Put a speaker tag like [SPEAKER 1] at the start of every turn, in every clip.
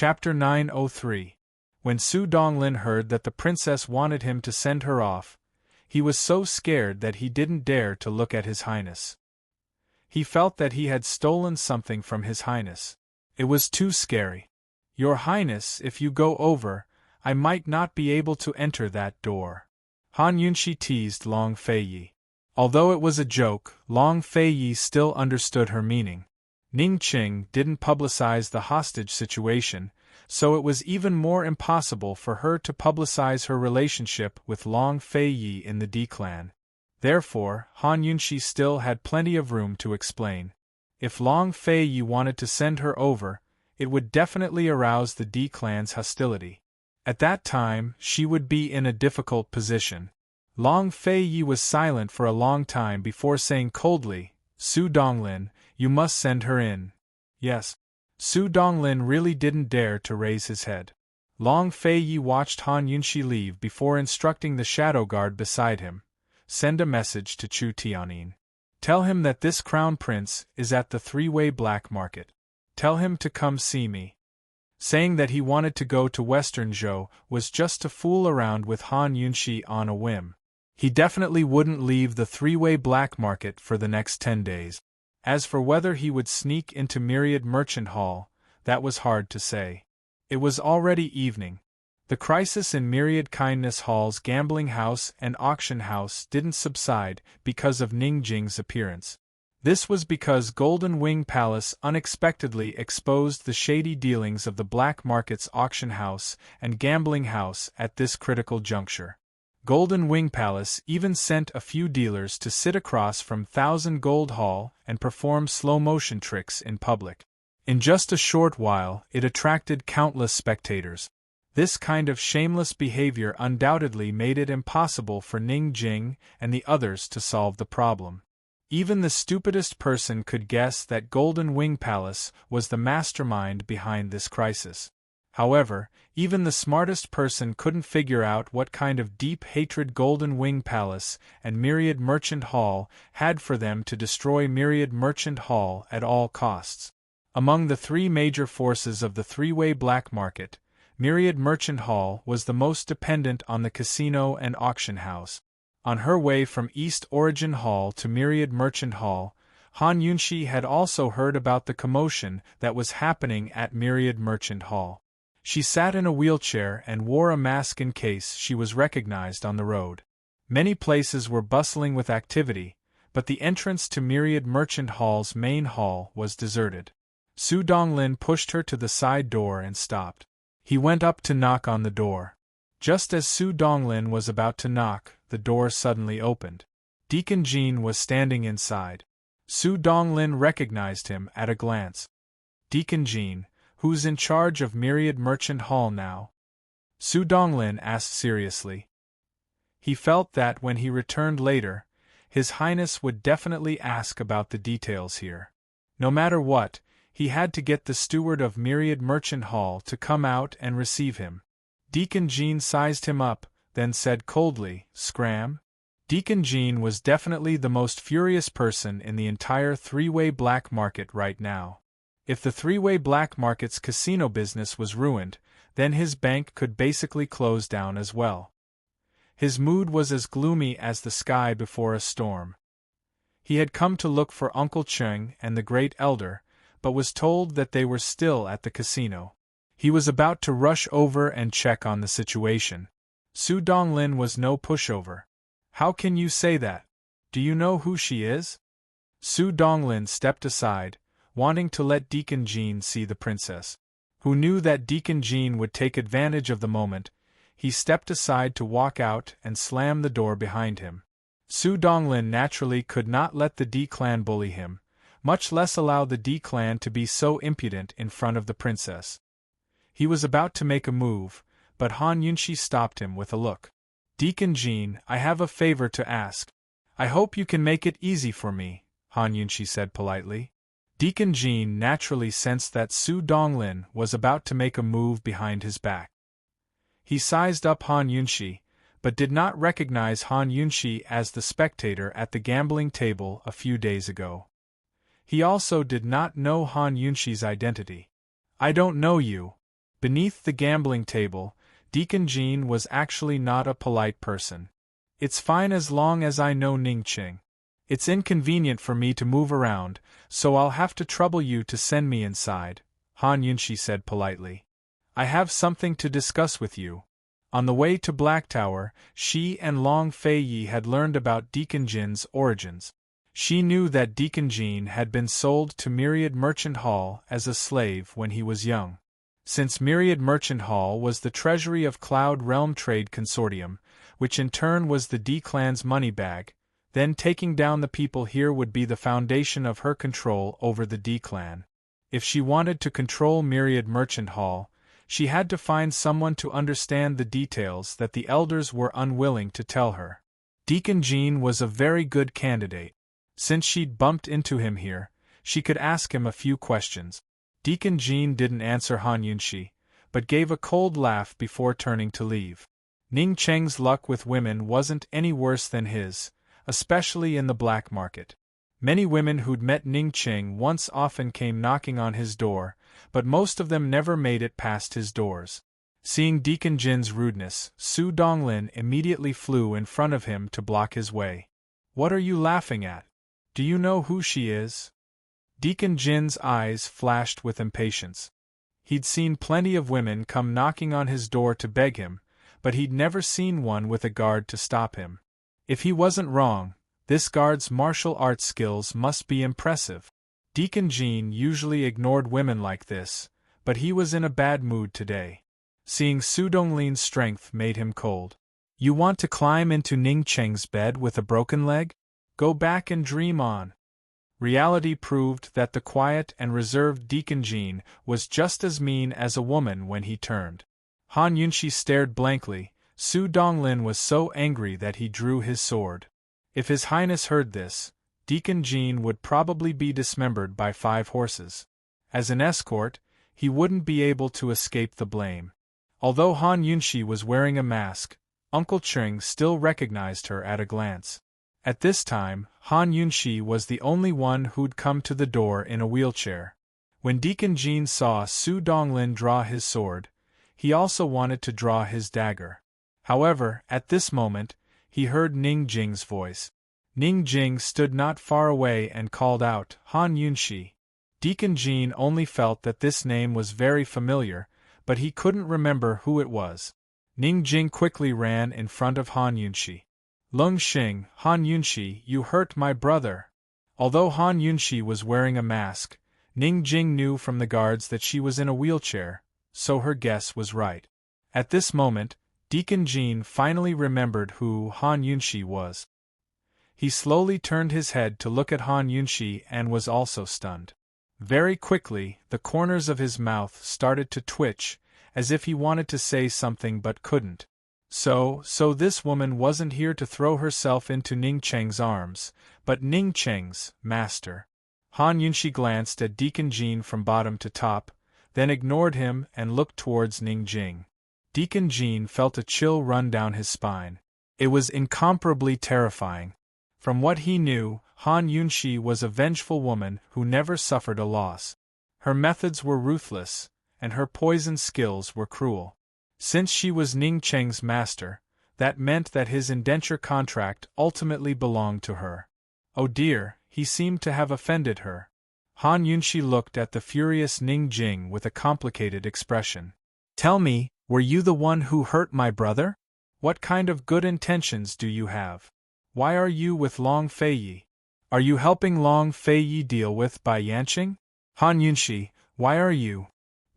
[SPEAKER 1] Chapter 903. When Su Donglin heard that the princess wanted him to send her off, he was so scared that he didn't dare to look at His Highness. He felt that he had stolen something from His Highness. It was too scary. "Your Highness, if you go over, I might not be able to enter that door." Han Yunshi teased Long Feiyi. Although it was a joke, Long Feiyi still understood her meaning. Ning Qing didn't publicize the hostage situation, so it was even more impossible for her to publicize her relationship with Long Feiyi in the D clan. Therefore, Han Yunshi still had plenty of room to explain. If Long Feiyi wanted to send her over, it would definitely arouse the D clan's hostility. At that time, she would be in a difficult position. Long Feiyi was silent for a long time before saying coldly, "Su Donglin, you must send her in." Yes. Su Donglin really didn't dare to raise his head. Long Feiyi watched Han Yunshi leave before instructing the shadow guard beside him. "Send a message to Chu Tianyin. Tell him that this crown prince is at the three-way black market. Tell him to come see me." Saying that he wanted to go to Western Zhou was just to fool around with Han Yunshi on a whim. He definitely wouldn't leave the three-way black market for the next 10 days. As for whether he would sneak into Myriad Merchant Hall, that was hard to say. It was already evening. The crisis in Myriad Kindness Hall's gambling house and auction house didn't subside because of Ning Jing's appearance. This was because Golden Wing Palace unexpectedly exposed the shady dealings of the black market's auction house and gambling house at this critical juncture. Golden Wing Palace even sent a few dealers to sit across from Thousand Gold Hall and perform slow-motion tricks in public. In just a short while, it attracted countless spectators. This kind of shameless behavior undoubtedly made it impossible for Ning Jing and the others to solve the problem. Even the stupidest person could guess that Golden Wing Palace was the mastermind behind this crisis. However, even the smartest person couldn't figure out what kind of deep hatred Golden Wing Palace and Myriad Merchant Hall had for them to destroy Myriad Merchant Hall at all costs. Among the three major forces of the three-way black market, Myriad Merchant Hall was the most dependent on the casino and auction house. On her way from East Origin Hall to Myriad Merchant Hall, Han Yunshi had also heard about the commotion that was happening at Myriad Merchant Hall. She sat in a wheelchair and wore a mask in case she was recognized on the road. Many places were bustling with activity, but the entrance to Myriad Merchant Hall's main hall was deserted. Su Donglin pushed her to the side door and stopped. He went up to knock on the door. Just as Su Donglin was about to knock, the door suddenly opened. Deacon Jean was standing inside. Su Donglin recognized him at a glance. "Deacon Jean, who's in charge of Myriad Merchant Hall now?" Su Donglin asked seriously. He felt that when he returned later, His Highness would definitely ask about the details here. No matter what, he had to get the steward of Myriad Merchant Hall to come out and receive him. Deacon Jean sized him up, then said coldly, "Scram?" Deacon Jean was definitely the most furious person in the entire three-way black market right now. If the three-way black market's casino business was ruined, then his bank could basically close down as well. His mood was as gloomy as the sky before a storm. He had come to look for Uncle Cheng and the Great Elder, but was told that they were still at the casino. He was about to rush over and check on the situation. Su Donglin was no pushover. "How can you say that? Do you know who she is?" Su Donglin stepped aside, wanting to let Deacon Jean see the princess. Who knew that Deacon Jean would take advantage of the moment, he stepped aside to walk out and slam the door behind him. Su Donglin naturally could not let the D-clan bully him, much less allow the D-clan to be so impudent in front of the princess. He was about to make a move, but Han Yunshi stopped him with a look. "Deacon Jean, I have a favor to ask. I hope you can make it easy for me," Han Yunshi said politely. Deacon Jean naturally sensed that Su Donglin was about to make a move behind his back. He sized up Han Yunshi, but did not recognize Han Yunshi as the spectator at the gambling table a few days ago. He also did not know Han Yunshi's identity. "I don't know you." Beneath the gambling table, Deacon Jean was actually not a polite person. "It's fine as long as I know Ningqing. It's inconvenient for me to move around, so I'll have to trouble you to send me inside," Han Yunshi said politely. "I have something to discuss with you." On the way to Black Tower, she and Long Feiyi had learned about Deacon Jin's origins. She knew that Deacon Jean had been sold to Myriad Merchant Hall as a slave when he was young. Since Myriad Merchant Hall was the treasury of Cloud Realm Trade Consortium, which in turn was the D-Clan's money bag, then taking down the people here would be the foundation of her control over the D-Clan. If she wanted to control Myriad Merchant Hall, she had to find someone to understand the details that the elders were unwilling to tell her. Deacon Jean was a very good candidate. Since she'd bumped into him here, she could ask him a few questions. Deacon Jean didn't answer Han Yunshi, but gave a cold laugh before turning to leave. Ning Cheng's luck with women wasn't any worse than his, especially in the black market. Many women who'd met Ning Cheng once often came knocking on his door, but most of them never made it past his doors. Seeing Deacon Jin's rudeness, Su Donglin immediately flew in front of him to block his way. "What are you laughing at? Do you know who she is?" Deacon Jin's eyes flashed with impatience. He'd seen plenty of women come knocking on his door to beg him, but he'd never seen one with a guard to stop him. If he wasn't wrong, this guard's martial arts skills must be impressive. Deacon Jean usually ignored women like this, but he was in a bad mood today. Seeing Su Donglin's strength made him cold. "You want to climb into Ning Cheng's bed with a broken leg? Go back and dream on." Reality proved that the quiet and reserved Deacon Jean was just as mean as a woman when he turned. Han Yunshi stared blankly. Su Donglin was so angry that he drew his sword. If His Highness heard this, Deacon Jean would probably be dismembered by 5 horses. As an escort, he wouldn't be able to escape the blame. Although Han Yunshi was wearing a mask, Uncle Cheng still recognized her at a glance. At this time, Han Yunshi was the only one who'd come to the door in a wheelchair. When Deacon Jean saw Su Donglin draw his sword, he also wanted to draw his dagger. However, at this moment, he heard Ning Jing's voice. Ning Jing stood not far away and called out, "Han Yunshi." Deacon Jean only felt that this name was very familiar, but he couldn't remember who it was. Ning Jing quickly ran in front of Han Yunshi. "Lung Xing, Han Yunshi, you hurt my brother." Although Han Yunshi was wearing a mask, Ning Jing knew from the guards that she was in a wheelchair, so her guess was right. At this moment, Deacon Jean finally remembered who Han Yunshi was. He slowly turned his head to look at Han Yunshi and was also stunned. Very quickly, the corners of his mouth started to twitch, as if he wanted to say something but couldn't. So this woman wasn't here to throw herself into Ning Cheng's arms, but Ning Cheng's master. Han Yunshi glanced at Deacon Jean from bottom to top, then ignored him and looked towards Ning Jing. Deacon Jean felt a chill run down his spine. It was incomparably terrifying. From what he knew, Han Yunshi was a vengeful woman who never suffered a loss. Her methods were ruthless, and her poison skills were cruel. Since she was Ning Cheng's master, that meant that his indenture contract ultimately belonged to her. Oh dear, he seemed to have offended her. Han Yunshi looked at the furious Ning Jing with a complicated expression. "Tell me, were you the one who hurt my brother? What kind of good intentions do you have? Why are you with Long Feiyi? Are you helping Long Feiyi deal with Bai Yanqing? Han Yunshi, why are you—"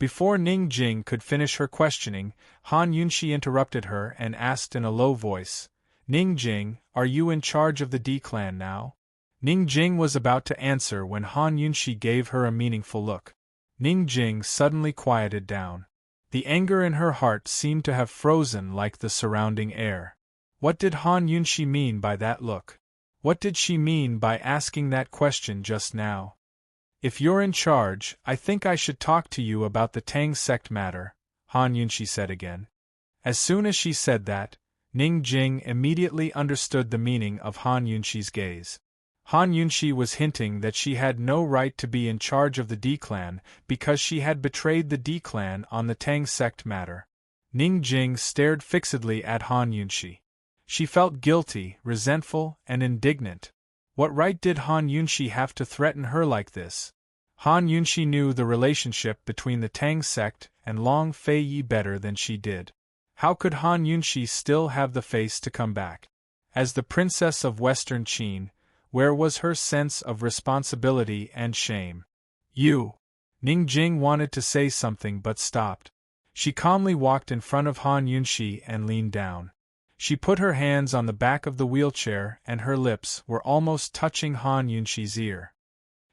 [SPEAKER 1] Before Ning Jing could finish her questioning, Han Yunshi interrupted her and asked in a low voice, "Ning Jing, are you in charge of the D-Clan now?" Ning Jing was about to answer when Han Yunshi gave her a meaningful look. Ning Jing suddenly quieted down. The anger in her heart seemed to have frozen like the surrounding air. What did Han Yunshi mean by that look? What did she mean by asking that question just now? "If you're in charge, I think I should talk to you about the Tang sect matter," Han Yunshi said again. As soon as she said that, Ning Jing immediately understood the meaning of Han Yunshi's gaze. Han Yunshi was hinting that she had no right to be in charge of the D-clan because she had betrayed the D-clan on the Tang sect matter. Ning Jing stared fixedly at Han Yunshi. She felt guilty, resentful, and indignant. What right did Han Yunshi have to threaten her like this? Han Yunshi knew the relationship between the Tang sect and Long Fei Yi better than she did. How could Han Yunshi still have the face to come back? As the princess of Western Qin, where was her sense of responsibility and shame? You! Ning Jing wanted to say something but stopped. She calmly walked in front of Han Yunshi and leaned down. She put her hands on the back of the wheelchair and her lips were almost touching Han Yunshi's ear.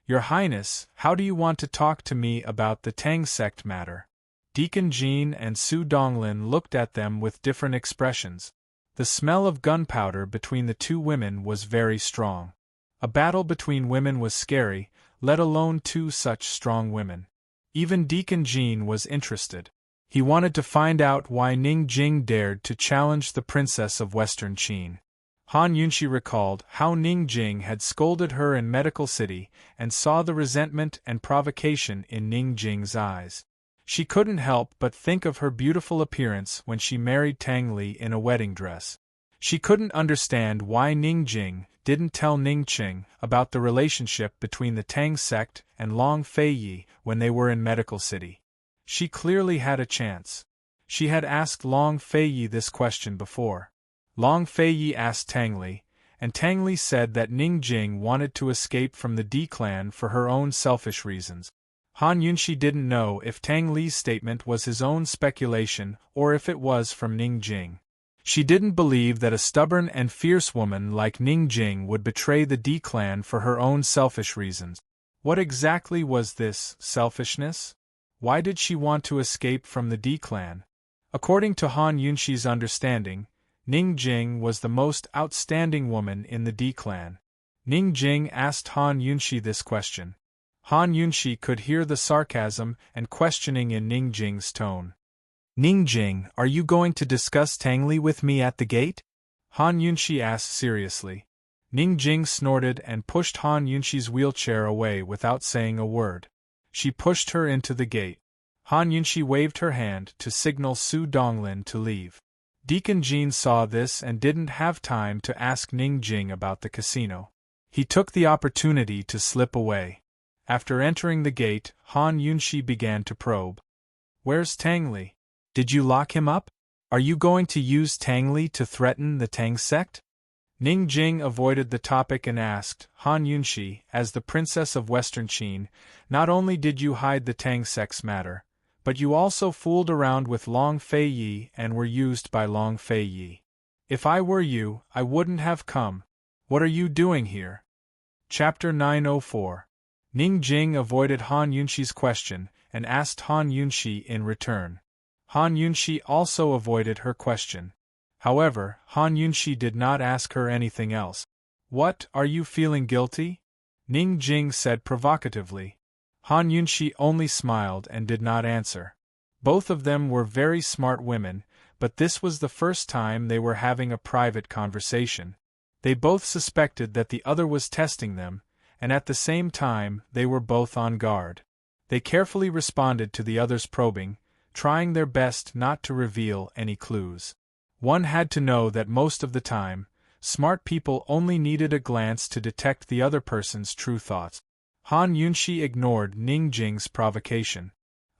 [SPEAKER 1] Your Highness, how do you want to talk to me about the Tang sect matter? Deacon Jean and Su Donglin looked at them with different expressions. The smell of gunpowder between the two women was very strong. A battle between women was scary, let alone two such strong women. Even Deacon Jean was interested. He wanted to find out why Ning Jing dared to challenge the princess of Western Qin. Han Yunshi recalled how Ning Jing had scolded her in Medical City and saw the resentment and provocation in Ning Jing's eyes. She couldn't help but think of her beautiful appearance when she married Tang Li in a wedding dress. She couldn't understand why Ning Jing didn't tell Ning Qing about the relationship between the Tang sect and Long Fei Yi when they were in Medical City. She clearly had a chance. She had asked Long Fei Yi this question before. Long Fei Yi asked Tang Li, and Tang Li said that Ning Jing wanted to escape from the D-clan for her own selfish reasons. Han Yunshi didn't know if Tang Li's statement was his own speculation or if it was from Ning Jing. She didn't believe that a stubborn and fierce woman like Ning Jing would betray the D-clan for her own selfish reasons. What exactly was this selfishness? Why did she want to escape from the D-clan? According to Han Yunshi's understanding, Ning Jing was the most outstanding woman in the D-clan. Ning Jing asked Han Yunshi this question. Han Yunshi could hear the sarcasm and questioning in Ning Jing's tone. Ning Jing, are you going to discuss Tang Li with me at the gate? Han Yunshi asked seriously. Ning Jing snorted and pushed Han Yunshi's wheelchair away without saying a word. She pushed her into the gate. Han Yunshi waved her hand to signal Su Donglin to leave. Deacon Jean saw this and didn't have time to ask Ning Jing about the casino. He took the opportunity to slip away. After entering the gate, Han Yunshi began to probe. Where's Tang Li? Did you lock him up? Are you going to use Tang Li to threaten the Tang sect? Ning Jing avoided the topic and asked, Han Yunshi, as the princess of Western Qin, not only did you hide the Tang sect's matter, but you also fooled around with Long Fei Yi and were used by Long Fei Yi. If I were you, I wouldn't have come. What are you doing here? Chapter 904. Ning Jing avoided Han Yunshi's question and asked Han Yunshi in return. Han Yunshi also avoided her question. However, Han Yunshi did not ask her anything else. What, are you feeling guilty? Ning Jing said provocatively. Han Yunshi only smiled and did not answer. Both of them were very smart women, but this was the first time they were having a private conversation. They both suspected that the other was testing them, and at the same time they were both on guard. They carefully responded to the other's probing, trying their best not to reveal any clues. One had to know that most of the time, smart people only needed a glance to detect the other person's true thoughts. Han Yunshi ignored Ning Jing's provocation.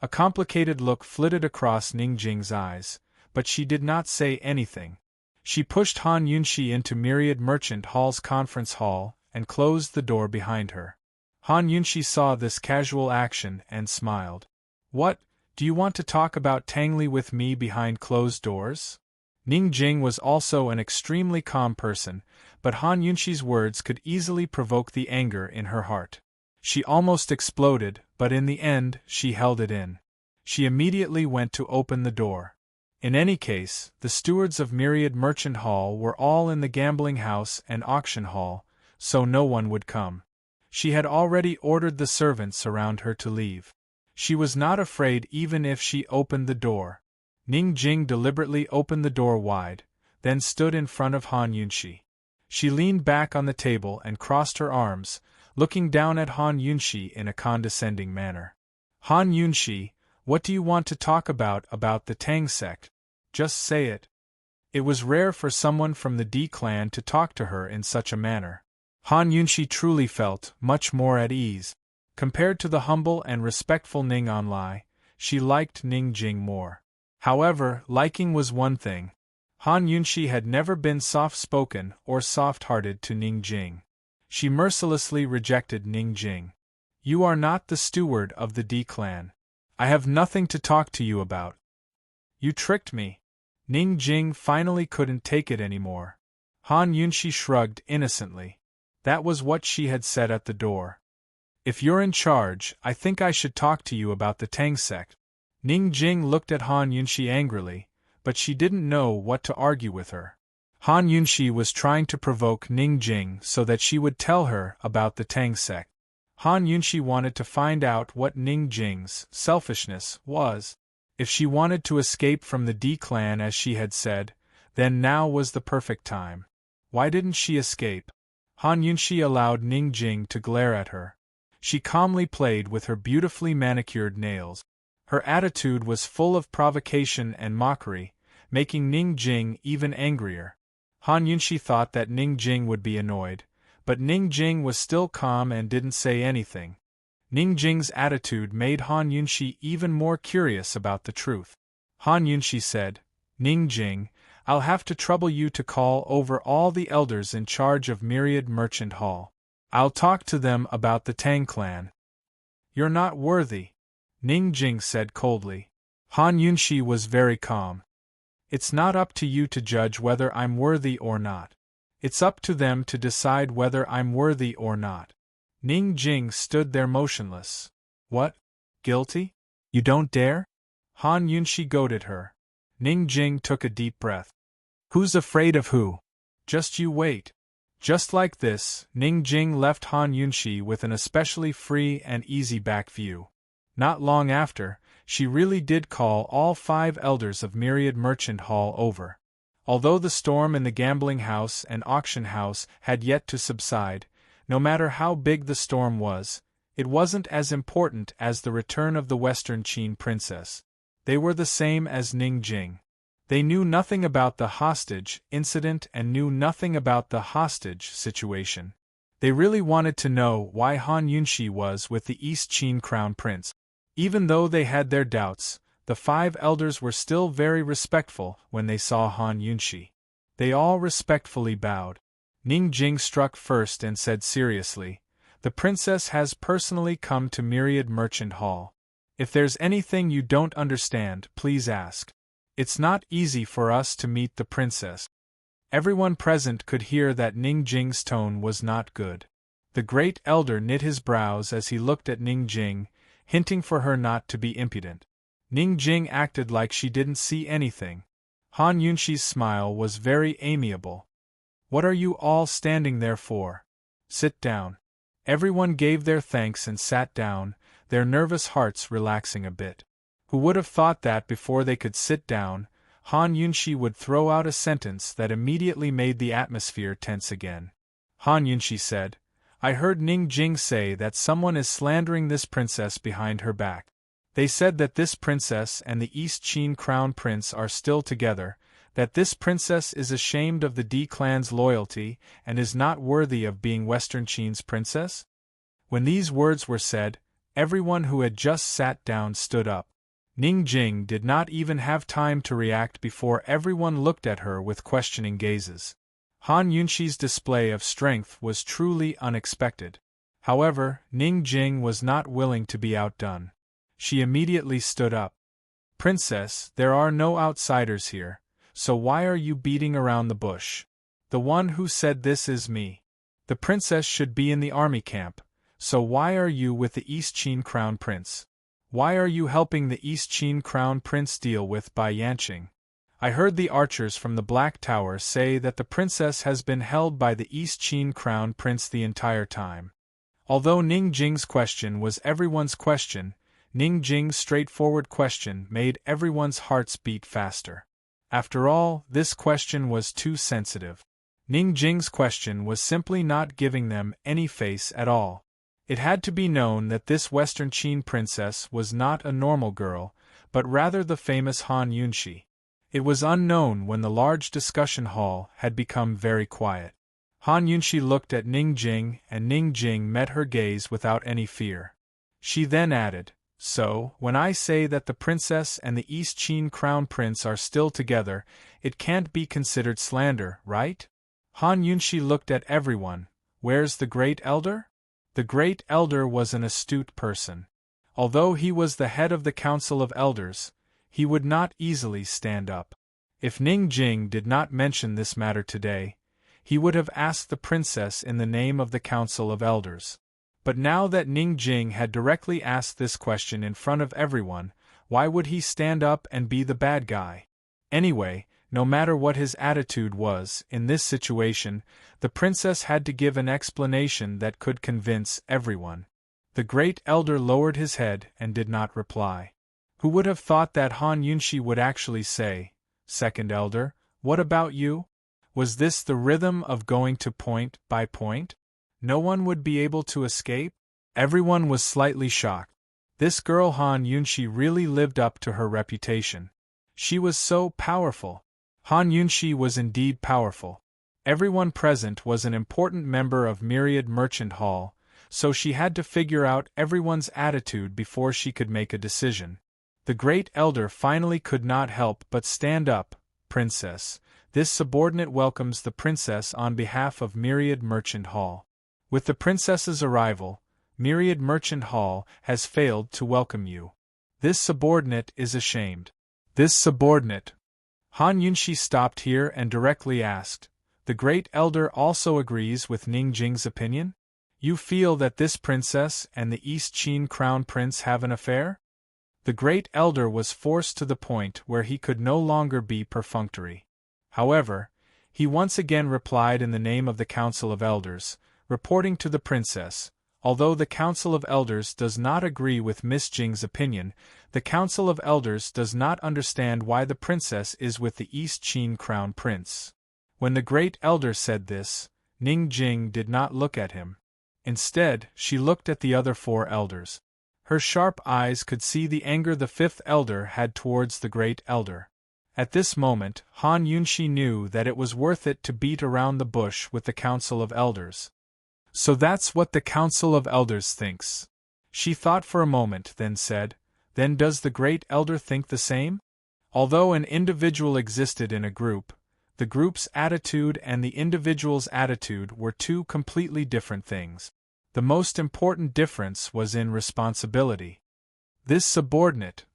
[SPEAKER 1] A complicated look flitted across Ning Jing's eyes, but she did not say anything. She pushed Han Yunshi into Myriad Merchant Hall's conference hall and closed the door behind her. Han Yunshi saw this casual action and smiled. What, do you want to talk about Tang Li with me behind closed doors? Ning Jing was also an extremely calm person, but Han Yunshi's words could easily provoke the anger in her heart. She almost exploded, but in the end, she held it in. She immediately went to open the door. In any case, the stewards of Myriad Merchant Hall were all in the gambling house and auction hall, so no one would come. She had already ordered the servants around her to leave. She was not afraid even if she opened the door. Ning Jing deliberately opened the door wide, then stood in front of Han Yunshi. She leaned back on the table and crossed her arms, looking down at Han Yunxi in a condescending manner. Han Yunxi, what do you want to talk about the Tang sect? Just say it. It was rare for someone from the D clan to talk to her in such a manner. Han Yunxi truly felt much more at ease. Compared to the humble and respectful Ning Anlai, she liked Ning Jing more. However, liking was one thing. Han Yunxi had never been soft-spoken or soft-hearted to Ning Jing. She mercilessly rejected Ning Jing. You are not the steward of the D clan. I have nothing to talk to you about. You tricked me. Ning Jing finally couldn't take it anymore. Han Yunxi shrugged innocently. That was what she had said at the door. If you're in charge, I think I should talk to you about the Tang sect. Ning Jing looked at Han Yunxi angrily, but she didn't know what to argue with her. Han Yunxi was trying to provoke Ning Jing so that she would tell her about the Tang sect. Han Yunxi wanted to find out what Ning Jing's selfishness was. If she wanted to escape from the D clan as she had said, then now was the perfect time. Why didn't she escape? Han Yunxi allowed Ning Jing to glare at her. She calmly played with her beautifully manicured nails. Her attitude was full of provocation and mockery, making Ning Jing even angrier. Han Yunxi thought that Ning Jing would be annoyed, but Ning Jing was still calm and didn't say anything. Ning Jing's attitude made Han Yunxi even more curious about the truth. Han Yunxi said, Ning Jing, I'll have to trouble you to call over all the elders in charge of Myriad Merchant Hall. I'll talk to them about the Tang clan. You're not worthy, Ning Jing said coldly. Han Yunxi was very calm. It's not up to you to judge whether I'm worthy or not. It's up to them to decide whether I'm worthy or not. Ning Jing stood there motionless. What? Guilty? You don't dare? Han Yunxi goaded her. Ning Jing took a deep breath. Who's afraid of who? Just you wait. Just like this, Ning Jing left Han Yunxi with an especially free and easy back view. Not long after, she really did call all 5 elders of Myriad Merchant Hall over. Although the storm in the gambling house and auction house had yet to subside, no matter how big the storm was, it wasn't as important as the return of the Western Qin princess. They were the same as Ning Jing. They knew nothing about the hostage incident and knew nothing about the hostage situation. They really wanted to know why Han Yunxi was with the East Qin crown prince. Even though they had their doubts, the 5 elders were still very respectful when they saw Han Yunxi. They all respectfully bowed. Ning Jing struck first and said seriously, The princess has personally come to Myriad Merchant Hall. If there's anything you don't understand, please ask. It's not easy for us to meet the princess. Everyone present could hear that Ning Jing's tone was not good. The great elder knit his brows as he looked at Ning Jing, hinting for her not to be impudent. Ning Jing acted like she didn't see anything. Han Yunxi's smile was very amiable. What are you all standing there for? Sit down. Everyone gave their thanks and sat down, their nervous hearts relaxing a bit. Who would have thought that before they could sit down, Han Yunxi would throw out a sentence that immediately made the atmosphere tense again. Han Yunxi said, I heard Ning Jing say that someone is slandering this princess behind her back. They said that this princess and the East Qin crown prince are still together, that this princess is ashamed of the D clan's loyalty and is not worthy of being Western Qin's princess? When these words were said, everyone who had just sat down stood up. Ning Jing did not even have time to react before everyone looked at her with questioning gazes. Han Yunxi's display of strength was truly unexpected. However, Ning Jing was not willing to be outdone. She immediately stood up. Princess, there are no outsiders here, so why are you beating around the bush? The one who said this is me. The princess should be in the army camp, so why are you with the East Qin crown prince? Why are you helping the East Qin crown prince deal with Bai Yanqing? I heard the archers from the Black Tower say that the princess has been held by the East Qin crown prince the entire time. Although Ning Jing's question was everyone's question, Ning Jing's straightforward question made everyone's hearts beat faster. After all, this question was too sensitive. Ning Jing's question was simply not giving them any face at all. It had to be known that this Western Qin princess was not a normal girl, but rather the famous Han Yunshi. It was unknown when the large discussion hall had become very quiet. Han Yunshi looked at Ning Jing, and Ning Jing met her gaze without any fear. She then added, "So, when I say that the princess and the East Qin crown prince are still together, it can't be considered slander, right?" Han Yunshi looked at everyone. "Where's the great elder?" The great elder was an astute person. Although he was the head of the Council of Elders, he would not easily stand up. If Ning Jing did not mention this matter today, he would have asked the princess in the name of the Council of Elders. But now that Ning Jing had directly asked this question in front of everyone, why would he stand up and be the bad guy? Anyway, no matter what his attitude was, in this situation, the princess had to give an explanation that could convince everyone. The great elder lowered his head and did not reply. Who would have thought that Han Yunshi would actually say, "Second elder, what about you?" Was this the rhythm of going to point by point? No one would be able to escape? Everyone was slightly shocked. This girl Han Yunshi really lived up to her reputation. She was so powerful. Han Yunshi was indeed powerful. Everyone present was an important member of Myriad Merchant Hall, so she had to figure out everyone's attitude before she could make a decision. The great elder finally could not help but stand up. "Princess, this subordinate welcomes the princess on behalf of Myriad Merchant Hall. With the princess's arrival, Myriad Merchant Hall has failed to welcome you. This subordinate is ashamed." This subordinate. Han Yunshi stopped here and directly asked, "The great elder also agrees with Ning Jing's opinion? You feel that this princess and the East Qin crown prince have an affair?" The great elder was forced to the point where he could no longer be perfunctory. However, he once again replied in the name of the Council of Elders, reporting to the princess, "Although the Council of Elders does not agree with Miss Jing's opinion, the Council of Elders does not understand why the princess is with the East Qin crown prince." When the great elder said this, Ning Jing did not look at him. Instead, she looked at the other four elders. Her sharp eyes could see the anger the fifth elder had towards the great elder. At this moment, Han Yunshi knew that it was worth it to beat around the bush with the Council of Elders. "So that's what the Council of Elders thinks." She thought for a moment, then said, "Then does the great elder think the same?" Although an individual existed in a group, the group's attitude and the individual's attitude were two completely different things. The most important difference was in responsibility. This subordinate.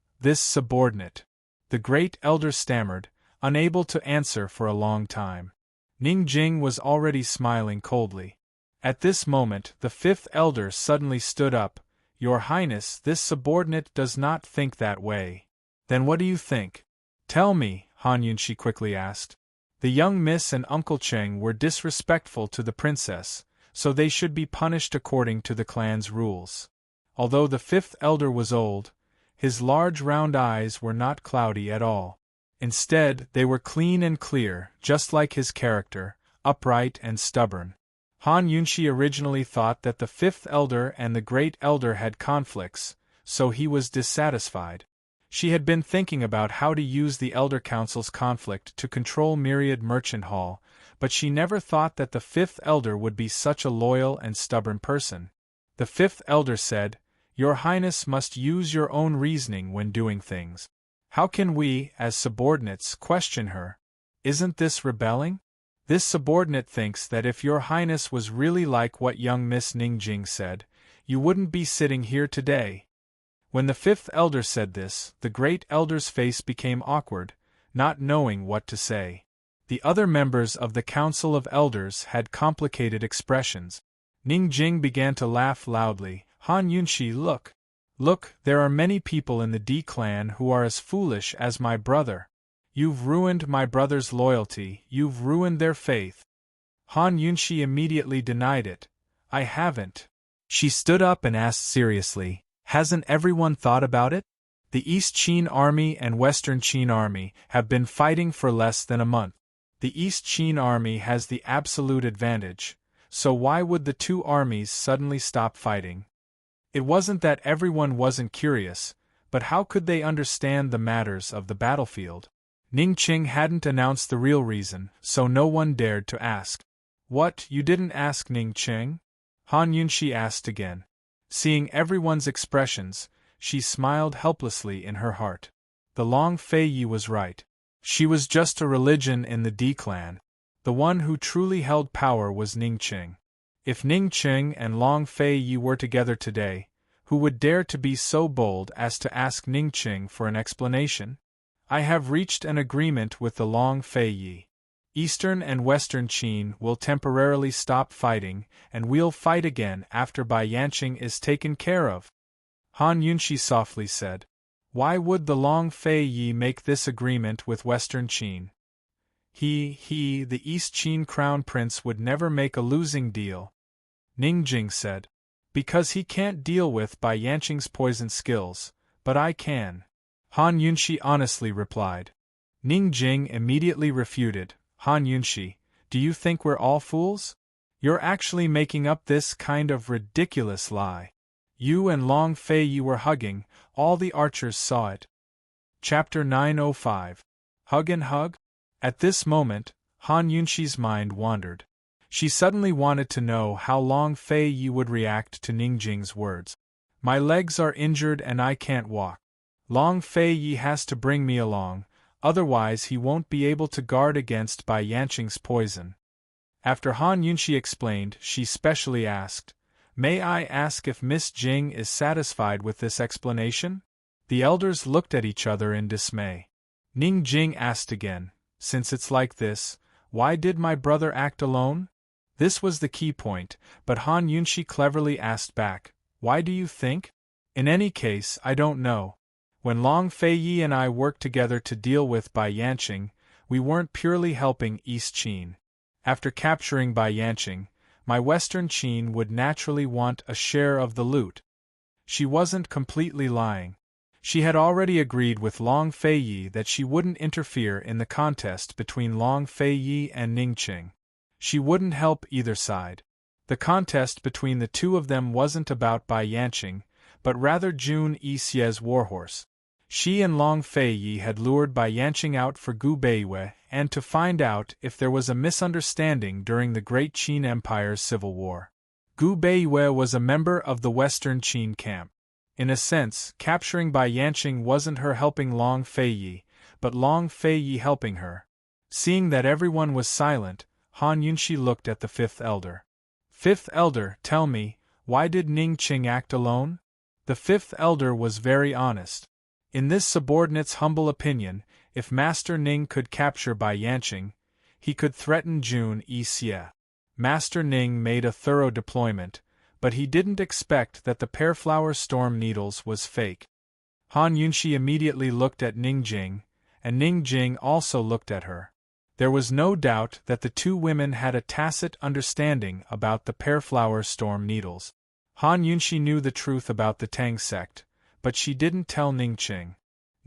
[SPEAKER 1] The great elder stammered, unable to answer for a long time. Ning Jing was already smiling coldly. At this moment, the fifth elder suddenly stood up. "Your Highness, this subordinate does not think that way." "Then what do you think?" "Tell me," Han Yunshi quickly asked. "The young miss and Uncle Cheng were disrespectful to the princess, so they should be punished according to the clan's rules." Although the fifth elder was old, his large round eyes were not cloudy at all. Instead, they were clean and clear, just like his character, upright and stubborn. Han Yunshi originally thought that the fifth elder and the great elder had conflicts, so he was dissatisfied. She had been thinking about how to use the Elder Council's conflict to control Myriad Merchant Hall, but she never thought that the fifth elder would be such a loyal and stubborn person. The fifth elder said, "Your Highness must use your own reasoning when doing things. How can we, as subordinates, question her? Isn't this rebelling? This subordinate thinks that if your Highness was really like what young Miss Ning Jing said, you wouldn't be sitting here today." When the fifth elder said this, the great elder's face became awkward, not knowing what to say. The other members of the Council of Elders had complicated expressions. Ning Jing began to laugh loudly. "Han Yunshi, look! Look, there are many people in the D clan who are as foolish as my brother. You've ruined my brother's loyalty, you've ruined their faith." Han Yunshi immediately denied it. "I haven't." She stood up and asked seriously, "Hasn't everyone thought about it? The East Qin Army and Western Qin Army have been fighting for less than a month. The East Qin army has the absolute advantage, so why would the two armies suddenly stop fighting? It wasn't that everyone wasn't curious, but how could they understand the matters of the battlefield? Ning Qing hadn't announced the real reason, so no one dared to ask. What, you didn't ask, Ning Qing? Han Yunshi asked again. Seeing everyone's expressions, she smiled helplessly in her heart. The Long Fei Yi was right. She was just a religion in the D clan. The one who truly held power was Ning Qing. If Ning Qing and Long Fei Yi were together today, who would dare to be so bold as to ask Ning Qing for an explanation? I have reached an agreement with the Long Fei Yi. Eastern and Western Qin will temporarily stop fighting, and we'll fight again after Bai Yanqing is taken care of. Han Yunshi softly said. Why would the Long Fei Yi make this agreement with Western Qin? The East Qin crown prince would never make a losing deal. Ning Jing said. Because he can't deal with Bai Yanqing's poison skills, but I can. Han Yunshi honestly replied. Ning Jing immediately refuted. Han Yunshi, do you think we're all fools? You're actually making up this kind of ridiculous lie. You and Long Fei Yi were hugging, all the archers saw it. Chapter 905. Hug and Hug? At this moment, Han Yunshi's mind wandered. She suddenly wanted to know how Long Fei Yi would react to Ning Jing's words. My legs are injured and I can't walk. Long Fei Yi has to bring me along, otherwise he won't be able to guard against Bai Yanqing's poison. After Han Yunshi explained, she specially asked, May I ask if Miss Jing is satisfied with this explanation? The elders looked at each other in dismay. Ning Jing asked again, Since it's like this, why did my brother act alone? This was the key point, but Han Yunshi cleverly asked back, Why do you think? In any case, I don't know. When Long Fei Yi and I worked together to deal with Bai Yanqing, we weren't purely helping East Qin. After capturing Bai Yanqing, my Western Qin would naturally want a share of the loot. She wasn't completely lying. She had already agreed with Long Fei Yi that she wouldn't interfere in the contest between Long Fei Yi and Ning Qing. She wouldn't help either side. The contest between the two of them wasn't about Bai Yanqing, but rather Jun Yixie's warhorse. She and Long Fei Yi had lured Bai Yanqing out for Gu Beiwei and to find out if there was a misunderstanding during the Great Qin Empire's civil war. Gu Beiwei was a member of the Western Qin camp. In a sense, capturing Bai Yanqing wasn't her helping Long Fei Yi, but Long Fei Yi helping her. Seeing that everyone was silent, Han Yunshi looked at the fifth elder. Fifth elder, tell me, why did Ning Qing act alone? The fifth elder was very honest. In this subordinate's humble opinion, if Master Ning could capture Bai Yanqing, he could threaten Jun Yixie. Master Ning made a thorough deployment, but he didn't expect that the Pearflower Storm Needles was fake. Han Yunshi immediately looked at Ning Jing, and Ning Jing also looked at her. There was no doubt that the two women had a tacit understanding about the Pearflower Storm Needles. Han Yunshi knew the truth about the Tang sect, but she didn't tell Ning Qing.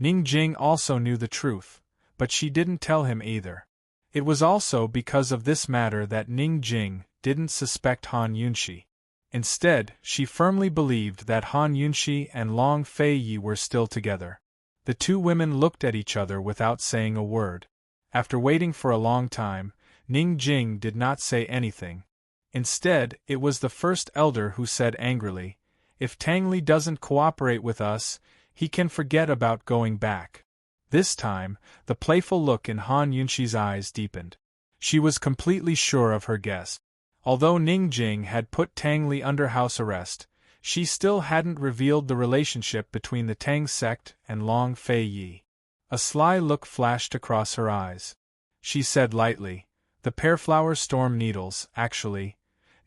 [SPEAKER 1] Ning Jing also knew the truth, but she didn't tell him either. It was also because of this matter that Ning Jing didn't suspect Han Yunshi. Instead, she firmly believed that Han Yunshi and Long Fei Yi were still together. The two women looked at each other without saying a word. After waiting for a long time, Ning Jing did not say anything. Instead, it was the first elder who said angrily, If Tang Li doesn't cooperate with us, he can forget about going back. This time, the playful look in Han Yunshi's eyes deepened. She was completely sure of her guess. Although Ning Jing had put Tang Li under house arrest, she still hadn't revealed the relationship between the Tang sect and Long Fei Yi. A sly look flashed across her eyes. She said lightly, The Pearflower Storm Needles, actually.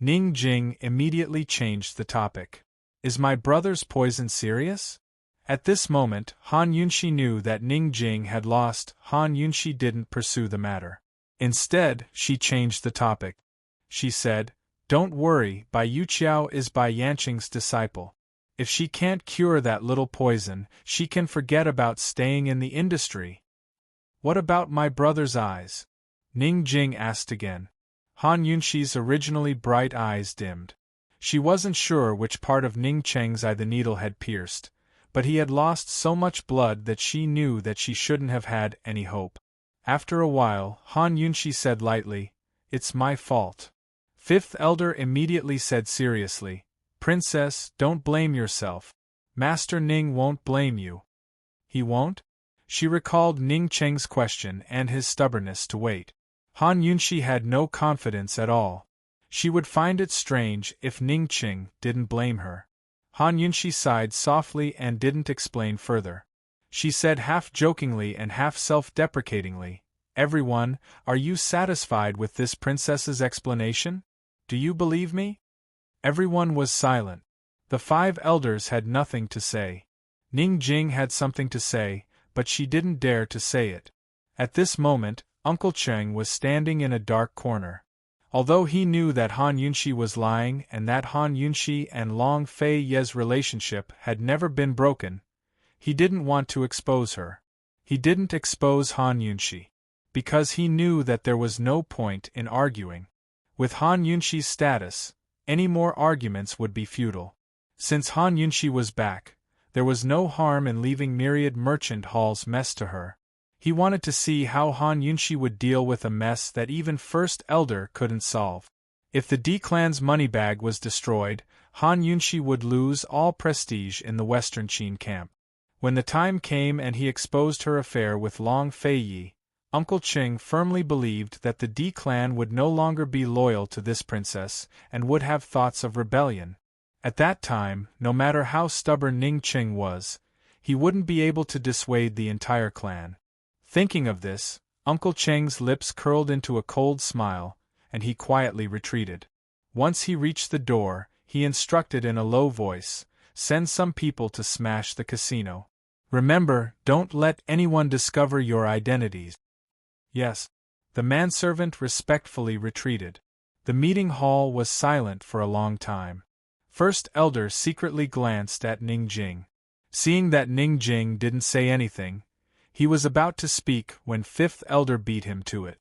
[SPEAKER 1] Ning Jing immediately changed the topic. Is my brother's poison serious? At this moment, Han Yunshi knew that Ning Jing had lost. Han Yunshi didn't pursue the matter. Instead, she changed the topic. She said, Don't worry, Bai Yuqiao is Bai Yanqing's disciple. If she can't cure that little poison, she can forget about staying in the industry. What about my brother's eyes? Ning Jing asked again. Han Yunshi's originally bright eyes dimmed. She wasn't sure which part of Ning Cheng's eye the needle had pierced, but he had lost so much blood that she knew that she shouldn't have had any hope. After a while, Han Yunshi said lightly, "It's my fault." Fifth Elder immediately said seriously, "Princess, don't blame yourself. Master Ning won't blame you." "He won't?" She recalled Ning Cheng's question and his stubbornness to wait. Han Yunshi had no confidence at all. She would find it strange if Ning Cheng didn't blame her. Han Yunshi sighed softly and didn't explain further. She said half-jokingly and half-self-deprecatingly, "Everyone, are you satisfied with this princess's explanation? Do you believe me?" Everyone was silent. The 5 elders had nothing to say. Ning Jing had something to say, but she didn't dare to say it. At this moment, Uncle Cheng was standing in a dark corner. Although he knew that Han Yunshi was lying and that Han Yunshi and Long Fei Ye's relationship had never been broken, he didn't want to expose her. He didn't expose Han Yunshi because he knew that there was no point in arguing. With Han Yunshi's status, any more arguments would be futile. Since Han Yunshi was back, there was no harm in leaving Myriad Merchant Hall's mess to her. He wanted to see how Han Yunshi would deal with a mess that even First Elder couldn't solve. If the D-Clan's money bag was destroyed, Han Yunshi would lose all prestige in the Western Qin camp. When the time came and he exposed her affair with Long Fei Yi, Uncle Cheng firmly believed that the D-Clan would no longer be loyal to this princess and would have thoughts of rebellion. At that time, no matter how stubborn Ning Cheng was, he wouldn't be able to dissuade the entire clan. Thinking of this, Uncle Cheng's lips curled into a cold smile, and he quietly retreated. Once he reached the door, he instructed in a low voice, "Send some people to smash the casino. Remember, don't let anyone discover your identities." "Yes." The manservant respectfully retreated. The meeting hall was silent for a long time. First Elder secretly glanced at Ning Jing. Seeing that Ning Jing didn't say anything, he was about to speak when Fifth Elder beat him to it.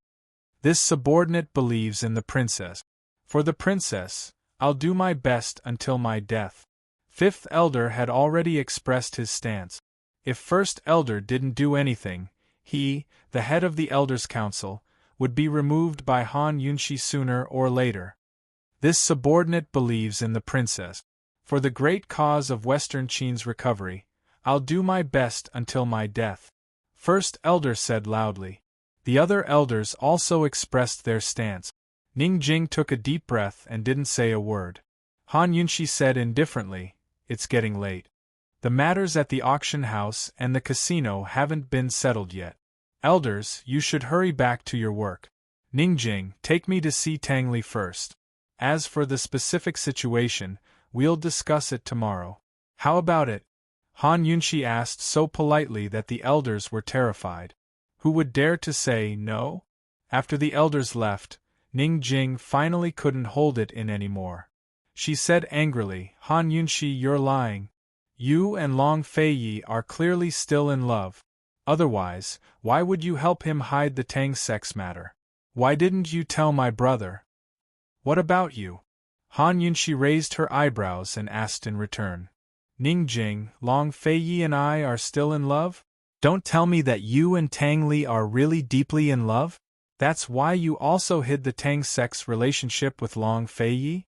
[SPEAKER 1] "This subordinate believes in the princess. For the princess, I'll do my best until my death." Fifth Elder had already expressed his stance. If First Elder didn't do anything, he, the head of the Elders' Council, would be removed by Han Yunshi sooner or later. This subordinate believes in the princess. For the great cause of Western Qin's recovery, I'll do my best until my death. First Elder said loudly. The other elders also expressed their stance. Ning Jing took a deep breath and didn't say a word. Han Yunshi said indifferently, "It's getting late. The matters at the auction house and the casino haven't been settled yet. Elders, you should hurry back to your work. Ning Jing, take me to see Tang Li first. As for the specific situation, we'll discuss it tomorrow." "How about it?" Han Yunshi asked so politely that the elders were terrified. Who would dare to say no? After the elders left, Ning Jing finally couldn't hold it in anymore. She said angrily, "Han Yunshi, you're lying. You and Long Fei Yi are clearly still in love. Otherwise, why would you help him hide the Tang sex matter? Why didn't you tell my brother?" "What about you?" Han Yunshi raised her eyebrows and asked in return. "Ning Jing, Long Fei Yi and I are still in love? Don't tell me that you and Tang Li are really deeply in love? That's why you also hid the Tang sex relationship with Long Fei Yi?"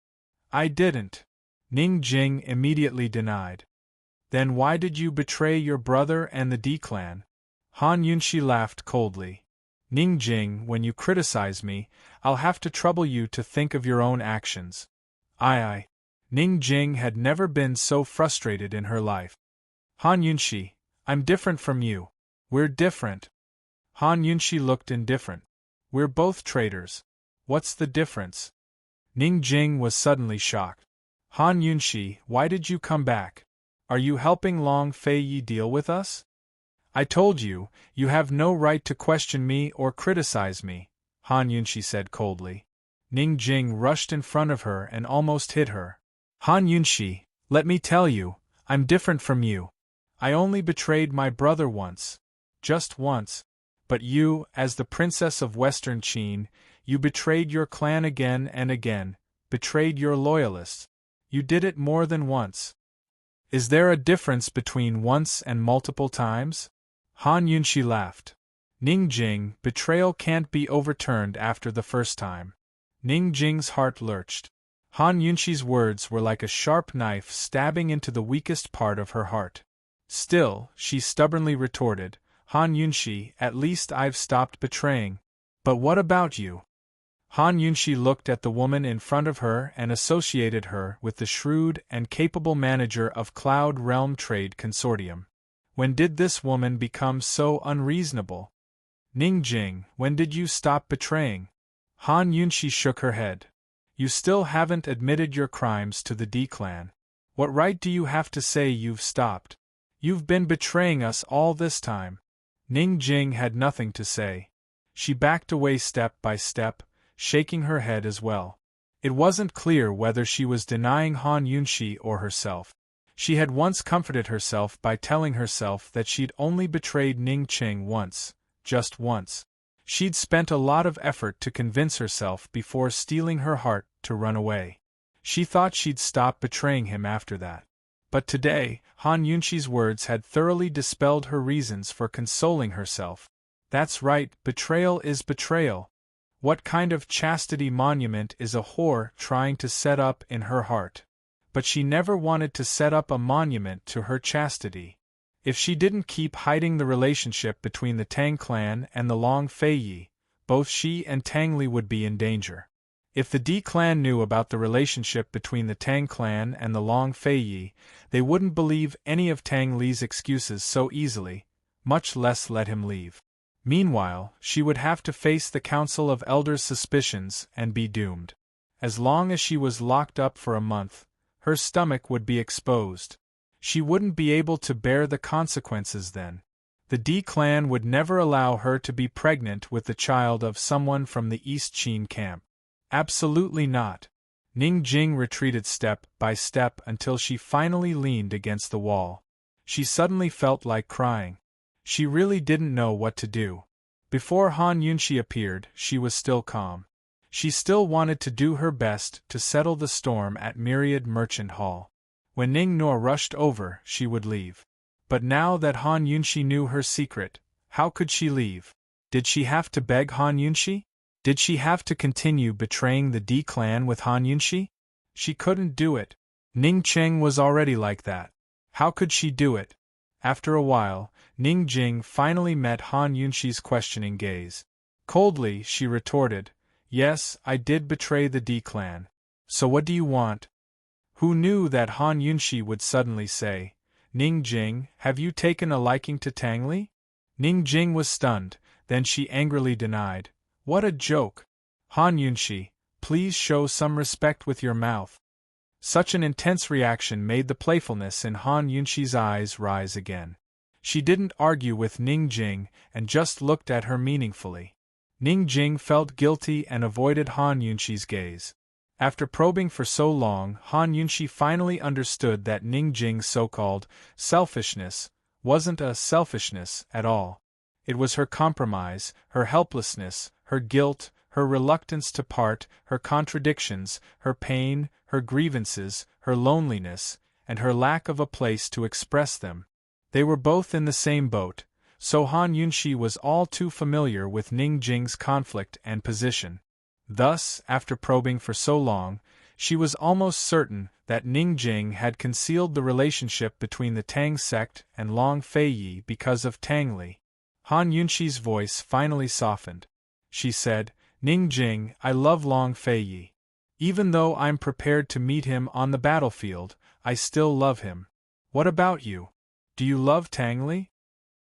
[SPEAKER 1] "I didn't." Ning Jing immediately denied. "Then why did you betray your brother and the D-Clan?" Han Yunshi laughed coldly. "Ning Jing, when you criticize me, I'll have to trouble you to think of your own actions." I. Ning Jing had never been so frustrated in her life. "Han Yunshi, I'm different from you. We're different." Han Yunshi looked indifferent. "We're both traitors. What's the difference?" Ning Jing was suddenly shocked. "Han Yunshi, why did you come back? Are you helping Long Fei Yi deal with us?" "I told you, you have no right to question me or criticize me," Han Yunshi said coldly. Ning Jing rushed in front of her and almost hit her. "Han Yunshi, let me tell you, I'm different from you. I only betrayed my brother once. Just once. But you, as the princess of Western Qin, you betrayed your clan again and again, betrayed your loyalists. You did it more than once. Is there a difference between once and multiple times? Han Yunxi laughed. Ning Jing, betrayal can't be overturned after the first time. Ning Jing's heart lurched. Han Yunxi's words were like a sharp knife stabbing into the weakest part of her heart. Still, she stubbornly retorted, Han Yunxi, at least I've stopped betraying. But what about you? Han Yunxi looked at the woman in front of her and associated her with the shrewd and capable manager of Cloud Realm Trade Consortium. When did this woman become so unreasonable? Ning Jing, when did you stop betraying? Han Yunxi shook her head. You still haven't admitted your crimes to the D clan. What right do you have to say you've stopped? You've been betraying us all this time. Ning Jing had nothing to say. She backed away step by step, shaking her head as well. It wasn't clear whether she was denying Han Yunxi or herself. She had once comforted herself by telling herself that she'd only betrayed Ning Qing once, just once. She'd spent a lot of effort to convince herself before stealing her heart to run away. She thought she'd stop betraying him after that. But today, Han Yunxi's words had thoroughly dispelled her reasons for consoling herself. That's right, betrayal is betrayal. What kind of chastity monument is a whore trying to set up in her heart? But she never wanted to set up a monument to her chastity. If she didn't keep hiding the relationship between the Tang clan and the Long Feiyi, both she and Tang Li would be in danger. If the D clan knew about the relationship between the Tang clan and the Long Feiyi, they wouldn't believe any of Tang Li's excuses so easily, much less let him leave. Meanwhile, she would have to face the Council of Elders' suspicions and be doomed. As long as she was locked up for a month, her stomach would be exposed. She wouldn't be able to bear the consequences then. The D clan would never allow her to be pregnant with the child of someone from the East Qin camp. Absolutely not. Ning Jing retreated step by step until she finally leaned against the wall. She suddenly felt like crying. She really didn't know what to do. Before Han Yunxi appeared, she was still calm. She still wanted to do her best to settle the storm at Myriad Merchant Hall. When Ning Nor rushed over, she would leave. But now that Han Yunxi knew her secret, how could she leave? Did she have to beg Han Yunxi? Did she have to continue betraying the D clan with Han Yunxi? She couldn't do it. Ning Cheng was already like that. How could she do it? After a while, Ning Jing finally met Han Yunxi's questioning gaze. Coldly, she retorted, "Yes, I did betray the D clan. So what do you want?" Who knew that Han Yunxi would suddenly say, "Ning Jing, have you taken a liking to Tang Li?" Ning Jing was stunned, then she angrily denied, "What a joke! Han Yunxi, please show some respect with your mouth." Such an intense reaction made the playfulness in Han Yunxi's eyes rise again. She didn't argue with Ning Jing and just looked at her meaningfully. Ning Jing felt guilty and avoided Han Yunxi's gaze. After probing for so long, Han Yunxi finally understood that Ning Jing's so-called selfishness wasn't a selfishness at all. It was her compromise, her helplessness, her guilt, her reluctance to part, her contradictions, her pain, her grievances, her loneliness, and her lack of a place to express them. They were both in the same boat, so Han Yunxi was all too familiar with Ning Jing's conflict and position. Thus, after probing for so long, she was almost certain that Ning Jing had concealed the relationship between the Tang sect and Long Feiyi because of Tang Li. Han Yunxi's voice finally softened. She said, "Ning Jing, I love Long Feiyi. Even though I'm prepared to meet him on the battlefield, I still love him. What about you? Do you love Tang Li?"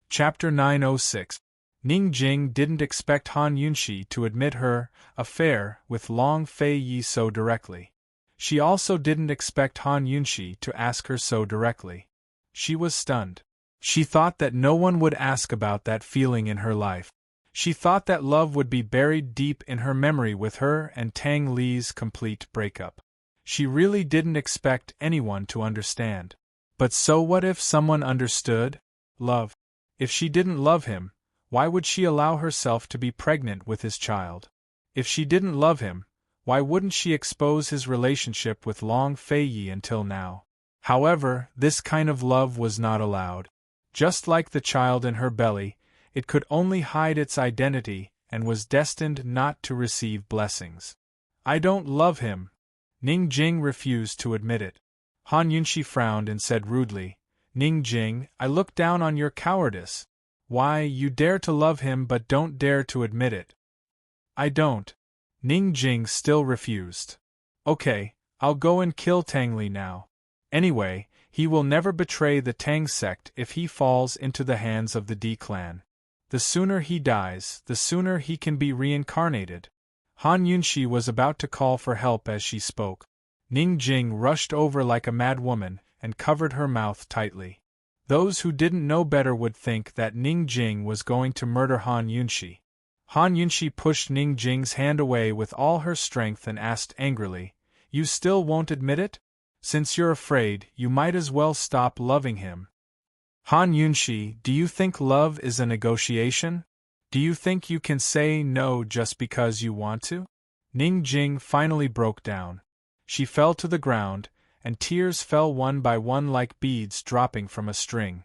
[SPEAKER 1] Chapter 906. Ning Jing didn't expect Han Yunxi to admit her affair with Long Feiyi so directly. She also didn't expect Han Yunxi to ask her so directly. She was stunned. She thought that no one would ask about that feeling in her life. She thought that love would be buried deep in her memory with her and Tang Li's complete breakup. She really didn't expect anyone to understand. But so what if someone understood? Love. If she didn't love him, Why would she allow herself to be pregnant with his child? If she didn't love him, why wouldn't she expose his relationship with Long Fei until now? However, this kind of love was not allowed. Just like the child in her belly, it could only hide its identity and was destined not to receive blessings. I don't love him. Ning Jing refused to admit it. Han Yunxi frowned and said rudely, Ning Jing, I look down on your cowardice. Why, you dare to love him but don't dare to admit it. I don't. Ning Jing still refused. Okay, I'll go and kill Tang Li now. Anyway, he will never betray the Tang sect if he falls into the hands of the D clan. The sooner he dies, the sooner he can be reincarnated. Han Yunxi was about to call for help as she spoke. Ning Jing rushed over like a mad woman and covered her mouth tightly. Those who didn't know better would think that Ning Jing was going to murder Han Yunxi. Han Yunxi pushed Ning Jing's hand away with all her strength and asked angrily, You still won't admit it? Since you're afraid, you might as well stop loving him. Han Yunxi, do you think love is a negotiation? Do you think you can say no just because you want to? Ning Jing finally broke down. She fell to the ground, and tears fell one by one like beads dropping from a string.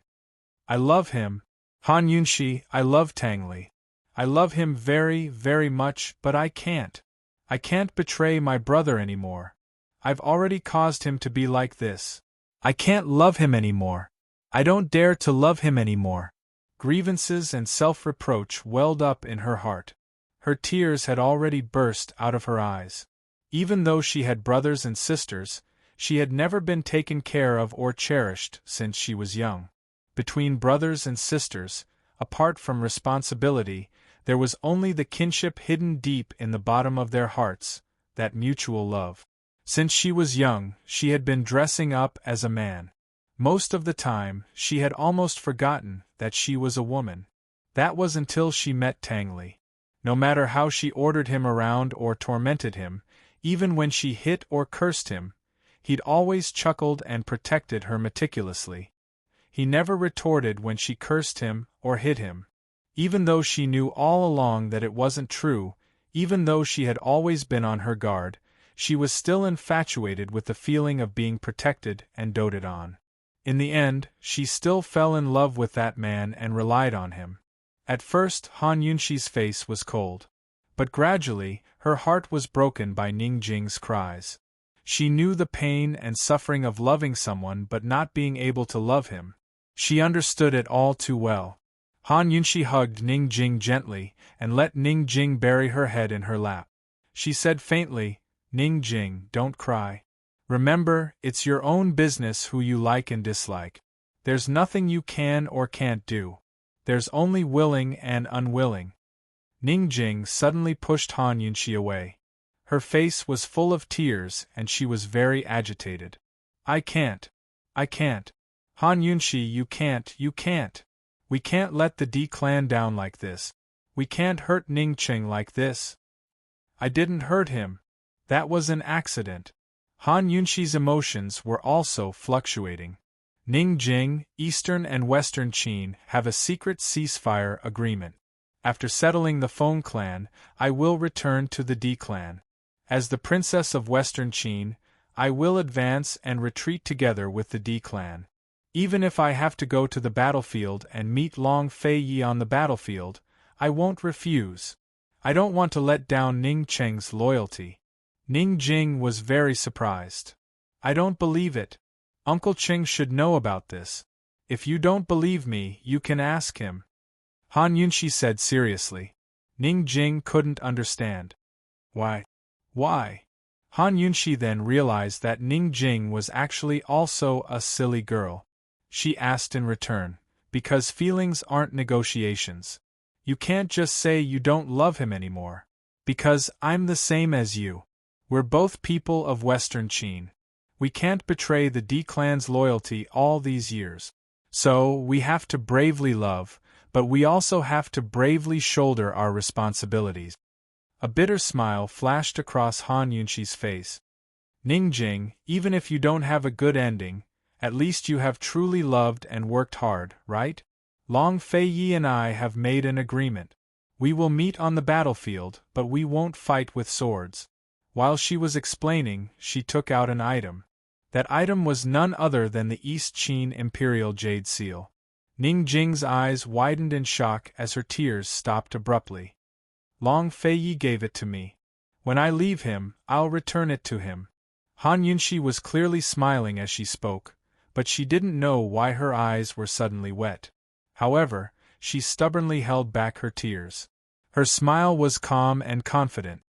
[SPEAKER 1] I love him. Han Yunxi, I love Tang Li. I love him very, very much, but I can't. I can't betray my brother anymore. I've already caused him to be like this. I can't love him anymore. I don't dare to love him anymore. Grievances and self-reproach welled up in her heart. Her tears had already burst out of her eyes. Even though she had brothers and sisters, she had never been taken care of or cherished since she was young. Between brothers and sisters, apart from responsibility, there was only the kinship hidden deep in the bottom of their hearts, that mutual love. Since she was young, she had been dressing up as a man. Most of the time, she had almost forgotten that she was a woman. That was until she met Tang Li. No matter how she ordered him around or tormented him, even when she hit or cursed him, he'd always chuckled and protected her meticulously. He never retorted when she cursed him or hit him. Even though she knew all along that it wasn't true, even though she had always been on her guard, she was still infatuated with the feeling of being protected and doted on. In the end, she still fell in love with that man and relied on him. At first, Han Yunxi's face was cold. But gradually, her heart was broken by Ning Jing's cries. She knew the pain and suffering of loving someone but not being able to love him. She understood it all too well. Han Yunxi hugged Ning Jing gently and let Ning Jing bury her head in her lap. She said faintly, Ning Jing, don't cry. Remember, it's your own business who you like and dislike. There's nothing you can or can't do. There's only willing and unwilling. Ning Jing suddenly pushed Han Yunxi away. Her face was full of tears and she was very agitated. I can't. I can't. Han Yunxi, you can't. We can't let the D clan down like this. We can't hurt Ning Jing like this. I didn't hurt him. That was an accident. Han Yunxi's emotions were also fluctuating. Ning Jing, Eastern and Western Qin have a secret ceasefire agreement. After settling the Feng clan, I will return to the D clan. As the Princess of Western Qin, I will advance and retreat together with the D clan. Even if I have to go to the battlefield and meet Long Fei on the battlefield, I won't refuse. I don't want to let down Ning Cheng's loyalty. Ning Jing was very surprised. I don't believe it. Uncle Ching should know about this. If you don't believe me, you can ask him. Han Yunxi said seriously. Ning Jing couldn't understand. Why? Why? Han Yunxi then realized that Ning Jing was actually also a silly girl. She asked in return, because feelings aren't negotiations. You can't just say you don't love him anymore. Because I'm the same as you. We're both people of Western Qin. We can't betray the D clan's loyalty all these years. So, we have to bravely love, but we also have to bravely shoulder our responsibilities. A bitter smile flashed across Han Yunxi's face. Ning Jing, even if you don't have a good ending, at least you have truly loved and worked hard, right? Long Fei Yi and I have made an agreement. We will meet on the battlefield, but we won't fight with swords." While she was explaining, she took out an item. That item was none other than the East Qin Imperial Jade Seal. Ning Jing's eyes widened in shock as her tears stopped abruptly. "Long Fei Yi gave it to me. When I leave him, I'll return it to him." Han Yunshi was clearly smiling as she spoke, but she didn't know why her eyes were suddenly wet. However, she stubbornly held back her tears. Her smile was calm and confident.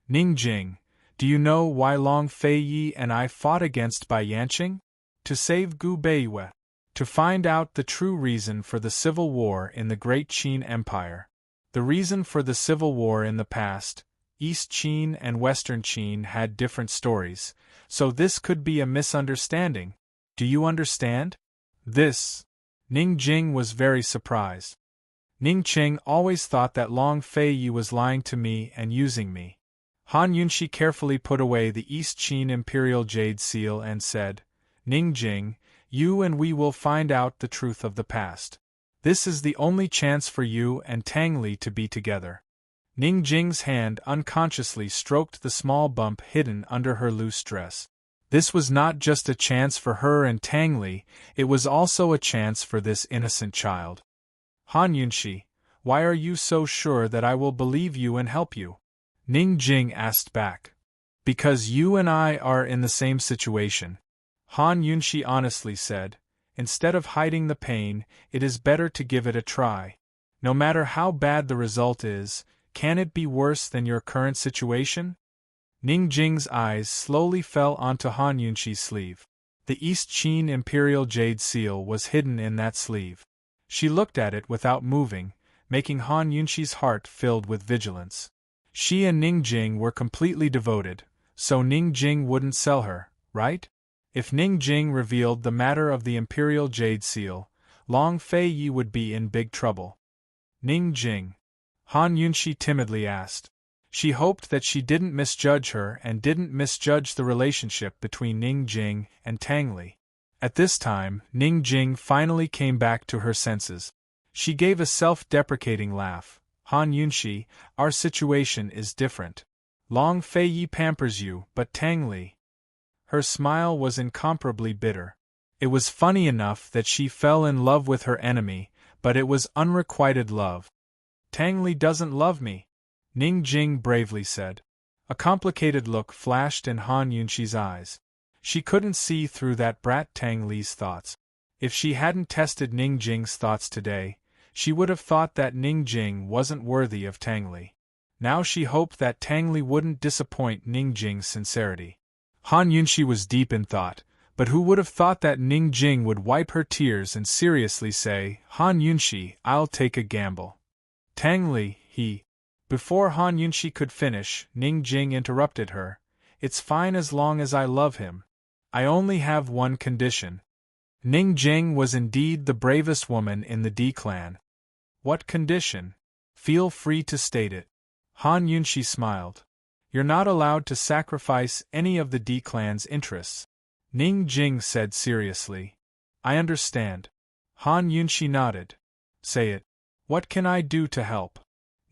[SPEAKER 1] "Ning Jing, do you know why Long Fei Yi and I fought against Bai Yanqing? To save Gu Beiyue. To find out the true reason for the civil war in the Great Qin Empire. The reason for the civil war in the past, East Qin and Western Qin had different stories, so this could be a misunderstanding. Do you understand?" This. Ning Jing was very surprised. Ning Qing always thought that Long Fei Yi was lying to me and using me. Han Yunshi carefully put away the East Qin Imperial Jade Seal and said, "Ning Jing, you and we will find out the truth of the past. This is the only chance for you and Tang Li to be together." Ning Jing's hand unconsciously stroked the small bump hidden under her loose dress. This was not just a chance for her and Tang Li, it was also a chance for this innocent child. "Han Yunshi, why are you so sure that I will believe you and help you?" Ning Jing asked back. "Because you and I are in the same situation," Han Yunshi honestly said. "Instead of hiding the pain, it is better to give it a try. No matter how bad the result is, can it be worse than your current situation?" Ning Jing's eyes slowly fell onto Han Yunshi's sleeve. The East Qin Imperial Jade Seal was hidden in that sleeve. She looked at it without moving, making Han Yunshi's heart filled with vigilance. She and Ning Jing were completely devoted, so Ning Jing wouldn't sell her, right? If Ning Jing revealed the matter of the Imperial Jade Seal, Long Fei Yi would be in big trouble. "Ning Jing?" Han Yunshi timidly asked. She hoped that she didn't misjudge her and didn't misjudge the relationship between Ning Jing and Tang Li. At this time, Ning Jing finally came back to her senses. She gave a self-deprecating laugh. "Han Yunshi, our situation is different. Long Fei Yi pampers you, but Tang Li..." Her smile was incomparably bitter. It was funny enough that she fell in love with her enemy, but it was unrequited love. "Tang Li doesn't love me," Ning Jing bravely said. A complicated look flashed in Han Yunshi's eyes. She couldn't see through that brat Tang Li's thoughts. If she hadn't tested Ning Jing's thoughts today, she would have thought that Ning Jing wasn't worthy of Tang Li. Now she hoped that Tang Li wouldn't disappoint Ning Jing's sincerity. Han Yunshi was deep in thought, but who would have thought that Ning Jing would wipe her tears and seriously say, "Han Yunshi, I'll take a gamble." "Tang Li, he..." Before Han Yunshi could finish, Ning Jing interrupted her. "It's fine as long as I love him. I only have one condition." Ning Jing was indeed the bravest woman in the D clan. "What condition? Feel free to state it." Han Yunshi smiled. "You're not allowed to sacrifice any of the D clan's interests," Ning Jing said seriously. "I understand." Han Yunshi nodded. "Say it. What can I do to help?"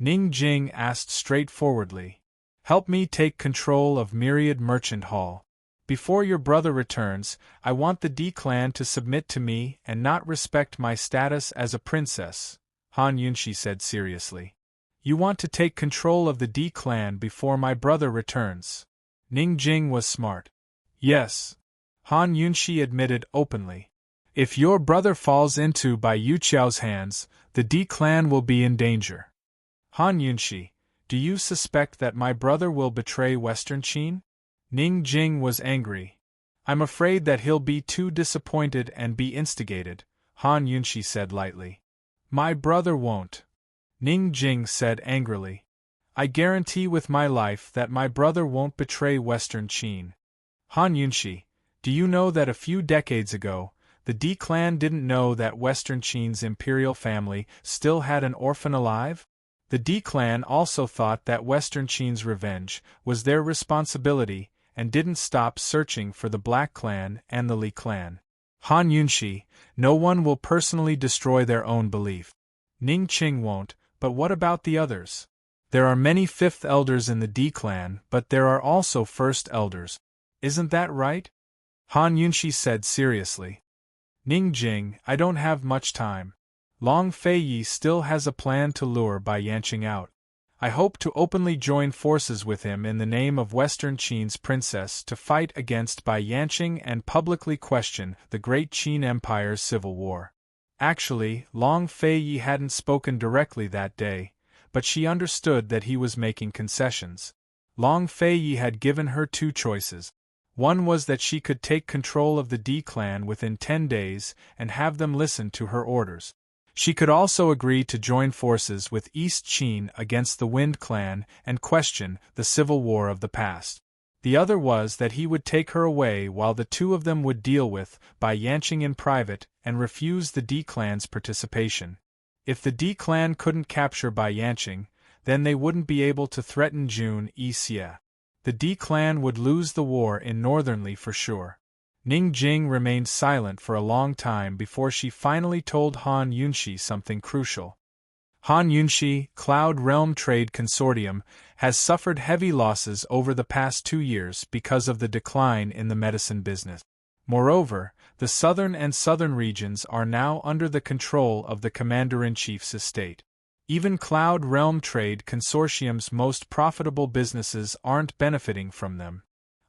[SPEAKER 1] Ning Jing asked straightforwardly. "Help me take control of Myriad Merchant Hall. Before your brother returns, I want the D clan to submit to me and not respect my status as a princess," Han Yunshi said seriously. "You want to take control of the D clan before my brother returns." Ning Jing was smart. "Yes," Han Yunshi admitted openly. "If your brother falls into Bai Yuqiao's hands, the D clan will be in danger." "Han Yunshi, do you suspect that my brother will betray Western Qin?" Ning Jing was angry. "I'm afraid that he'll be too disappointed and be instigated," Han Yunshi said lightly. "My brother won't," Ning Jing said angrily. "I guarantee with my life that my brother won't betray Western Qin." "Han Yunshi, do you know that a few decades ago, the D clan didn't know that Western Qin's imperial family still had an orphan alive? The D clan also thought that Western Qin's revenge was their responsibility and didn't stop searching for the Black clan and the Li clan. Han Yunshi, no one will personally destroy their own belief. Ning Qing won't, but what about the others? There are many fifth elders in the D clan, but there are also first elders. Isn't that right? Han Yunshi said seriously. Ning Jing, I don't have much time. Long Fei Yi still has a plan to lure Bai Yanqing out. I hope to openly join forces with him in the name of Western Qin's princess to fight against Bai Yanqing and publicly question the Great Qin Empire's civil war. Actually, Long Fei Yi hadn't spoken directly that day, but she understood that he was making concessions. Long Fei Yi had given her two choices. One was that she could take control of the D clan within 10 days and have them listen to her orders. She could also agree to join forces with East Qin against the Wind clan and question the civil war of the past. The other was that he would take her away while the two of them would deal with Bai Yanqing in private and refuse the D clan's participation. If the D clan couldn't capture Bai Yanqing, then they wouldn't be able to threaten Jun Xie. The D clan would lose the war in Northernly for sure. Ning Jing remained silent for a long time before she finally told Han Yunshi something crucial. Han Yunshi, Cloud Realm Trade Consortium, has suffered heavy losses over the past 2 years because of the decline in the medicine business. Moreover, the southern and southern regions are now under the control of the Commander-in-Chief's estate. Even Cloud Realm Trade Consortium's most profitable businesses aren't benefiting from them.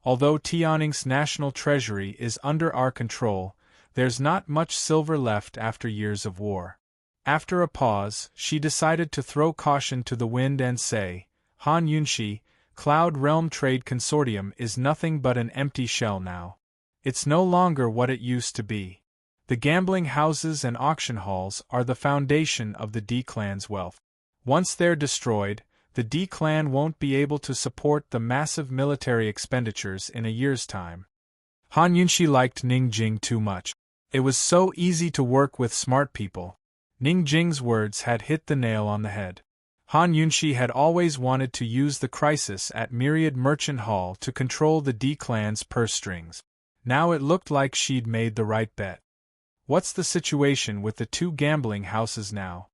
[SPEAKER 1] Although Tianning's national treasury is under our control, there's not much silver left after years of war. After a pause, she decided to throw caution to the wind and say, Han Yunshi, Cloud Realm Trade Consortium is nothing but an empty shell now. It's no longer what it used to be. The gambling houses and auction halls are the foundation of the D clan's wealth. Once they're destroyed, the D clan won't be able to support the massive military expenditures in a year's time. Han Yunshi liked Ning Jing too much. It was so easy to work with smart people. Ning Jing's words had hit the nail on the head. Han Yunshi had always wanted to use the crisis at Myriad Merchant Hall to control the D clan's purse strings. Now it looked like she'd made the right bet. What's the situation with the two gambling houses now?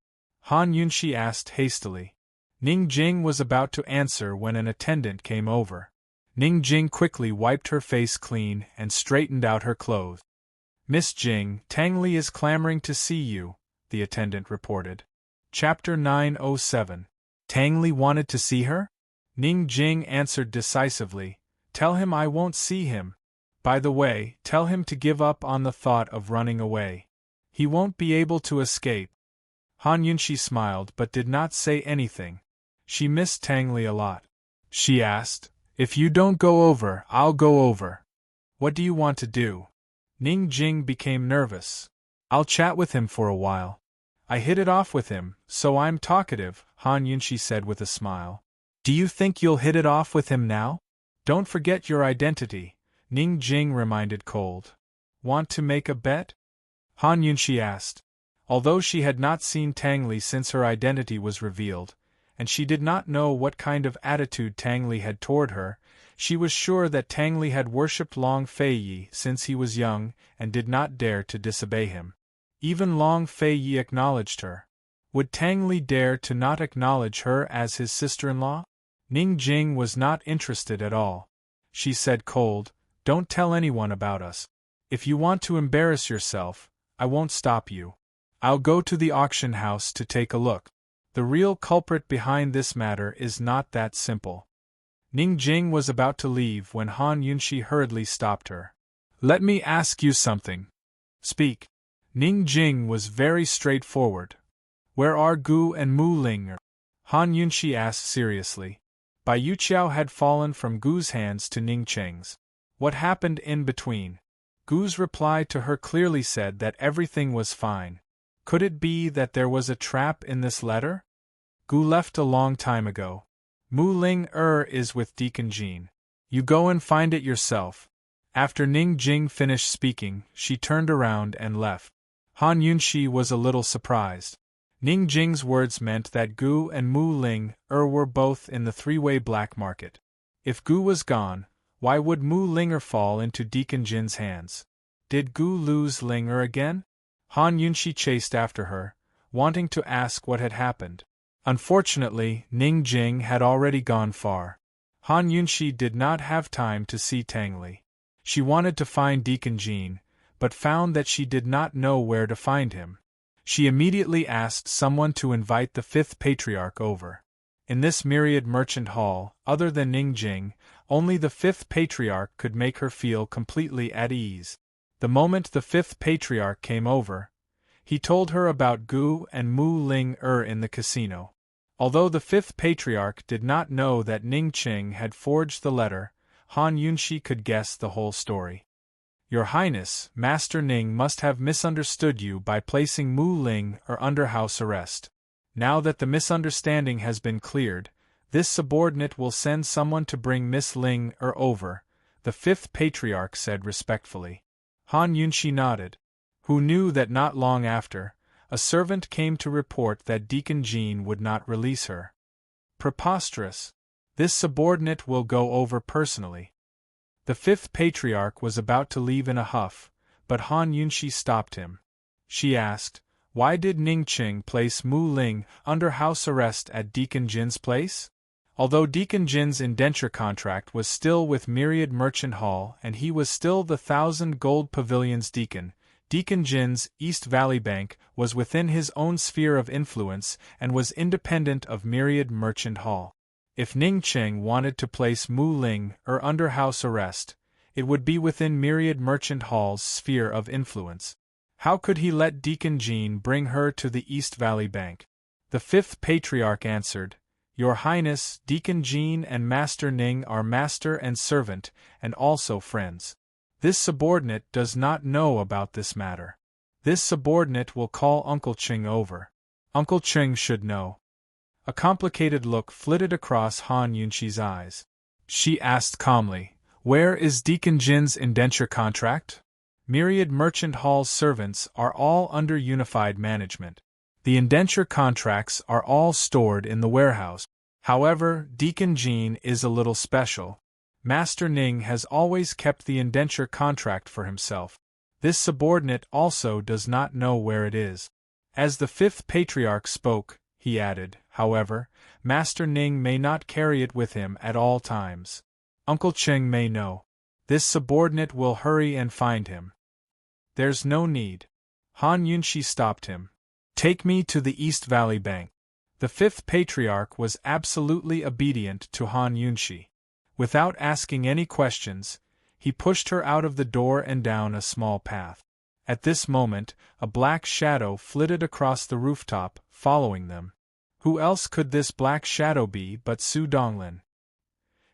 [SPEAKER 1] Han Yunshi asked hastily. Ning Jing was about to answer when an attendant came over. Ning Jing quickly wiped her face clean and straightened out her clothes. Miss Jing, Tang Li is clamoring to see you, the attendant reported. Chapter 907. Tang Li wanted to see her? Ning Jing answered decisively. Tell him I won't see him. By the way, tell him to give up on the thought of running away. He won't be able to escape. Han Yunshi smiled but did not say anything. She missed Tang Li a lot. She asked, If you don't go over, I'll go over. What do you want to do? Ning Jing became nervous. I'll chat with him for a while. I hit it off with him, so I'm talkative, Han Yunshi said with a smile. Do you think you'll hit it off with him now? Don't forget your identity, Ning Jing reminded cold. Want to make a bet? Han Yunshi asked. Although she had not seen Tang Li since her identity was revealed, and she did not know what kind of attitude Tang Li had toward her, she was sure that Tang Li had worshipped Long Fei Yi since he was young and did not dare to disobey him. Even Long Fei Yi acknowledged her. Would Tang Li dare to not acknowledge her as his sister-in-law? Ning Jing was not interested at all. She said cold, Don't tell anyone about us. If you want to embarrass yourself, I won't stop you. I'll go to the auction house to take a look. The real culprit behind this matter is not that simple. Ning Jing was about to leave when Han Yunshi hurriedly stopped her. Let me ask you something. Speak. Ning Jing was very straightforward. Where are Gu and Mu Ling? Han Yunshi asked seriously. Bai Yuqiao had fallen from Gu's hands to Ning Cheng's. What happened in between? Gu's reply to her clearly said that everything was fine. Could it be that there was a trap in this letter? Gu left a long time ago. Mu Ling is with Deacon Jean. You go and find it yourself. After Ning Jing finished speaking, she turned around and left. Han Yunshi was a little surprised. Ning Jing's words meant that Gu and Mu Ling were both in the three-way black market. If Gu was gone, why would Mu Linger fall into Deacon Jin's hands? Did Gu lose Ling again? Han Yunxi chased after her, wanting to ask what had happened. Unfortunately, Ning Jing had already gone far. Han Yunxi did not have time to see Tang Li. She wanted to find Deacon Jean, but found that she did not know where to find him. She immediately asked someone to invite the fifth patriarch over. In this myriad merchant hall, other than Ning Jing, only the fifth patriarch could make her feel completely at ease. The moment the fifth patriarch came over, he told her about Gu and Mu Ling in the casino. Although the fifth patriarch did not know that Ning Qing had forged the letter, Han Yunxi could guess the whole story. Your Highness, Master Ning must have misunderstood you by placing Mu Ling under house arrest. Now that the misunderstanding has been cleared, this subordinate will send someone to bring Miss Ling over, the fifth patriarch said respectfully. Han Yunxi nodded. Who knew that not long after, a servant came to report that Deacon Jean would not release her. Preposterous. This subordinate will go over personally. The fifth patriarch was about to leave in a huff, but Han Yunxi stopped him. She asked, why did Ning Qing place Mu Ling under house arrest at Deacon Jin's place? Although Deacon Jin's indenture contract was still with Myriad Merchant Hall and he was still the 1,000 Gold Pavilion's deacon, Deacon Jin's East Valley Bank was within his own sphere of influence and was independent of Myriad Merchant Hall. If Ning Qing wanted to place Mu Ling under house arrest, it would be within Myriad Merchant Hall's sphere of influence. How could he let Deacon Jean bring her to the East Valley Bank? The fifth patriarch answered, Your Highness, Deacon Jean and Master Ning are master and servant, and also friends. This subordinate does not know about this matter. This subordinate will call Uncle Qing over. Uncle Qing should know. A complicated look flitted across Han Yunxi's eyes. She asked calmly, Where is Deacon Jin's indenture contract? Myriad Merchant Hall's servants are all under unified management. The indenture contracts are all stored in the warehouse. However, Deacon Jean is a little special. Master Ning has always kept the indenture contract for himself. This subordinate also does not know where it is. As the fifth patriarch spoke, he added, however, Master Ning may not carry it with him at all times. Uncle Qing may know. This subordinate will hurry and find him. There's no need. Han Yunxi stopped him. Take me to the East Valley Bank. The fifth patriarch was absolutely obedient to Han Yunxi. Without asking any questions, he pushed her out of the door and down a small path. At this moment, a black shadow flitted across the rooftop, following them. Who else could this black shadow be but Su Donglin?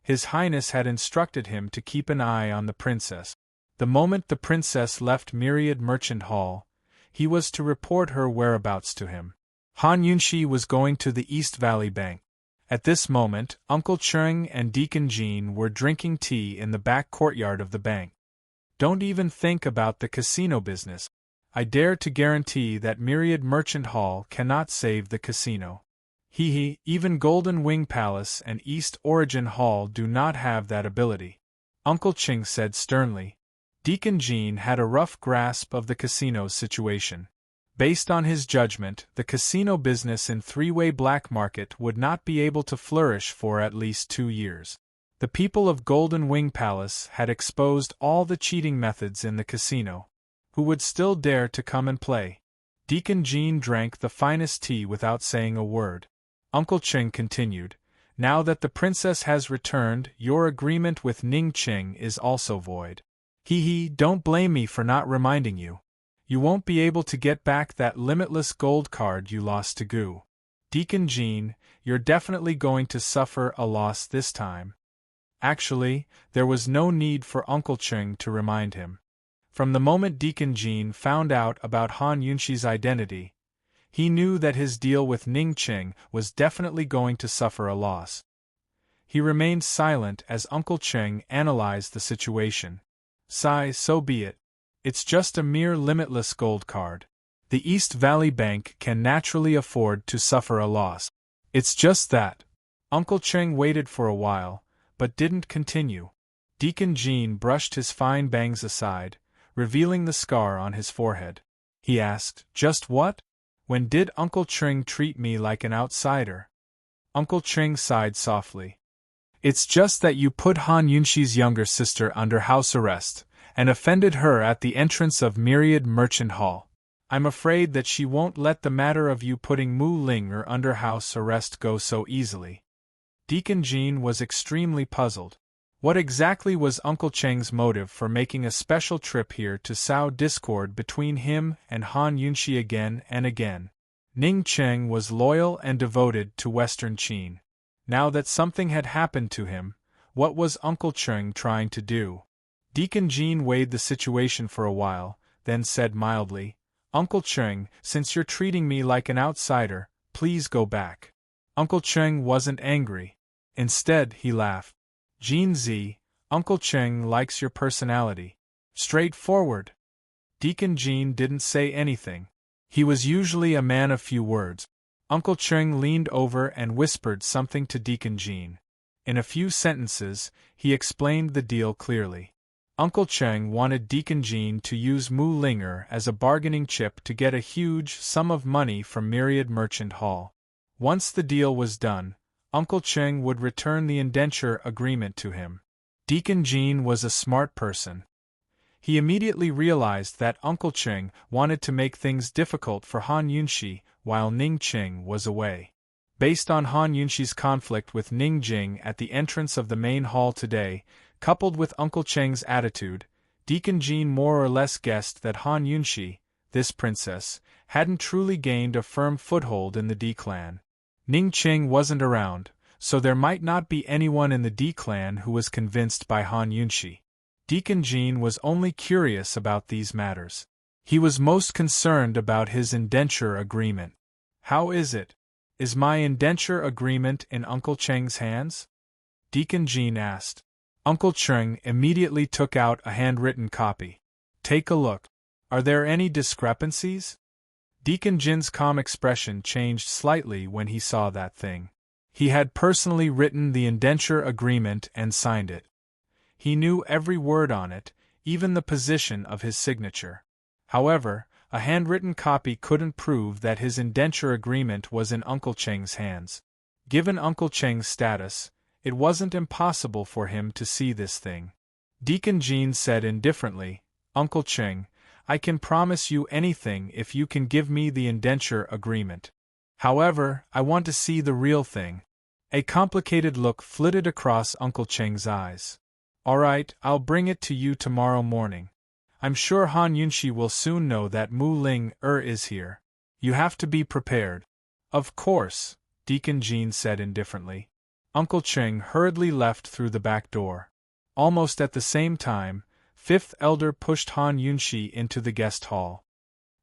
[SPEAKER 1] His Highness had instructed him to keep an eye on the princess. The moment the princess left Myriad Merchant Hall, he was to report her whereabouts to him. Han Yunxi was going to the East Valley Bank. At this moment, Uncle Qing and Deacon Jean were drinking tea in the back courtyard of the bank. Don't even think about the casino business. I dare to guarantee that Myriad Merchant Hall cannot save the casino. Even Golden Wing Palace and East Origin Hall do not have that ability. Uncle Qing said sternly. Deacon Jean had a rough grasp of the casino's situation. Based on his judgment, the casino business in three-way black market would not be able to flourish for at least 2 years. The people of Golden Wing Palace had exposed all the cheating methods in the casino. Who would still dare to come and play? Deacon Jean drank the finest tea without saying a word. Uncle Qing continued, Now that the princess has returned, your agreement with Ning Qing is also void. Don't blame me for not reminding you. You won't be able to get back that limitless gold card you lost to Gu. Deacon Jean, you're definitely going to suffer a loss this time. Actually, there was no need for Uncle Qing to remind him. From the moment Deacon Jean found out about Han Yunxi's identity, he knew that his deal with Ning Qing was definitely going to suffer a loss. He remained silent as Uncle Qing analyzed the situation. So be it. It's just a mere limitless gold card. The East Valley Bank can naturally afford to suffer a loss. It's just that. Uncle Qing waited for a while, but didn't continue. Deacon Jean brushed his fine bangs aside, revealing the scar on his forehead. He asked, "Just what? When did Uncle Cheng treat me like an outsider?" Uncle Cheng sighed softly. "It's just that you put Han Yunxi's younger sister under house arrest, and offended her at the entrance of Myriad Merchant Hall. I'm afraid that she won't let the matter of you putting Mu Ling under house arrest go so easily." Deacon Jean was extremely puzzled. What exactly was Uncle Cheng's motive for making a special trip here to sow discord between him and Han Yunxi again and again? Ning Cheng was loyal and devoted to Western Qin. Now that something had happened to him, what was Uncle Cheng trying to do? Deacon Jean weighed the situation for a while, then said mildly, "Uncle Cheng, since you're treating me like an outsider, please go back." Uncle Cheng wasn't angry. Instead, he laughed. "Jean Z, Uncle Cheng likes your personality. Straightforward." Deacon Jean didn't say anything. He was usually a man of few words. Uncle Cheng leaned over and whispered something to Deacon Jean. In a few sentences, he explained the deal clearly. Uncle Cheng wanted Deacon Jean to use Mu Linger as a bargaining chip to get a huge sum of money from Myriad Merchant Hall. Once the deal was done, Uncle Cheng would return the indenture agreement to him. Deacon Jean was a smart person. He immediately realized that Uncle Cheng wanted to make things difficult for Han Yunxi while Ning Cheng was away. Based on Han Yunxi's conflict with Ning Jing at the entrance of the main hall today, coupled with Uncle Cheng's attitude, Deacon Jean more or less guessed that Han Yunxi, this princess, hadn't truly gained a firm foothold in the D clan. Ning Ching wasn't around, so there might not be anyone in the D clan who was convinced by Han Yunxi. Deacon Jean was only curious about these matters. He was most concerned about his indenture agreement. "How is it? Is my indenture agreement in Uncle Cheng's hands?" Deacon Jean asked. Uncle Cheng immediately took out a handwritten copy. "Take a look. Are there any discrepancies?" Deacon Jin's calm expression changed slightly when he saw that thing. He had personally written the indenture agreement and signed it. He knew every word on it, even the position of his signature. However, a handwritten copy couldn't prove that his indenture agreement was in Uncle Cheng's hands. Given Uncle Cheng's status, it wasn't impossible for him to see this thing. Deacon Jean said indifferently, "Uncle Cheng, I can promise you anything if you can give me the indenture agreement. However, I want to see the real thing." A complicated look flitted across Uncle Cheng's eyes. "All right, I'll bring it to you tomorrow morning. I'm sure Han Yunxi will soon know that Mu Ling is here. You have to be prepared." "Of course," Deacon Jean said indifferently. Uncle Cheng hurriedly left through the back door. Almost at the same time, Fifth Elder pushed Han Yunxi into the guest hall.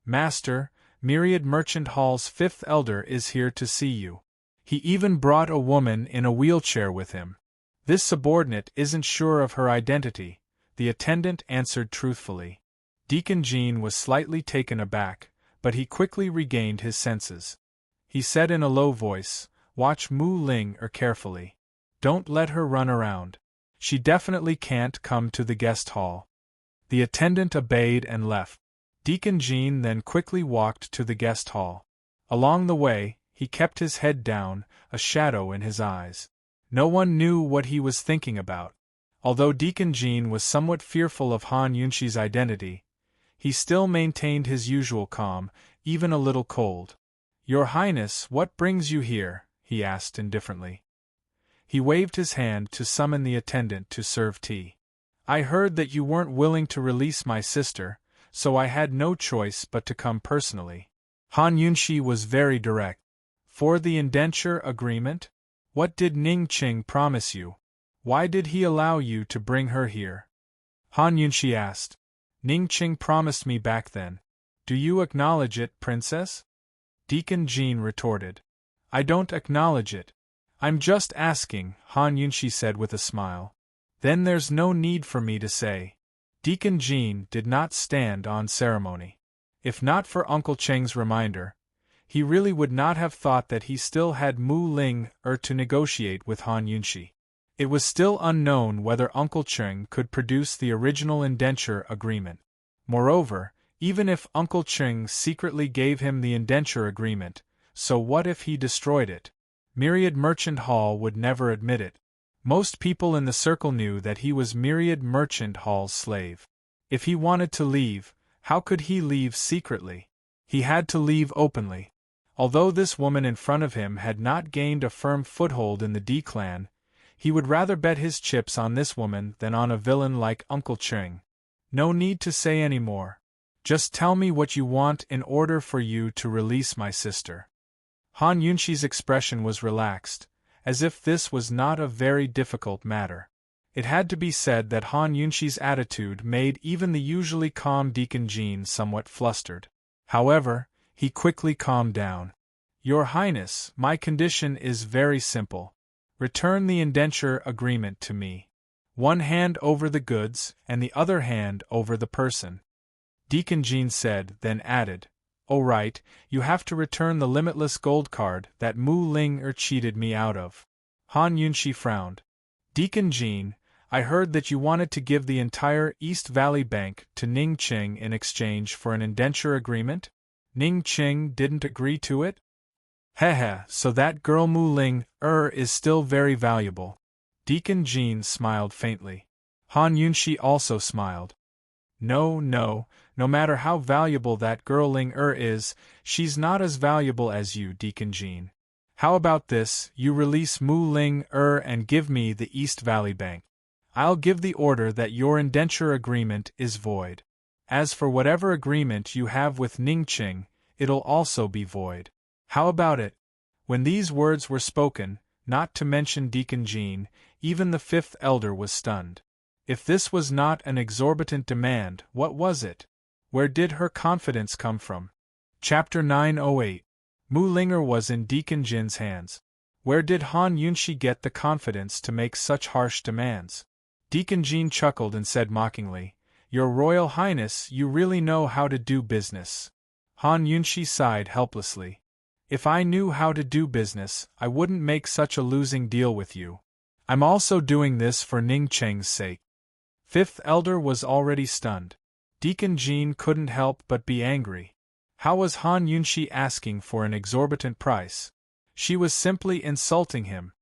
[SPEAKER 1] "Master, Myriad Merchant Hall's Fifth Elder is here to see you. He even brought a woman in a wheelchair with him. This subordinate isn't sure of her identity," the attendant answered truthfully. Deacon Jean was slightly taken aback, but he quickly regained his senses. He said in a low voice, "Watch Mu Ling carefully. Don't let her run around. She definitely can't come to the guest hall." The attendant obeyed and left. Deacon Jean then quickly walked to the guest hall. Along the way, he kept his head down, a shadow in his eyes. No one knew what he was thinking about. Although Deacon Jean was somewhat fearful of Han Yunxi's identity, he still maintained his usual calm, even a little cold. "Your Highness, what brings you here?" he asked indifferently. He waved his hand to summon the attendant to serve tea. "I heard that you weren't willing to release my sister, so I had no choice but to come personally." Han Yunxi was very direct. "For the indenture agreement? What did Ning Qing promise you? Why did he allow you to bring her here?" Han Yunxi asked. "Ning Qing promised me back then. Do you acknowledge it, Princess?" Deacon Jean retorted. "I don't acknowledge it. I'm just asking," Han Yunxi said with a smile. "Then there's no need for me to say." Deacon Jean did not stand on ceremony. If not for Uncle Cheng's reminder, he really would not have thought that he still had Mu Ling to negotiate with Han Yunxi. It was still unknown whether Uncle Cheng could produce the original indenture agreement. Moreover, even if Uncle Cheng secretly gave him the indenture agreement, so what if he destroyed it? Myriad Merchant Hall would never admit it. Most people in the circle knew that he was Myriad Merchant Hall's slave. If he wanted to leave, how could he leave secretly? He had to leave openly. Although this woman in front of him had not gained a firm foothold in the D clan, he would rather bet his chips on this woman than on a villain like Uncle Cheng. No need to say any more. Just tell me what you want in order for you to release my sister. Han Yunshi's expression was relaxed, as if this was not a very difficult matter. It had to be said that Han Yunshi's attitude made even the usually calm Deacon Jean somewhat flustered. However, he quickly calmed down. Your Highness, my condition is very simple. Return the indenture agreement to me. One hand over the goods, and the other hand over the person. Deacon Jean said, then added, "Oh right, you have to return the limitless gold card that Mu Ling cheated me out of." Han Yunshi frowned. Deacon Jean, I heard that you wanted to give the entire East Valley Bank to Ning Qing in exchange for an indenture agreement? Ning Qing didn't agree to it? Hehe, so that girl Mu Ling is still very valuable. Deacon Jean smiled faintly. Han Yunshi also smiled. No matter how valuable that girl Ling is, she's not as valuable as you, Deacon Jean. How about this, you release Mu Ling and give me the East Valley Bank. I'll give the order that your indenture agreement is void. As for whatever agreement you have with Ning Qing, it'll also be void. How about it? When these words were spoken, not to mention Deacon Jean, even the fifth elder was stunned. If this was not an exorbitant demand, what was it? Where did her confidence come from? Chapter 908. Mu Linger was in Deacon Jin's hands. Where did Han Yunshi get the confidence to make such harsh demands? Deacon Jin chuckled and said mockingly, Your Royal Highness, you really know how to do business. Han Yunshi sighed helplessly. If I knew how to do business, I wouldn't make such a losing deal with you. I'm also doing this for Ning Cheng's sake. Fifth Elder was already stunned. Deacon Jean couldn't help but be angry. How was Han Yunshi asking for an exorbitant price? She was simply insulting him.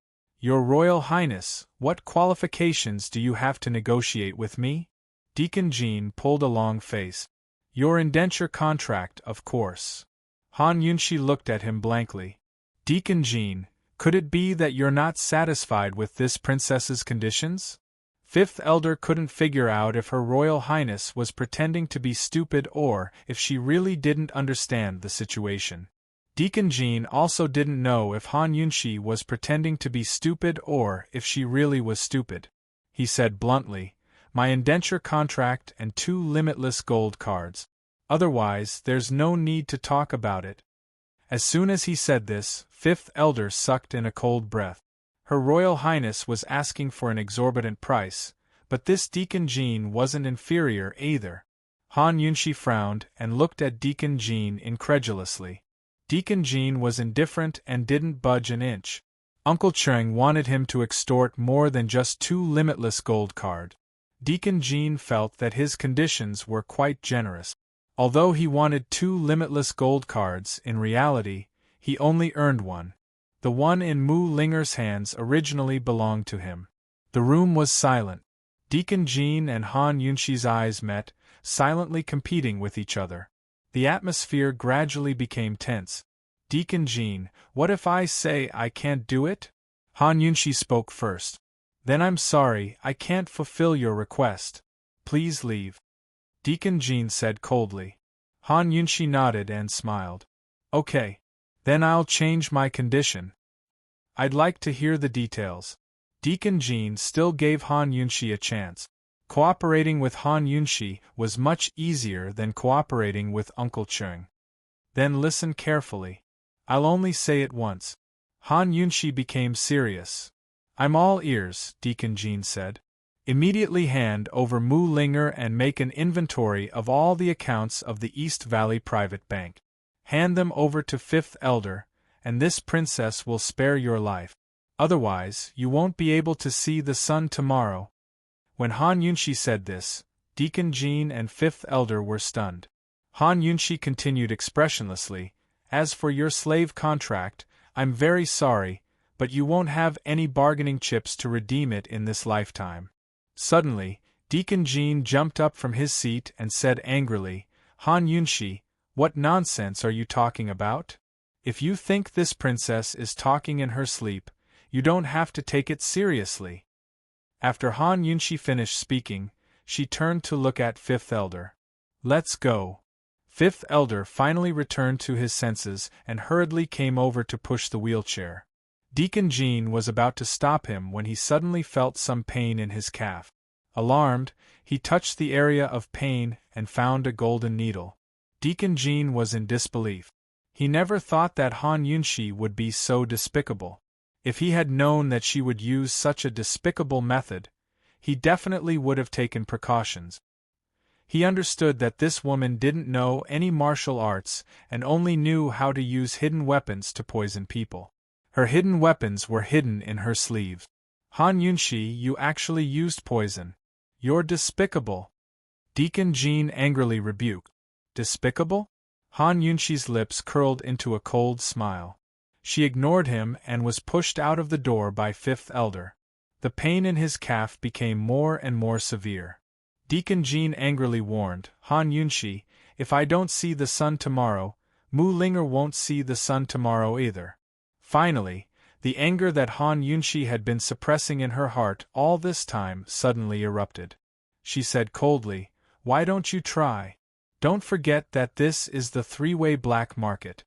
[SPEAKER 1] Your Royal Highness, what qualifications do you have to negotiate with me? Deacon Jean pulled a long face. Your indenture contract, of course. Han Yunshi looked at him blankly. Deacon Jean, could it be that you're not satisfied with this princess's conditions? Fifth Elder couldn't figure out if Her Royal Highness was pretending to be stupid or if she really didn't understand the situation. Deacon Jean also didn't know if Han Yunshi was pretending to be stupid or if she really was stupid. He said bluntly, My indenture contract and 2 limitless gold cards. Otherwise, there's no need to talk about it. As soon as he said this, Fifth Elder sucked in a cold breath. Her Royal Highness was asking for an exorbitant price, but this Deacon Jean wasn't inferior either. Han Yunshi frowned and looked at Deacon Jean incredulously. Deacon Jean was indifferent and didn't budge an inch. Uncle Cheng wanted him to extort more than just 2 limitless gold cards. Deacon Jean felt that his conditions were quite generous. Although he wanted 2 limitless gold cards, in reality, he only earned 1. The one in Mu Linger's hands originally belonged to him. The room was silent. Deacon Jean and Han Yunshi's eyes met, silently competing with each other. The atmosphere gradually became tense. Deacon Jean, what if I say I can't do it? Han Yunshi spoke first. Then I'm sorry, I can't fulfill your request. Please leave. Deacon Jean said coldly. Han Yunshi nodded and smiled. Okay. Then I'll change my condition. I'd like to hear the details. Deacon Jean still gave Han Yunshi a chance. Cooperating with Han Yunshi was much easier than cooperating with Uncle Cheng. Then listen carefully. I'll only say it once. Han Yunshi became serious. I'm all ears, Deacon Jean said. Immediately hand over Mu Linger and make an inventory of all the accounts of the East Valley Private Bank. Hand them over to Fifth Elder, and this princess will spare your life. Otherwise, you won't be able to see the sun tomorrow. When Han Yunshi said this, Deacon Jean and Fifth Elder were stunned. Han Yunshi continued expressionlessly, "As for your slave contract, I'm very sorry, but you won't have any bargaining chips to redeem it in this lifetime." Suddenly, Deacon Jean jumped up from his seat and said angrily, "Han Yunshi, what nonsense are you talking about? If you think this princess is talking in her sleep, you don't have to take it seriously." After Han Yunshi finished speaking, she turned to look at Fifth Elder. "Let's go." Fifth Elder finally returned to his senses and hurriedly came over to push the wheelchair. Deacon Jean was about to stop him when he suddenly felt some pain in his calf. Alarmed, he touched the area of pain and found a golden needle. Deacon Jean was in disbelief. He never thought that Han Yunshi would be so despicable. If he had known that she would use such a despicable method, he definitely would have taken precautions. He understood that this woman didn't know any martial arts and only knew how to use hidden weapons to poison people. Her hidden weapons were hidden in her sleeves. "Han Yunshi, you actually used poison. You're despicable," Deacon Jean angrily rebuked. "Despicable?" Han Yunshi's lips curled into a cold smile. She ignored him and was pushed out of the door by Fifth Elder. The pain in his calf became more and more severe. Deacon Jean angrily warned, "Han Yunshi, if I don't see the sun tomorrow, Mu Linger won't see the sun tomorrow either." Finally, the anger that Han Yunshi had been suppressing in her heart all this time suddenly erupted. She said coldly, "Why don't you try? Don't forget that this is the three-way black market."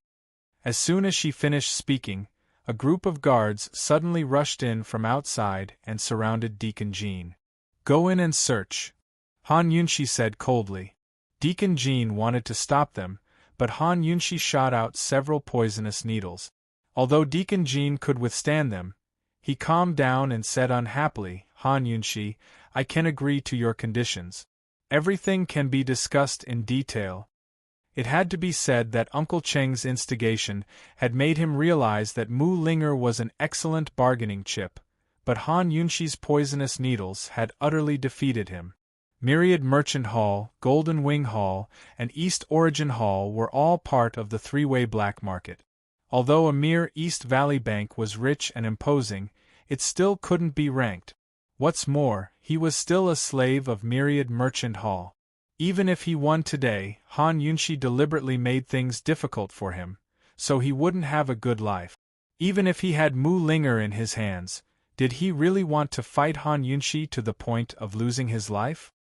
[SPEAKER 1] As soon as she finished speaking, a group of guards suddenly rushed in from outside and surrounded Deacon Jean. "Go in and search," Han Yunshi said coldly. Deacon Jean wanted to stop them, but Han Yunshi shot out several poisonous needles. Although Deacon Jean could withstand them, he calmed down and said unhappily, "Han Yunshi, I can agree to your conditions. Everything can be discussed in detail." It had to be said that Uncle Cheng's instigation had made him realize that Mu Linger was an excellent bargaining chip, but Han Yunshi's poisonous needles had utterly defeated him. Myriad Merchant Hall, Golden Wing Hall, and East Origin Hall were all part of the three-way black market. Although a mere East Valley bank was rich and imposing, it still couldn't be ranked. What's more, he was still a slave of Myriad Merchant Hall. Even if he won today, Han Yunshi deliberately made things difficult for him, so he wouldn't have a good life. Even if he had Mu Linger in his hands, did he really want to fight Han Yunshi to the point of losing his life?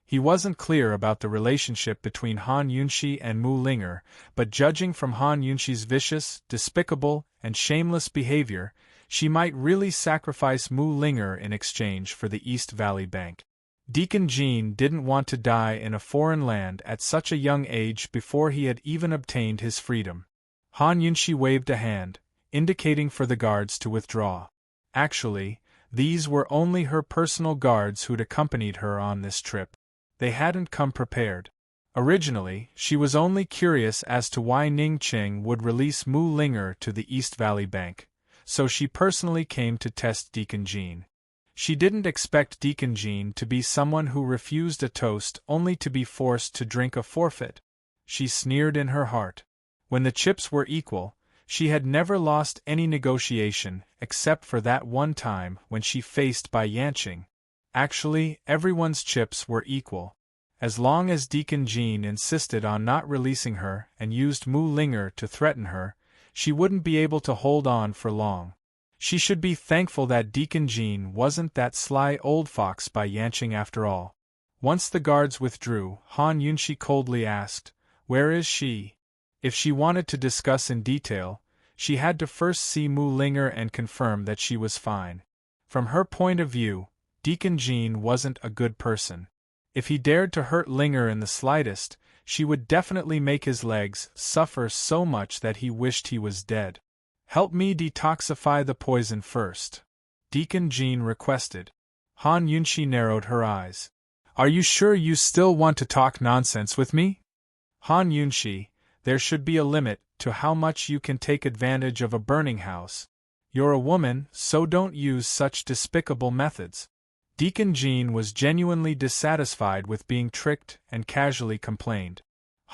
[SPEAKER 1] He wasn't clear about the relationship between Han Yunshi and Mu Linger, but judging from Han Yunshi's vicious, despicable, and shameless behavior, she might really sacrifice Mu Linger in exchange for the East Valley Bank. Deacon Jean didn't want to die in a foreign land at such a young age before he had even obtained his freedom. Han Yunshi waved a hand, indicating for the guards to withdraw. Actually, these were only her personal guards who'd accompanied her on this trip. They hadn't come prepared. Originally, she was only curious as to why Ning Qing would release Mu Linger to the East Valley Bank, so she personally came to test Deacon Jean. She didn't expect Deacon Jean to be someone who refused a toast only to be forced to drink a forfeit. She sneered in her heart. When the chips were equal, she had never lost any negotiation except for that one time when she faced Bai Yanqing. Actually, everyone's chips were equal. As long as Deacon Jean insisted on not releasing her and used Mu Linger to threaten her, she wouldn't be able to hold on for long. She should be thankful that Deacon Jean wasn't that sly old fox Bai Yanqing after all. Once the guards withdrew, Han Yunshi coldly asked, "Where is she?" If she wanted to discuss in detail, she had to first see Mu Linger and confirm that she was fine. From her point of view, Deacon Jean wasn't a good person. If he dared to hurt Linger in the slightest, she would definitely make his legs suffer so much that he wished he was dead. "Help me detoxify the poison first," Deacon Jean requested. Han Yunshi narrowed her eyes. "Are you sure you still want to talk nonsense with me?" "Han Yunshi, there should be a limit to how much you can take advantage of a burning house. You're a woman, so don't use such despicable methods." Deacon Jean was genuinely dissatisfied with being tricked and casually complained.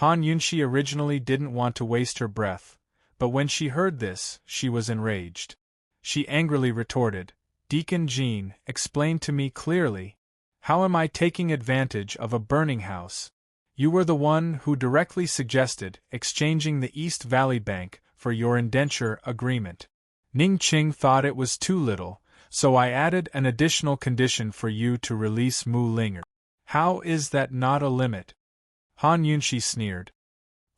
[SPEAKER 1] Han Yunshi originally didn't want to waste her breath, but when she heard this, she was enraged. She angrily retorted, "Deacon Jean, explain to me clearly. How am I taking advantage of a burning house? You were the one who directly suggested exchanging the East Valley Bank for your indenture agreement. Ning Qing thought it was too little, so I added an additional condition for you to release Mu Linger. How is that not a limit?" Han Yunshi sneered.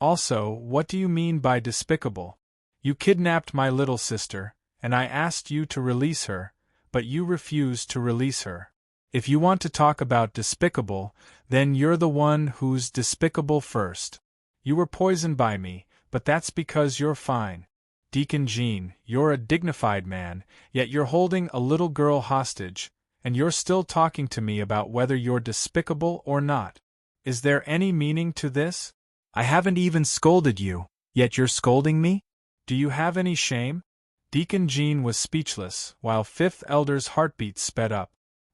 [SPEAKER 1] "Also, what do you mean by despicable? You kidnapped my little sister, and I asked you to release her, but you refused to release her. If you want to talk about despicable, then you're the one who's despicable first. You were poisoned by me, but that's because you're fine. Deacon Jean, you're a dignified man, yet you're holding a little girl hostage, and you're still talking to me about whether you're despicable or not. Is there any meaning to this? I haven't even scolded you, yet you're scolding me? Do you have any shame?" Deacon Jean was speechless, while Fifth Elder's heartbeat sped up.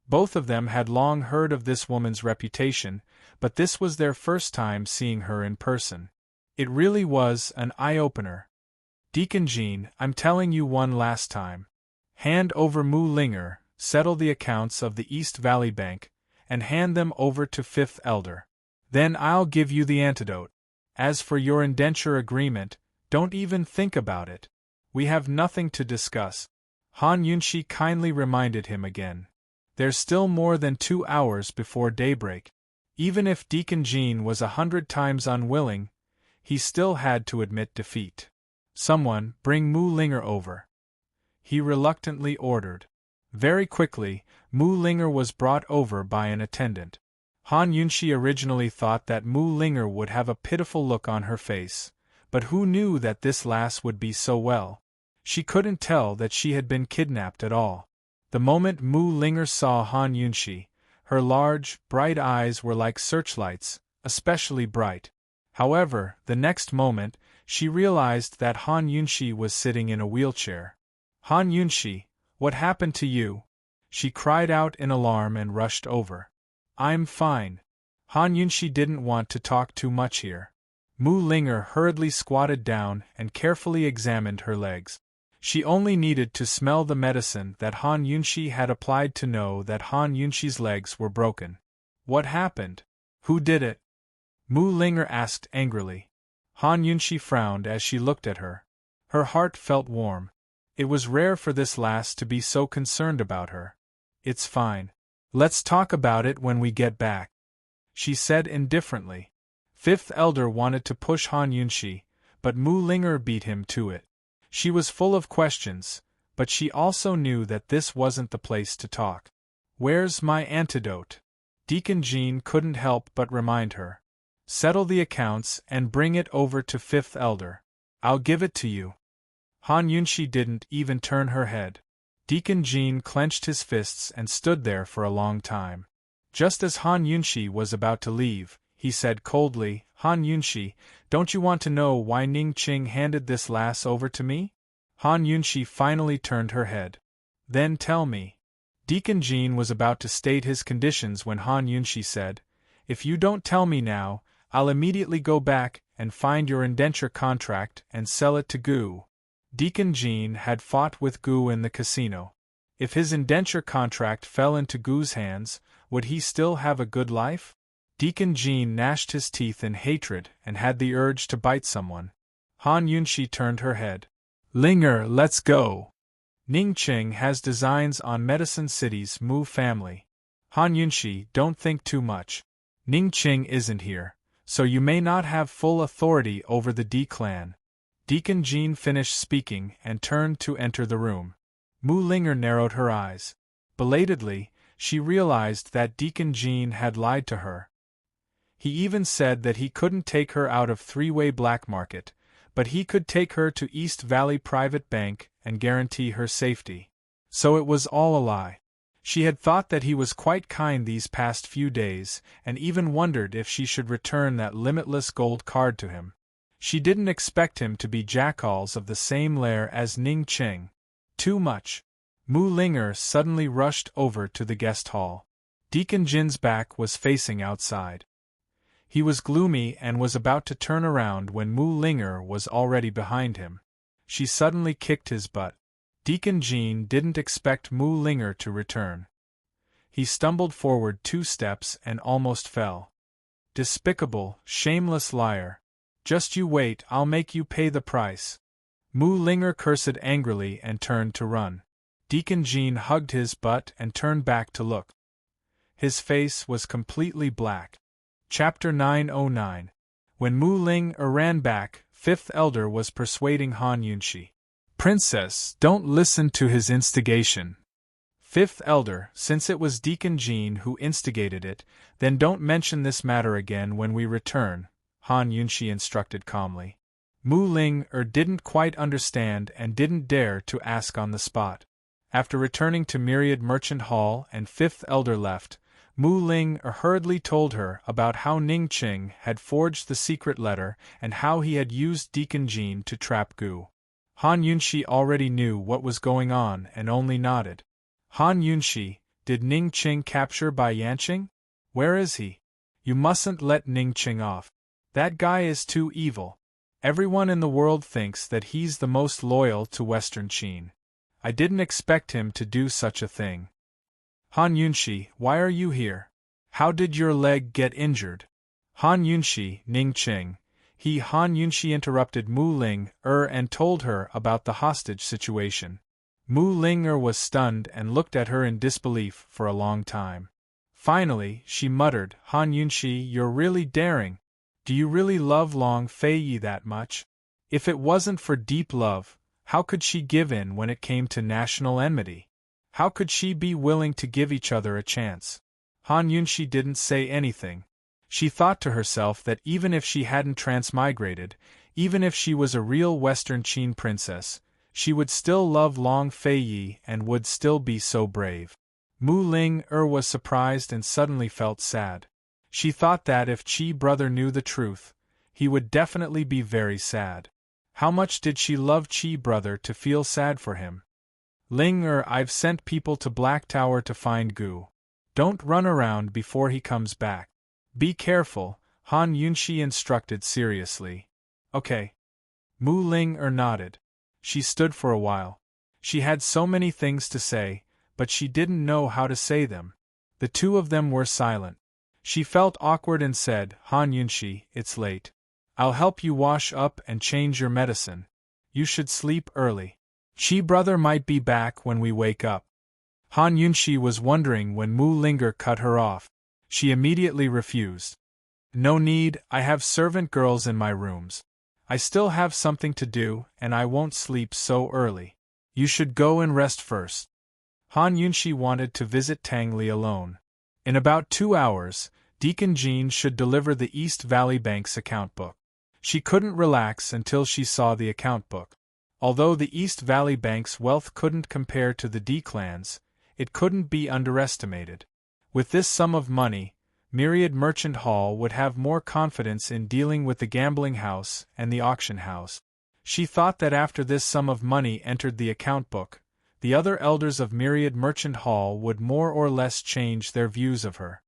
[SPEAKER 1] Both of them had long heard of this woman's reputation, but this was their first time seeing her in person. It really was an eye-opener. "Deacon Jean, I'm telling you one last time. Hand over Mu Linger, settle the accounts of the East Valley Bank, and hand them over to Fifth Elder. Then I'll give you the antidote. As for your indenture agreement, don't even think about it. We have nothing to discuss." Han Yunshi kindly reminded him again. There's still more than 2 hours before daybreak. Even if Deacon Jean was 100 times unwilling, he still had to admit defeat. "Someone, bring Mu Linger over," he reluctantly ordered. Very quickly, Mu Linger was brought over by an attendant. Han Yunshi originally thought that Mu Linger would have a pitiful look on her face, but who knew that this lass would be so well? She couldn't tell that she had been kidnapped at all. The moment Mu Linger saw Han Yunshi, her large, bright eyes were like searchlights, especially bright. However, the next moment, she realized that Han Yunshi was sitting in a wheelchair. "Han Yunshi, what happened to you?" she cried out in alarm and rushed over. "I'm fine." Han Yunshi didn't want to talk too much here. Mu Linger hurriedly squatted down and carefully examined her legs. She only needed to smell the medicine that Han Yunshi had applied to know that Han Yunshi's legs were broken. "What happened? Who did it?" Mu Linger asked angrily. Han Yunshi frowned as she looked at her. Her heart felt warm. It was rare for this lass to be so concerned about her. "It's fine. Let's talk about it when we get back," she said indifferently. Fifth Elder wanted to push Han Yunshi, but Mu Linger beat him to it. She was full of questions, but she also knew that this wasn't the place to talk. "Where's my antidote?" Deacon Jean couldn't help but remind her. "Settle the accounts and bring it over to Fifth Elder. I'll give it to you." Han Yunshi didn't even turn her head. Deacon Jean clenched his fists and stood there for a long time. Just as Han Yunshi was about to leave, he said coldly, "Han Yunshi, don't you want to know why Ning Qing handed this lass over to me?" Han Yunshi finally turned her head. "Then tell me." Deacon Jean was about to state his conditions when Han Yunshi said, "If you don't tell me now, I'll immediately go back and find your indenture contract and sell it to Gu." Deacon Jean had fought with Gu in the casino. If his indenture contract fell into Gu's hands, would he still have a good life? Deacon Jean gnashed his teeth in hatred and had the urge to bite someone. Han Yunshi turned her head. "Linger, let's go. Ning Qing has designs on Medicine City's Mu family." Han Yunshi, don't think too much. Ning Qing isn't here, so you may not have full authority over the D clan. Deacon Jean finished speaking and turned to enter the room. Mu Linger narrowed her eyes. Belatedly, she realized that Deacon Jean had lied to her. He even said that he couldn't take her out of three-way black market, but he could take her to East Valley Private Bank and guarantee her safety. So it was all a lie. She had thought that he was quite kind these past few days, and even wondered if she should return that limitless gold card to him. She didn't expect him to be jackals of the same lair as Ning Qing. Too much. Mu Ling suddenly rushed over to the guest hall. Deacon Jin's back was facing outside. He was gloomy and was about to turn around when Mu Ling was already behind him. She suddenly kicked his butt. Deacon Jin didn't expect Mu Ling to return. He stumbled forward 2 steps and almost fell. Despicable, shameless liar. Just you wait, I'll make you pay the price. Mu Ling cursed angrily and turned to run. Deacon Jin hugged his butt and turned back to look. His face was completely black. Chapter 909. When Mu Ling ran back, Fifth Elder was persuading Han Yunxi. Princess, don't listen to his instigation. Fifth Elder, since it was Deacon Jin who instigated it, then don't mention this matter again when we return, Han Yunxi instructed calmly. Mu Ling didn't quite understand and didn't dare to ask on the spot. After returning to Myriad Merchant Hall and Fifth Elder left, Mu Ling hurriedly told her about how Ning Qing had forged the secret letter and how he had used Deacon Jin to trap Gu. Han Yunxi already knew what was going on and only nodded. Han Yunxi, did Ning Qing capture Bai Yanqing? Where is he? You mustn't let Ning Qing off. That guy is too evil. Everyone in the world thinks that he's the most loyal to Western Qin. I didn't expect him to do such a thing. Han Yunxi, why are you here? How did your leg get injured? Han Yunxi, Ning Qing. Han Yunxi interrupted Mu Ling and told her about the hostage situation. Mu Ling was stunned and looked at her in disbelief for a long time. Finally, she muttered, Han Yunxi, you're really daring. Do you really love Long Fei Yi that much? If it wasn't for deep love, how could she give in when it came to national enmity? How could she be willing to give each other a chance? Han Yunxi didn't say anything. She thought to herself that even if she hadn't transmigrated, even if she was a real Western Qin princess, she would still love Long Fei Yi and would still be so brave. Mu Ling was surprised and suddenly felt sad. She thought that if Qi brother knew the truth, he would definitely be very sad. How much did she love Qi brother to feel sad for him? Ling I've sent people to Black Tower to find Gu. Don't run around before he comes back. Be careful, Han Yunxi instructed seriously. Okay. Mu Ling nodded. She stood for a while. She had so many things to say, but she didn't know how to say them. The two of them were silent. She felt awkward and said, Han Yunxi, it's late. I'll help you wash up and change your medicine. You should sleep early. Qi brother might be back when we wake up. Han Yunxi was wondering when Mu Ling cut her off. She immediately refused. No need, I have servant girls in my rooms. I still have something to do, and I won't sleep so early. You should go and rest first. Han Yunxi wanted to visit Tang Li alone. In about 2 hours, Deacon Jin should deliver the East Valley Bank's account book. She couldn't relax until she saw the account book. Although the East Valley Bank's wealth couldn't compare to the D clan's, it couldn't be underestimated. With this sum of money, Myriad Merchant Hall would have more confidence in dealing with the gambling house and the auction house. She thought that after this sum of money entered the account book, the other elders of Myriad Merchant Hall would more or less change their views of her.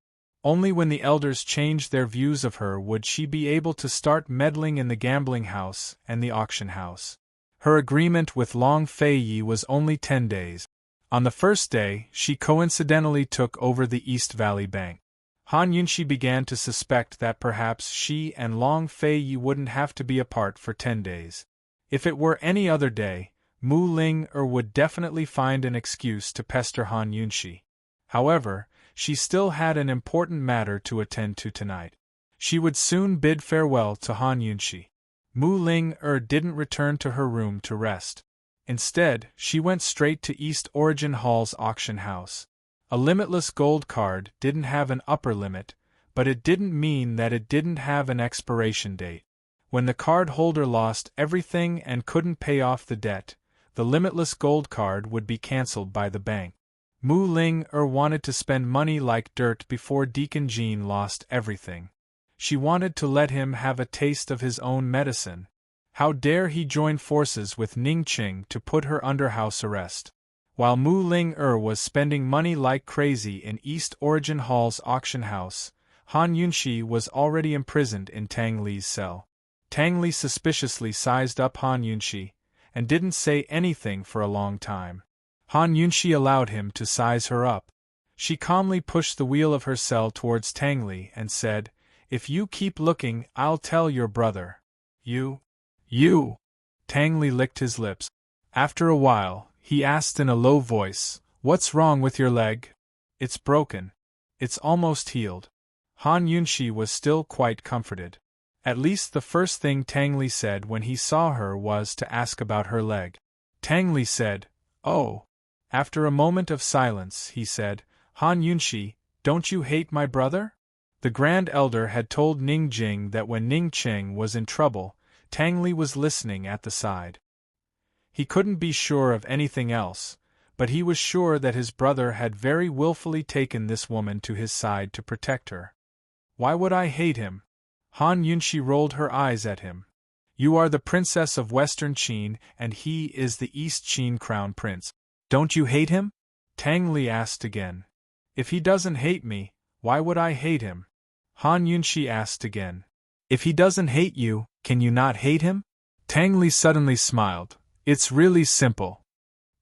[SPEAKER 1] Only when the elders changed their views of her would she be able to start meddling in the gambling house and the auction house. Her agreement with Long Fei Yi was only 10 days. On the first day, she coincidentally took over the East Valley Bank. Han Yunxi began to suspect that perhaps she and Long Fei Yi wouldn't have to be apart for 10 days. If it were any other day, Mu Ling would definitely find an excuse to pester Han Yunxi. However, she still had an important matter to attend to tonight. She would soon bid farewell to Han Yunxi. Mu Ling didn't return to her room to rest. Instead, she went straight to East Origin Hall's auction house. A limitless gold card didn't have an upper limit, but it didn't mean that it didn't have an expiration date. When the card holder lost everything and couldn't pay off the debt, the limitless gold card would be cancelled by the bank. Mu Ling wanted to spend money like dirt before Deacon Jin lost everything. She wanted to let him have a taste of his own medicine. How dare he join forces with Ning Qing to put her under house arrest? While Mu Ling-er was spending money like crazy in East Origin Hall's auction house, Han Yunxi was already imprisoned in Tang Li's cell. Tang Li suspiciously sized up Han Yunxi, and didn't say anything for a long time. Han Yunxi allowed him to size her up. She calmly pushed the wheel of her cell towards Tang Li and said, "If you keep looking, I'll tell your brother." You. Tang Li licked his lips. After a while, he asked in a low voice, "What's wrong with your leg?" "It's broken. It's almost healed." Han Yunxi was still quite comforted. At least the first thing Tang Li said when he saw her was to ask about her leg. Tang Li said, "Oh." After a moment of silence, he said, "Han Yunxi, don't you hate my brother?" The Grand Elder had told Ning Jing that when Ning Cheng was in trouble, Tang Li was listening at the side. He couldn't be sure of anything else, but he was sure that his brother had very willfully taken this woman to his side to protect her. "Why would I hate him?" Han Yunxi rolled her eyes at him. "You are the princess of Western Qin and he is the East Qin crown prince. Don't you hate him?" Tang Li asked again. "If he doesn't hate me, why would I hate him?" Han Yunxi asked again. "If he doesn't hate you, can you not hate him?" Tang Li suddenly smiled. "It's really simple."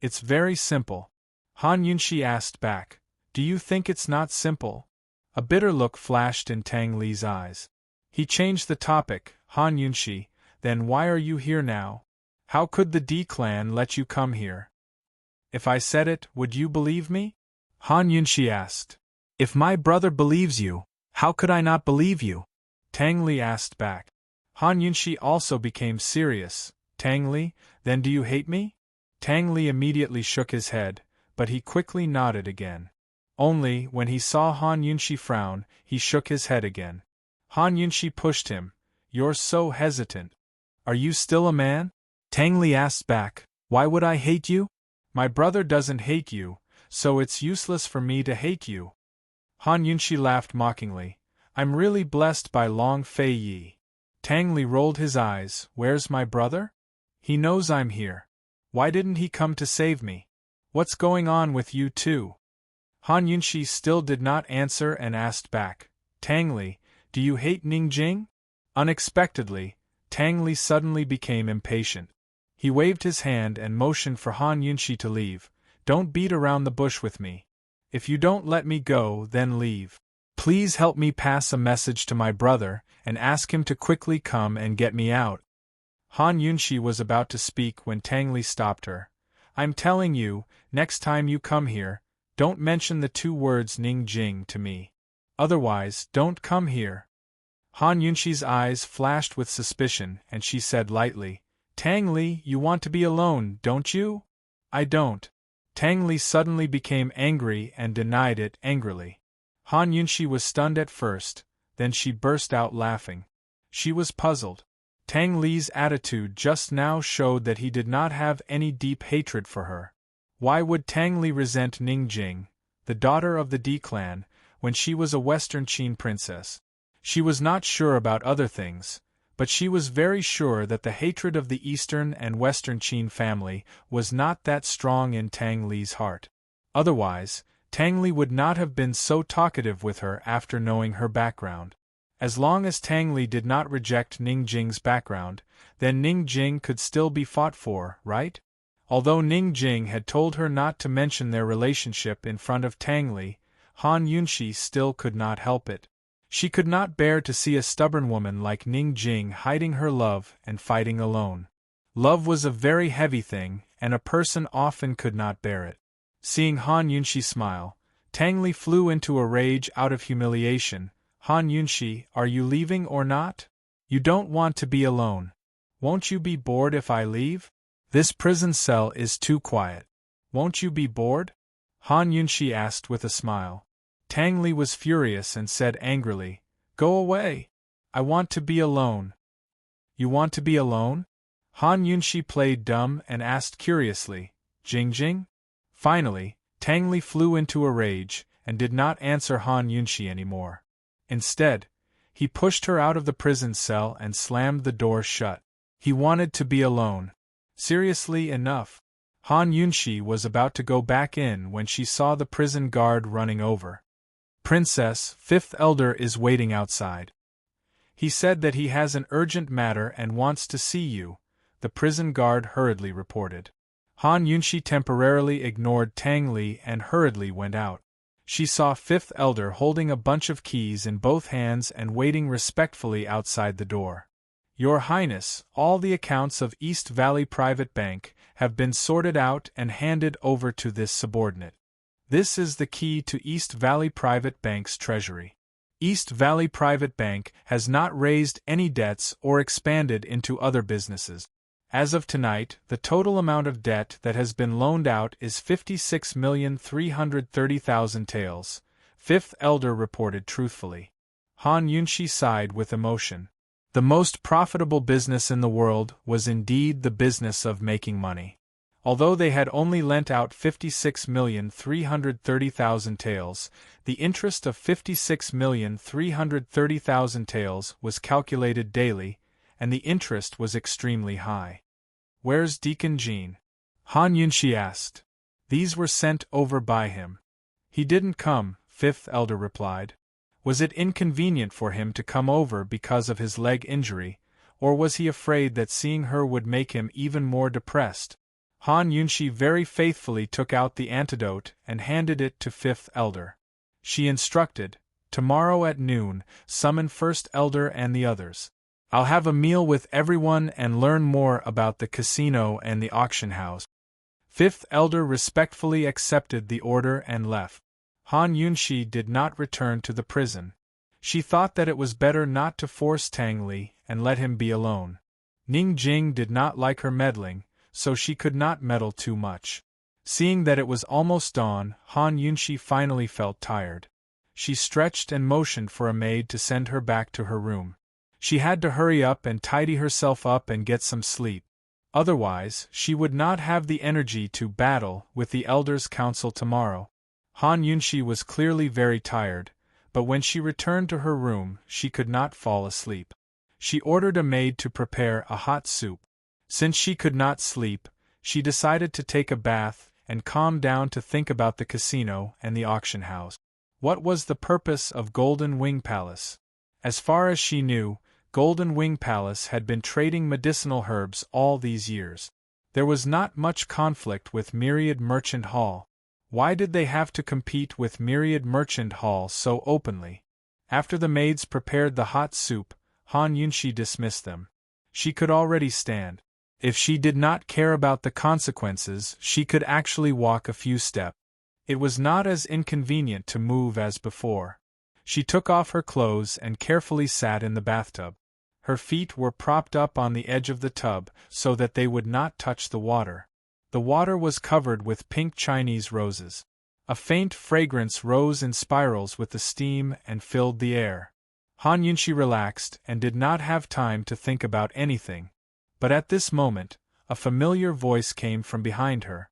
[SPEAKER 1] "It's very simple." Han Yunxi asked back, "Do you think it's not simple?" A bitter look flashed in Tang Li's eyes. He changed the topic. "Han Yunxi, then why are you here now? How could the D clan let you come here?" "If I said it, would you believe me?" Han Yunxi asked. "If my brother believes you, how could I not believe you?" Tang Li asked back. Han Yunxi also became serious. "Tang Li, then do you hate me?" Tang Li immediately shook his head, but he quickly nodded again. Only, when he saw Han Yunxi frown, he shook his head again. Han Yunxi pushed him. "You're so hesitant. Are you still a man?" Tang Li asked back, "Why would I hate you?" "My brother doesn't hate you, so it's useless for me to hate you." Han Yunxi laughed mockingly. "I'm really blessed by Long Fei Yi." Tang Li rolled his eyes. "Where's my brother? He knows I'm here. Why didn't he come to save me? What's going on with you two?" Han Yunxi still did not answer and asked back, "Tang Li, do you hate Ning Jing?" Unexpectedly, Tang Li suddenly became impatient. He waved his hand and motioned for Han Yunxi to leave. "Don't beat around the bush with me. If you don't let me go, then leave. Please help me pass a message to my brother, and ask him to quickly come and get me out." Han Yunxi was about to speak when Tang Li stopped her. "I'm telling you, next time you come here, don't mention the two words Ning Jing to me. Otherwise, don't come here." Han Yunxi's eyes flashed with suspicion, and she said lightly, "Tang Li, you want to be alone, don't you?" "I don't." Tang Li suddenly became angry and denied it angrily. Han Yunxi was stunned at first, then she burst out laughing. She was puzzled. Tang Li's attitude just now showed that he did not have any deep hatred for her. Why would Tang Li resent Ning Jing, the daughter of the D clan, when she was a Western Qin princess? She was not sure about other things, but she was very sure that the hatred of the Eastern and Western Qin family was not that strong in Tang Li's heart. Otherwise, Tang Li would not have been so talkative with her after knowing her background. As long as Tang Li did not reject Ning Jing's background, then Ning Jing could still be fought for, right? Although Ning Jing had told her not to mention their relationship in front of Tang Li, Han Yunxi still could not help it. She could not bear to see a stubborn woman like Ning Jing hiding her love and fighting alone. Love was a very heavy thing, and a person often could not bear it. Seeing Han Yunxi smile, Tang Li flew into a rage out of humiliation. "Han Yunxi, are you leaving or not? You don't want to be alone. Won't you be bored if I leave? This prison cell is too quiet. Won't you be bored?" Han Yunxi asked with a smile. Tang Li was furious and said angrily, "Go away! I want to be alone." "You want to be alone?" Han Yunxi played dumb and asked curiously, "Jing Jing?" Finally, Tang Li flew into a rage, and did not answer Han Yunxi anymore. Instead, he pushed her out of the prison cell and slammed the door shut. He wanted to be alone. Seriously enough. Han Yunshi was about to go back in when she saw the prison guard running over. Princess, Fifth Elder is waiting outside. He said that he has an urgent matter and wants to see you, the prison guard hurriedly reported. Han Yunshi temporarily ignored Tang Li and hurriedly went out. She saw Fifth Elder holding a bunch of keys in both hands and waiting respectfully outside the door. Your Highness, all the accounts of East Valley Private Bank have been sorted out and handed over to this subordinate. This is the key to East Valley Private Bank's treasury. East Valley Private Bank has not raised any debts or expanded into other businesses. As of tonight, the total amount of debt that has been loaned out is 56,330,000 taels, Fifth Elder reported truthfully. Han Yunshi sighed with emotion. The most profitable business in the world was indeed the business of making money. Although they had only lent out 56,330,000 taels, the interest of 56,330,000 taels was calculated daily, and the interest was extremely high. Where's Deacon Jean? Han Yunshi asked. These were sent over by him. He didn't come, Fifth Elder replied. Was it inconvenient for him to come over because of his leg injury, or was he afraid that seeing her would make him even more depressed? Han Yunshi very faithfully took out the antidote and handed it to Fifth Elder. She instructed, tomorrow at noon, summon First Elder and the others. I'll have a meal with everyone and learn more about the casino and the auction house. Fifth Elder respectfully accepted the order and left. Han Yunshi did not return to the prison. She thought that it was better not to force Tang Li and let him be alone. Ning Jing did not like her meddling, so she could not meddle too much. Seeing that it was almost dawn, Han Yunshi finally felt tired. She stretched and motioned for a maid to send her back to her room. She had to hurry up and tidy herself up and get some sleep. Otherwise, she would not have the energy to battle with the Elders' Council tomorrow. Han Yunshi was clearly very tired, but when she returned to her room, she could not fall asleep. She ordered a maid to prepare a hot soup. Since she could not sleep, she decided to take a bath and calm down to think about the casino and the auction house. What was the purpose of Golden Wing Palace? As far as she knew, Golden Wing Palace had been trading medicinal herbs all these years. There was not much conflict with Myriad Merchant Hall. Why did they have to compete with Myriad Merchant Hall so openly? After the maids prepared the hot soup, Han Yunshi dismissed them. She could already stand. If she did not care about the consequences, she could actually walk a few steps. It was not as inconvenient to move as before. She took off her clothes and carefully sat in the bathtub. Her feet were propped up on the edge of the tub so that they would not touch the water. The water was covered with pink Chinese roses. A faint fragrance rose in spirals with the steam and filled the air. Han Yunshi relaxed and did not have time to think about anything. But at this moment, a familiar voice came from behind her.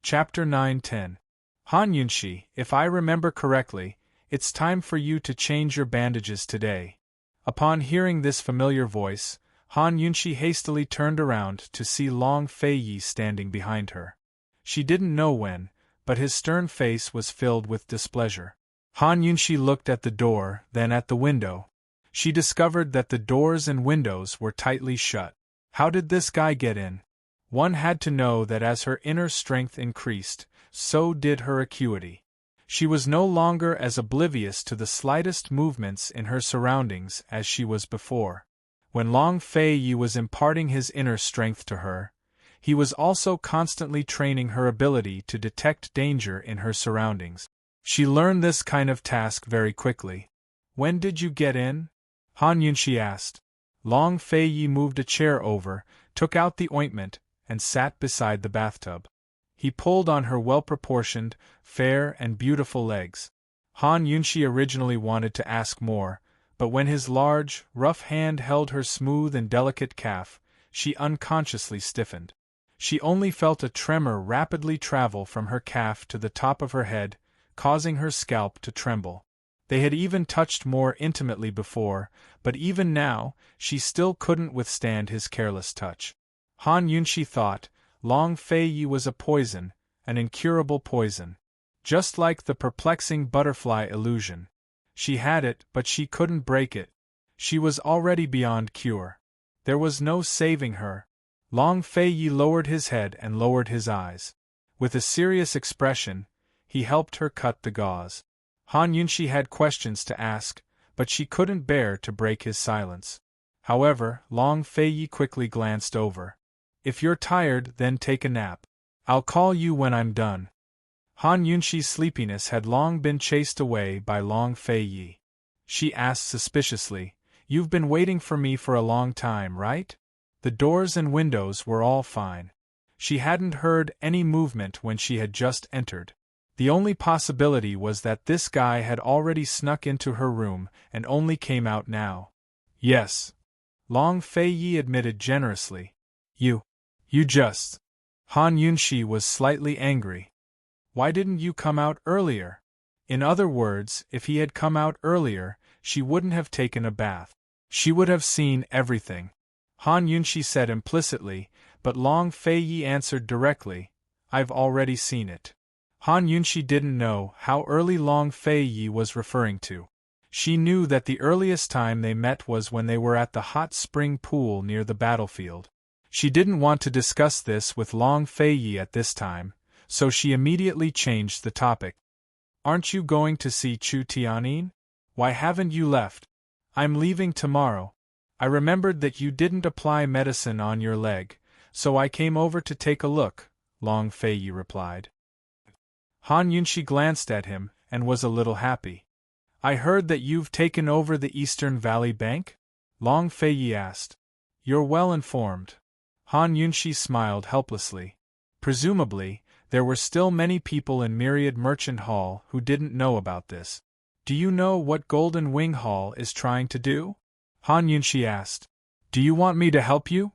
[SPEAKER 1] Chapter 9-10. Han Yunshi, if I remember correctly, it's time for you to change your bandages today. Upon hearing this familiar voice, Han Yunshi hastily turned around to see Long Fei Yi standing behind her. She didn't know when, but his stern face was filled with displeasure. Han Yunshi looked at the door, then at the window. She discovered that the doors and windows were tightly shut. How did this guy get in? One had to know that as her inner strength increased, so did her acuity. She was no longer as oblivious to the slightest movements in her surroundings as she was before. When Long Fei Yi was imparting his inner strength to her, he was also constantly training her ability to detect danger in her surroundings. She learned this kind of task very quickly. When did you get in? Han Yunshi asked. Long Fei Yi moved a chair over, took out the ointment, and sat beside the bathtub. He pulled on her well-proportioned, fair and beautiful legs. Han Yunshi originally wanted to ask more, but when his large, rough hand held her smooth and delicate calf, she unconsciously stiffened. She only felt a tremor rapidly travel from her calf to the top of her head, causing her scalp to tremble. They had even touched more intimately before, but even now, she still couldn't withstand his careless touch. Han Yunshi thought, Long Fei Yi was a poison, an incurable poison. Just like the perplexing butterfly illusion. She had it, but she couldn't break it. She was already beyond cure. There was no saving her. Long Fei Yi lowered his head and lowered his eyes. With a serious expression, he helped her cut the gauze. Han Yunshi had questions to ask, but she couldn't bear to break his silence. However, Long Fei Yi quickly glanced over. If you're tired, then take a nap. I'll call you when I'm done. Han Yunshi's sleepiness had long been chased away by Long Fei Yi. She asked suspiciously, "You've been waiting for me for a long time, right?" The doors and windows were all fine. She hadn't heard any movement when she had just entered. The only possibility was that this guy had already snuck into her room and only came out now. "Yes," Long Fei Yi admitted generously. You just. Han Yunshi was slightly angry. Why didn't you come out earlier? In other words, if he had come out earlier, she wouldn't have taken a bath. She would have seen everything. Han Yunshi said implicitly, but Long Fei Yi answered directly, "I've already seen it." Han Yunshi didn't know how early Long Fei Yi was referring to. She knew that the earliest time they met was when they were at the hot spring pool near the battlefield. She didn't want to discuss this with Long Fei Yi at this time, so she immediately changed the topic. "Aren't you going to see Chu Tianyin? Why haven't you left?" "I'm leaving tomorrow. I remembered that you didn't apply medicine on your leg, so I came over to take a look," Long Fei Yi replied. Han Yunshi glanced at him, and was a little happy. "I heard that you've taken over the Eastern Valley Bank?" Long Fei Yi asked. "You're well informed." Han Yunshi smiled helplessly. Presumably, there were still many people in Myriad Merchant Hall who didn't know about this. "Do you know what Golden Wing Hall is trying to do?" Han Yunshi asked. "Do you want me to help you?"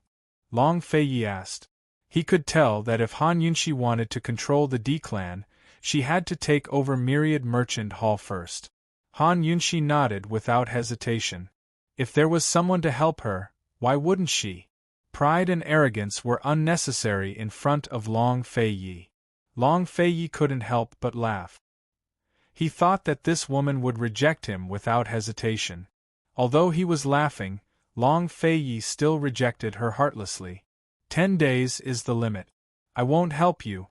[SPEAKER 1] Long Fei Yi asked. He could tell that if Han Yunshi wanted to control the D-clan, she had to take over Myriad Merchant Hall first. Han Yunshi nodded without hesitation. If there was someone to help her, why wouldn't she? Pride and arrogance were unnecessary in front of Long Fei Yi. Long Fei Yi couldn't help but laugh. He thought that this woman would reject him without hesitation. Although he was laughing, Long Fei Yi still rejected her heartlessly. 10 days is the limit. I won't help you.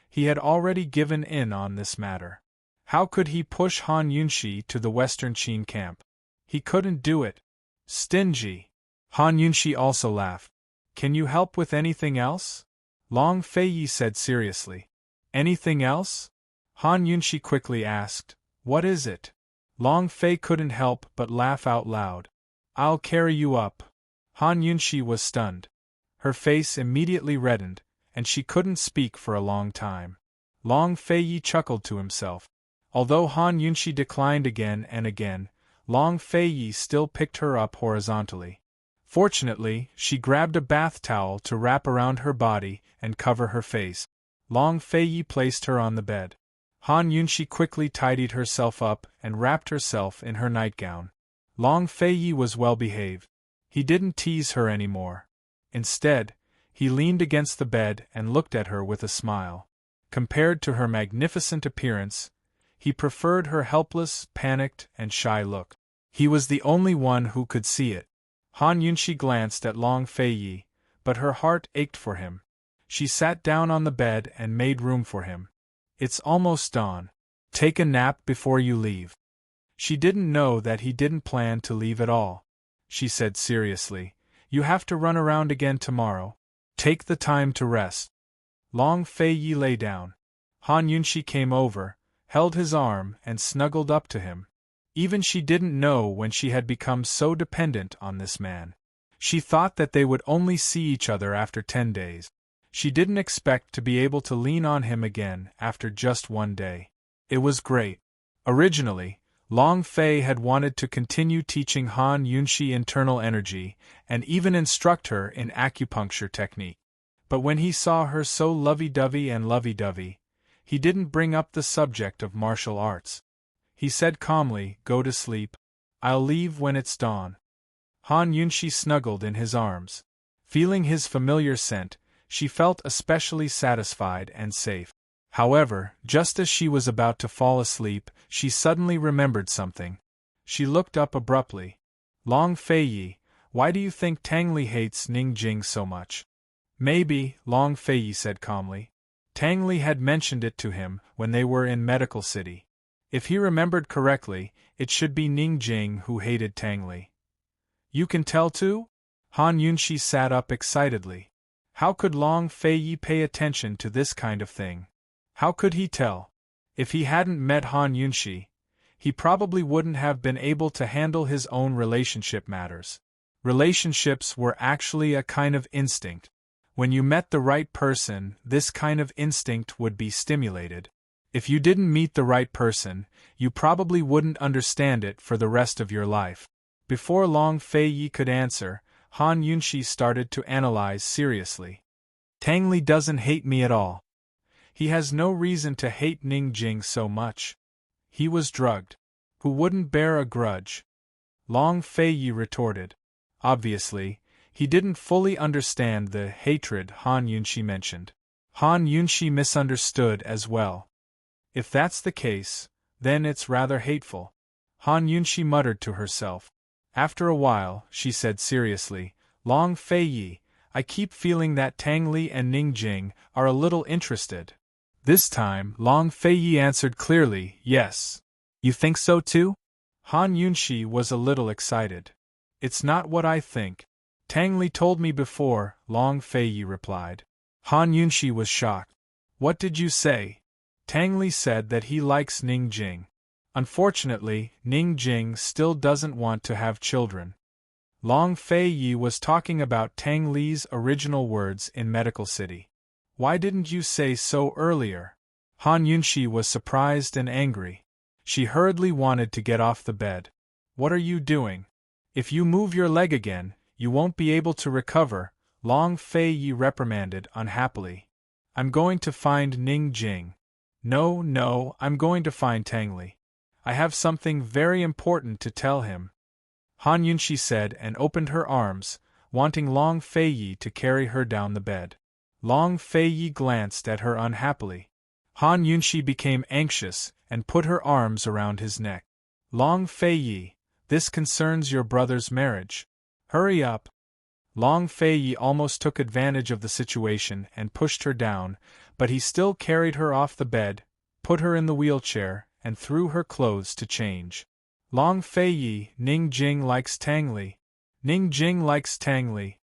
[SPEAKER 1] He had already given in on this matter. How could he push Han Yunshi to the Western Qin camp? He couldn't do it. Stingy. Han Yunshi also laughed. "Can you help with anything else?" Long Fei Yi said seriously. "Anything else?" Han Yunshi quickly asked. "What is it?" Long Fei couldn't help but laugh out loud. "I'll carry you up." Han Yunshi was stunned. Her face immediately reddened, and she couldn't speak for a long time. Long Fei Yi chuckled to himself. Although Han Yunshi declined again and again, Long Fei Yi still picked her up horizontally. Fortunately, she grabbed a bath towel to wrap around her body and cover her face. Long Fei Yi placed her on the bed. Han Yunshi quickly tidied herself up and wrapped herself in her nightgown. Long Fei Yi was well behaved. He didn't tease her anymore. Instead, he leaned against the bed and looked at her with a smile. Compared to her magnificent appearance, he preferred her helpless, panicked, and shy look. He was the only one who could see it. Han Yunshi glanced at Long Fei Yi, but her heart ached for him. She sat down on the bed and made room for him. "It's almost dawn. Take a nap before you leave." She didn't know that he didn't plan to leave at all. She said seriously, "You have to run around again tomorrow. Take the time to rest." Long Fei Yi lay down. Han Yunshi came over, held his arm and snuggled up to him. Even she didn't know when she had become so dependent on this man. She thought that they would only see each other after 10 days. She didn't expect to be able to lean on him again after just 1 day. It was great. Originally, Long Fei had wanted to continue teaching Han Yunshi internal energy and even instruct her in acupuncture technique. But when he saw her so lovey-dovey and lovey-dovey, he didn't bring up the subject of martial arts. He said calmly, "Go to sleep. I'll leave when it's dawn." Han Yunshi snuggled in his arms. Feeling his familiar scent, she felt especially satisfied and safe. However, just as she was about to fall asleep, she suddenly remembered something. She looked up abruptly. Long Feiyi, why do you think Tang Li hates Ning Jing so much? Maybe, Long Feiyi said calmly. Tang Li had mentioned it to him when they were in Medical City. If he remembered correctly, it should be Ning Jing who hated Tang Li. You can tell too? Han Yunxi sat up excitedly. How could Long Feiyi pay attention to this kind of thing? How could he tell? If he hadn't met Han Yunxi, he probably wouldn't have been able to handle his own relationship matters. Relationships were actually a kind of instinct. When you met the right person, this kind of instinct would be stimulated. If you didn't meet the right person, you probably wouldn't understand it for the rest of your life. Before Long Feiyi could answer, Han Yunxi started to analyze seriously. Tang Li doesn't hate me at all. He has no reason to hate Ning Jing so much. He was drugged. Who wouldn't bear a grudge? Long Feiyi retorted. Obviously, he didn't fully understand the hatred Han Yunxi mentioned. Han Yunxi misunderstood as well. If that's the case, then it's rather hateful. Han Yunxi muttered to herself. After a while, she said seriously, Long Feiyi, I keep feeling that Tang Li and Ning Jing are a little interested. This time, Long Feiyi answered clearly, yes. You think so too? Han Yunxi was a little excited. It's not what I think. Tang Li told me before, Long Feiyi replied. Han Yunxi was shocked. What did you say? Tang Li said that he likes Ning Jing. Unfortunately, Ning Jing still doesn't want to have children. Long Feiyi was talking about Tang Li's original words in Medical City. Why didn't you say so earlier? Han Yunxi was surprised and angry. She hurriedly wanted to get off the bed. What are you doing? If you move your leg again, you won't be able to recover, Long Feiyi reprimanded unhappily. I'm going to find Ning Jing. No, I'm going to find Tang Li. I have something very important to tell him. Han Yunxi said and opened her arms, wanting Long Feiyi to carry her down the bed. Long Feiyi glanced at her unhappily. Han Yunxi became anxious and put her arms around his neck. Long Feiyi, this concerns your brother's marriage. Hurry up. Long Feiyi almost took advantage of the situation and pushed her down, but he still carried her off the bed, put her in the wheelchair, and threw her clothes to change. Long Feiyi, Ning Jing likes Tang Li. Ning Jing likes Tang Li.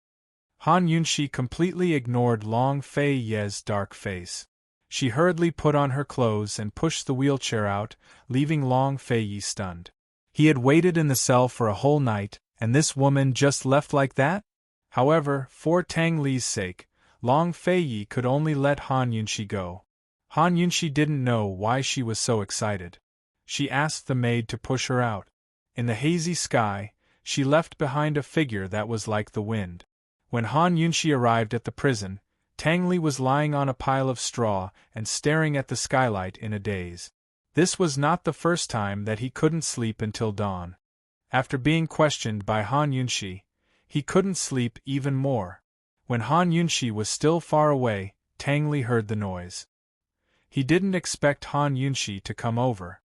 [SPEAKER 1] Han Yunxi completely ignored Long Feiyi's dark face. She hurriedly put on her clothes and pushed the wheelchair out, leaving Long Feiyi stunned. He had waited in the cell for a whole night, and this woman just left like that? However, for Tang Li's sake, Long Feiyi could only let Han Yunxi go. Han Yunxi didn't know why she was so excited. She asked the maid to push her out. In the hazy sky, she left behind a figure that was like the wind. When Han Yunxi arrived at the prison, Tang Li was lying on a pile of straw and staring at the skylight in a daze. This was not the first time that he couldn't sleep until dawn. After being questioned by Han Yunxi, he couldn't sleep even more. When Han Yunxi was still far away, Tang Li heard the noise. He didn't expect Han Yunxi to come over.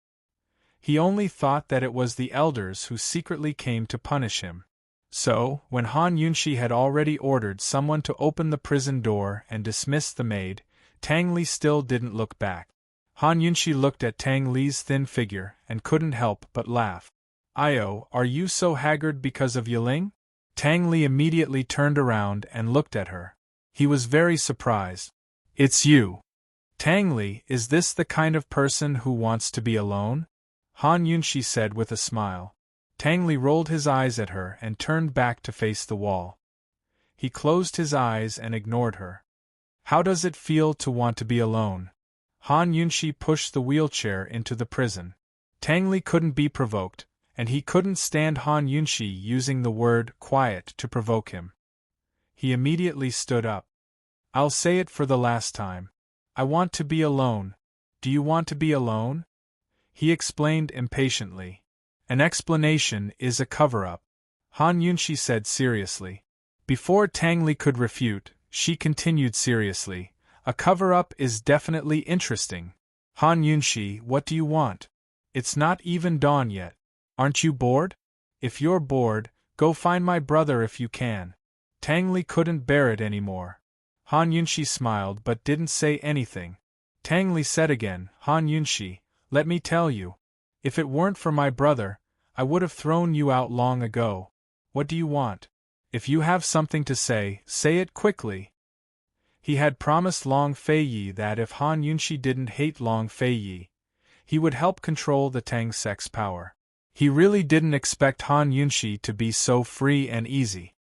[SPEAKER 1] He only thought that it was the elders who secretly came to punish him. So, when Han Yunxi had already ordered someone to open the prison door and dismiss the maid, Tang Li still didn't look back. Han Yunxi looked at Tang Li's thin figure and couldn't help but laugh. "Io, are you so haggard because of Yiling?" Tang Li immediately turned around and looked at her. He was very surprised. "It's you. Tang Li, is this the kind of person who wants to be alone?" Han Yunxi said with a smile. Tang Li rolled his eyes at her and turned back to face the wall. He closed his eyes and ignored her. "How does it feel to want to be alone?" Han Yunxi pushed the wheelchair into the prison. Tang Li couldn't be provoked, and he couldn't stand Han Yunxi using the word quiet to provoke him. He immediately stood up. "I'll say it for the last time. I want to be alone. Do you want to be alone?" He explained impatiently. "An explanation is a cover-up," Han Yunxi said seriously. Before Tang Li could refute, She continued seriously. A cover-up is definitely interesting. Han Yunshi, what do you want? It's not even dawn yet. Aren't you bored? If you're bored, go find my brother if you can. Tang Li couldn't bear it anymore. Han Yunshi smiled but didn't say anything. Tang Li said again, Han Yunshi, let me tell you. If it weren't for my brother, I would have thrown you out long ago. What do you want? If you have something to say it quickly. He had promised Long Feiyi that if Han Yunshi didn't hate Long Feiyi, he would help control the Tang sex power. He really didn't expect Han Yunshi to be so free and easy.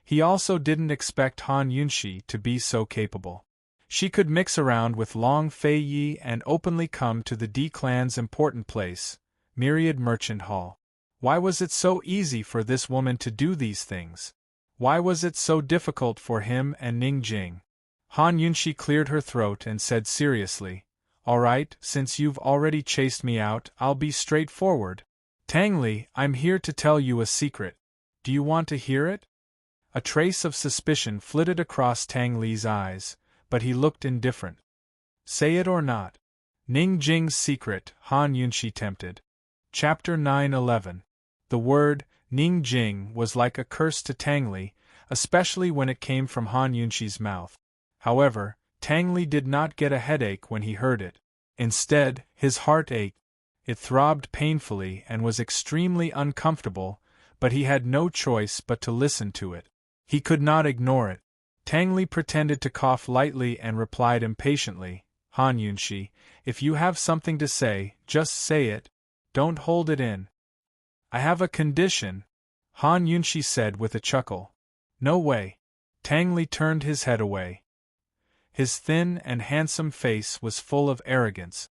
[SPEAKER 1] He also didn't expect Han Yunshi to be so capable. She could mix around with Long Feiyi and openly come to the D clan's important place, Myriad Merchant Hall. Why was it so easy for this woman to do these things? Why was it so difficult for him and Ning Jing? Han Yunshi cleared her throat and said seriously, all right, since you've already chased me out, I'll be straightforward. Tang Li, I'm here to tell you a secret. Do you want to hear it? A trace of suspicion flitted across Tang Li's eyes, but he looked indifferent. Say it or not. Ning Jing's secret, Han Yunshi tempted. Chapter 9-11. The word, Ning Jing, was like a curse to Tang Li, especially when it came from Han Yunshi's mouth. However, Tang Li did not get a headache when he heard it. Instead, his heart ached. It throbbed painfully and was extremely uncomfortable, but he had no choice but to listen to it. He could not ignore it. Tang Li pretended to cough lightly and replied impatiently, Han Yunshi, if you have something to say, just say it. Don't hold it in. I have a condition, Han Yunshi said with a chuckle. No way. Tang Li turned his head away. His thin and handsome face was full of arrogance.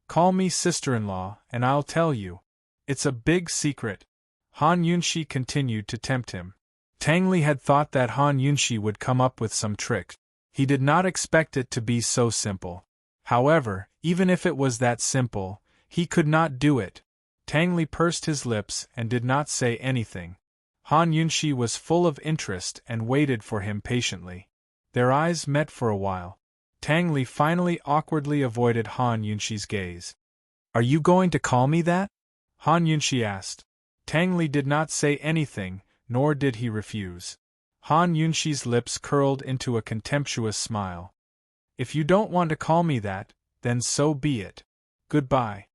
[SPEAKER 1] Call me sister-in-law, and I'll tell you. It's a big secret. Han Yunshi continued to tempt him. Tang Li had thought that Han Yunshi would come up with some trick. He did not expect it to be so simple. However, even if it was that simple, he could not do it. Tang Li pursed his lips and did not say anything. Han Yunshi was full of interest and waited for him patiently. Their eyes met for a while. Tang Li finally awkwardly avoided Han Yunshi's gaze. Are you going to call me that? Han Yunshi asked. Tang Li did not say anything, nor did he refuse. Han Yunshi's lips curled into a contemptuous smile. If you don't want to call me that, then so be it. Goodbye.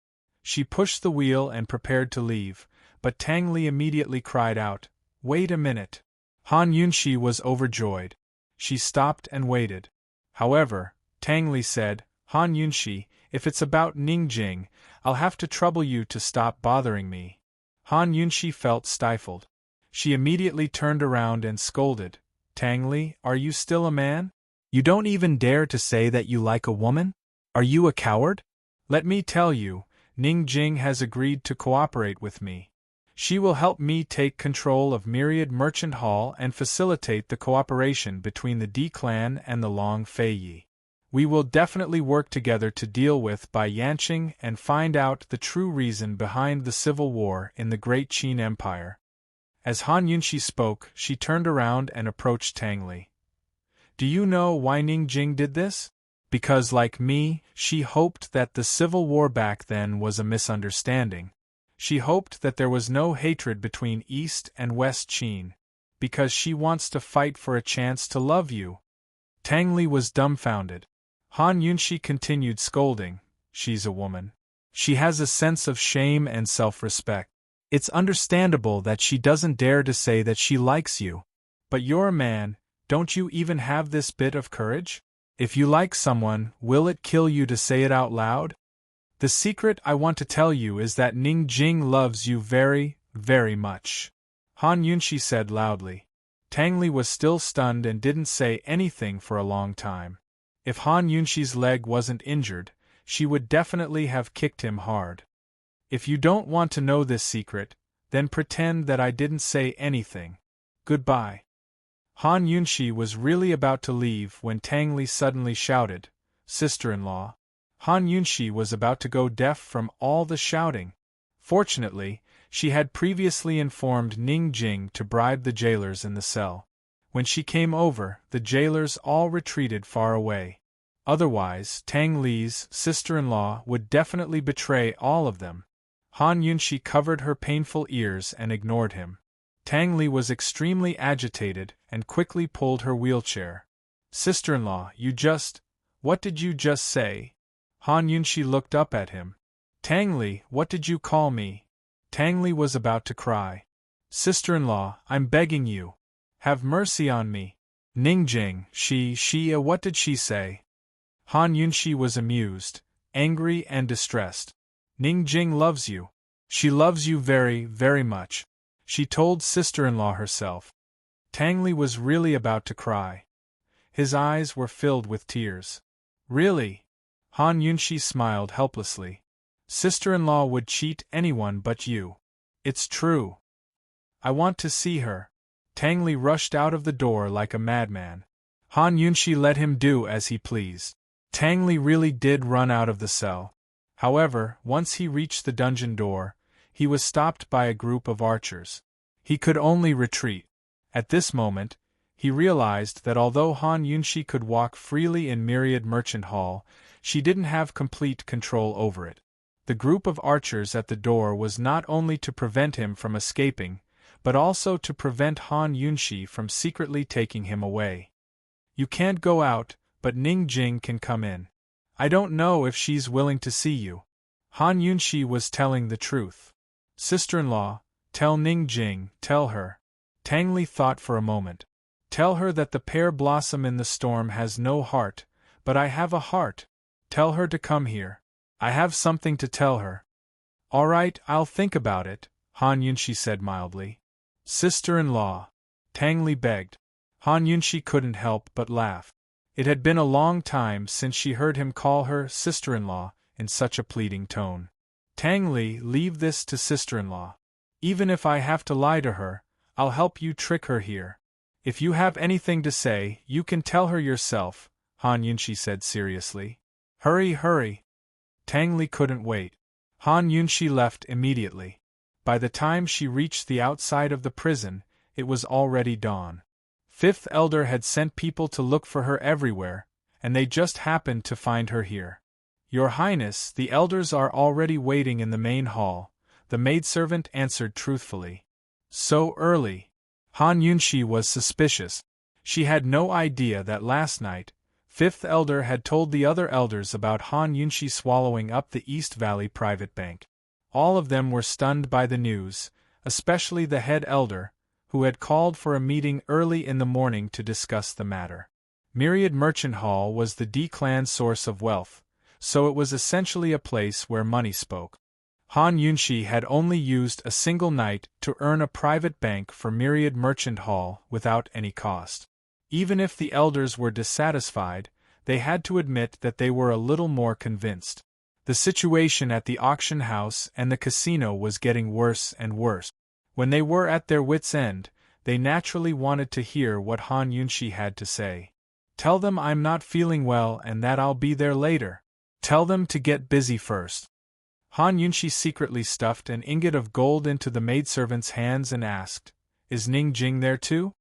[SPEAKER 1] She pushed the wheel and prepared to leave, but Tang Li immediately cried out, Wait a minute. Han Yunshi was overjoyed. She stopped and waited. However, Tang Li said, Han Yunshi, if it's about Ning Jing, I'll have to trouble you to stop bothering me. Han Yunshi felt stifled. She immediately turned around and scolded, Tang Li, are you still a man? You don't even dare to say that you like a woman? Are you a coward? Let me tell you, Ning Jing has agreed to cooperate with me. She will help me take control of Myriad Merchant Hall and facilitate the cooperation between the D clan and the Long Feiyi. We will definitely work together to deal with Bai Yanqing and find out the true reason behind the civil war in the Great Qin Empire. As Han Yunshi spoke, she turned around and approached Tang Li. Do you know why Ning Jing did this? Because, like me, she hoped that the civil war back then was a misunderstanding. She hoped that there was no hatred between East and West Qin. Because she wants to fight for a chance to love you. Tang Li was dumbfounded. Han Yunshi continued scolding, she's a woman. She has a sense of shame and self-respect. It's understandable that she doesn't dare to say that she likes you. But you're a man, don't you even have this bit of courage? If you like someone, will it kill you to say it out loud? The secret I want to tell you is that Ning Jing loves you very, very much. Han Yunshi said loudly. Tang Li was still stunned and didn't say anything for a long time. If Han Yunshi's leg wasn't injured, she would definitely have kicked him hard. If you don't want to know this secret, then pretend that I didn't say anything. Goodbye. Han Yunshi was really about to leave when Tang Li suddenly shouted, Sister-in-law. Han Yunshi was about to go deaf from all the shouting. Fortunately, she had previously informed Ning Jing to bribe the jailers in the cell. When she came over, the jailers all retreated far away. Otherwise, Tang Li's sister-in-law would definitely betray all of them. Han Yunshi covered her painful ears and ignored him. Tang Li was extremely agitated and quickly pulled her wheelchair. Sister-in-law, what did you just say? Han Yunshi looked up at him. Tang Li, what did you call me? Tang Li was about to cry. Sister-in-law, I'm begging you. Have mercy on me. Ningjing, what did she say? Han Yunshi was amused, angry and distressed. Ningjing loves you. She loves you very, very much. She told sister-in-law herself. Tang Li was really about to cry. His eyes were filled with tears. Really? Han Yunshi smiled helplessly. Sister-in-law would cheat anyone but you. It's true. I want to see her. Tang Li rushed out of the door like a madman. Han Yunshi let him do as he pleased. Tang Li really did run out of the cell. However, once he reached the dungeon door, he was stopped by a group of archers. He could only retreat. At this moment, he realized that although Han Yunshi could walk freely in Myriad Merchant Hall, she didn't have complete control over it. The group of archers at the door was not only to prevent him from escaping, but also to prevent Han Yunshi from secretly taking him away. You can't go out, but Ning Jing can come in. I don't know if she's willing to see you. Han Yunshi was telling the truth. Sister-in-law, tell Ning Jing, tell her. Tang Li thought for a moment. Tell her that the pear blossom in the storm has no heart, but I have a heart. Tell her to come here. I have something to tell her. All right, I'll think about it, Han Yunshi said mildly. Sister-in-law, Tang Li begged. Han Yunshi couldn't help but laugh. It had been a long time since she heard him call her sister-in-law in such a pleading tone. Tang Li, leave this to sister-in-law. Even if I have to lie to her, I'll help you trick her here. If you have anything to say, you can tell her yourself, Han Yunshi said seriously. Hurry. Tang Li couldn't wait. Han Yunshi left immediately. By the time she reached the outside of the prison, it was already dawn. Fifth Elder had sent people to look for her everywhere, and they just happened to find her here. Your Highness, the elders are already waiting in the main hall, the maidservant answered truthfully. So early? Han Yunshi was suspicious. She had no idea that last night, Fifth Elder had told the other elders about Han Yunshi swallowing up the East Valley Private Bank. All of them were stunned by the news, especially the head elder, who had called for a meeting early in the morning to discuss the matter. Myriad Merchant Hall was the D clan's source of wealth, so it was essentially a place where money spoke. Han Yunshi had only used a single night to earn a private bank for Myriad Merchant Hall without any cost. Even if the elders were dissatisfied, they had to admit that they were a little more convinced. The situation at the auction house and the casino was getting worse and worse. When they were at their wits' end, they naturally wanted to hear what Han Yunshi had to say. Tell them I'm not feeling well and that I'll be there later. Tell them to get busy first. Han Yunshi secretly stuffed an ingot of gold into the maidservant's hands and asked, Is Ning Jing there too?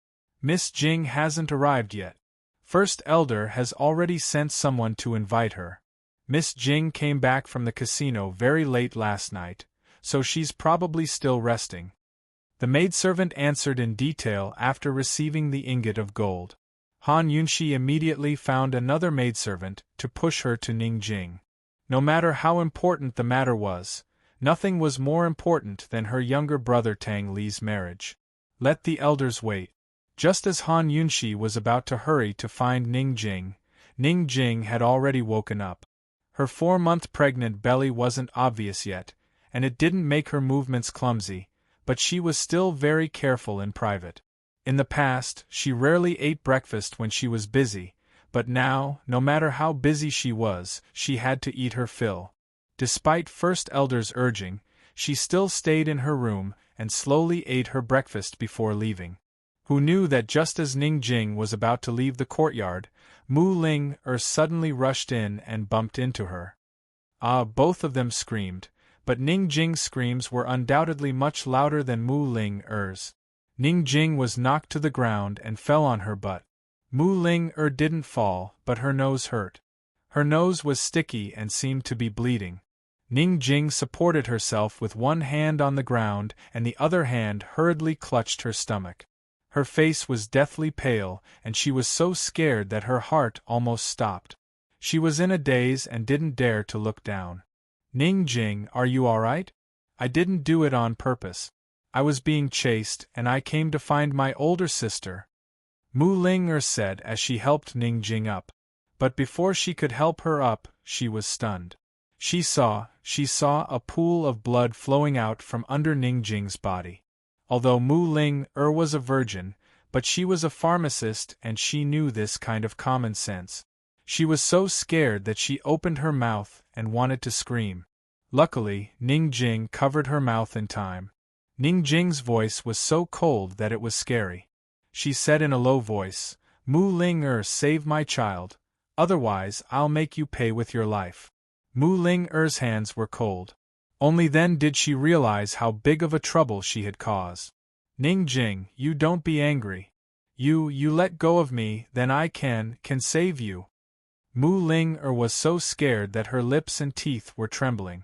[SPEAKER 1] Miss Jing hasn't arrived yet. First Elder has already sent someone to invite her. Miss Jing came back from the casino very late last night, so she's probably still resting. The maidservant answered in detail after receiving the ingot of gold. Han Yunshi immediately found another maidservant to push her to Ning Jing. No matter how important the matter was, nothing was more important than her younger brother Tang Li's marriage. Let the elders wait. Just as Han Yunshi was about to hurry to find Ning Jing had already woken up. Her 4-month pregnant belly wasn't obvious yet, and it didn't make her movements clumsy, but she was still very careful in private. In the past, she rarely ate breakfast when she was busy, but now, no matter how busy she was, she had to eat her fill. Despite First Elder's urging, she still stayed in her room and slowly ate her breakfast before leaving. Who knew that just as Ning Jing was about to leave the courtyard, Mu Ling suddenly rushed in and bumped into her. Both of them screamed, but Ning Jing's screams were undoubtedly much louder than Mu Ling Ning Jing was knocked to the ground and fell on her butt. Mu Ling didn't fall, but her nose hurt. Her nose was sticky and seemed to be bleeding. Ning Jing supported herself with one hand on the ground and the other hand hurriedly clutched her stomach. Her face was deathly pale, and she was so scared that her heart almost stopped. She was in a daze and didn't dare to look down. Ning Jing, are you all right? I didn't do it on purpose. I was being chased, and I came to find my older sister, Mu Ling said as she helped Ning Jing up. But before she could help her up, she was stunned. She saw a pool of blood flowing out from under Ning Jing's body. Although Mu Ling was a virgin, but she was a pharmacist and she knew this kind of common sense. She was so scared that she opened her mouth and wanted to scream. Luckily, Ning Jing covered her mouth in time. Ning Jing's voice was so cold that it was scary. She said in a low voice, Mu Ling save my child, otherwise I'll make you pay with your life. Mu Ling hands were cold. Only then did she realize how big of a trouble she had caused. Ning Jing, you don't be angry. You let go of me, then I can save you. Mu Ling was so scared that her lips and teeth were trembling.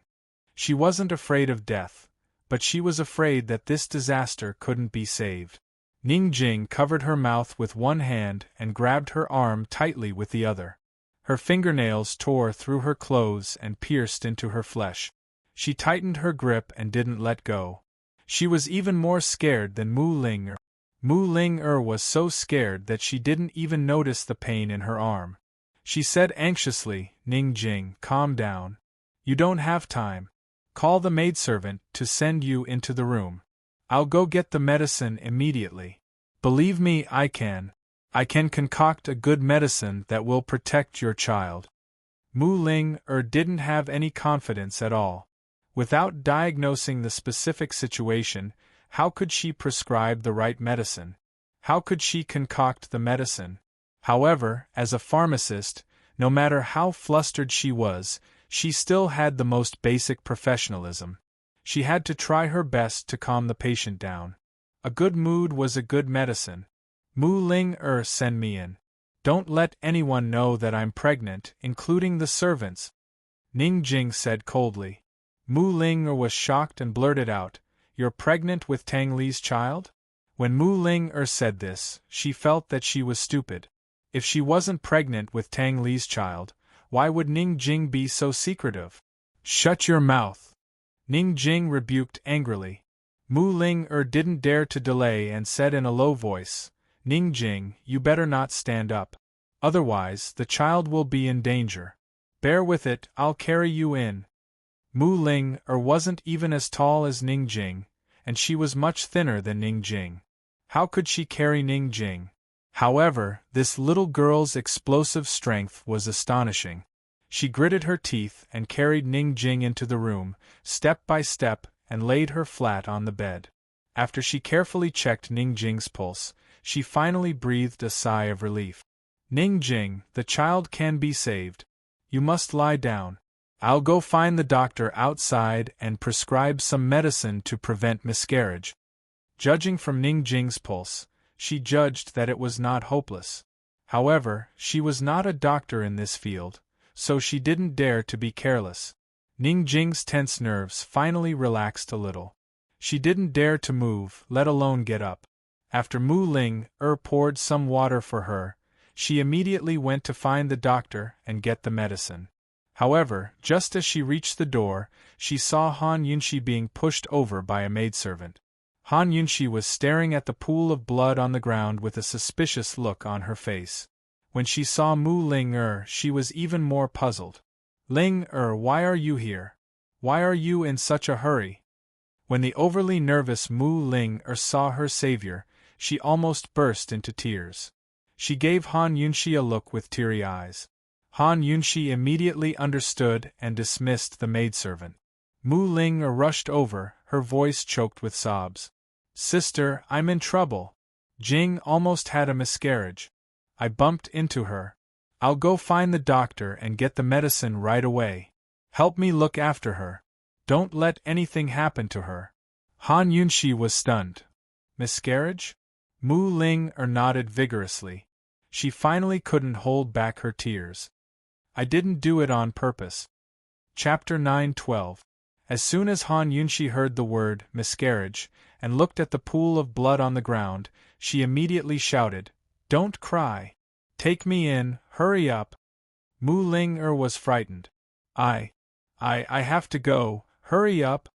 [SPEAKER 1] She wasn't afraid of death, but she was afraid that this disaster couldn't be saved. Ning Jing covered her mouth with one hand and grabbed her arm tightly with the other. Her fingernails tore through her clothes and pierced into her flesh. She tightened her grip and didn't let go. She was even more scared than Mu Ling. Mu Ling was so scared that she didn't even notice the pain in her arm. She said anxiously, Ning Jing, calm down. You don't have time. Call the maidservant to send you into the room. I'll go get the medicine immediately. Believe me, I can concoct a good medicine that will protect your child. Mu Ling didn't have any confidence at all. Without diagnosing the specific situation, how could she prescribe the right medicine? How could she concoct the medicine? However, as a pharmacist, no matter how flustered she was, she still had the most basic professionalism. She had to try her best to calm the patient down. A good mood was a good medicine. Mu Ling send me in. Don't let anyone know that I'm pregnant, including the servants, Ning Jing said coldly. Mu Ling was shocked and blurted out, You're pregnant with Tang Li's child? When Mu Ling said this, she felt that she was stupid. If she wasn't pregnant with Tang Li's child, why would Ning Jing be so secretive? Shut your mouth! Ning Jing rebuked angrily. Mu Ling didn't dare to delay and said in a low voice, Ning Jing, you better not stand up. Otherwise, the child will be in danger. Bear with it, I'll carry you in. Mu Ling wasn't even as tall as Ning Jing, and she was much thinner than Ning Jing. How could she carry Ning Jing? However, this little girl's explosive strength was astonishing. She gritted her teeth and carried Ning Jing into the room, step by step, and laid her flat on the bed. After she carefully checked Ning Jing's pulse, she finally breathed a sigh of relief. Ning Jing, the child can be saved. You must lie down. I'll go find the doctor outside and prescribe some medicine to prevent miscarriage. Judging from Ning Jing's pulse, she judged that it was not hopeless. However, she was not a doctor in this field, so she didn't dare to be careless. Ning Jing's tense nerves finally relaxed a little. She didn't dare to move, let alone get up. After Mu Ling poured some water for her, she immediately went to find the doctor and get the medicine. However, just as she reached the door, she saw Han Yunxi being pushed over by a maidservant. Han Yunxi was staring at the pool of blood on the ground with a suspicious look on her face. When she saw Mu Ling she was even more puzzled. Ling why are you here? Why are you in such a hurry? When the overly nervous Mu Ling saw her savior, she almost burst into tears. She gave Han Yunxi a look with teary eyes. Han Yunxi immediately understood and dismissed the maidservant. Mu Ling rushed over, her voice choked with sobs. Sister, I'm in trouble. Jing almost had a miscarriage. I bumped into her. I'll go find the doctor and get the medicine right away. Help me look after her. Don't let anything happen to her. Han Yunxi was stunned. Miscarriage? Mu Ling nodded vigorously. She finally couldn't hold back her tears. I didn't do it on purpose. Chapter 9:12. As soon as Han Yunshi heard the word miscarriage and looked at the pool of blood on the ground, she immediately shouted, "Don't cry! Take me in, hurry up!" Mu Ling was frightened. I have to go, hurry up!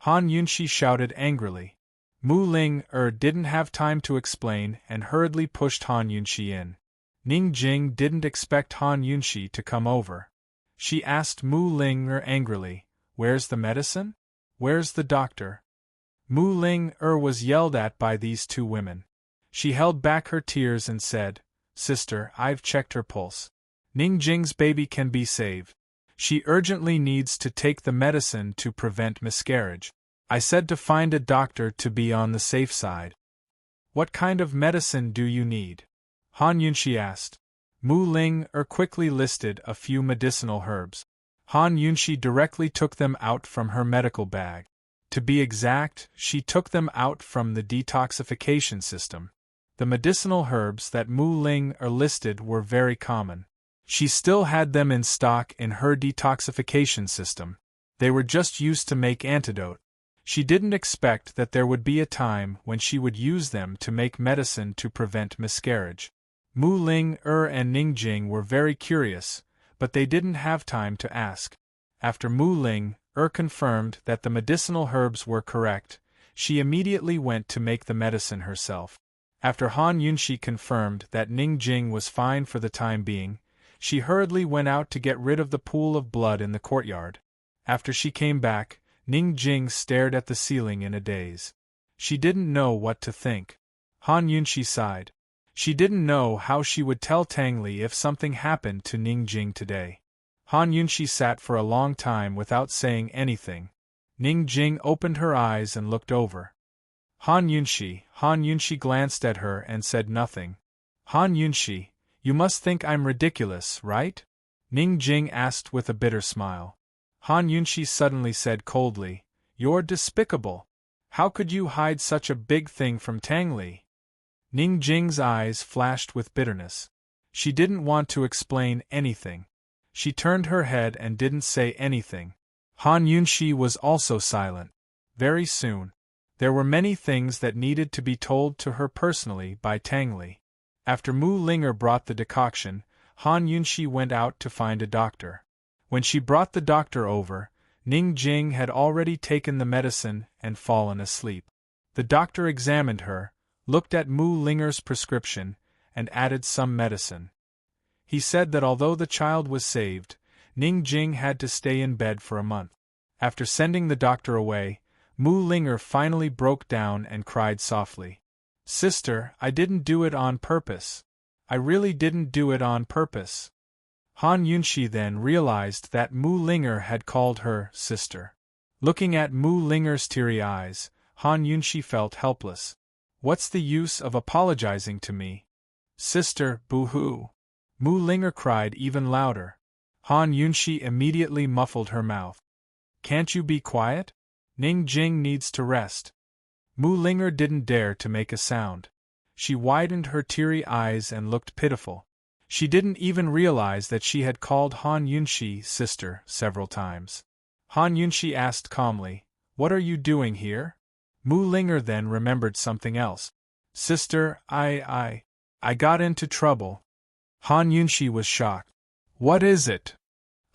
[SPEAKER 1] Han Yunshi shouted angrily. Mu Ling didn't have time to explain and hurriedly pushed Han Yunshi in. Ning Jing didn't expect Han Yunshi to come over. She asked Mu Ling angrily, "Where's the medicine? Where's the doctor?" Mu Ling was yelled at by these two women. She held back her tears and said, "Sister, I've checked her pulse. Ning Jing's baby can be saved. She urgently needs to take the medicine to prevent miscarriage. I said to find a doctor to be on the safe side." "What kind of medicine do you need?" Han Yunshi asked. Mu Ling quickly listed a few medicinal herbs. Han Yunshi directly took them out from her medical bag. To be exact, she took them out from the detoxification system. The medicinal herbs that Mu Ling listed were very common. She still had them in stock in her detoxification system. They were just used to make antidote. She didn't expect that there would be a time when she would use them to make medicine to prevent miscarriage. Mu Ling and Ning Jing were very curious, but they didn't have time to ask. After Mu Ling confirmed that the medicinal herbs were correct, she immediately went to make the medicine herself. After Han Yunshi confirmed that Ning Jing was fine for the time being, she hurriedly went out to get rid of the pool of blood in the courtyard. After she came back, Ning Jing stared at the ceiling in a daze. She didn't know what to think. Han Yunshi sighed. She didn't know how she would tell Tang Li if something happened to Ning Jing today. Han Yunshi sat for a long time without saying anything. Ning Jing opened her eyes and looked over. Han Yunshi glanced at her and said nothing. Han Yunshi, you must think I'm ridiculous, right? Ning Jing asked with a bitter smile. Han Yunshi suddenly said coldly, "You're despicable. How could you hide such a big thing from Tang Li?" Ning Jing's eyes flashed with bitterness. She didn't want to explain anything. She turned her head and didn't say anything. Han Yunshi was also silent. Very soon, there were many things that needed to be told to her personally by Tang Li. After Mu Ling brought the decoction, Han Yunshi went out to find a doctor. When she brought the doctor over, Ning Jing had already taken the medicine and fallen asleep. The doctor examined her, looked at Mu Linger's prescription, and added some medicine. He said that although the child was saved, Ning Jing had to stay in bed for a month. After sending the doctor away, Mu Linger finally broke down and cried softly. "Sister, I didn't do it on purpose. I really didn't do it on purpose." Han Yunshi then realized that Mu Linger had called her sister. Looking at Mu Linger's teary eyes, Han Yunshi felt helpless. "What's the use of apologizing to me? Sister, boo-hoo!" Mu Linger cried even louder. Han Yunshi immediately muffled her mouth. "Can't you be quiet? Ning Jing needs to rest." Mu Linger didn't dare to make a sound. She widened her teary eyes and looked pitiful. She didn't even realize that she had called Han Yunshi sister several times. Han Yunshi asked calmly, "What are you doing here?" Mu Linger then remembered something else. "Sister, I got into trouble." Han Yunshi was shocked. "What is it?"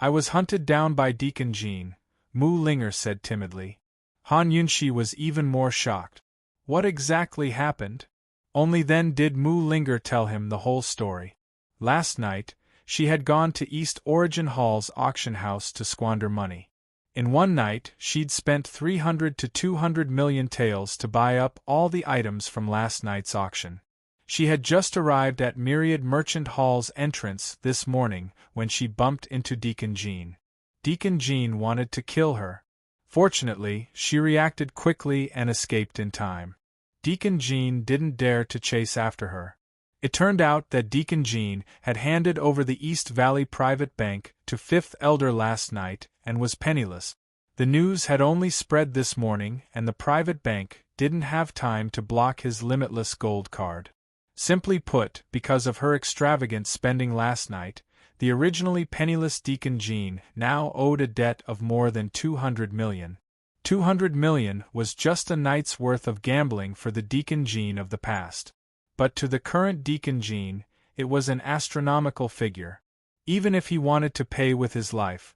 [SPEAKER 1] "I was hunted down by Deacon Jean," Mu Linger said timidly. Han Yunshi was even more shocked. What exactly happened? Only then did Mu Linger tell him the whole story. Last night, she had gone to East Origin Hall's auction house to squander money. In one night, she'd spent 300 to 200 million taels to buy up all the items from last night's auction. She had just arrived at Myriad Merchant Hall's entrance this morning when she bumped into Deacon Jean. Deacon Jean wanted to kill her. Fortunately, she reacted quickly and escaped in time. Deacon Jean didn't dare to chase after her. It turned out that Deacon Jean had handed over the East Valley Private Bank to Fifth Elder last night and was penniless. The news had only spread this morning and the private bank didn't have time to block his limitless gold card. Simply put, because of her extravagant spending last night, the originally penniless Deacon Jean now owed a debt of more than 200 million. 200 million was just a night's worth of gambling for the Deacon Jean of the past. But to the current Deacon Jean, it was an astronomical figure. Even if he wanted to pay with his life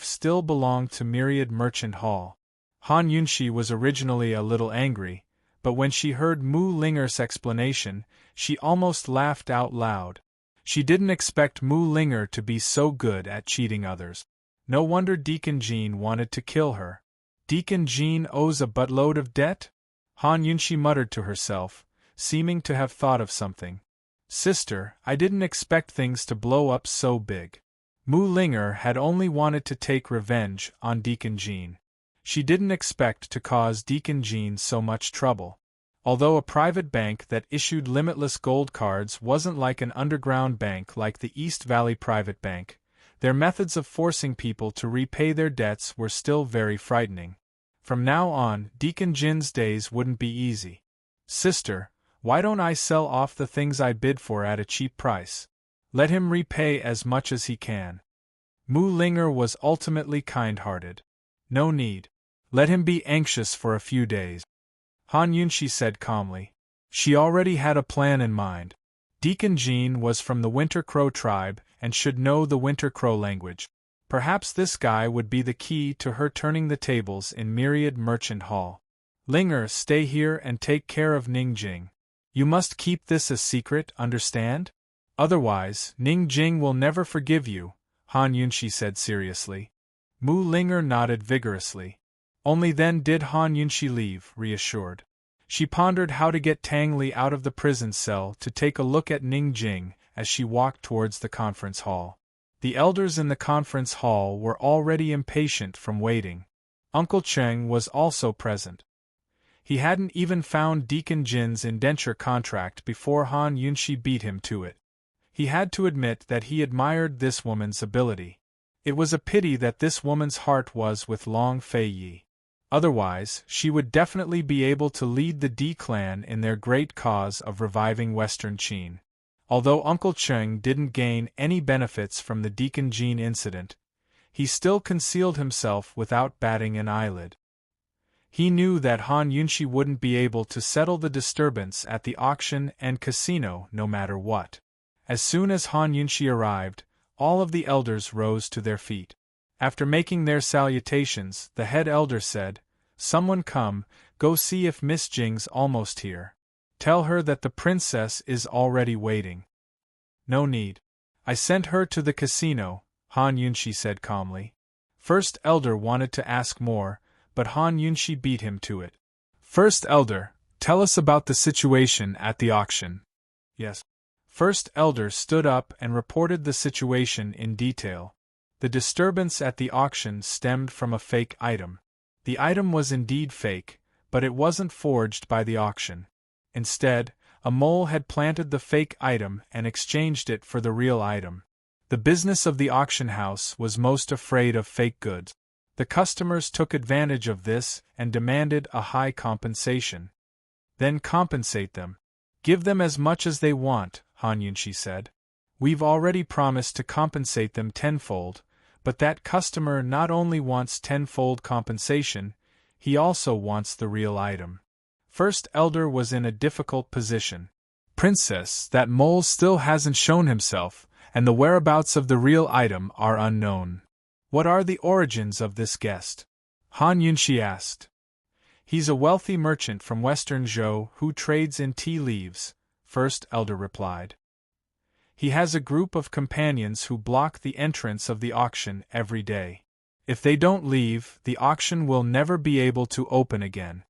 [SPEAKER 1] still belonged to Myriad Merchant Hall. Han Yunshi was originally a little angry, but when she heard Mu Linger's explanation, she almost laughed out loud. She didn't expect Mu Linger to be so good at cheating others. No wonder Deacon Jean wanted to kill her. Deacon Jean owes a buttload of debt? Han Yunshi muttered to herself, seeming to have thought of something. Sister, I didn't expect things to blow up so big. Mu Linger had only wanted to take revenge on Deacon Jean. She didn't expect to cause Deacon Jean so much trouble. Although a private bank that issued limitless gold cards wasn't like an underground bank like the East Valley Private Bank, their methods of forcing people to repay their debts were still very frightening. From now on, Deacon Jin's days wouldn't be easy. Sister, why don't I sell off the things I bid for at a cheap price? Let him repay as much as he can. Mu Linger was ultimately kind-hearted. No need. Let him be anxious for a few days. Han Yunshi said calmly. She already had a plan in mind. Deacon Jean was from the Winter Crow tribe and should know the Winter Crow language. Perhaps this guy would be the key to her turning the tables in Myriad Merchant Hall. Linger, stay here and take care of Ning Jing. You must keep this a secret, understand? Otherwise, Ning Jing will never forgive you, Han Yunshi said seriously. Mu Linger nodded vigorously. Only then did Han Yunshi leave, reassured. She pondered how to get Tang Li out of the prison cell to take a look at Ning Jing as she walked towards the conference hall. The elders in the conference hall were already impatient from waiting. Uncle Cheng was also present. He hadn't even found Deacon Jin's indenture contract before Han Yunshi beat him to it. He had to admit that he admired this woman's ability. It was a pity that this woman's heart was with Long Fei Yi. Otherwise, she would definitely be able to lead the D clan in their great cause of reviving Western Qin. Although Uncle Cheng didn't gain any benefits from the Deacon Jean incident, he still concealed himself without batting an eyelid. He knew that Han Yunshi wouldn't be able to settle the disturbance at the auction and casino no matter what. As soon as Han Yunshi arrived, all of the elders rose to their feet. After making their salutations, the head elder said, "Someone come, go see if Miss Jing's almost here. Tell her that the princess is already waiting." "No need. I sent her to the casino," Han Yunshi said calmly. First elder wanted to ask more, but Han Yunshi beat him to it. "First elder, tell us about the situation at the auction." "Yes." First elder stood up and reported the situation in detail. The disturbance at the auction stemmed from a fake item. The item was indeed fake, but it wasn't forged by the auction. Instead, a mole had planted the fake item and exchanged it for the real item. The business of the auction house was most afraid of fake goods. The customers took advantage of this and demanded a high compensation. "Then compensate them. Give them as much as they want," Han Yunshi said. "We've already promised to compensate them tenfold, but that customer not only wants tenfold compensation, he also wants the real item." First elder was in a difficult position. "Princess, that mole still hasn't shown himself, and the whereabouts of the real item are unknown. What are the origins of this guest?" Han Yunshi asked. "He's a wealthy merchant from Western Zhou who trades in tea leaves," First elder replied. "He has a group of companions who block the entrance of the auction every day. If they don't leave, the auction will never be able to open again."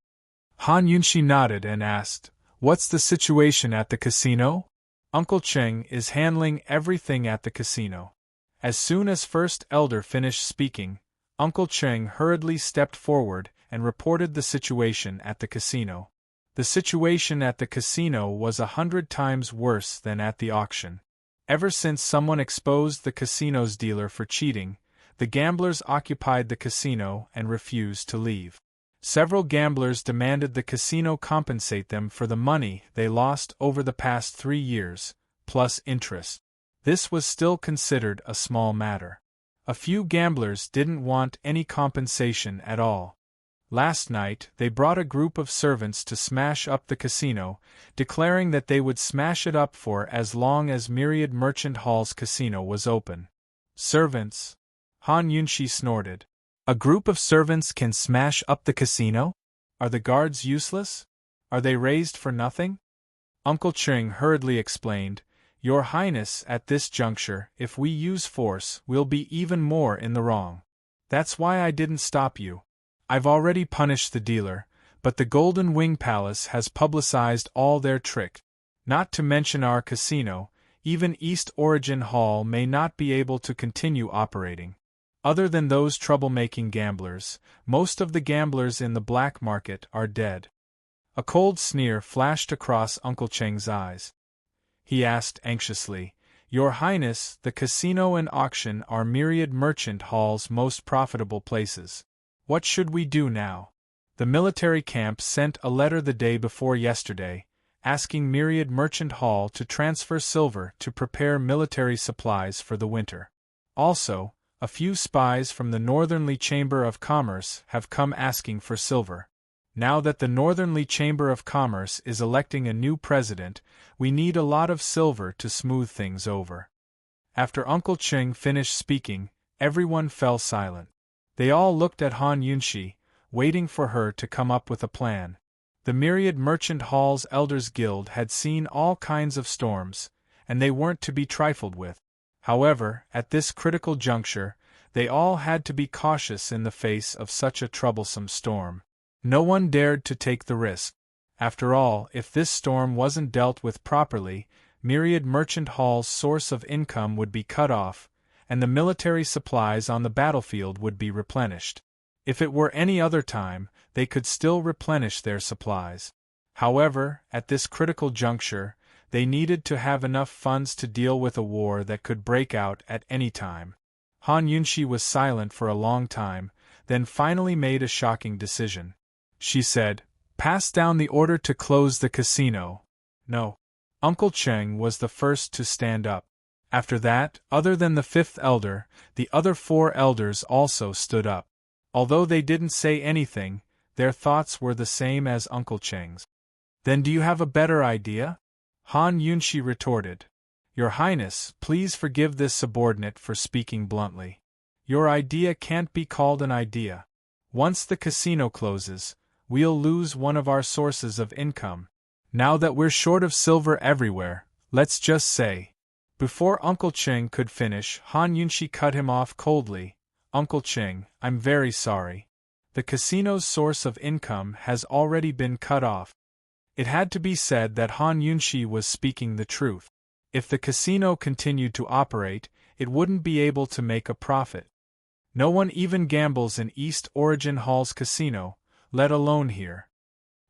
[SPEAKER 1] Han Yunshi nodded and asked, "What's the situation at the casino?" "Uncle Cheng is handling everything at the casino." As soon as First Elder finished speaking, Uncle Cheng hurriedly stepped forward and reported the situation at the casino. The situation at the casino was 100 times worse than at the auction. Ever since someone exposed the casino's dealer for cheating, the gamblers occupied the casino and refused to leave. Several gamblers demanded the casino compensate them for the money they lost over the past 3 years, plus interest. This was still considered a small matter. A few gamblers didn't want any compensation at all. Last night, they brought a group of servants to smash up the casino, declaring that they would smash it up for as long as Myriad Merchant Hall's casino was open. Servants? Han Yunshi snorted. A group of servants can smash up the casino? Are the guards useless? Are they raised for nothing? Uncle Cheng hurriedly explained, Your Highness, at this juncture, if we use force, we'll be even more in the wrong. That's why I didn't stop you. I've already punished the dealer, but the Golden Wing Palace has publicized all their tricks. Not to mention our casino, even East Origin Hall may not be able to continue operating. Other than those troublemaking gamblers, most of the gamblers in the black market are dead. A cold sneer flashed across Uncle Cheng's eyes. He asked anxiously, Your Highness, the casino and auction are Myriad Merchant Hall's most profitable places. What should we do now? The military camp sent a letter the day before yesterday, asking Myriad Merchant Hall to transfer silver to prepare military supplies for the winter. Also, a few spies from the Northernly Chamber of Commerce have come asking for silver. Now that the Northernly Chamber of Commerce is electing a new president, we need a lot of silver to smooth things over. After Uncle Cheng finished speaking, everyone fell silent. They all looked at Han Yunshi, waiting for her to come up with a plan. The Myriad Merchant Hall's Elders Guild had seen all kinds of storms, and they weren't to be trifled with. However, at this critical juncture, they all had to be cautious in the face of such a troublesome storm. No one dared to take the risk. After all, if this storm wasn't dealt with properly, Myriad Merchant Hall's source of income would be cut off, and the military supplies on the battlefield would be replenished. If it were any other time, they could still replenish their supplies. However, at this critical juncture, they needed to have enough funds to deal with a war that could break out at any time. Han Yunshi was silent for a long time, then finally made a shocking decision. She said, Pass down the order to close the casino. No. Uncle Cheng was the first to stand up. After that, other than the fifth elder, the other 4 elders also stood up. Although they didn't say anything, their thoughts were the same as Uncle Cheng's. Then do you have a better idea? Han Yunshi retorted. Your Highness, please forgive this subordinate for speaking bluntly. Your idea can't be called an idea. Once the casino closes, we'll lose one of our sources of income. Now that we're short of silver everywhere, let's just say. Before Uncle Cheng could finish, Han Yunshi cut him off coldly. Uncle Cheng, I'm very sorry. The casino's source of income has already been cut off. It had to be said that Han Yunshi was speaking the truth. If the casino continued to operate, it wouldn't be able to make a profit. No one even gambles in East Origin Hall's casino, let alone here.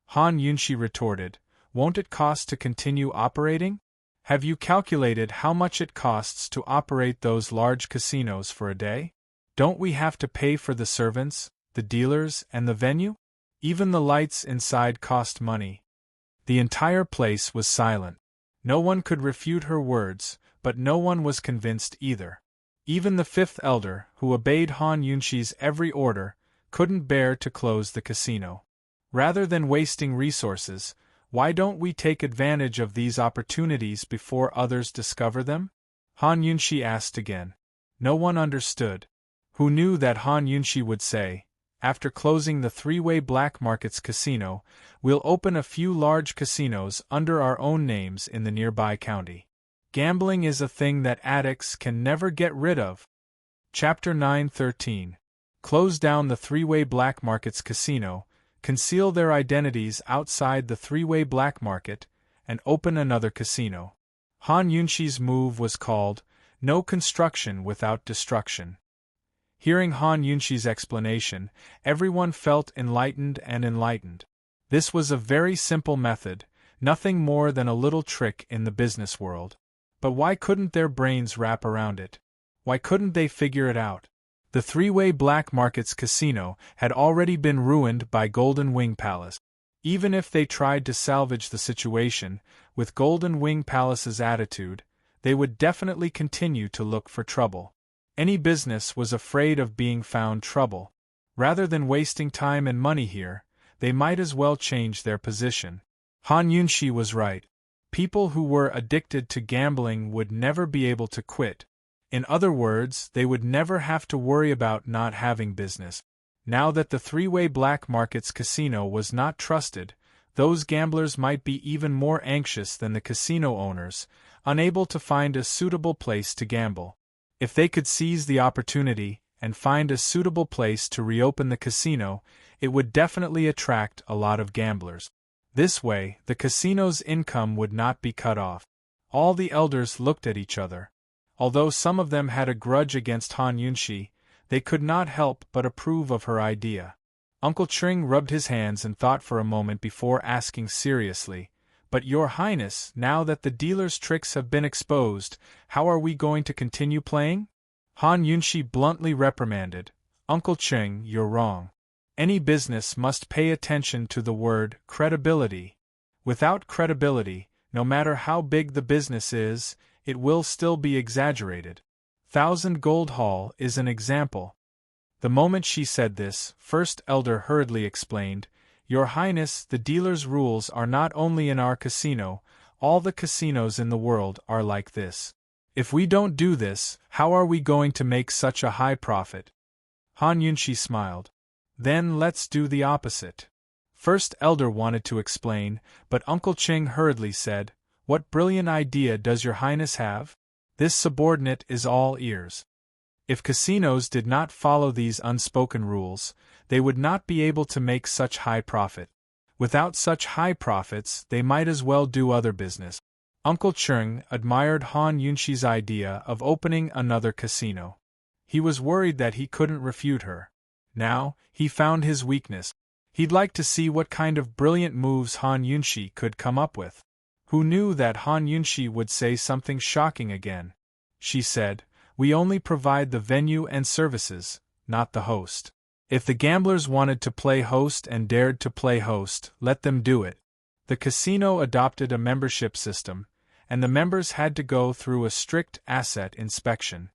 [SPEAKER 1] Han Yunshi retorted, Won't it cost to continue operating? Have you calculated how much it costs to operate those large casinos for a day? Don't we have to pay for the servants, the dealers, and the venue? Even the lights inside cost money. The entire place was silent. No one could refute her words, but no one was convinced either. Even the 5th elder, who obeyed Han Yunshi's every order, couldn't bear to close the casino. Rather than wasting resources, why don't we take advantage of these opportunities before others discover them? Han Yunshi asked again. No one understood. Who knew that Han Yunshi would say, after closing the 3-way Black Markets casino, we'll open a few large casinos under our own names in the nearby county. Gambling is a thing that addicts can never get rid of. Chapter 9:13. Close down the 3-way Black Markets casino, conceal their identities outside the 3-way Black Market, and open another casino. Han Yunshi's move was called, No Construction Without Destruction. Hearing Han Yunshi's explanation, everyone felt enlightened and enlightened. This was a very simple method, nothing more than a little trick in the business world. But why couldn't their brains wrap around it? Why couldn't they figure it out? The three-way black market's casino had already been ruined by Golden Wing Palace. Even if they tried to salvage the situation, with Golden Wing Palace's attitude, they would definitely continue to look for trouble. Any business was afraid of being found trouble. Rather than wasting time and money here, they might as well change their position. Han Yunxi was right. People who were addicted to gambling would never be able to quit. In other words, they would never have to worry about not having business. Now that the three-way black market's casino was not trusted, those gamblers might be even more anxious than the casino owners, unable to find a suitable place to gamble. If they could seize the opportunity and find a suitable place to reopen the casino, it would definitely attract a lot of gamblers. This way, the casino's income would not be cut off. All the elders looked at each other. Although some of them had a grudge against Han Yunxi, they could not help but approve of her idea. Uncle Ching rubbed his hands and thought for a moment before asking seriously, "But Your Highness, now that the dealer's tricks have been exposed, how are we going to continue playing?" Han Yunxi bluntly reprimanded, "Uncle Ching, you're wrong. Any business must pay attention to the word credibility. Without credibility, no matter how big the business is, it will still be exaggerated. Thousand Gold Hall is an example." The moment she said this, First Elder hurriedly explained, "Your Highness, the dealer's rules are not only in our casino, all the casinos in the world are like this. If we don't do this, how are we going to make such a high profit?" Han Yunxi smiled. "Then let's do the opposite." First Elder wanted to explain, but Uncle Ching hurriedly said, "What brilliant idea does Your Highness have?" This subordinate is all ears. If casinos did not follow these unspoken rules, they would not be able to make such high profit. Without such high profits, they might as well do other business. Uncle Ching admired Han Yunxi's idea of opening another casino. He was worried that he couldn't refute her. Now, he found his weakness. He'd like to see what kind of brilliant moves Han Yunxi could come up with. Who knew that Han Yunxi would say something shocking again? She said, "We only provide the venue and services, not the host. If the gamblers wanted to play host and dared to play host, let them do it." The casino adopted a membership system, and the members had to go through a strict asset inspection.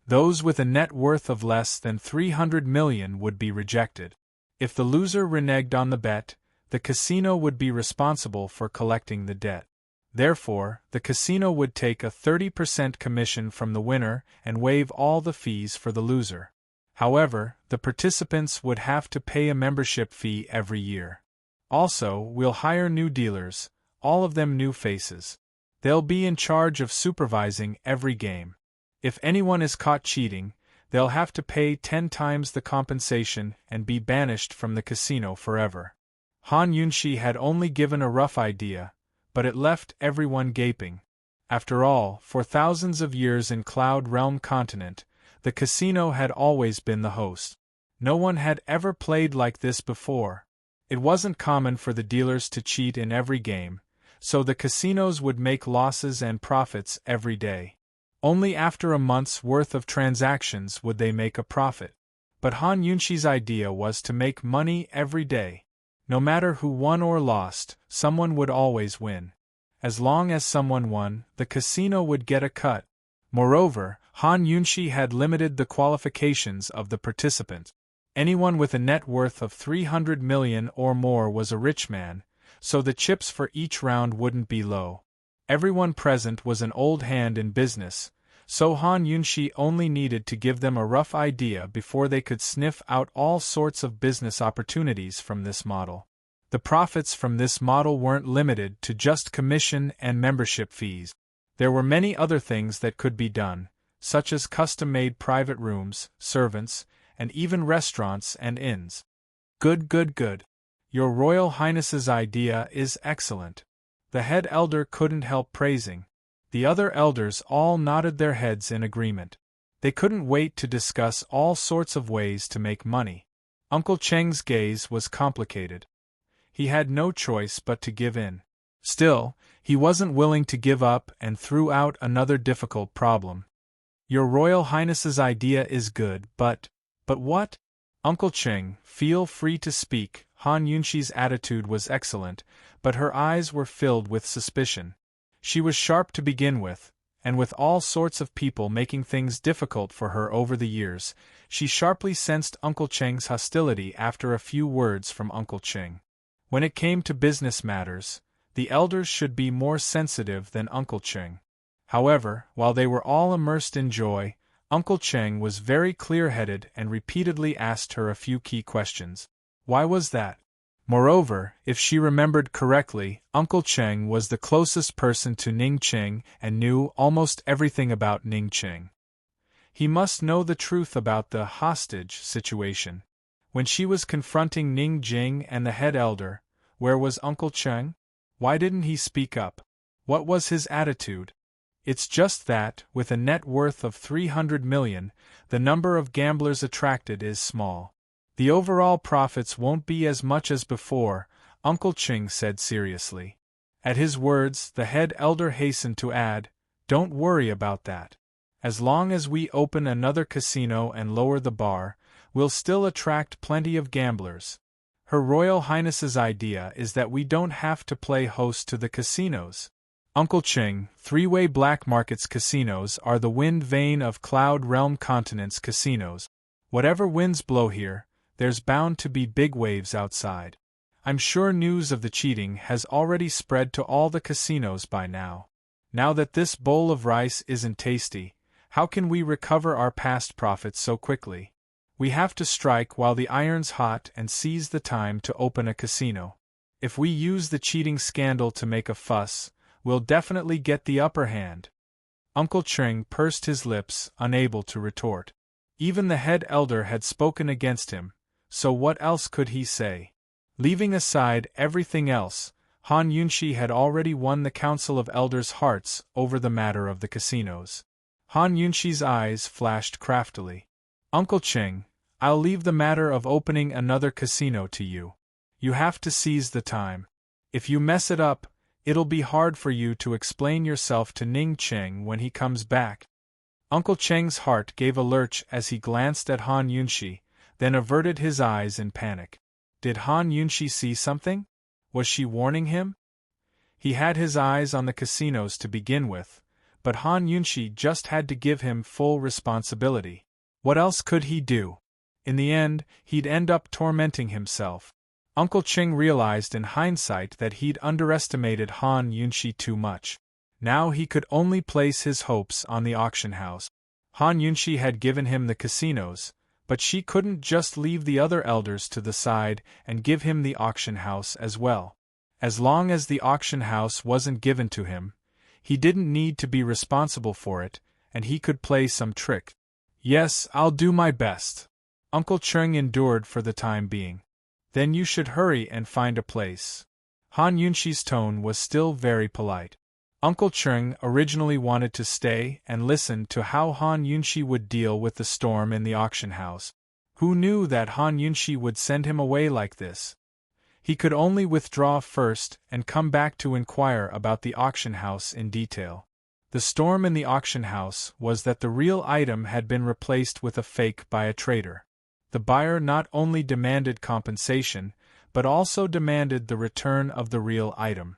[SPEAKER 1] Those with a net worth of less than 300 million would be rejected. If the loser reneged on the bet, the casino would be responsible for collecting the debt. Therefore, the casino would take a 30% commission from the winner and waive all the fees for the loser. However, the participants would have to pay a membership fee every year. Also, we'll hire new dealers, all of them new faces. They'll be in charge of supervising every game. If anyone is caught cheating, they'll have to pay 10 times the compensation and be banished from the casino forever. Han Yunxi had only given a rough idea, but it left everyone gaping. After all, for thousands of years in Cloud Realm Continent, the casino had always been the host. No one had ever played like this before. It wasn't common for the dealers to cheat in every game, so the casinos would make losses and profits every day. Only after a month's worth of transactions would they make a profit. But Han Yunxi's idea was to make money every day. No matter who won or lost, someone would always win. As long as someone won, the casino would get a cut. Moreover, Han Yunxi had limited the qualifications of the participant. Anyone with a net worth of 300 million or more was a rich man, so the chips for each round wouldn't be low. Everyone present was an old hand in business, so Han Yunxi only needed to give them a rough idea before they could sniff out all sorts of business opportunities from this model. The profits from this model weren't limited to just commission and membership fees. There were many other things that could be done, such as custom-made private rooms, servants, and even restaurants and inns. Good. Your Royal Highness's idea is excellent. The head elder couldn't help praising. The other elders all nodded their heads in agreement. They couldn't wait to discuss all sorts of ways to make money. Uncle Cheng's gaze was complicated. He had no choice but to give in. Still, he wasn't willing to give up and threw out another difficult problem. Your Royal Highness's idea is good, but But what? Uncle Cheng, feel free to speak. Han Yunshi's attitude was excellent, but her eyes were filled with suspicion. She was sharp to begin with, and with all sorts of people making things difficult for her over the years, she sharply sensed Uncle Cheng's hostility after a few words from Uncle Cheng. When it came to business matters, the elders should be more sensitive than Uncle Cheng. However, while they were all immersed in joy, Uncle Cheng was very clear-headed and repeatedly asked her a few key questions. Why was that? Moreover, if she remembered correctly, Uncle Cheng was the closest person to Ning Cheng and knew almost everything about Ning Cheng. He must know the truth about the hostage situation. When she was confronting Ning Jing and the head elder, where was Uncle Cheng? Why didn't he speak up? What was his attitude? It's just that, with a net worth of 300 million, the number of gamblers attracted is small. The overall profits won't be as much as before, Uncle Cheng said seriously. At his words, the head elder hastened to add, "Don't worry about that. As long as we open another casino and lower the bar, we'll still attract plenty of gamblers. Her Royal Highness's idea is that we don't have to play host to the casinos. Uncle Cheng, three-way black markets casinos are the wind vane of Cloud Realm Continent's casinos. Whatever winds blow here, there's bound to be big waves outside. I'm sure news of the cheating has already spread to all the casinos by now. Now that this bowl of rice isn't tasty, how can we recover our past profits so quickly? We have to strike while the iron's hot and seize the time to open a casino. If we use the cheating scandal to make a fuss, we'll definitely get the upper hand." Uncle Cheng pursed his lips, unable to retort. Even the head elder had spoken against him, so what else could he say? Leaving aside everything else, Han Yunshi had already won the Council of Elders' hearts over the matter of the casinos. Han Yunshi's eyes flashed craftily. "Uncle Cheng, I'll leave the matter of opening another casino to you. You have to seize the time. If you mess it up, it'll be hard for you to explain yourself to Ning Cheng when he comes back." Uncle Cheng's heart gave a lurch as he glanced at Han Yunshi, then averted his eyes in panic. Did Han Yunshi see something? Was she warning him? He had his eyes on the casinos to begin with, but Han Yunshi just had to give him full responsibility. What else could he do? In the end, he'd end up tormenting himself. Uncle Cheng realized in hindsight that he'd underestimated Han Yunshi too much. Now he could only place his hopes on the auction house. Han Yunshi had given him the casinos, but she couldn't just leave the other elders to the side and give him the auction house as well. As long as the auction house wasn't given to him, he didn't need to be responsible for it, and he could play some trick. "Yes, I'll do my best." Uncle Cheng endured for the time being. "Then you should hurry and find a place." Han Yunshi's tone was still very polite. Uncle Cheng originally wanted to stay and listen to how Han Yunshi would deal with the storm in the auction house. Who knew that Han Yunshi would send him away like this? He could only withdraw first and come back to inquire about the auction house in detail. The storm in the auction house was that the real item had been replaced with a fake by a traitor. The buyer not only demanded compensation, but also demanded the return of the real item.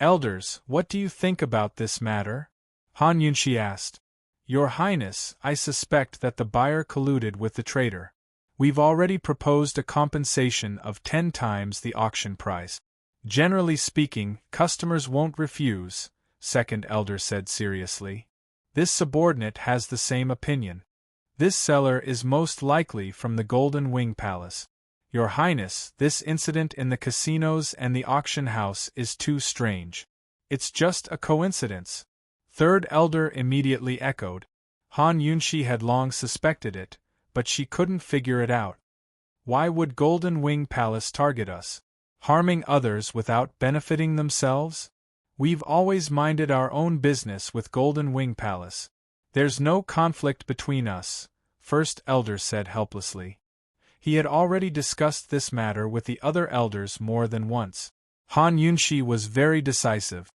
[SPEAKER 1] "Elders, what do you think about this matter?" Han Yunshi asked. "Your Highness, I suspect that the buyer colluded with the traitor. We've already proposed a compensation of 10 times the auction price. Generally speaking, customers won't refuse," second elder said seriously. This subordinate has the same opinion. "This seller is most likely from the Golden Wing Palace. Your Highness, this incident in the casinos and the auction house is too strange. It's just a coincidence." Third elder immediately echoed. Han Yunshi had long suspected it, but she couldn't figure it out. Why would Golden Wing Palace target us? Harming others without benefiting themselves? We've always minded our own business with Golden Wing Palace. "There's no conflict between us," first elder said helplessly. He had already discussed this matter with the other elders more than once. Han Yunshi was very decisive.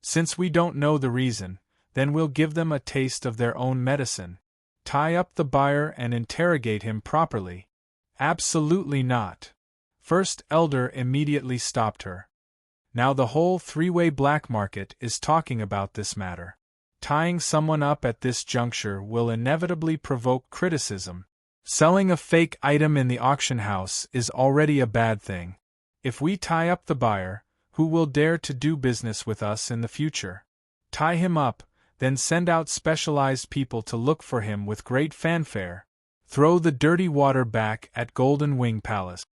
[SPEAKER 1] "Since we don't know the reason, then we'll give them a taste of their own medicine. Tie up the buyer and interrogate him properly. Absolutely not. First Elder immediately stopped her. Now the whole three-way black market is talking about this matter. Tying someone up at this juncture will inevitably provoke criticism. Selling a fake item in the auction house is already a bad thing. If we tie up the buyer, who will dare to do business with us in the future? Tie him up, then send out specialized people to look for him with great fanfare. Throw the dirty water back at Golden Wing Palace.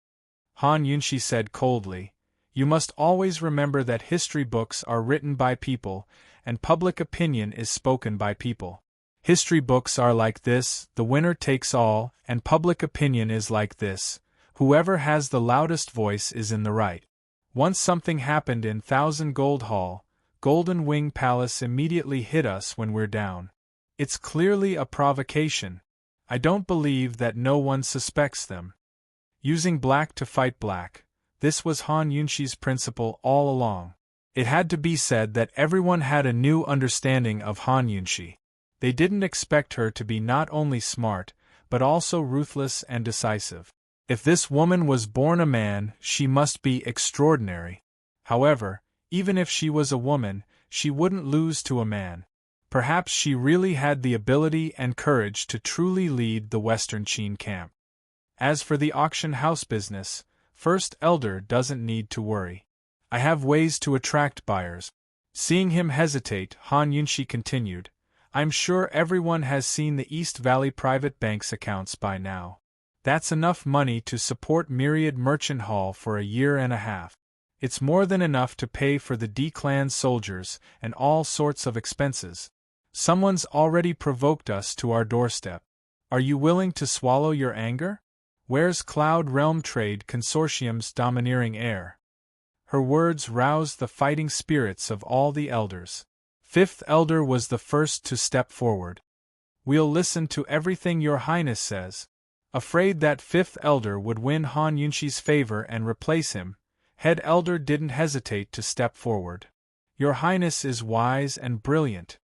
[SPEAKER 1] Han Yunshi said coldly, "You must always remember that history books are written by people, and public opinion is spoken by people. History books are like this, the winner takes all, and public opinion is like this, whoever has the loudest voice is in the right. Once something happened in Thousand Gold Hall, Golden Wing Palace immediately hit us when we're down. It's clearly a provocation. I don't believe that no one suspects them. Using black to fight black, this was Han Yunshi's principle all along. It had to be said that everyone had a new understanding of Han Yunshi. They didn't expect her to be not only smart, but also ruthless and decisive. If this woman was born a man, she must be extraordinary. However, even if she was a woman, she wouldn't lose to a man. Perhaps she really had the ability and courage to truly lead the Western Qin camp. As for the auction house business, First Elder doesn't need to worry. I have ways to attract buyers." Seeing him hesitate, Han Yunshi continued, "I'm sure everyone has seen the East Valley Private Bank's accounts by now. That's enough money to support Myriad Merchant Hall for a year and a half. It's more than enough to pay for the D-Clan soldiers and all sorts of expenses. Someone's already provoked us to our doorstep. Are you willing to swallow your anger? Where's Cloud Realm Trade Consortium's domineering air?" Her words roused the fighting spirits of all the elders. Fifth Elder was the first to step forward. "We'll listen to everything Your Highness says." Afraid that Fifth Elder would win Han Yunshi's favor and replace him, Head Elder didn't hesitate to step forward. "Your Highness is wise and brilliant.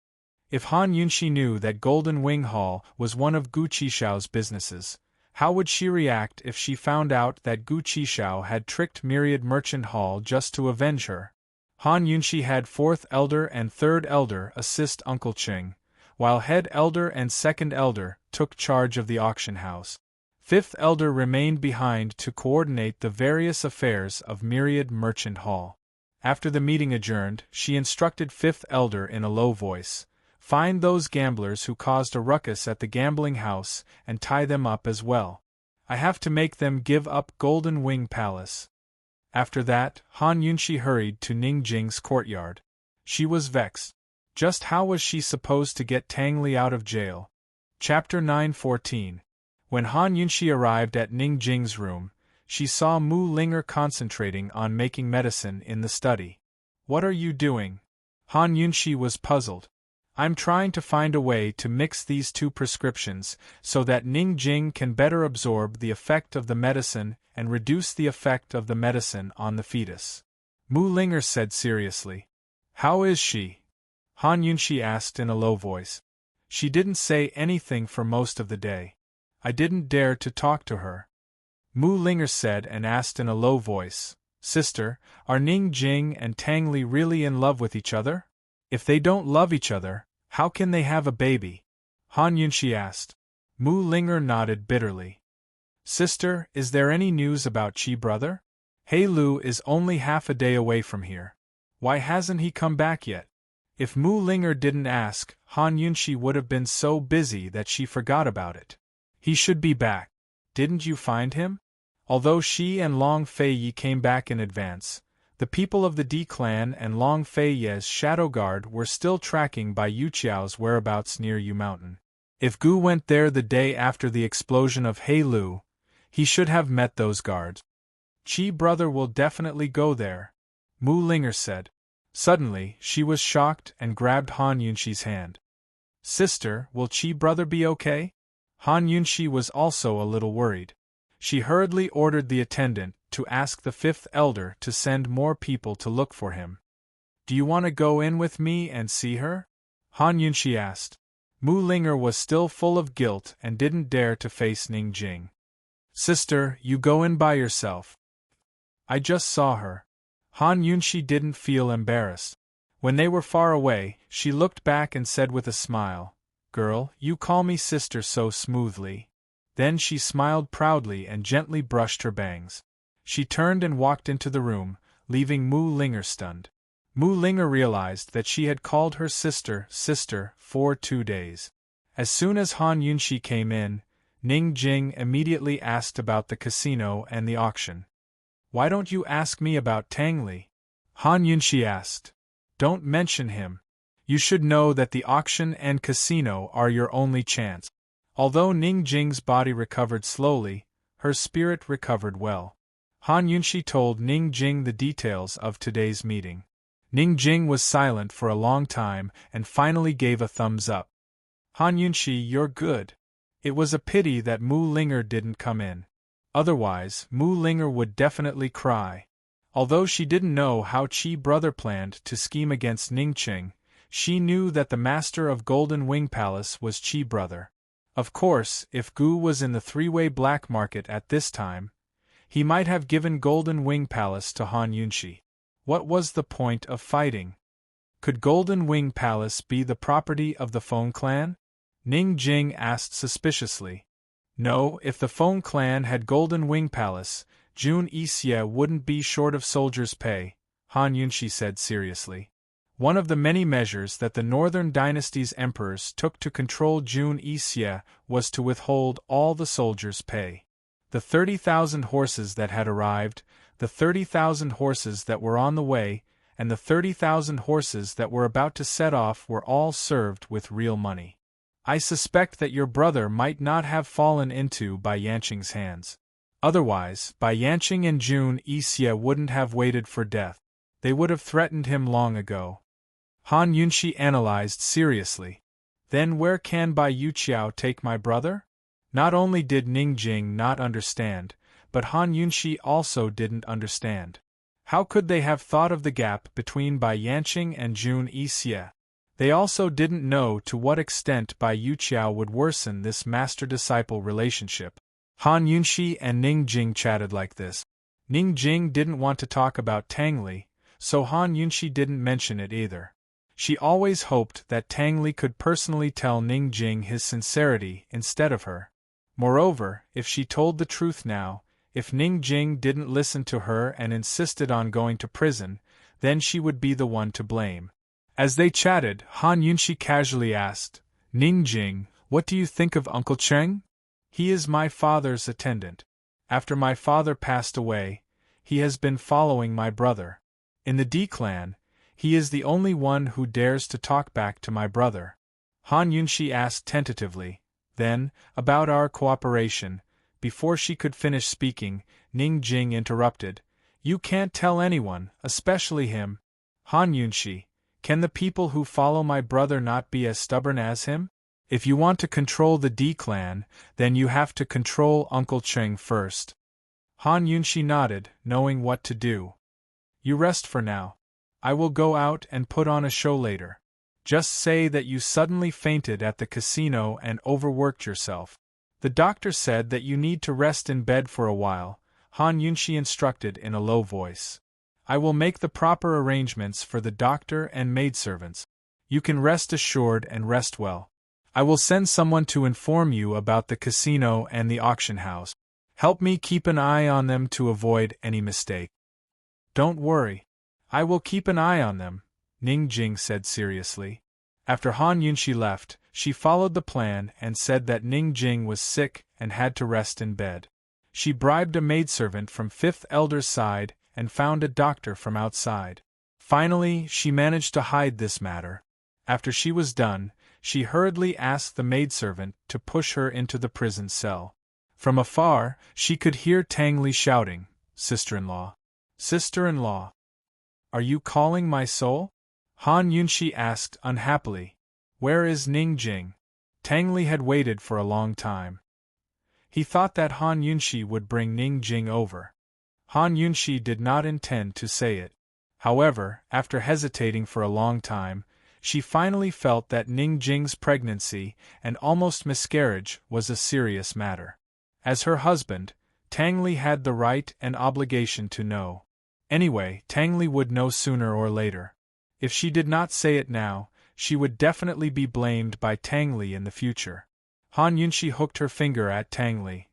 [SPEAKER 1] If Han Yunshi knew that Golden Wing Hall was one of Gu Qishao's businesses, how would she react if she found out that Gu Qishao had tricked Myriad Merchant Hall just to avenge her?" Han Yunshi had Fourth Elder and Third Elder assist Uncle Qing, while Head Elder and Second Elder took charge of the auction house. Fifth Elder remained behind to coordinate the various affairs of Myriad Merchant Hall. After the meeting adjourned, she instructed Fifth Elder in a low voice, "Find those gamblers who caused a ruckus at the gambling house and tie them up as well. I have to make them give up Golden Wing Palace." After that, Han Yunshi hurried to Ning Jing's courtyard. She was vexed. Just how was she supposed to get Tang Li out of jail? Chapter 9:14. When Han Yunshi arrived at Ning Jing's room, she saw Mu Linger concentrating on making medicine in the study. "What are you doing?" Han Yunshi was puzzled. "I'm trying to find a way to mix these two prescriptions so that Ning Jing can better absorb the effect of the medicine and reduce the effect of the medicine on the fetus," Mu Linger said seriously. "How is she?" Han Yunshi asked in a low voice. "She didn't say anything for most of the day. I didn't dare to talk to her." Mu Linger said and asked in a low voice, "Sister, are Ning Jing and Tang Li really in love with each other? If they don't love each other, how can they have a baby?" Han Yunshi asked. Mu Linger nodded bitterly. "Sister, is there any news about Qi brother? He Lu is only half a day away from here. Why hasn't he come back yet?" If Mu Linger didn't ask, Han Yunshi would have been so busy that she forgot about it. "He should be back. Didn't you find him?" Although she and Long Fei Yi came back in advance, the people of the D-Clan and Long Fei Ye's Shadow Guard were still tracking by Yu Qiao's whereabouts near Yu Mountain. If Gu went there the day after the explosion of He Lu, he should have met those guards. "Qi brother will definitely go there," Mu Linger said. Suddenly, she was shocked and grabbed Han Yunshi's hand. "Sister, will Qi brother be okay?" Han Yunshi was also a little worried. She hurriedly ordered the attendant to ask the Fifth Elder to send more people to look for him. "Do you want to go in with me and see her?" Han Yunshi asked. Mu Linger was still full of guilt and didn't dare to face Ning Jing. Sister, you go in by yourself. I just saw her. Han Yunshi didn't feel embarrassed. When they were far away, she looked back and said with a smile, Girl, you call me sister so smoothly. Then she smiled proudly and gently brushed her bangs. She turned and walked into the room, leaving Mu Linger stunned. Mu Linger realized that she had called her sister for 2 days. As soon as Han Yunshi came in, Ning Jing immediately asked about the casino and the auction. Why don't you ask me about Tang Li? Han Yunshi asked. Don't mention him. You should know that the auction and casino are your only chance. Although Ning Jing's body recovered slowly, her spirit recovered well. Han Yunshi told Ning Jing the details of today's meeting. Ning Jing was silent for a long time and finally gave a thumbs up. Han Yunshi, you're good. It was a pity that Mu Linger didn't come in. Otherwise, Mu Linger would definitely cry. Although she didn't know how Qi brother planned to scheme against Ning Qing, she knew that the master of Golden Wing Palace was Qi brother. Of course, if Gu was in the three-way black market at this time, he might have given Golden Wing Palace to Han Yunshi. What was the point of fighting? Could Golden Wing Palace be the property of the Feng clan? Ning Jing asked suspiciously. No, if the Feng clan had Golden Wing Palace, Jun Yixie wouldn't be short of soldiers' pay, Han Yunshi said seriously. One of the many measures that the Northern Dynasty's emperors took to control Jun Yixie was to withhold all the soldiers' pay. The 30,000 horses that had arrived, the 30,000 horses that were on the way, and the 30,000 horses that were about to set off were all served with real money. I suspect that your brother might not have fallen into Bai Yanqing's hands. Otherwise, Bai Yanqing and Jun Yixie wouldn't have waited for death. They would have threatened him long ago. Han Yunshi analyzed seriously. Then where can Bai Yuqiao take my brother? Not only did Ning Jing not understand, but Han Yunshi also didn't understand. How could they have thought of the gap between Bai Yanqing and Jun Yixie? They also didn't know to what extent Bai Yuqiao would worsen this master-disciple relationship. Han Yunshi and Ning Jing chatted like this. Ning Jing didn't want to talk about Tang Li, so Han Yunshi didn't mention it either. She always hoped that Tang Li could personally tell Ning Jing his sincerity instead of her. Moreover, if she told the truth now, if Ning Jing didn't listen to her and insisted on going to prison, then she would be the one to blame. As they chatted, Han Yunshi casually asked, Ning Jing, what do you think of Uncle Cheng? He is my father's attendant. After my father passed away, he has been following my brother. In the D clan, he is the only one who dares to talk back to my brother. Han Yunshi asked tentatively. Then, about our cooperation. Before she could finish speaking, Ning Jing interrupted. You can't tell anyone, especially him. Han Yunshi, can the people who follow my brother not be as stubborn as him? If you want to control the D clan, then you have to control Uncle Cheng first. Han Yunshi nodded, knowing what to do. You rest for now. I will go out and put on a show later. Just say that you suddenly fainted at the casino and overworked yourself. The doctor said that you need to rest in bed for a while, Han Yunshi instructed in a low voice. I will make the proper arrangements for the doctor and maidservants. You can rest assured and rest well. I will send someone to inform you about the casino and the auction house. Help me keep an eye on them to avoid any mistake. Don't worry. I will keep an eye on them, Ning Jing said seriously. After Han Yunshi left, she followed the plan and said that Ning Jing was sick and had to rest in bed. She bribed a maidservant from Fifth Elder's side and found a doctor from outside. Finally, she managed to hide this matter. After she was done, she hurriedly asked the maidservant to push her into the prison cell. From afar, she could hear Tang Li shouting, Sister-in-law! Sister-in-law! Are you calling my soul? Han Yunshi asked unhappily. Where is Ning Jing? Tang Li had waited for a long time. He thought that Han Yunshi would bring Ning Jing over. Han Yunshi did not intend to say it. However, after hesitating for a long time, she finally felt that Ning Jing's pregnancy and almost miscarriage was a serious matter. As her husband, Tang Li had the right and obligation to know. Anyway, Tang Li would know sooner or later. If she did not say it now, she would definitely be blamed by Tang Li in the future. Han Yunxi hooked her finger at Tang Li.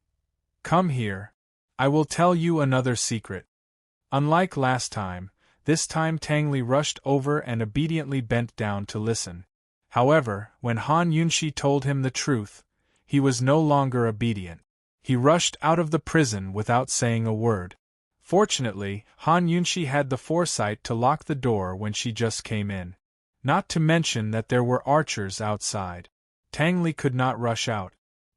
[SPEAKER 1] Come here. I will tell you another secret. Unlike last time, this time Tang Li rushed over and obediently bent down to listen. However, when Han Yunxi told him the truth, he was no longer obedient. He rushed out of the prison without saying a word. Fortunately, Han Yunxi had the foresight to lock the door when she just came in. Not to mention that there were archers outside. Tang Li could not rush out.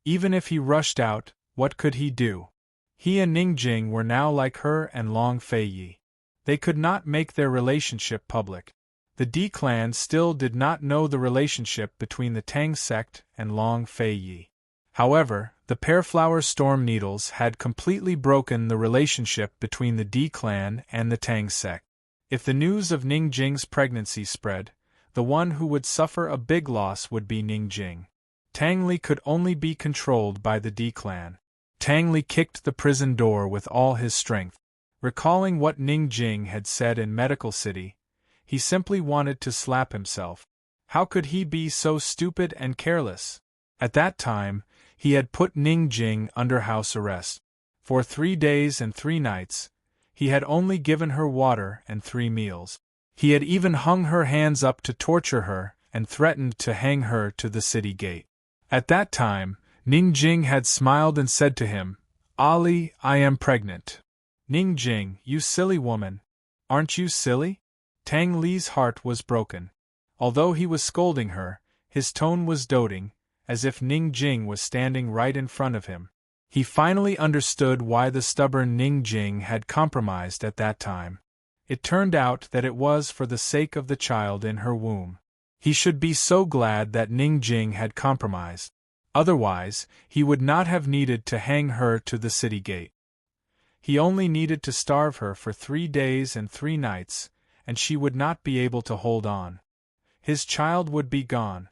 [SPEAKER 1] Even if he rushed out, what could he do? He and Ning Jing were now like her and Long Fei Yi. They could not make their relationship public. The D clan still did not know the relationship between the Tang sect and Long Fei Yi. However, the Pearflower Storm Needles had completely broken the relationship between the D clan and the Tang sect. If the news of Ning Jing's pregnancy spread, the one who would suffer a big loss would be Ning Jing. Tang Li could only be controlled by the D clan. Tang Li kicked the prison door with all his strength. Recalling what Ning Jing had said in Medical City, he simply wanted to slap himself. How could he be so stupid and careless? At that time, he had put Ning Jing under house arrest. For 3 days and 3 nights, he had only given her water and 3 meals. He had even hung her hands up to torture her and threatened to hang her to the city gate. At that time, Ning Jing had smiled and said to him, "Ali, I am pregnant." Ning Jing, you silly woman. Aren't you silly? Tang Li's heart was broken. Although he was scolding her, his tone was doting, as if Ning Jing was standing right in front of him. He finally understood why the stubborn Ning Jing had compromised at that time. It turned out that it was for the sake of the child in her womb. He should be so glad that Ning Jing had compromised. Otherwise, he would not have needed to hang her to the city gate. He only needed to starve her for 3 days and 3 nights, and she would not be able to hold on. His child would be gone.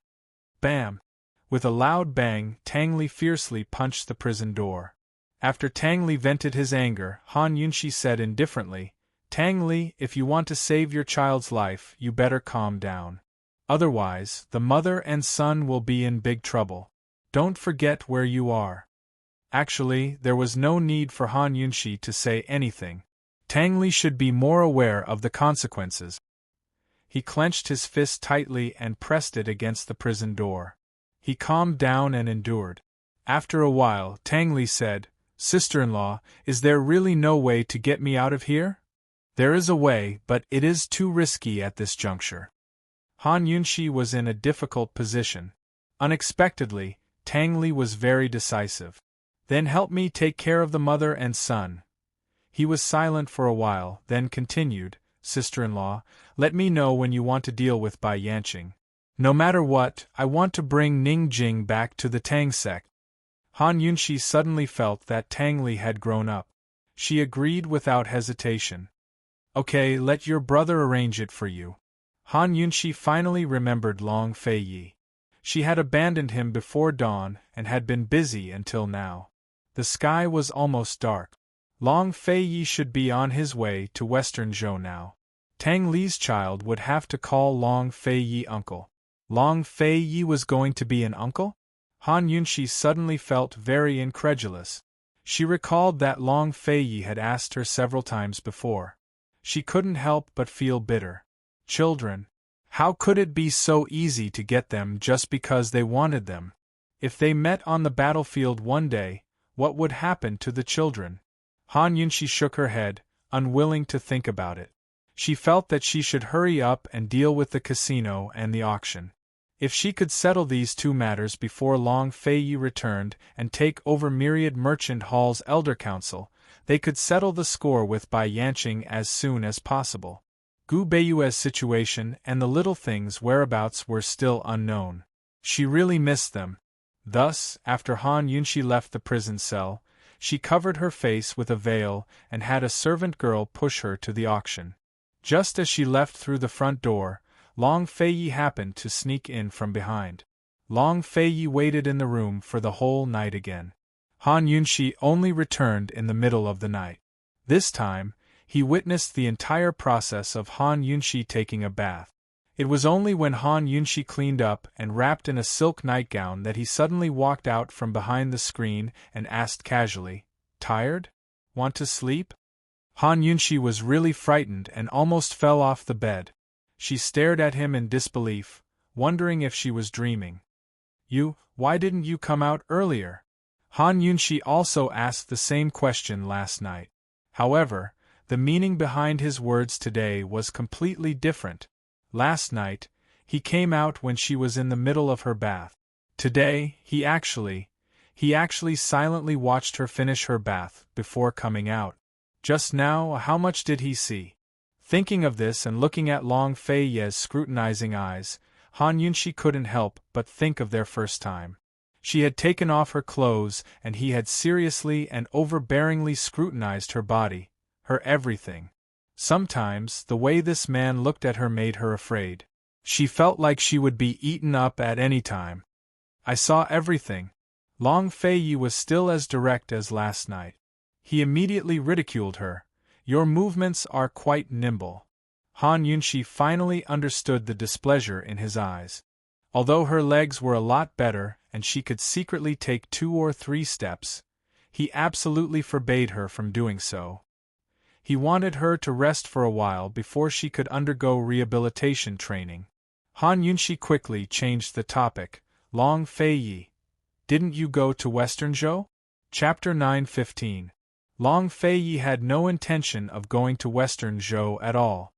[SPEAKER 1] Bam! With a loud bang, Tang Li fiercely punched the prison door. After Tang Li vented his anger, Han Yunxi said indifferently, "Tang Li, if you want to save your child's life, you better calm down. Otherwise, the mother and son will be in big trouble. Don't forget where you are." Actually, there was no need for Han Yunxi to say anything. Tang Li should be more aware of the consequences. He clenched his fist tightly and pressed it against the prison door. He calmed down and endured. After a while, Tang Li said, "Sister-in-law, is there really no way to get me out of here?" "There is a way, but it is too risky at this juncture." Han Yunxi was in a difficult position. Unexpectedly, Tang Li was very decisive. "Then help me take care of the mother and son." He was silent for a while, then continued, "Sister-in-law, let me know when you want to deal with Bai Yanqing. No matter what, I want to bring Ning Jing back to the Tang sect." Han Yunxi suddenly felt that Tang Li had grown up. She agreed without hesitation. "Okay, let your brother arrange it for you." Han Yunxi finally remembered Long Fei Yi. She had abandoned him before dawn and had been busy until now. The sky was almost dark. Long Fei Yi should be on his way to Western Zhou now. Tang Li's child would have to call Long Fei Yi uncle. Long Fei Yi was going to be an uncle? Han Yunxi suddenly felt very incredulous. She recalled that Long Fei Yi had asked her several times before. She couldn't help but feel bitter. Children. How could it be so easy to get them just because they wanted them? If they met on the battlefield one day, what would happen to the children? Han Yunxi shook her head, unwilling to think about it. She felt that she should hurry up and deal with the casino and the auction. If she could settle these 2 matters before Long Fei Yi returned and take over Myriad Merchant Hall's Elder Council, they could settle the score with Bai Yanqing as soon as possible. Gu Beiyue's situation and the little things' whereabouts were still unknown. She really missed them. Thus, after Han Yunxi left the prison cell, she covered her face with a veil and had a servant girl push her to the auction. Just as she left through the front door, Long Fei happened to sneak in from behind. Long Fei waited in the room for the whole night again. Han Yunshi only returned in the middle of the night. This time, he witnessed the entire process of Han Yunshi taking a bath. It was only when Han Yunshi cleaned up and wrapped in a silk nightgown that he suddenly walked out from behind the screen and asked casually, "Tired? Want to sleep?" Han Yunshi was really frightened and almost fell off the bed. She stared at him in disbelief, wondering if she was dreaming. Why didn't you come out earlier?" Han Yunshi also asked the same question last night. However, the meaning behind his words today was completely different. Last night, he came out when she was in the middle of her bath. Today, he actually silently watched her finish her bath before coming out. Just now, how much did he see? Thinking of this and looking at Long Fei's scrutinizing eyes, Han Yunshi couldn't help but think of their first time. She had taken off her clothes and he had seriously and overbearingly scrutinized her body, her everything. Sometimes, the way this man looked at her made her afraid. She felt like she would be eaten up at any time. "I saw everything." Long Fei was still as direct as last night. He immediately ridiculed her. "Your movements are quite nimble." Han Yunshi finally understood the displeasure in his eyes. Although her legs were a lot better and she could secretly take 2 or 3 steps, he absolutely forbade her from doing so. He wanted her to rest for a while before she could undergo rehabilitation training. Han Yunshi quickly changed the topic. "Long Fei, didn't you go to Western Zhou?" Chapter 9:15. Long Fei had no intention of going to Western Zhou at all.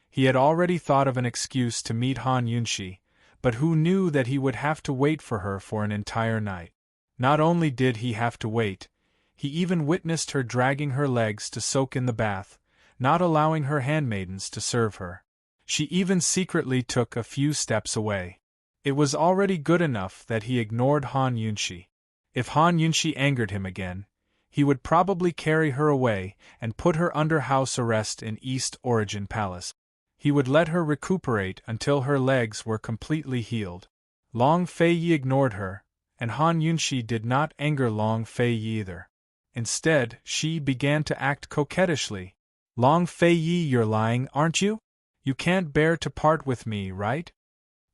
[SPEAKER 1] He had already thought of an excuse to meet Han Yunshi, but who knew that he would have to wait for her for an entire night? Not only did he have to wait, he even witnessed her dragging her legs to soak in the bath, not allowing her handmaidens to serve her. She even secretly took a few steps away. It was already good enough that he ignored Han Yunshi. If Han Yunshi angered him again, he would probably carry her away and put her under house arrest in East Origin Palace. He would let her recuperate until her legs were completely healed. Long Fei ignored her, and Han Yunshi did not anger Long Fei either. Instead, she began to act coquettishly. "Long Fei, you're lying, aren't you? You can't bear to part with me, right?"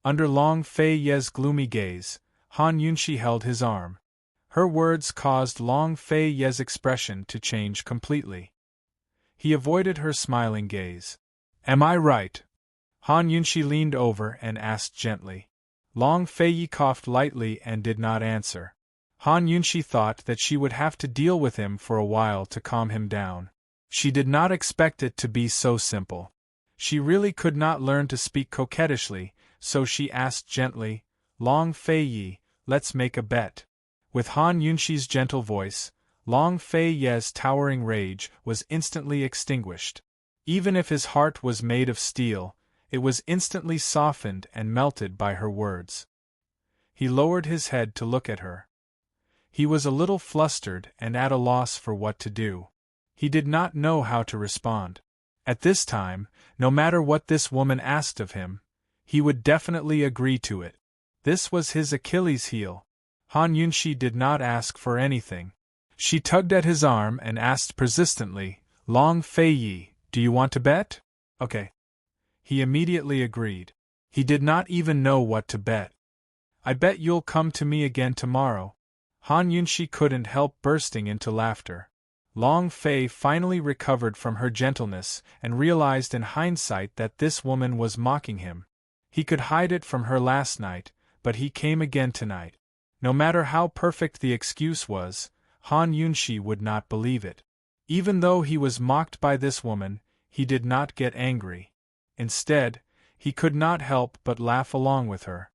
[SPEAKER 1] Under Long Fei's gloomy gaze, Han Yunshi held his arm. Her words caused Long Fei's expression to change completely. He avoided her smiling gaze. "Am I right?" Han Yunshi leaned over and asked gently. Long Fei coughed lightly and did not answer. Han Yunshi thought that she would have to deal with him for a while to calm him down. She did not expect it to be so simple. She really could not learn to speak coquettishly, so she asked gently, "Long Fei, let's make a bet." With Han Yunshi's gentle voice, Long Fei's towering rage was instantly extinguished. Even if his heart was made of steel, it was instantly softened and melted by her words. He lowered his head to look at her. He was a little flustered and at a loss for what to do. He did not know how to respond. At this time, no matter what this woman asked of him, he would definitely agree to it. This was his Achilles heel. Han Yunshi did not ask for anything. She tugged at his arm and asked persistently, "Long Fei, do you want to bet?" "Okay." He immediately agreed. He did not even know what to bet. "I bet you'll come to me again tomorrow." Han Yunshi couldn't help bursting into laughter. Long Fei finally recovered from her gentleness and realized in hindsight that this woman was mocking him. He could hide it from her last night, but he came again tonight. No matter how perfect the excuse was, Han Yunshi would not believe it. Even though he was mocked by this woman, he did not get angry. Instead, he could not help but laugh along with her.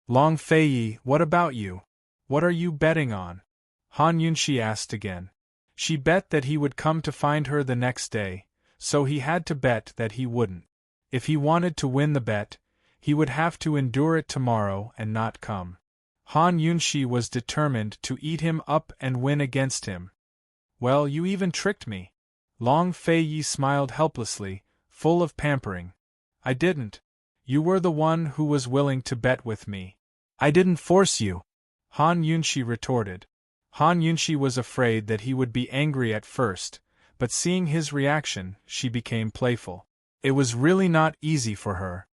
[SPEAKER 1] "Long Fei, what about you? What are you betting on?" Han Yunshi asked again. She bet that he would come to find her the next day, so he had to bet that he wouldn't. If he wanted to win the bet, he would have to endure it tomorrow and not come. Han Yunshi was determined to eat him up and win against him. "Well, you even tricked me." Long Fei smiled helplessly, full of pampering. "I didn't. You were the one who was willing to bet with me. I didn't force you, Han Yunshi retorted. Han Yunshi was afraid that he would be angry at first, but seeing his reaction, she became playful. It was really not easy for her.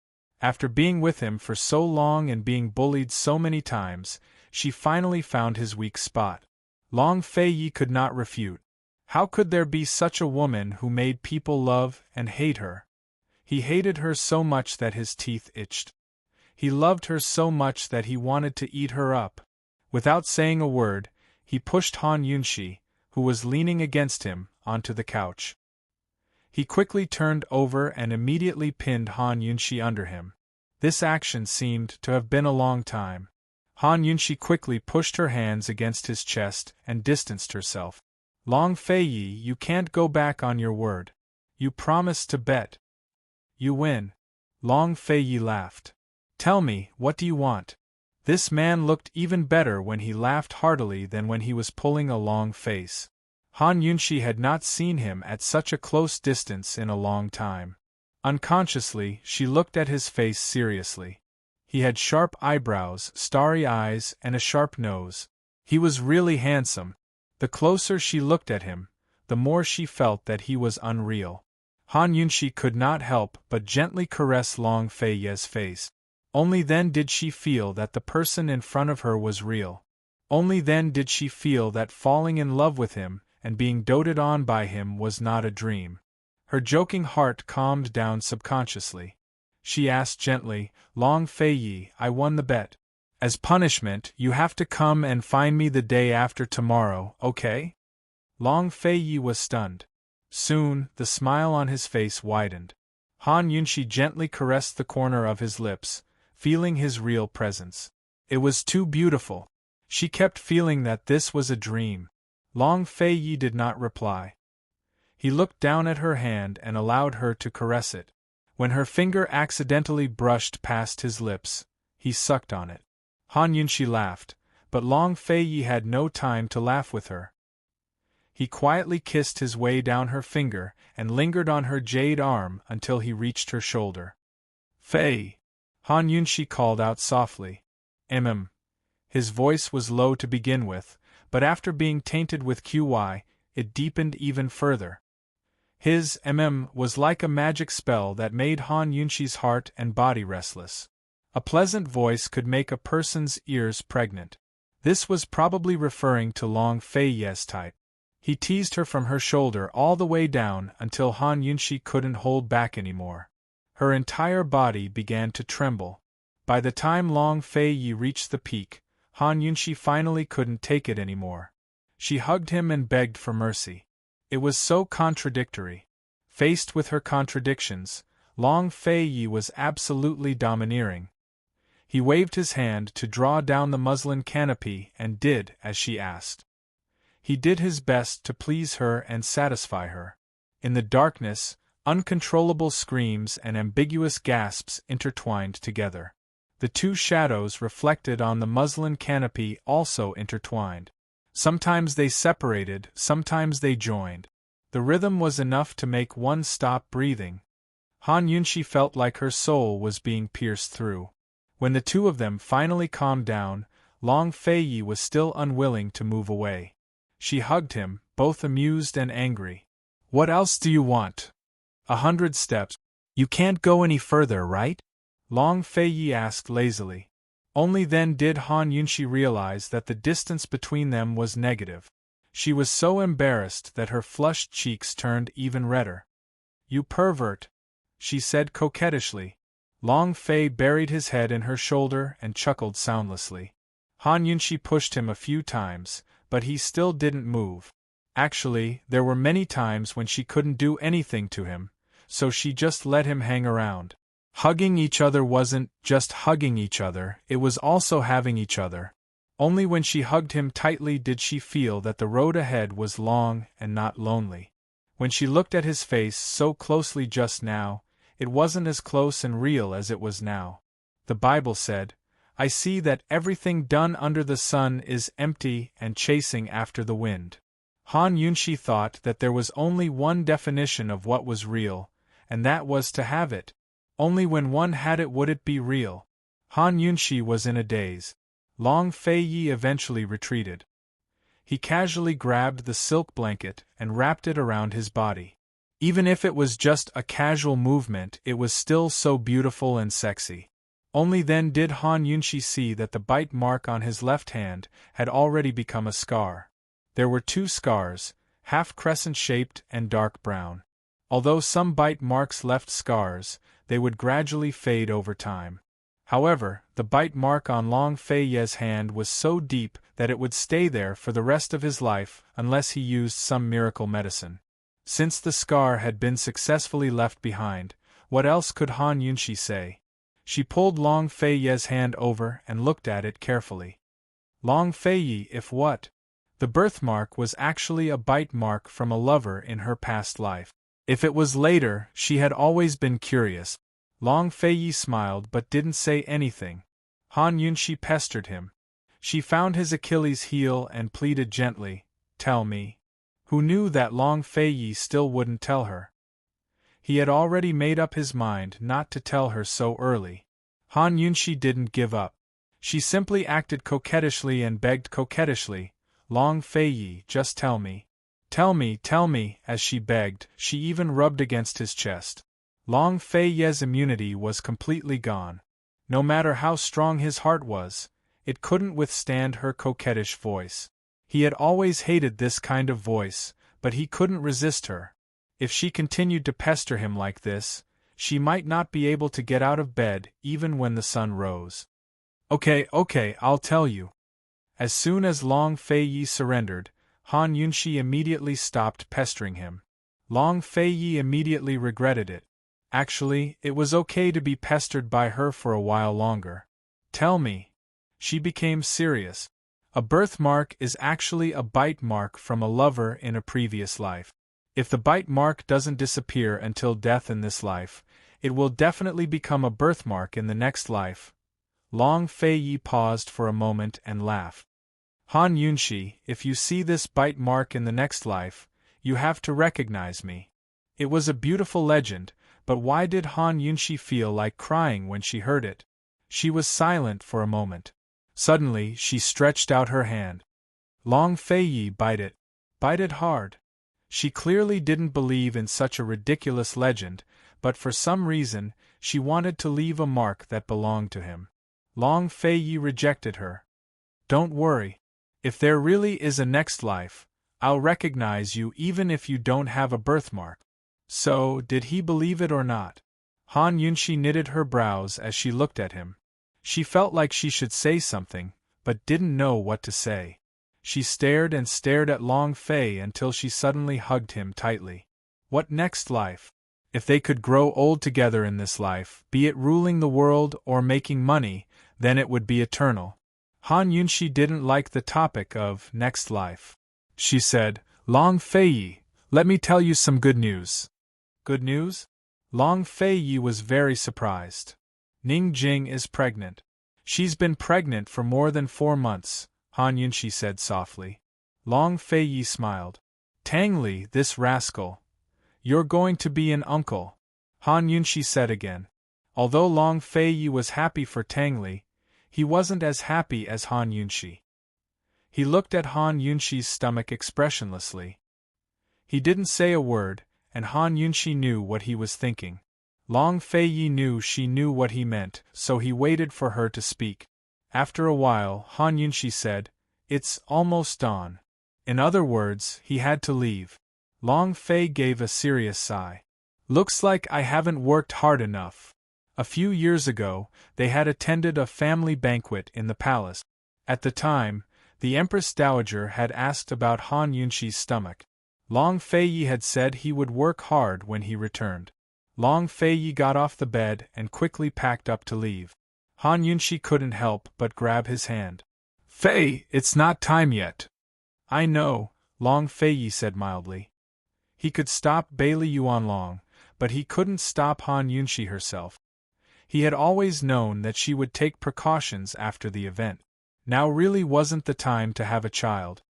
[SPEAKER 1] After being with him for so long and being bullied so many times, she finally found his weak spot. Long Feiyi could not refute. How could there be such a woman who made people love and hate her? He hated her so much that his teeth itched. He loved her so much that he wanted to eat her up. Without saying a word, he pushed Han Yunshi, who was leaning against him, onto the couch. He quickly turned over and immediately pinned Han Yunshi under him. This action seemed to have been a long time. Han Yunshi quickly pushed her hands against his chest and distanced herself. Long Feiyi, you can't go back on your word. You promised to bet. You win. Long Feiyi laughed. Tell me, what do you want? This man looked even better when he laughed heartily than when he was pulling a long face. Han Yunshi had not seen him at such a close distance in a long time. Unconsciously, she looked at his face seriously. He had sharp eyebrows, starry eyes, and a sharp nose. He was really handsome. The closer she looked at him, the more she felt that he was unreal. Han Yunshi could not help but gently caress Long Feiyi's face. Only then did she feel that the person in front of her was real. Only then did she feel that falling in love with him and being doted on by him was not a dream. Her joking heart calmed down subconsciously. She asked gently, Long Feiyi, I won the bet. As punishment, you have to come and find me the day after tomorrow, okay? Long Feiyi was stunned. Soon, the smile on his face widened. Han Yunshi gently caressed the corner of his lips, feeling his real presence. It was too beautiful. She kept feeling that this was a dream. Long Feiyi did not reply. He looked down at her hand and allowed her to caress it. When her finger accidentally brushed past his lips, he sucked on it. Han Yunshi laughed, but Long Feiyi had no time to laugh with her. He quietly kissed his way down her finger and lingered on her jade arm until he reached her shoulder. Fei! Han Yunshi called out softly. His voice was low to begin with, but after being tainted with QY, it deepened even further. His was like a magic spell that made Han Yunshi's heart and body restless. A pleasant voice could make a person's ears pregnant. This was probably referring to Long Feiyi's type. He teased her from her shoulder all the way down until Han Yunshi couldn't hold back anymore. Her entire body began to tremble. By the time Long Feiyi reached the peak, Han Yunshi finally couldn't take it anymore. She hugged him and begged for mercy. It was so contradictory. Faced with her contradictions, Long Feiyi was absolutely domineering. He waved his hand to draw down the muslin canopy and did as she asked. He did his best to please her and satisfy her. In the darkness, uncontrollable screams and ambiguous gasps intertwined together. The two shadows reflected on the muslin canopy also intertwined. Sometimes they separated, sometimes they joined. The rhythm was enough to make one stop breathing. Han Yunshi felt like her soul was being pierced through. When the two of them finally calmed down, Long Feiyi was still unwilling to move away. She hugged him, both amused and angry. What else do you want? 100 steps. You can't go any further, right? Long Feiyi asked lazily. Only then did Han Yunshi realize that the distance between them was negative. She was so embarrassed that her flushed cheeks turned even redder. You pervert, she said coquettishly. Long Fei buried his head in her shoulder and chuckled soundlessly. Han Yunshi pushed him a few times, but he still didn't move. Actually, there were many times when she couldn't do anything to him, so she just let him hang around. Hugging each other wasn't just hugging each other, it was also having each other. Only when she hugged him tightly did she feel that the road ahead was long and not lonely. When she looked at his face so closely just now, it wasn't as close and real as it was now. The Bible said, I see that everything done under the sun is empty and chasing after the wind. Han Yunshi thought that there was only one definition of what was real, and that was to have it. Only when one had it would it be real. Han Yunshi was in a daze. Long Fei Yi eventually retreated. He casually grabbed the silk blanket and wrapped it around his body. Even if it was just a casual movement, it was still so beautiful and sexy. Only then did Han Yunshi see that the bite mark on his left hand had already become a scar. There were 2 scars, half crescent-shaped and dark brown. Although some bite marks left scars, they would gradually fade over time. However, the bite mark on Long Fei Ye's hand was so deep that it would stay there for the rest of his life unless he used some miracle medicine. Since the scar had been successfully left behind, what else could Han Yunshi say? She pulled Long Fei Ye's hand over and looked at it carefully. Long Fei Yi, if what? The birthmark was actually a bite mark from a lover in her past life. If it was later, she had always been curious. Long Fei Yi smiled but didn't say anything. Han Yunshi pestered him. She found his Achilles heel and pleaded gently, "Tell me." Who knew that Long Fei Yi still wouldn't tell her? He had already made up his mind not to tell her so early. Han Yunshi didn't give up. She simply acted coquettishly and begged coquettishly, "Long Fei Yi, just tell me. Tell me, tell me," as she begged. She even rubbed against his chest. Long Fei Ye's immunity was completely gone. No matter how strong his heart was, it couldn't withstand her coquettish voice. He had always hated this kind of voice, but he couldn't resist her. If she continued to pester him like this, she might not be able to get out of bed even when the sun rose. Okay, I'll tell you." As soon as Long Fei Yi surrendered, Han Yunshi immediately stopped pestering him. Long Fei Yi immediately regretted it. Actually, it was okay to be pestered by her for a while longer. "Tell me." She became serious. A birthmark is actually a bite mark from a lover in a previous life. If the bite mark doesn't disappear until death in this life, it will definitely become a birthmark in the next life. Long Fei Yi paused for a moment and laughed. "Han Yunshi, if you see this bite mark in the next life, you have to recognize me." It was a beautiful legend, but why did Han Yunshi feel like crying when she heard it? She was silent for a moment. Suddenly, she stretched out her hand. "Long Fei Yi, bite it. Bite it hard." She clearly didn't believe in such a ridiculous legend, but for some reason, she wanted to leave a mark that belonged to him. Long Fei Yi rejected her. "Don't worry. If there really is a next life, I'll recognize you even if you don't have a birthmark." So, did he believe it or not? Han Yunshi knitted her brows as she looked at him. She felt like she should say something, but didn't know what to say. She stared and stared at Long Fei until she suddenly hugged him tightly. What next life? If they could grow old together in this life, be it ruling the world or making money, then it would be eternal. Han Yunshi didn't like the topic of next life. She said, "Long Fei Yi, let me tell you some good news." "Good news?" Long Fei Yi was very surprised. "Ning Jing is pregnant." "She's been pregnant for more than 4 months, Han Yunshi said softly. Long Fei Yi smiled. "Tang Li, this rascal. You're going to be an uncle," Han Yunshi said again. Although Long Fei Yi was happy for Tang Li, he wasn't as happy as Han Yunshi. He looked at Han Yunshi's stomach expressionlessly. He didn't say a word, and Han Yunshi knew what he was thinking. Long Fei Yi knew she knew what he meant, so he waited for her to speak. After a while, Han Yunshi said, "It's almost dawn." In other words, he had to leave. Long Fei gave a serious sigh. "Looks like I haven't worked hard enough." A few years ago, they had attended a family banquet in the palace. At the time, the Empress Dowager had asked about Han Yunshi's stomach. Long Fei Yi had said he would work hard when he returned. Long Fei Yi got off the bed and quickly packed up to leave. Han Yunshi couldn't help but grab his hand. "Fei, it's not time yet." "I know," Long Fei Yi said mildly. He could stop Bailey Yuanlong, but he couldn't stop Han Yunshi herself. He had always known that she would take precautions after the event. Now really wasn't the time to have a child.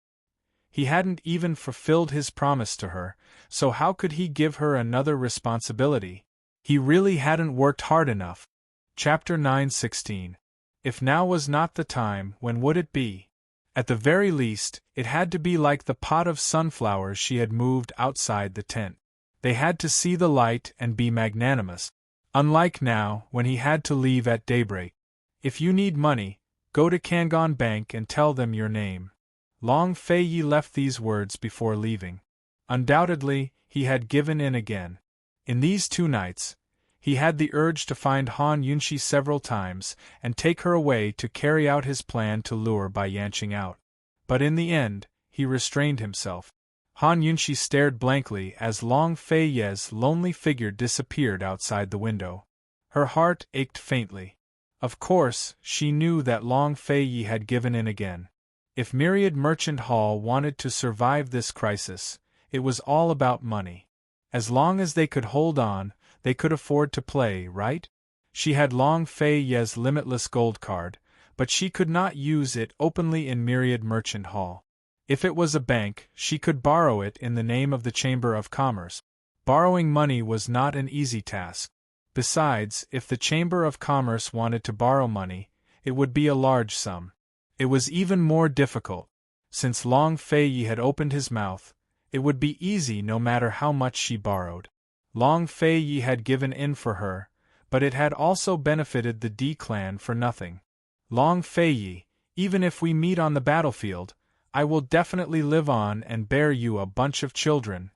[SPEAKER 1] He hadn't even fulfilled his promise to her, so how could he give her another responsibility? He really hadn't worked hard enough. Chapter 9:16. If now was not the time, when would it be? At the very least, it had to be like the pot of sunflowers she had moved outside the tent. They had to see the light and be magnanimous. Unlike now, when he had to leave at daybreak. If you need money, go to Kangon Bank and tell them your name. Long Fei Yi left these words before leaving. Undoubtedly, he had given in again. In these 2 nights, he had the urge to find Han Yunxi several times and take her away to carry out his plan to lure by yanching out. But in the end, he restrained himself. Han Yunxi stared blankly as Long Fei Ye's lonely figure disappeared outside the window. Her heart ached faintly. Of course, she knew that Long Fei Yi had given in again. If Myriad Merchant Hall wanted to survive this crisis, it was all about money. As long as they could hold on, they could afford to play, right? She had Long Fei Ye's limitless gold card, but she could not use it openly in Myriad Merchant Hall. If it was a bank, she could borrow it in the name of the Chamber of Commerce. Borrowing money was not an easy task. Besides, if the Chamber of Commerce wanted to borrow money, it would be a large sum. It was even more difficult. Since Long Fei Yi had opened his mouth, it would be easy no matter how much she borrowed. Long Fei Yi had given in for her, but it had also benefited the D clan for nothing. Long Fei Yi, even if we meet on the battlefield, I will definitely live on and bear you a bunch of children.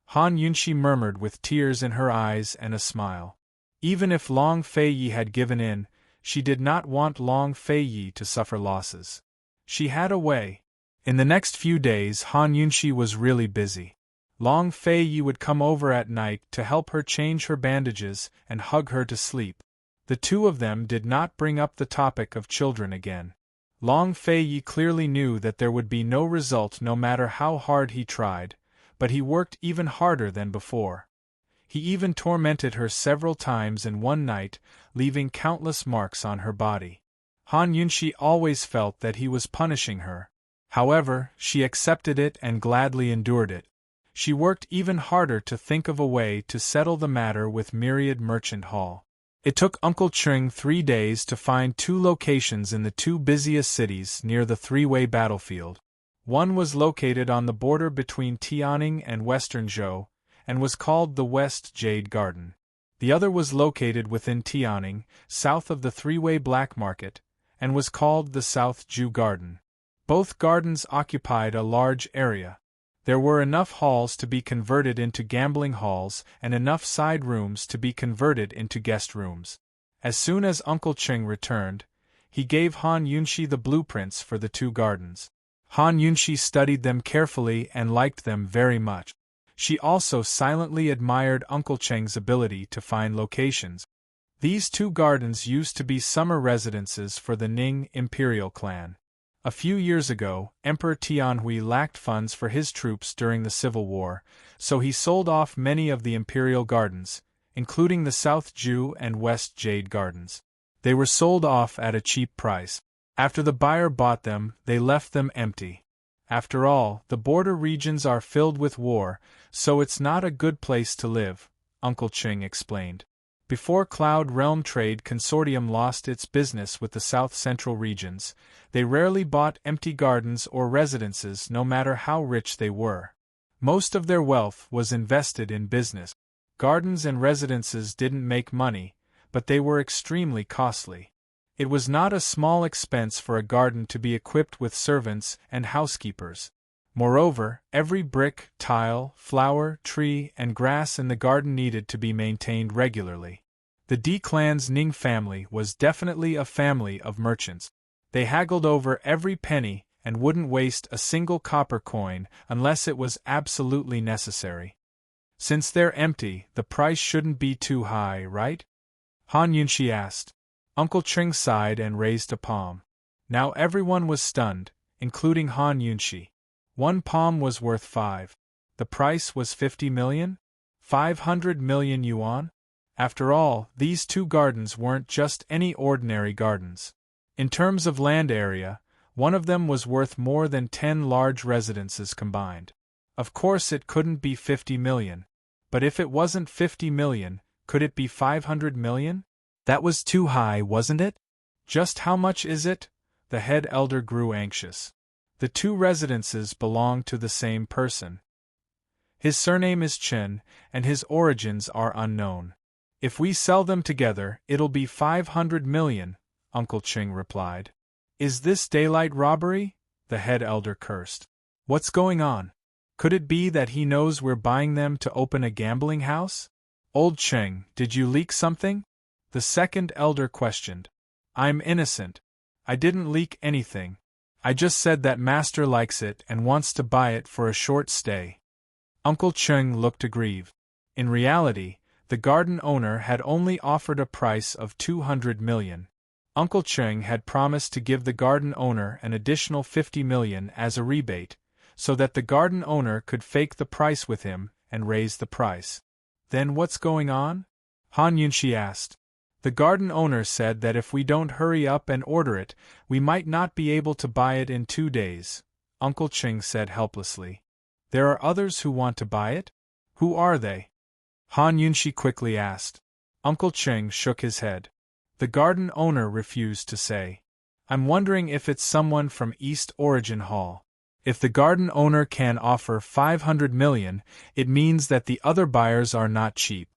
[SPEAKER 1] Han Yunxi murmured with tears in her eyes and a smile. Even if Long Fei Yi had given in, she did not want Long Fei Yi to suffer losses. She had a way. In the next few days Han Yunxi was really busy. Long Fei Yi would come over at night to help her change her bandages and hug her to sleep. The 2 of them did not bring up the topic of children again. Long Fei Yi clearly knew that there would be no result no matter how hard he tried, but he worked even harder than before. He even tormented her several times in one night, leaving countless marks on her body. Han Yunxi always felt that he was punishing her. However, she accepted it and gladly endured it. She worked even harder to think of a way to settle the matter with Myriad Merchant Hall. It took Uncle Cheng 3 days to find 2 locations in the 2 busiest cities near the 3-way battlefield. One was located on the border between Tianning and Western Zhou, and was called the West Jade Garden. The other was located within Tianning, south of the 3-way black market, and was called the South Ju Garden. Both gardens occupied a large area. There were enough halls to be converted into gambling halls and enough side rooms to be converted into guest rooms. As soon as Uncle Cheng returned, he gave Han Yunxi the blueprints for the 2 gardens. Han Yunxi studied them carefully and liked them very much. She also silently admired Uncle Cheng's ability to find locations. These 2 gardens used to be summer residences for the Ning Imperial clan. A few years ago, Emperor Tianhui lacked funds for his troops during the Civil War, so he sold off many of the imperial gardens, including the South Ju and West Jade gardens. They were sold off at a cheap price. After the buyer bought them, they left them empty. After all, the border regions are filled with war, so it's not a good place to live, Uncle Cheng explained. Before Cloud Realm Trade Consortium lost its business with the south-central regions, they rarely bought empty gardens or residences no matter how rich they were. Most of their wealth was invested in business. Gardens and residences didn't make money, but they were extremely costly. It was not a small expense for a garden to be equipped with servants and housekeepers. Moreover, every brick, tile, flower, tree, and grass in the garden needed to be maintained regularly. The D clan's Ning family was definitely a family of merchants. They haggled over every penny and wouldn't waste a single copper coin unless it was absolutely necessary. Since they're empty, the price shouldn't be too high, right? Han Yunxi asked. Uncle Cheng sighed and raised a palm. Now everyone was stunned, including Han Yunxi. 1 palm was worth 5. The price was 50 million? 500 million yuan? After all, these 2 gardens weren't just any ordinary gardens. In terms of land area, one of them was worth more than 10 large residences combined. Of course it couldn't be 50 million. But if it wasn't 50 million, Could it be 500 million? That was too high, wasn't it? Just how much is it? The head elder grew anxious. The two residences belong to the same person. His surname is Chen, and his origins are unknown. If we sell them together, it'll be 500 million, Uncle Ching replied. Is this daylight robbery? The head elder cursed. What's going on? Could it be that he knows we're buying them to open a gambling house? Old Cheng, did you leak something? The second elder questioned. I'm innocent. I didn't leak anything. I just said that master likes it and wants to buy it for a short stay. Uncle Cheng looked aggrieved. In reality, the garden owner had only offered a price of 200 million. Uncle Cheng had promised to give the garden owner an additional 50 million as a rebate, so that the garden owner could fake the price with him and raise the price. Then what's going on? Han Yunxi asked. The garden owner said that if we don't hurry up and order it, we might not be able to buy it in 2 days, Uncle Ching said helplessly. There are others who want to buy it? Who are they? Han Yunxi quickly asked. Uncle Ching shook his head. The garden owner refused to say. I'm wondering if it's someone from East Origin Hall. If the garden owner can offer 500 million, it means that the other buyers are not cheap.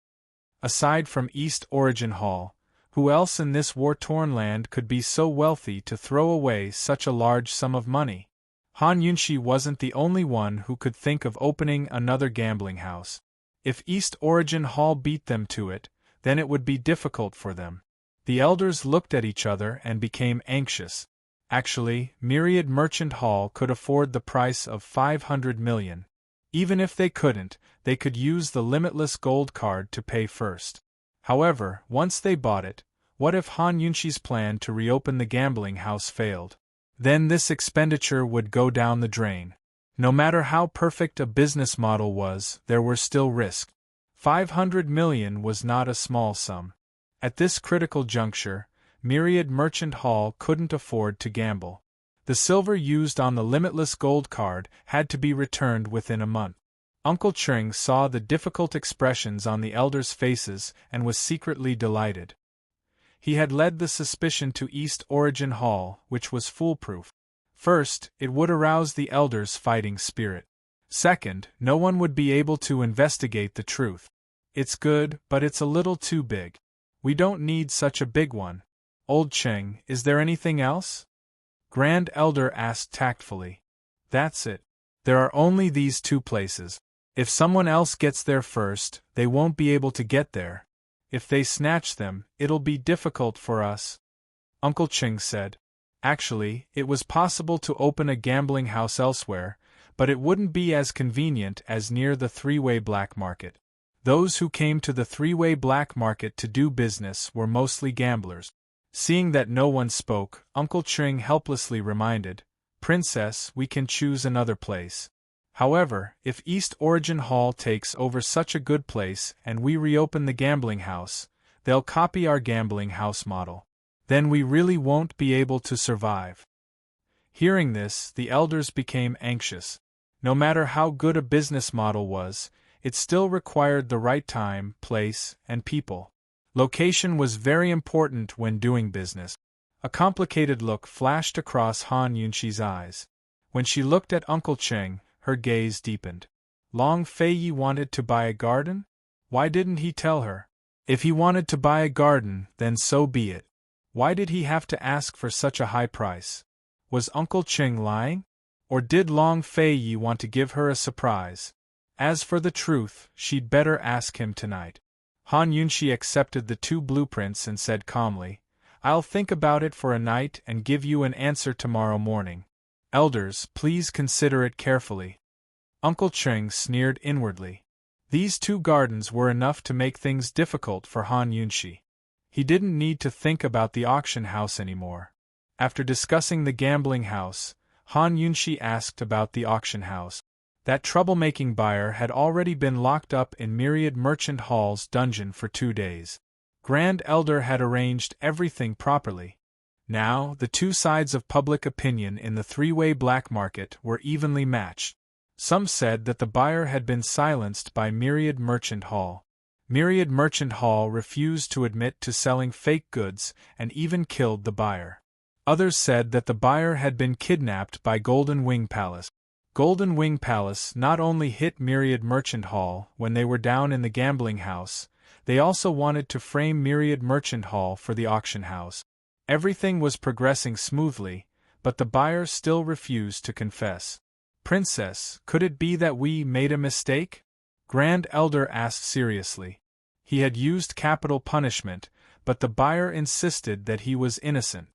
[SPEAKER 1] Aside from East Origin Hall, who else in this war-torn land could be so wealthy to throw away such a large sum of money? Han Yunxi wasn't the only one who could think of opening another gambling house. If East Origin Hall beat them to it, then it would be difficult for them. The elders looked at each other and became anxious. Actually, Myriad Merchant Hall could afford the price of 500 million. Even if they couldn't, they could use the limitless gold card to pay first. However, once they bought it, what if Han Yunxi's plan to reopen the gambling house failed? Then this expenditure would go down the drain. No matter how perfect a business model was, there were still risks. 500 million was not a small sum. At this critical juncture, Myriad Merchant Hall couldn't afford to gamble. The silver used on the limitless gold card had to be returned within a month. Uncle Cheng saw the difficult expressions on the elders' faces and was secretly delighted. He had led the suspicion to East Origin Hall, which was foolproof. First, it would arouse the elders' fighting spirit. Second, no one would be able to investigate the truth. It's good, but it's a little too big. We don't need such a big one. Old Cheng, is there anything else? Grand Elder asked tactfully. That's it. There are only these 2 places. If someone else gets there first, they won't be able to get there. If they snatch them, it'll be difficult for us. Uncle Ching said. Actually, it was possible to open a gambling house elsewhere, but it wouldn't be as convenient as near the three-way black market. Those who came to the three-way black market to do business were mostly gamblers. Seeing that no one spoke, Uncle Ching helplessly reminded, Princess, we can choose another place. However, if East Origin Hall takes over such a good place and we reopen the gambling house, they'll copy our gambling house model. Then we really won't be able to survive. Hearing this, the elders became anxious. No matter how good a business model was, it still required the right time, place, and people. Location was very important when doing business. A complicated look flashed across Han Yunxi's eyes. When she looked at Uncle Cheng, her gaze deepened. Long Feiyi wanted to buy a garden? Why didn't he tell her? If he wanted to buy a garden, then so be it. Why did he have to ask for such a high price? Was Uncle Cheng lying? Or did Long Feiyi want to give her a surprise? As for the truth, she'd better ask him tonight. Han Yunxi accepted the 2 blueprints and said calmly, I'll think about it for a night and give you an answer tomorrow morning. Elders, please consider it carefully. Uncle Cheng sneered inwardly. These 2 gardens were enough to make things difficult for Han Yunxi. He didn't need to think about the auction house anymore. After discussing the gambling house, Han Yunxi asked about the auction house. That troublemaking buyer had already been locked up in Myriad Merchant Hall's dungeon for 2 days. Grand Elder had arranged everything properly. Now, the 2 sides of public opinion in the three-way black market were evenly matched. Some said that the buyer had been silenced by Myriad Merchant Hall. Myriad Merchant Hall refused to admit to selling fake goods and even killed the buyer. Others said that the buyer had been kidnapped by Golden Wing Palace. Golden Wing Palace not only hit Myriad Merchant Hall when they were down in the gambling house, they also wanted to frame Myriad Merchant Hall for the auction house. Everything was progressing smoothly, but the buyer still refused to confess. "Princess, could it be that we made a mistake?" Grand Elder asked seriously. He had used capital punishment, but the buyer insisted that he was innocent.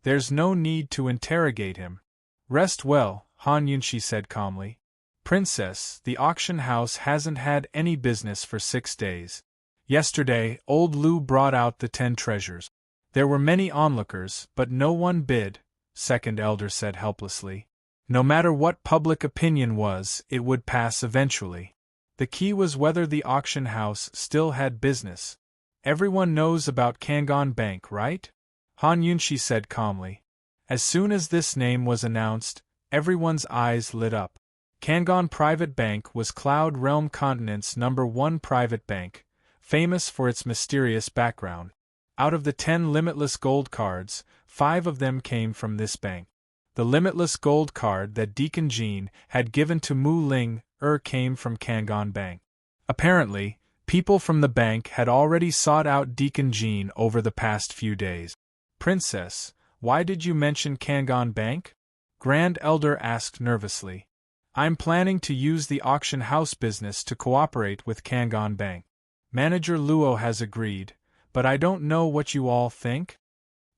[SPEAKER 1] "There's no need to interrogate him. Rest well," Han Yunshi said calmly. "Princess, the auction house hasn't had any business for 6 days. Yesterday, old Lu brought out the 10 treasures. There were many onlookers, but no one bid," Second Elder said helplessly. "No matter what public opinion was, it would pass eventually. The key was whether the auction house still had business. Everyone knows about Kangon Bank, right?" Han Yunshi said calmly. As soon as this name was announced, everyone's eyes lit up. Kangon Private Bank was Cloud Realm Continent's #1 private bank, famous for its mysterious background. Out of the 10 limitless gold cards, 5 of them came from this bank. The limitless gold card that Deacon Jean had given to Mu Ling came from Kangon Bank. Apparently, people from the bank had already sought out Deacon Jean over the past few days. "Princess, why did you mention Kangon Bank?" Grand Elder asked nervously. "I'm planning to use the auction house business to cooperate with Kangon Bank. Manager Luo has agreed, but I don't know what you all think."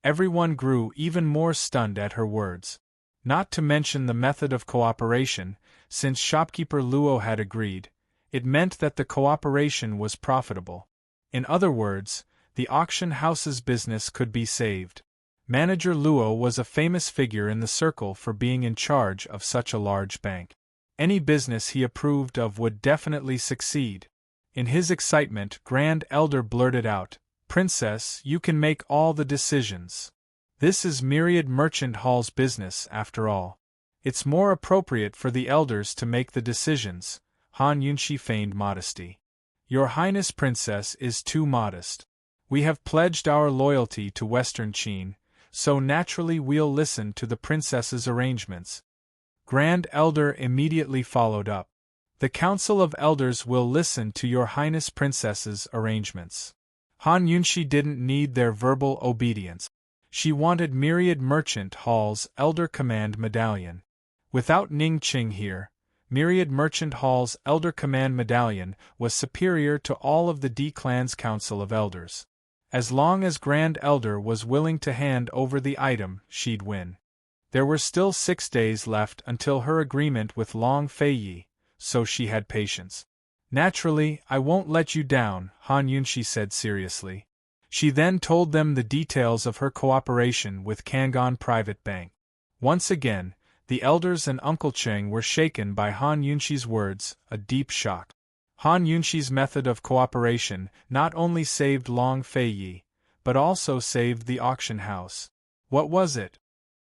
[SPEAKER 1] Everyone grew even more stunned at her words. Not to mention the method of cooperation, since shopkeeper Luo had agreed, it meant that the cooperation was profitable. In other words, the auction house's business could be saved. Manager Luo was a famous figure in the circle for being in charge of such a large bank. Any business he approved of would definitely succeed. In his excitement, Grand Elder blurted out, "Princess, you can make all the decisions. This is Myriad Merchant Hall's business, after all. It's more appropriate for the elders to make the decisions." Han Yunshi feigned modesty. "Your Highness Princess is too modest. We have pledged our loyalty to Western Qin, so naturally we'll listen to the princess's arrangements." Grand Elder immediately followed up. "The Council of Elders will listen to your Highness Princess's arrangements." Han Yunshi didn't need their verbal obedience. She wanted Myriad Merchant Hall's Elder Command Medallion. Without Ning Qing here, Myriad Merchant Hall's Elder Command Medallion was superior to all of the D-Clan's Council of Elders. As long as Grand Elder was willing to hand over the item, she'd win. There were still 6 days left until her agreement with Long Feiyi, so she had patience. "Naturally, I won't let you down," Han Yunshi said seriously. She then told them the details of her cooperation with Kangon Private Bank. Once again, the elders and Uncle Cheng were shaken by Han Yunshi's words, a deep shock. Han Yunshi's method of cooperation not only saved Long Feiyi, but also saved the auction house. What was it?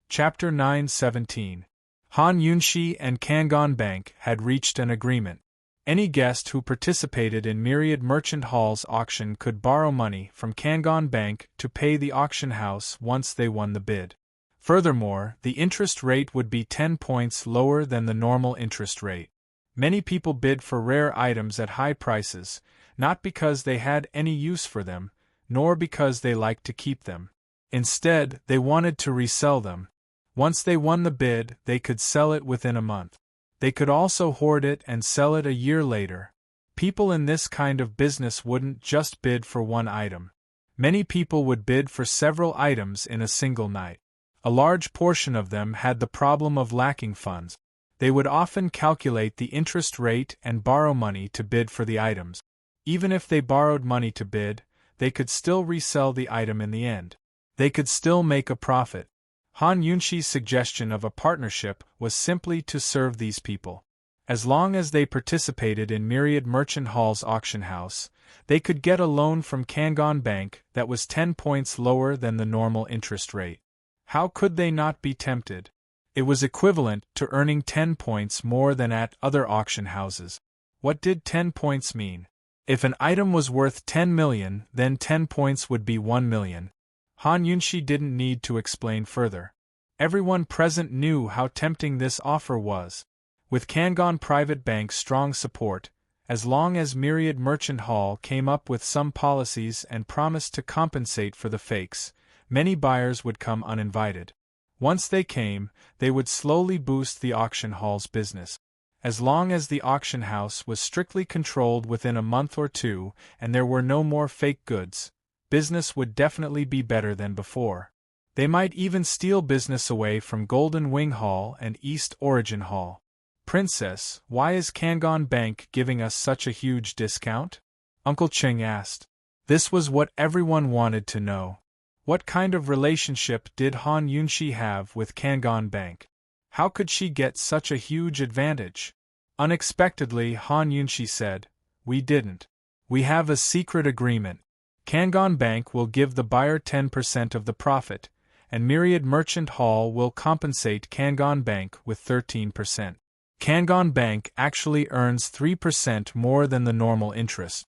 [SPEAKER 1] Chapter 9:17. Han Yunshi and Kangon Bank had reached an agreement. Any guest who participated in Myriad Merchant Hall's auction could borrow money from Kangon Bank to pay the auction house once they won the bid. Furthermore, the interest rate would be 10 points lower than the normal interest rate. Many people bid for rare items at high prices, not because they had any use for them, nor because they liked to keep them. Instead, they wanted to resell them. Once they won the bid, they could sell it within a month. They could also hoard it and sell it a year later. People in this kind of business wouldn't just bid for one item. Many people would bid for several items in a single night. A large portion of them had the problem of lacking funds. They would often calculate the interest rate and borrow money to bid for the items. Even if they borrowed money to bid, they could still resell the item in the end. They could still make a profit. Han Yunshi's suggestion of a partnership was simply to serve these people. As long as they participated in Myriad Merchant Hall's auction house, they could get a loan from Kangon Bank that was 10 points lower than the normal interest rate. How could they not be tempted? It was equivalent to earning 10 points more than at other auction houses. What did 10 points mean? If an item was worth 10 million, then 10 points would be 1 million. Han Yunxi didn't need to explain further. Everyone present knew how tempting this offer was. With Kangon Private Bank's strong support, as long as Myriad Merchant Hall came up with some policies and promised to compensate for the fakes, many buyers would come uninvited. Once they came, they would slowly boost the auction hall's business. As long as the auction house was strictly controlled within a month or two and there were no more fake goods, business would definitely be better than before. They might even steal business away from Golden Wing Hall and East Origin Hall. Princess, why is Kangon Bank giving us such a huge discount? Uncle Cheng asked. This was what everyone wanted to know. What kind of relationship did Han Yunxi have with Kangon Bank? How could she get such a huge advantage? Unexpectedly, Han Yunxi said, "We didn't. We have a secret agreement. Kangon Bank will give the buyer 10% of the profit, and Myriad Merchant Hall will compensate Kangon Bank with 13%. Kangon Bank actually earns 3% more than the normal interest."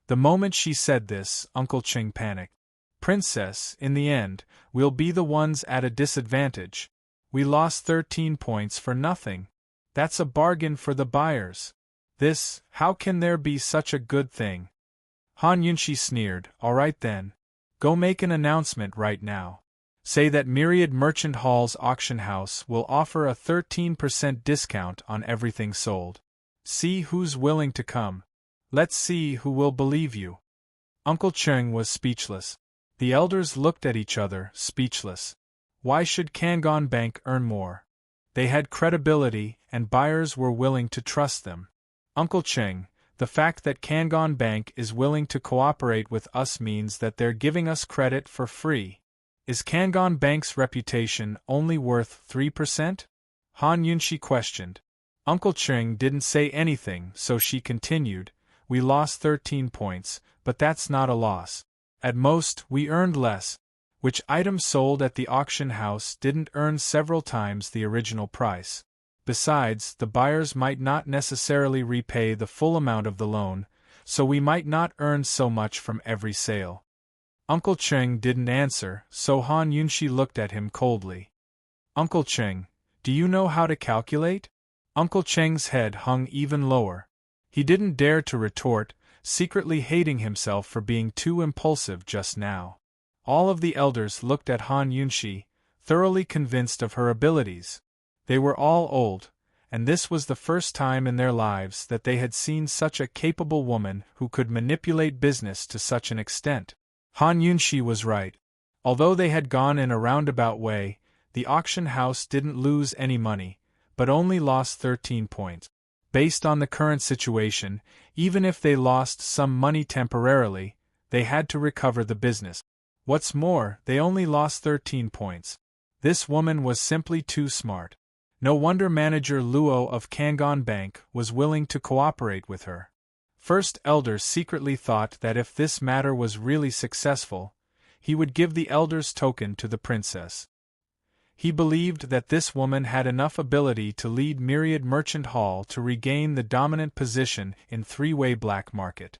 [SPEAKER 1] The moment she said this, Uncle Cheng panicked. "Princess, in the end, we'll be the ones at a disadvantage. We lost 13 points for nothing. That's a bargain for the buyers. How can there be such a good thing?" Han Yunxi sneered. "All right then. Go make an announcement right now. Say that Myriad Merchant Hall's auction house will offer a 13% discount on everything sold. See who's willing to come. Let's see who will believe you." Uncle Cheng was speechless. The elders looked at each other, speechless. Why should Kangon Bank earn more? They had credibility, and buyers were willing to trust them. "Uncle Cheng, the fact that Kangon Bank is willing to cooperate with us means that they're giving us credit for free. Is Kangon Bank's reputation only worth 3%? Han Yunxi questioned. Uncle Cheng didn't say anything, so she continued, "We lost 13 points, but that's not a loss. At most, we earned less. Which items sold at the auction house didn't earn several times the original price. Besides, the buyers might not necessarily repay the full amount of the loan, so we might not earn so much from every sale." Uncle Cheng didn't answer, so Han Yunxi looked at him coldly. "Uncle Cheng, do you know how to calculate?" Uncle Cheng's head hung even lower. He didn't dare to retort, secretly hating himself for being too impulsive just now. All of the elders looked at Han Yunxi, thoroughly convinced of her abilities. They were all old, and this was the first time in their lives that they had seen such a capable woman who could manipulate business to such an extent. Han Yunxi was right. Although they had gone in a roundabout way, the auction house didn't lose any money, but only lost 13 points. Based on the current situation, even if they lost some money temporarily, they had to recover the business. What's more, they only lost 13 points. This woman was simply too smart. No wonder Manager Luo of Kangon Bank was willing to cooperate with her. First Elder secretly thought that if this matter was really successful, he would give the Elder's token to the princess. He believed that this woman had enough ability to lead Myriad Merchant Hall to regain the dominant position in three-way black market.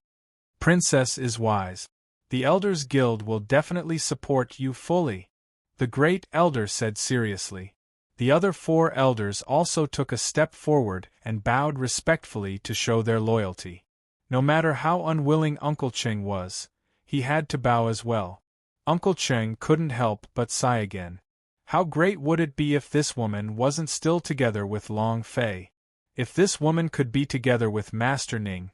[SPEAKER 1] Princess is wise. The Elders Guild will definitely support you fully, the Great Elder said seriously. The other 4 elders also took a step forward and bowed respectfully to show their loyalty. No matter how unwilling Uncle Cheng was, he had to bow as well. Uncle Cheng couldn't help but sigh again. How great would it be if this woman wasn't still together with Long Fei? If this woman could be together with Master Ning,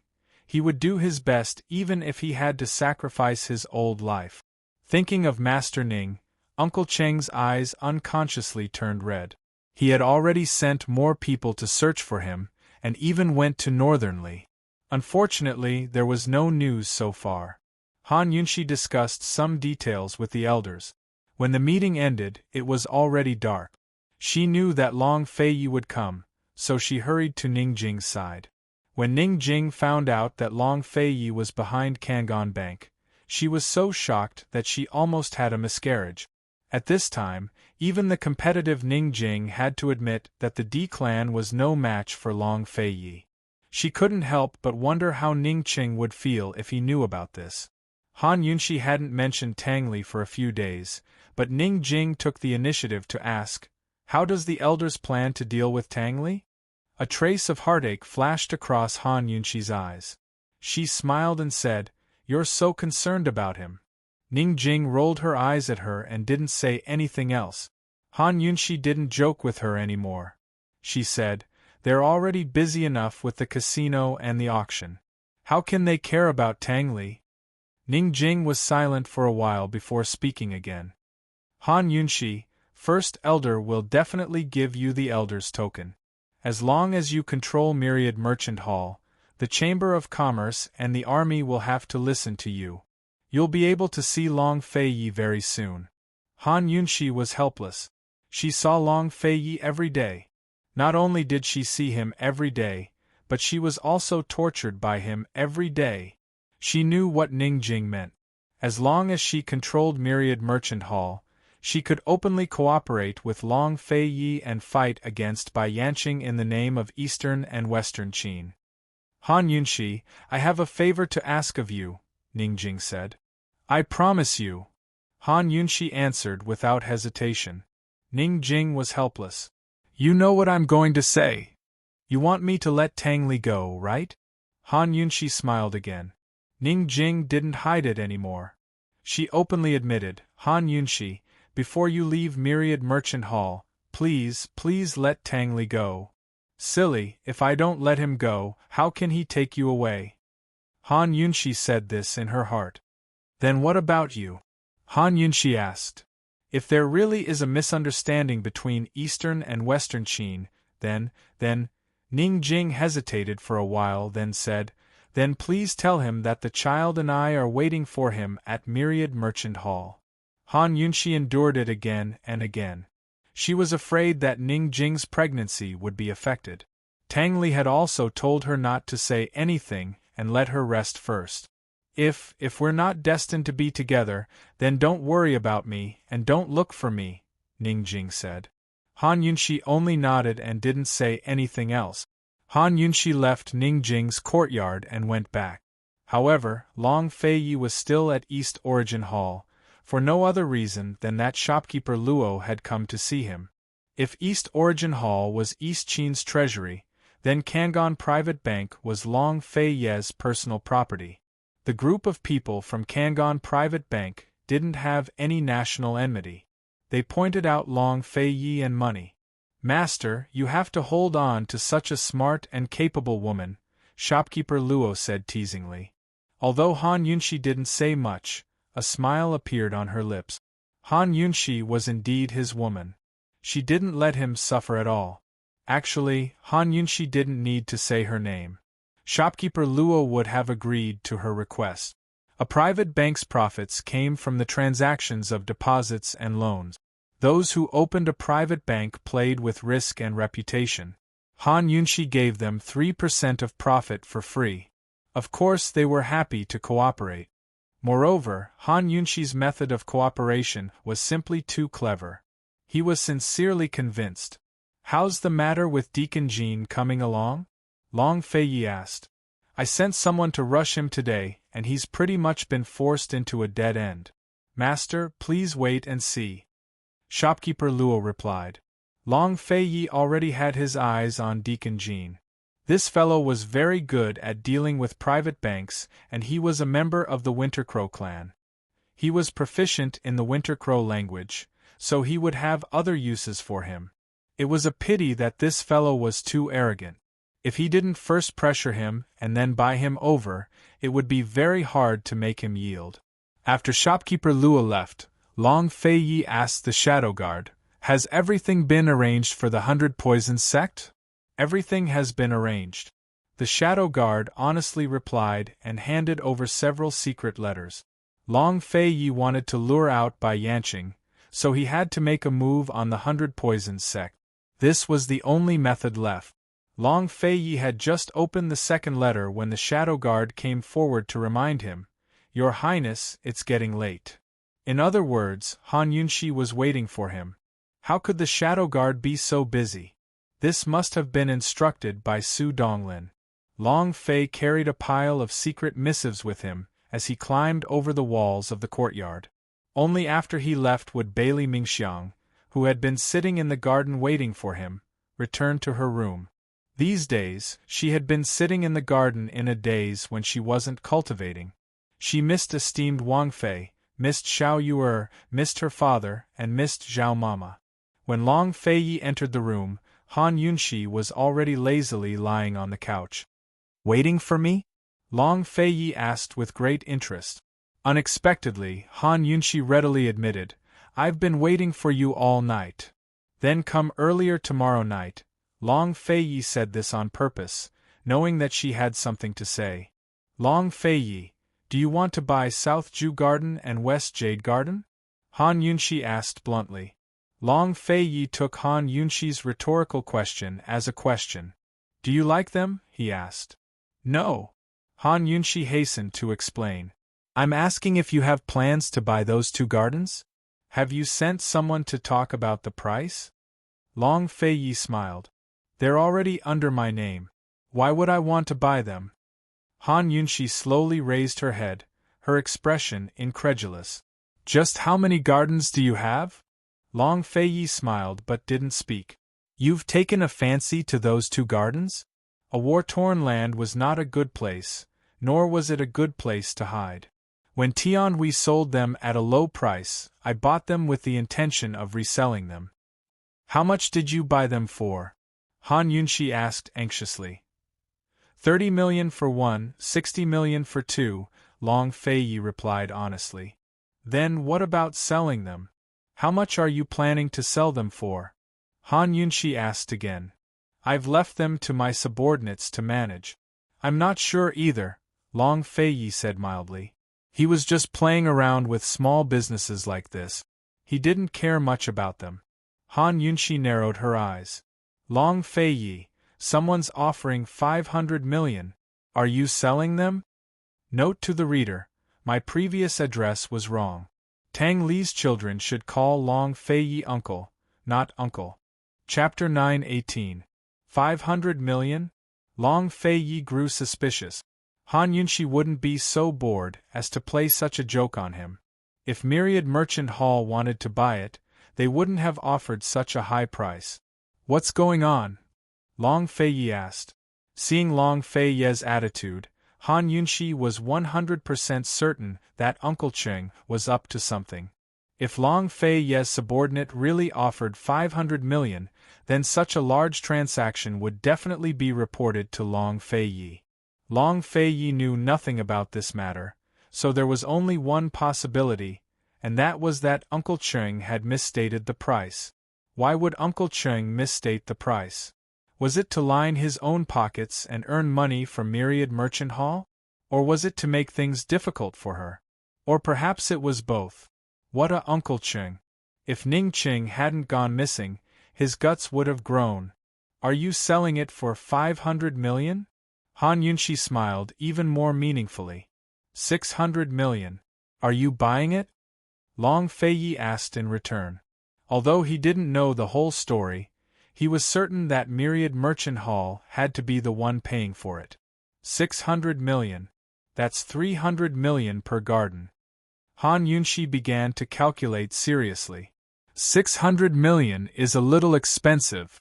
[SPEAKER 1] he would do his best even if he had to sacrifice his old life. Thinking of Master Ning, Uncle Cheng's eyes unconsciously turned red. He had already sent more people to search for him, and even went to Northernly. Unfortunately, there was no news so far. Han Yunxi discussed some details with the elders. When the meeting ended, it was already dark. She knew that Long Fei would come, so she hurried to Ning Jing's side. When Ning Jing found out that Long Fei was behind Kangon Bank, she was so shocked that she almost had a miscarriage. At this time, even the competitive Ning Jing had to admit that the D clan was no match for Long Fei. She couldn't help but wonder how Ning Qing would feel if he knew about this. Han Yunshi hadn't mentioned Tang Li for a few days, but Ning Jing took the initiative to ask, "How does the elders plan to deal with Tang Li?" A trace of heartache flashed across Han Yunshi's eyes. She smiled and said, "You're so concerned about him." Ning Jing rolled her eyes at her and didn't say anything else. Han Yunshi didn't joke with her anymore. She said, "They're already busy enough with the casino and the auction. How can they care about Tang Li?" Ning Jing was silent for a while before speaking again. "Han Yunshi, First Elder will definitely give you the Elder's token. As long as you control Myriad Merchant Hall, the Chamber of Commerce and the army will have to listen to you. You'll be able to see Long Feiyi very soon." Han Yunshi was helpless. She saw Long Feiyi every day. Not only did she see him every day, but she was also tortured by him every day. She knew what Ning Jing meant. As long as she controlled Myriad Merchant Hall, she could openly cooperate with Long Feiyi and fight against Bai Yanqing in the name of Eastern and Western Qin. "Han Yunshi, I have a favor to ask of you," Ning Jing said. "I promise you," Han Yunshi answered without hesitation. Ning Jing was helpless. "You know what I'm going to say. You want me to let Tang Li go, right?" Han Yunshi smiled again. Ning Jing didn't hide it anymore. She openly admitted, "Han Yunshi, before you leave Myriad Merchant Hall, please let Tang Li go." "Silly, if I don't let him go, how can he take you away?" Han Yunshi said this in her heart. "Then what about you?" Han Yunshi asked. "If there really is a misunderstanding between Eastern and Western Qin, then, Ning Jing hesitated for a while, then said, "Then please tell him that the child and I are waiting for him at Myriad Merchant Hall." Han Yunshi endured it again and again. She was afraid that Ning Jing's pregnancy would be affected. Tang Li had also told her not to say anything and let her rest first. If we're not destined to be together, then don't worry about me and don't look for me," Ning Jing said. Han Yunshi only nodded and didn't say anything else. Han Yunshi left Ning Jing's courtyard and went back. However, Long Feiyi was still at East Origin Hall, for no other reason than that shopkeeper Luo had come to see him. If East Origin Hall was East Qin's treasury, then Kangon Private Bank was Long Feiyi's personal property. The group of people from Kangon Private Bank didn't have any national enmity. They pointed out Long Feiyi and money. "Master, you have to hold on to such a smart and capable woman," shopkeeper Luo said teasingly. Although Han Yunshi didn't say much, a smile appeared on her lips. Han Yunshi was indeed his woman. She didn't let him suffer at all. Actually, Han Yunshi didn't need to say her name. Shopkeeper Luo would have agreed to her request. A private bank's profits came from the transactions of deposits and loans. Those who opened a private bank played with risk and reputation. Han Yunshi gave them 3% of profit for free. Of course they were happy to cooperate. Moreover, Han Yunshi's method of cooperation was simply too clever. He was sincerely convinced. "How's the matter with Deacon Jean coming along?" Long Feiyi asked. "I sent someone to rush him today, and he's pretty much been forced into a dead end." "Master, please wait and see," shopkeeper Luo replied. Long Feiyi already had his eyes on Deacon Jean. This fellow was very good at dealing with private banks, and he was a member of the Winter Crow clan. He was proficient in the Winter Crow language, so he would have other uses for him. It was a pity that this fellow was too arrogant. If he didn't first pressure him and then buy him over, it would be very hard to make him yield. After shopkeeper Luo left, Long Feiyi asked the Shadow Guard, "Has everything been arranged for the 100 Poisons sect?" "Everything has been arranged," the Shadow Guard honestly replied and handed over several secret letters. Long Feiyi wanted to lure out Bai Yanqing, so he had to make a move on the 100 Poisons sect. This was the only method left. Long Feiyi had just opened the second letter when the Shadow Guard came forward to remind him, "Your Highness, it's getting late." In other words, Han Yunshi was waiting for him. How could the Shadow Guard be so busy? This must have been instructed by Su Donglin. Long Fei carried a pile of secret missives with him as he climbed over the walls of the courtyard. Only after he left would Bailey Mingxiang, who had been sitting in the garden waiting for him, return to her room. These days, she had been sitting in the garden in a daze when she wasn't cultivating. She missed esteemed Wang Fei, missed Xiao Yuer, missed her father, and missed Zhao Mama. When Long Fei entered the room, Han Yunxi was already lazily lying on the couch. "Waiting for me?" Long Fei asked with great interest. Unexpectedly, Han Yunxi readily admitted, "I've been waiting for you all night." "Then come earlier tomorrow night." Long Fei said this on purpose, knowing that she had something to say. "Long Fei, do you want to buy South Ju Garden and West Jade Garden?" Han Yunxi asked bluntly. Long Fei took Han Yunxi's rhetorical question as a question. "Do you like them?" he asked. "No." Han Yunxi hastened to explain. "I'm asking if you have plans to buy those 2 gardens? Have you sent someone to talk about the price?" Long Fei smiled. "They're already under my name. Why would I want to buy them?" Han Yunxi slowly raised her head, her expression incredulous. "Just how many gardens do you have?" Long Fei smiled but didn't speak. "You've taken a fancy to those 2 gardens?" A war-torn land was not a good place, nor was it a good place to hide. When Tianhui sold them at a low price, I bought them with the intention of reselling them. "How much did you buy them for?" Han Yunxi asked anxiously. 30 million for one, 60 million for 2, Long Fei replied honestly. "Then what about selling them? How much are you planning to sell them for?" Han Yunxi asked again. "I've left them to my subordinates to manage." "I'm not sure either," Long Fei said mildly. He was just playing around with small businesses like this. He didn't care much about them. Han Yunxi narrowed her eyes. "Long Fei, someone's offering 500 million. Are you selling them?" Note to the reader, my previous address was wrong. Tang Li's children should call Long Fei uncle, not uncle. Chapter 9:18. 500 million? Long Fei grew suspicious. Han Yunxi wouldn't be so bored as to play such a joke on him. If Myriad Merchant Hall wanted to buy it, they wouldn't have offered such a high price. "What's going on?" Long Fei asked. Seeing Long Fei's attitude, Han Yunxi was 100% certain that Uncle Cheng was up to something. If Long Fei's subordinate really offered 500 million, then such a large transaction would definitely be reported to Long Fei. Long Fei knew nothing about this matter, so there was only one possibility, and that was that Uncle Cheng had misstated the price. Why would Uncle Cheng misstate the price? Was it to line his own pockets and earn money from Myriad Merchant Hall? Or was it to make things difficult for her? Or perhaps it was both. What a Uncle Cheng! If Ning Ching hadn't gone missing, his guts would have grown. "Are you selling it for 500 million? Han Yunxi smiled even more meaningfully. 600 million. "Are you buying it?" Long Fei asked in return. Although he didn't know the whole story, he was certain that Myriad Merchant Hall had to be the one paying for it. 600 million. That's 300 million per garden. Han Yunxi began to calculate seriously. 600 million is a little expensive.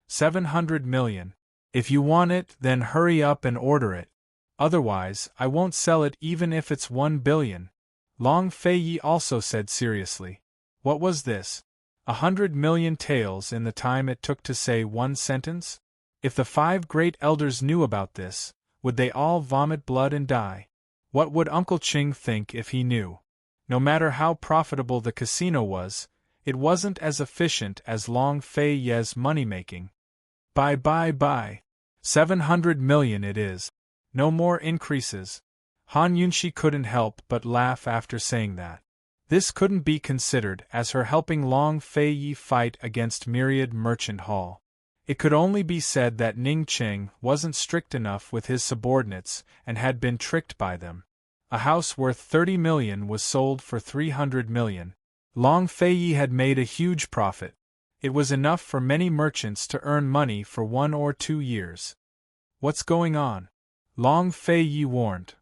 [SPEAKER 1] 700 million. If you want it, then hurry up and order it. Otherwise, I won't sell it even if it's 1 billion. Long Fei also said seriously. What was this? 100 million taels in the time it took to say one sentence? If the 5 great elders knew about this, would they all vomit blood and die? What would Uncle Ching think if he knew? No matter how profitable the casino was, it wasn't as efficient as Long Fei's money-making. Buy. 700 million it is. No more increases. Han Yunxi couldn't help but laugh after saying that. This couldn't be considered as her helping Long Fei fight against Myriad Merchant Hall. It could only be said that Ning Ching wasn't strict enough with his subordinates and had been tricked by them. A house worth 30 million was sold for 300 million. Long Fei had made a huge profit. It was enough for many merchants to earn money for 1 or 2 years. What's going on? Long Fei Yi warned.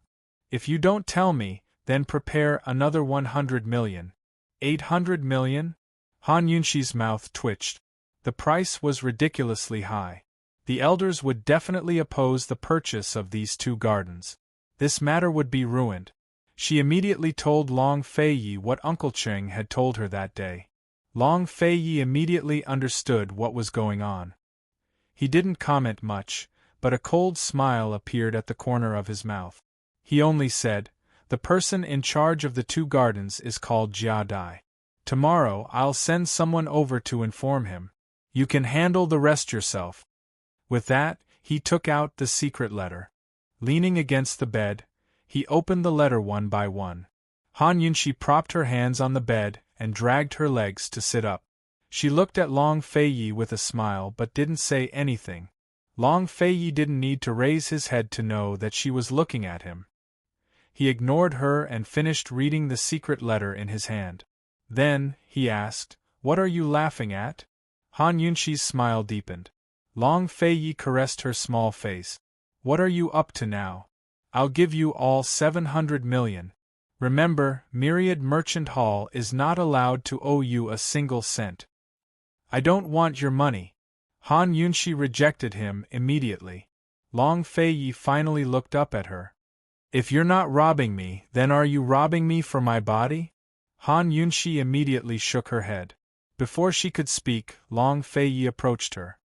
[SPEAKER 1] If you don't tell me, then prepare another 100 million. 800 million? Han Yunxi's mouth twitched. The price was ridiculously high. The elders would definitely oppose the purchase of these 2 gardens. This matter would be ruined. She immediately told Long Fei Yi what Uncle Cheng had told her that day. Long Fei Yi immediately understood what was going on. He didn't comment much, but a cold smile appeared at the corner of his mouth. He only said, "The person in charge of the 2 gardens is called Jia Dai. Tomorrow I'll send someone over to inform him. You can handle the rest yourself." With that, he took out the secret letter. Leaning against the bed, he opened the letter one by one. Han Yunxi propped her hands on the bed and dragged her legs to sit up. She looked at Long Fei Yi with a smile but didn't say anything. Long Fei Yi didn't need to raise his head to know that she was looking at him. He ignored her and finished reading the secret letter in his hand. Then, he asked, "What are you laughing at?" Han Yunxi's smile deepened. Long Fei Yi caressed her small face. "What are you up to now? I'll give you all 700 million. Remember, Myriad Merchant Hall is not allowed to owe you a single cent." "I don't want your money." Han Yunxi rejected him immediately. Long Fei Yi finally looked up at her. "If you're not robbing me, then are you robbing me for my body?" Han Yunxi immediately shook her head. Before she could speak, Long Fei Yi approached her.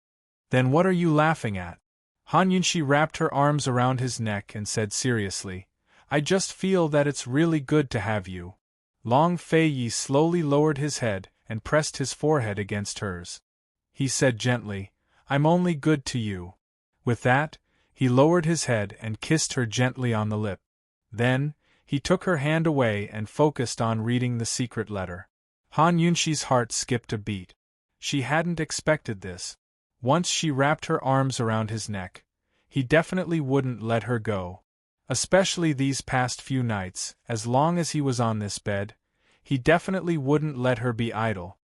[SPEAKER 1] "Then what are you laughing at?" Han Yunxi wrapped her arms around his neck and said seriously, "I just feel that it's really good to have you." Long Fei Yi slowly lowered his head and pressed his forehead against hers. He said gently, "I'm only good to you." With that, he lowered his head and kissed her gently on the lip. Then, he took her hand away and focused on reading the secret letter. Han Yunxi's heart skipped a beat. She hadn't expected this. Once she wrapped her arms around his neck, he definitely wouldn't let her go. Especially these past few nights, as long as he was on this bed, he definitely wouldn't let her be idle.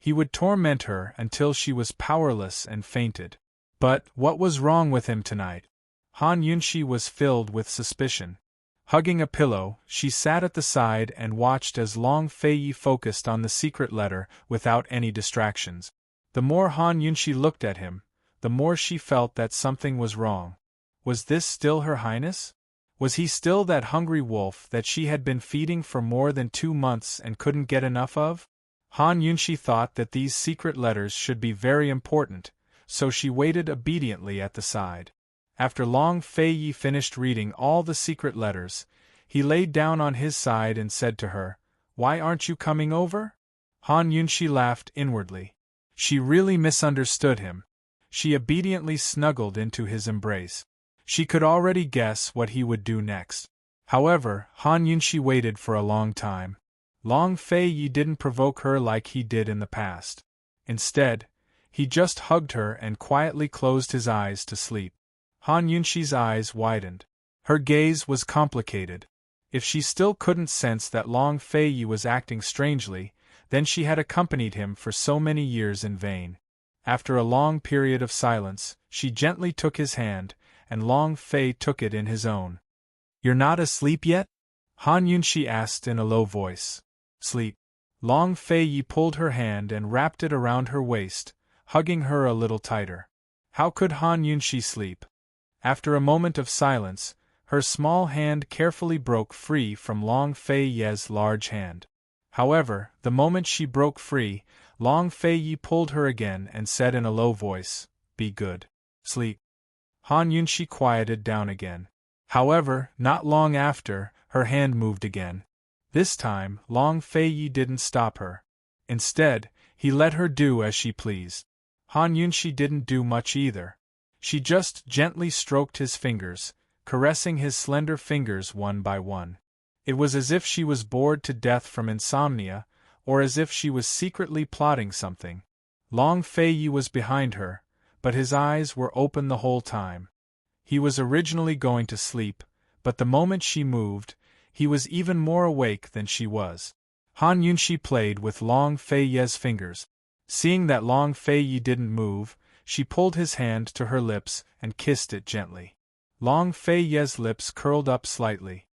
[SPEAKER 1] He would torment her until she was powerless and fainted. But what was wrong with him tonight? Han Yunxi was filled with suspicion. Hugging a pillow, she sat at the side and watched as Long Fei Yi focused on the secret letter without any distractions. The more Han Yunxi looked at him, the more she felt that something was wrong. Was this still Her Highness? Was he still that hungry wolf that she had been feeding for more than 2 months and couldn't get enough of? Han Yunxi thought that these secret letters should be very important, so she waited obediently at the side. After Long Fei Yi finished reading all the secret letters, he laid down on his side and said to her, "Why aren't you coming over?" Han Yunxi laughed inwardly. She really misunderstood him. She obediently snuggled into his embrace. She could already guess what he would do next. However, Han Yunxi waited for a long time. Long Fei Yi didn't provoke her like he did in the past. Instead, he just hugged her and quietly closed his eyes to sleep. Han Yunxi's eyes widened. Her gaze was complicated. If she still couldn't sense that Long Fei Yi was acting strangely, then she had accompanied him for so many years in vain. After a long period of silence, she gently took his hand, and Long Fei took it in his own. "You're not asleep yet?" Han Yunxi asked in a low voice. "Sleep." Long Fei Yi pulled her hand and wrapped it around her waist, hugging her a little tighter. How could Han Yunxi sleep? After a moment of silence, her small hand carefully broke free from Long Fei Yi's large hand. However, the moment she broke free, Long Fei Yi pulled her again and said in a low voice, "Be good. Sleep." Han Yunxi quieted down again. However, not long after, her hand moved again. This time, Long Fei Yi didn't stop her. Instead, he let her do as she pleased. Han Yunxi didn't do much either. She just gently stroked his fingers, caressing his slender fingers one by one. It was as if she was bored to death from insomnia, or as if she was secretly plotting something. Long Fei Yi was behind her, but his eyes were open the whole time. He was originally going to sleep, but the moment she moved, he was even more awake than she was. Han Yunxi played with Long Fei Yi's fingers. Seeing that Long Fei Yi didn't move, she pulled his hand to her lips and kissed it gently. Long Fei Ye's lips curled up slightly.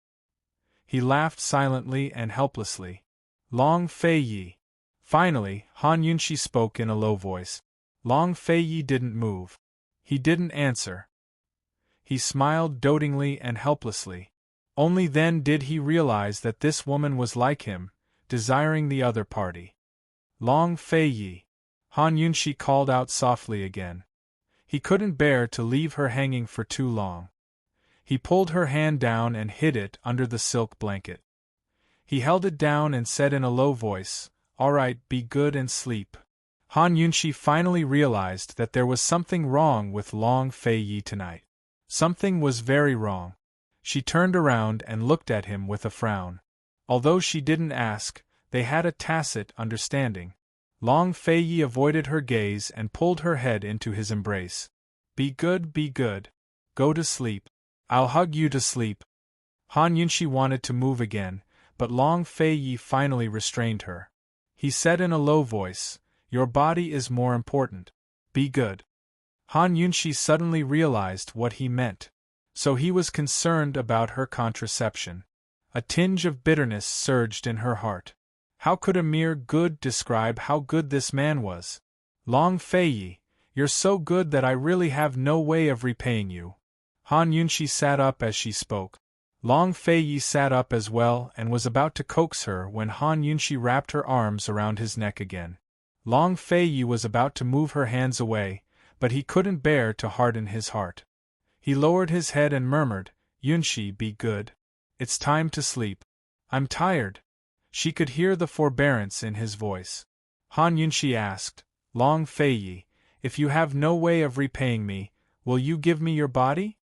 [SPEAKER 1] He laughed silently and helplessly. Long Fei Ye. Finally, Han Yunshi spoke in a low voice. Long Fei Ye didn't move. He didn't answer. He smiled dotingly and helplessly. Only then did he realize that this woman was like him, desiring the other party. Long Fei Ye. Han Yunshi called out softly again. He couldn't bear to leave her hanging for too long. He pulled her hand down and hid it under the silk blanket. He held it down and said in a low voice, "All right, be good and sleep." Han Yunshi finally realized that there was something wrong with Long Fei Yi tonight. Something was very wrong. She turned around and looked at him with a frown. Although she didn't ask, they had a tacit understanding. Long Fei Yi avoided her gaze and pulled her head into his embrace. Be good, be good. Go to sleep. I'll hug you to sleep." Han Yunshi wanted to move again, but Long Fei Yi finally restrained her. He said in a low voice, "Your body is more important. Be good." Han Yunshi suddenly realized what he meant. So he was concerned about her contraception. A tinge of bitterness surged in her heart. How could a mere good describe how good this man was? "Long Fei Yi, you're so good that I really have no way of repaying you." Han Yunshi sat up as she spoke. Long Fei Yi sat up as well and was about to coax her when Han Yunshi wrapped her arms around his neck again. Long Fei Yi was about to move her hands away, but he couldn't bear to harden his heart. He lowered his head and murmured, "Yunshi, be good. It's time to sleep. I'm tired." She could hear the forbearance in his voice. Han Yunshi asked, "Long Fei Yi, if you have no way of repaying me, will you give me your body?"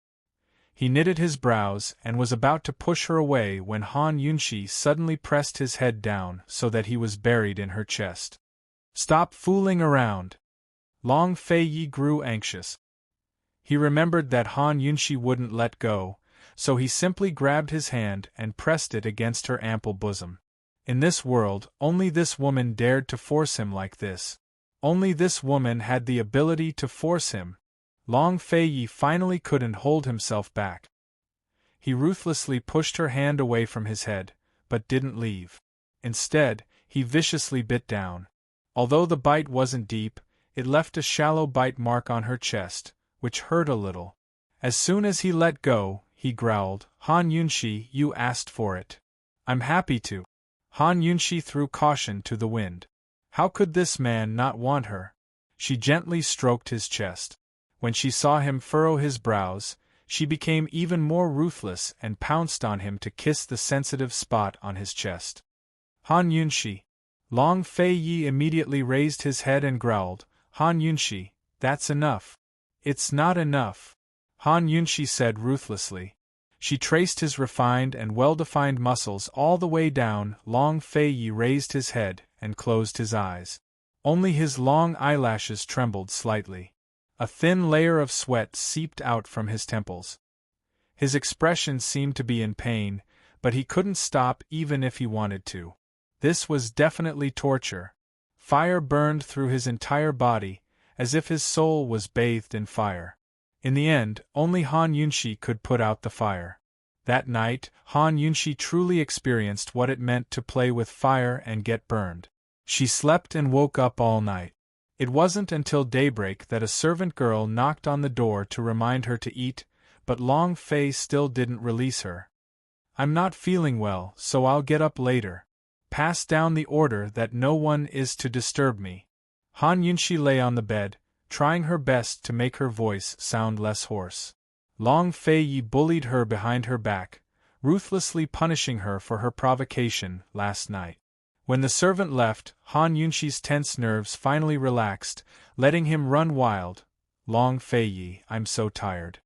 [SPEAKER 1] He knitted his brows and was about to push her away when Han Yunshi suddenly pressed his head down so that he was buried in her chest. "Stop fooling around." Long Fei Yi grew anxious. He remembered that Han Yunshi wouldn't let go, so he simply grabbed his hand and pressed it against her ample bosom. In this world, only this woman dared to force him like this. Only this woman had the ability to force him. Long Fei Yi finally couldn't hold himself back. He ruthlessly pushed her hand away from his head, but didn't leave. Instead, he viciously bit down. Although the bite wasn't deep, it left a shallow bite mark on her chest, which hurt a little. As soon as he let go, he growled, "Han Yunshi, you asked for it. I'm happy to." Han Yunshi threw caution to the wind. How could this man not want her? She gently stroked his chest. When she saw him furrow his brows, she became even more ruthless and pounced on him to kiss the sensitive spot on his chest. "Han Yunshi." Long Fei Yi immediately raised his head and growled, "Han Yunshi, that's enough." "It's not enough," Han Yunshi said ruthlessly. She traced his refined and well-defined muscles all the way down. Long Fei Yi raised his head and closed his eyes. Only his long eyelashes trembled slightly. A thin layer of sweat seeped out from his temples. His expression seemed to be in pain, but he couldn't stop even if he wanted to. This was definitely torture. Fire burned through his entire body, as if his soul was bathed in fire. In the end, only Han Yunshi could put out the fire. That night, Han Yunshi truly experienced what it meant to play with fire and get burned. She slept and woke up all night. It wasn't until daybreak that a servant girl knocked on the door to remind her to eat, but Long Fei still didn't release her. "I'm not feeling well, so I'll get up later. Pass down the order that no one is to disturb me." Han Yunshi lay on the bed, trying her best to make her voice sound less hoarse. Long Fei Yi bullied her behind her back, ruthlessly punishing her for her provocation last night. When the servant left, Han Yunshi's tense nerves finally relaxed, letting him run wild. "Long Fei Yi, I'm so tired."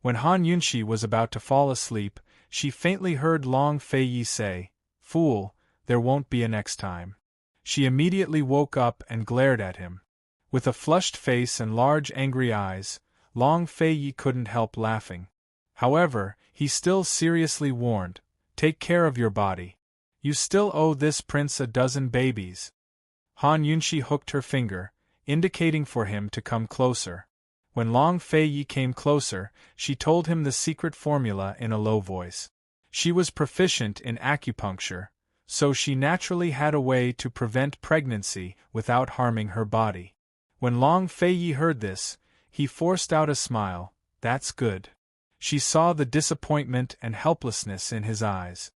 [SPEAKER 1] When Han Yunshi was about to fall asleep, she faintly heard Long Fei Yi say, "Fool, there won't be a next time." She immediately woke up and glared at him. With a flushed face and large angry eyes, Long Fei Yi couldn't help laughing. However, he still seriously warned, "Take care of your body. You still owe this prince a dozen babies." Han Yunshi hooked her finger, indicating for him to come closer. When Long Fei Yi came closer, she told him the secret formula in a low voice. She was proficient in acupuncture, so she naturally had a way to prevent pregnancy without harming her body. When Long Fei Yi heard this, he forced out a smile. That's good. She saw the disappointment and helplessness in his eyes.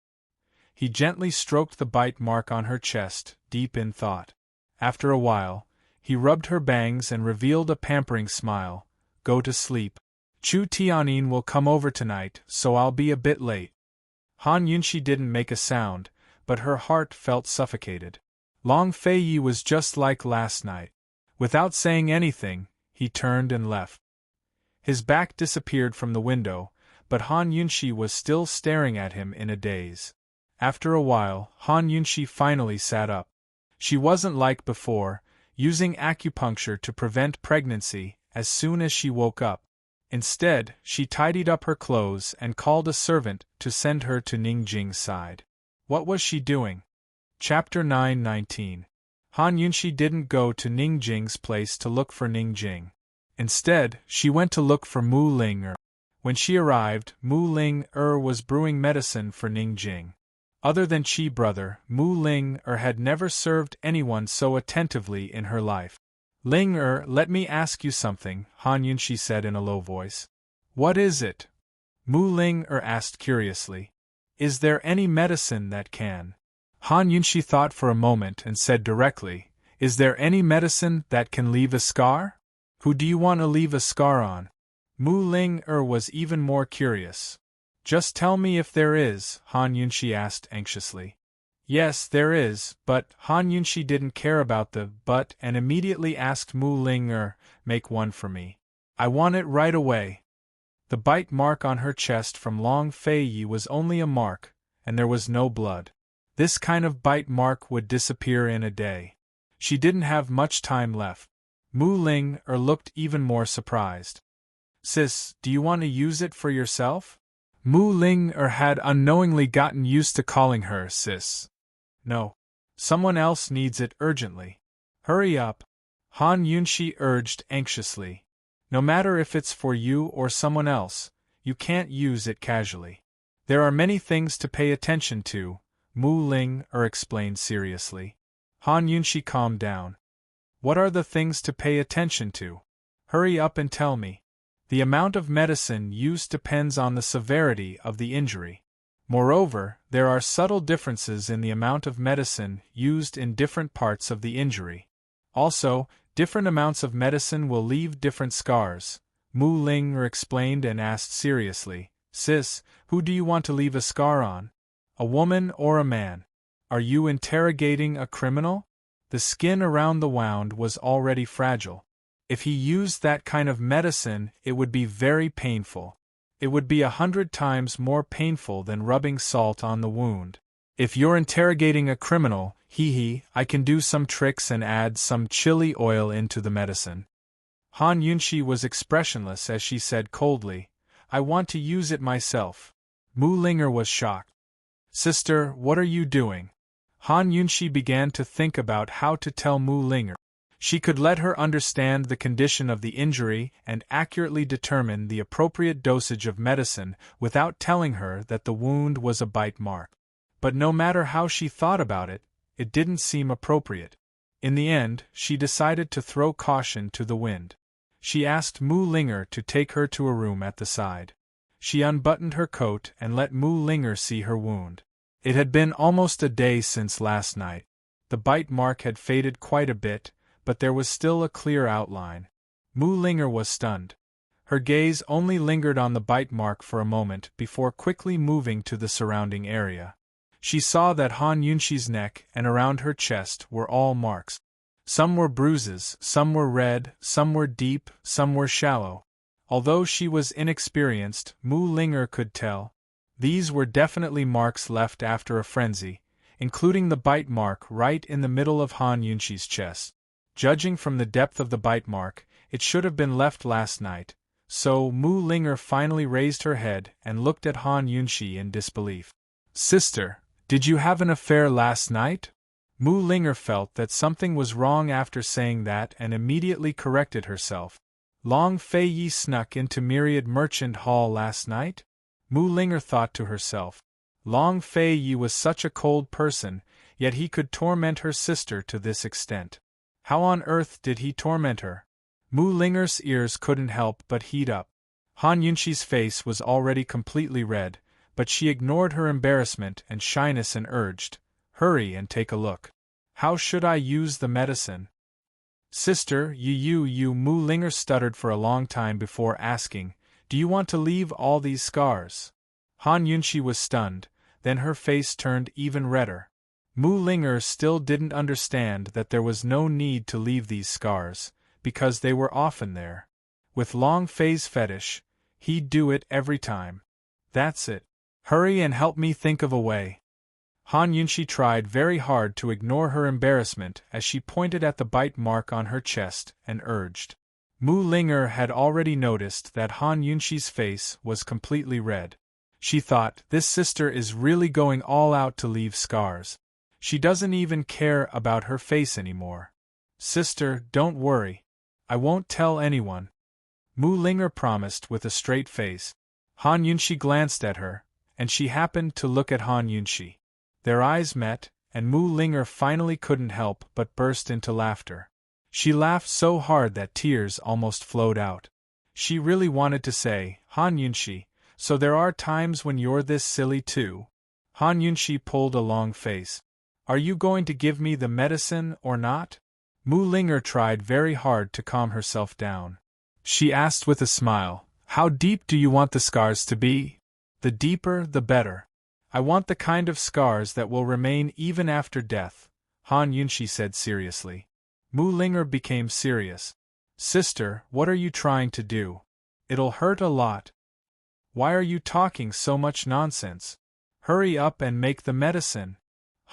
[SPEAKER 1] He gently stroked the bite mark on her chest, deep in thought. After a while, he rubbed her bangs and revealed a pampering smile. Go to sleep. Chu Tianyin will come over tonight, so I'll be a bit late. Han Yunshi didn't make a sound, but her heart felt suffocated. Long Fei Yi was just like last night. Without saying anything, he turned and left. His back disappeared from the window, but Han Yunshi was still staring at him in a daze. After a while, Han Yunshi finally sat up. She wasn't like before, using acupuncture to prevent pregnancy as soon as she woke up. Instead, she tidied up her clothes and called a servant to send her to Ningjing's side. What was she doing? Chapter 9:19. Han Yunshi didn't go to Ningjing's place to look for Ningjing. Instead, she went to look for Mu Ling-er. When she arrived, Mu Ling-er was brewing medicine for Ningjing. Other than Qi brother, Mu Ling-er had never served anyone so attentively in her life. Ling-er, let me ask you something, Han Yunshi said in a low voice. What is it? Mu Ling-er asked curiously. Is there any medicine that can? Han Yunshi thought for a moment and said directly, Is there any medicine that can leave a scar? Who do you want to leave a scar on? Mu Ling-er was even more curious. Just tell me if there is, Han Yunshi asked anxiously. Yes, there is, but Han Yunshi didn't care about the but and immediately asked Mu Ling-er, make one for me. I want it right away. The bite mark on her chest from Long Fei Yi was only a mark, and there was no blood. This kind of bite mark would disappear in a day. She didn't have much time left. Mu Ling-er looked even more surprised. Sis, do you want to use it for yourself? Mu Ling-er had unknowingly gotten used to calling her sis. No. Someone else needs it urgently. Hurry up. Han Yunshi urged anxiously. No matter if it's for you or someone else, you can't use it casually. There are many things to pay attention to, Mu Ling-er explained seriously. Han Yunshi calmed down. What are the things to pay attention to? Hurry up and tell me. The amount of medicine used depends on the severity of the injury. Moreover, there are subtle differences in the amount of medicine used in different parts of the injury. Also, different amounts of medicine will leave different scars, Mu Ling-er explained and asked seriously, Sis, who do you want to leave a scar on? A woman or a man? Are you interrogating a criminal? The skin around the wound was already fragile. If he used that kind of medicine, it would be very painful. It would be 100 times more painful than rubbing salt on the wound. If you're interrogating a criminal, I can do some tricks and add some chili oil into the medicine. Han Yunshi was expressionless as she said coldly, I want to use it myself. Mu Ling-er was shocked. Sister, what are you doing? Han Yunshi began to think about how to tell Mu Ling-er. She could let her understand the condition of the injury and accurately determine the appropriate dosage of medicine without telling her that the wound was a bite mark. But no matter how she thought about it, it didn't seem appropriate. In the end, she decided to throw caution to the wind. She asked Mu Ling-er to take her to a room at the side. She unbuttoned her coat and let Mu Ling-er see her wound. It had been almost a day since last night. The bite mark had faded quite a bit, but there was still a clear outline. Mu Ling-er was stunned. Her gaze only lingered on the bite mark for a moment before quickly moving to the surrounding area. She saw that Han Yunshi's neck and around her chest were all marks. Some were bruises, some were red, some were deep, some were shallow. Although she was inexperienced, Mu Ling-er could tell. These were definitely marks left after a frenzy, including the bite mark right in the middle of Han Yunshi's chest. Judging from the depth of the bite mark, it should have been left last night, so Mu Ling-er finally raised her head and looked at Han Yunshi in disbelief. Sister, did you have an affair last night? Mu Ling-er felt that something was wrong after saying that and immediately corrected herself. Long Fei Yi snuck into Myriad Merchant Hall last night? Mu Linger thought to herself. Long Fei Yi was such a cold person, yet he could torment her sister to this extent. How on earth did he torment her? Mu Linger's ears couldn't help but heat up. Han Yunxi's face was already completely red, but she ignored her embarrassment and shyness and urged, "Hurry and take a look. How should I use the medicine?" "Sister, you," Mu Linger stuttered for a long time before asking, "Do you want to leave all these scars?" Han Yunxi was stunned, then her face turned even redder. Mu Linger still didn't understand that there was no need to leave these scars, because they were often there. With Long Fei's fetish, he'd do it every time. That's it. Hurry and help me think of a way. Han Yunxi tried very hard to ignore her embarrassment as she pointed at the bite mark on her chest and urged. Mu Linger had already noticed that Han Yunxi's face was completely red. She thought, this sister is really going all out to leave scars. She doesn't even care about her face anymore. "Sister, don't worry. I won't tell anyone," Mu Linger promised with a straight face. Han Yunxi glanced at her, and she happened to look at Han Yunxi. Their eyes met, and Mu Linger finally couldn't help but burst into laughter. She laughed so hard that tears almost flowed out. She really wanted to say, "Han Yunxi, so there are times when you're this silly too?" Han Yunxi pulled a long face. "Are you going to give me the medicine or not?" Mu Linger tried very hard to calm herself down. She asked with a smile, "How deep do you want the scars to be?" "The deeper, the better. I want the kind of scars that will remain even after death," Han Yunxi said seriously. Mu Linger became serious. "Sister, what are you trying to do? It'll hurt a lot. Why are you talking so much nonsense? Hurry up and make the medicine,"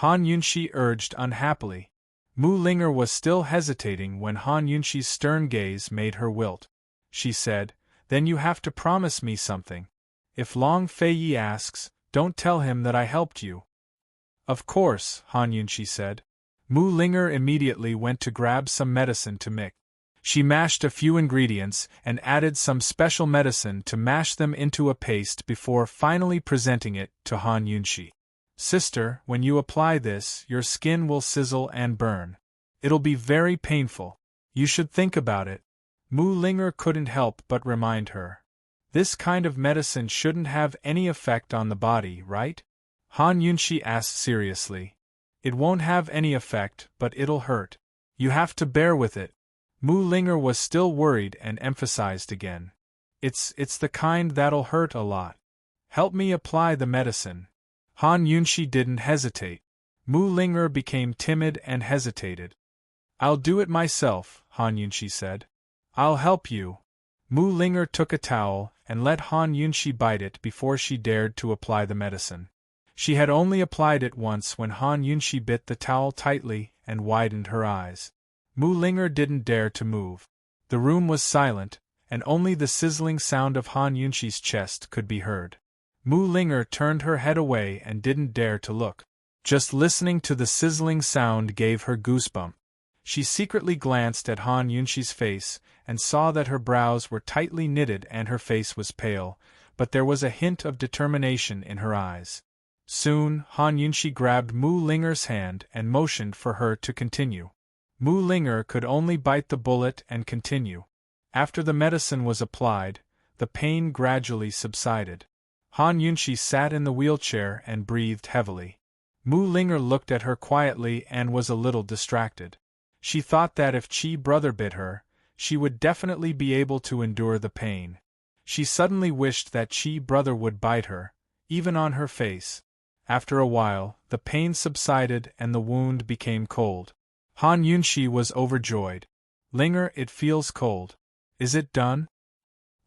[SPEAKER 1] Han Yunxi urged unhappily. Mu Linger was still hesitating when Han Yunxi's stern gaze made her wilt. She said, "Then you have to promise me something. If Long Fei Yi asks, don't tell him that I helped you." "Of course," Han Yunxi said. Mu Linger immediately went to grab some medicine to mix. She mashed a few ingredients and added some special medicine to mash them into a paste before finally presenting it to Han Yunxi. "Sister, when you apply this, your skin will sizzle and burn. It'll be very painful. You should think about it." Mu Linger couldn't help but remind her. "This kind of medicine shouldn't have any effect on the body, right?" Han Yunxi asked seriously. "It won't have any effect, but it'll hurt. You have to bear with it." Mu Linger was still worried and emphasized again. It's the kind that'll hurt a lot. Help me apply the medicine." Han Yunxi didn't hesitate. Mu Linger became timid and hesitated. "I'll do it myself," Han Yunxi said. "I'll help you." Mu Linger took a towel and let Han Yunxi bite it before she dared to apply the medicine. She had only applied it once when Han Yunxi bit the towel tightly and widened her eyes. Mu Linger didn't dare to move. The room was silent, and only the sizzling sound of Han Yunxi's chest could be heard. Mu Linger turned her head away and didn't dare to look. Just listening to the sizzling sound gave her goosebumps. She secretly glanced at Han Yunxi's face and saw that her brows were tightly knitted and her face was pale, but there was a hint of determination in her eyes. Soon, Han Yunxi grabbed Mu Linger's hand and motioned for her to continue. Mu Linger could only bite the bullet and continue. After the medicine was applied, the pain gradually subsided. Han Yunxi sat in the wheelchair and breathed heavily. Mu Linger looked at her quietly and was a little distracted. She thought that if Chi brother bit her, she would definitely be able to endure the pain. She suddenly wished that Chi brother would bite her, even on her face. After a while, the pain subsided and the wound became cold. Han Yunxi was overjoyed. "Linger, it feels cold. Is it done?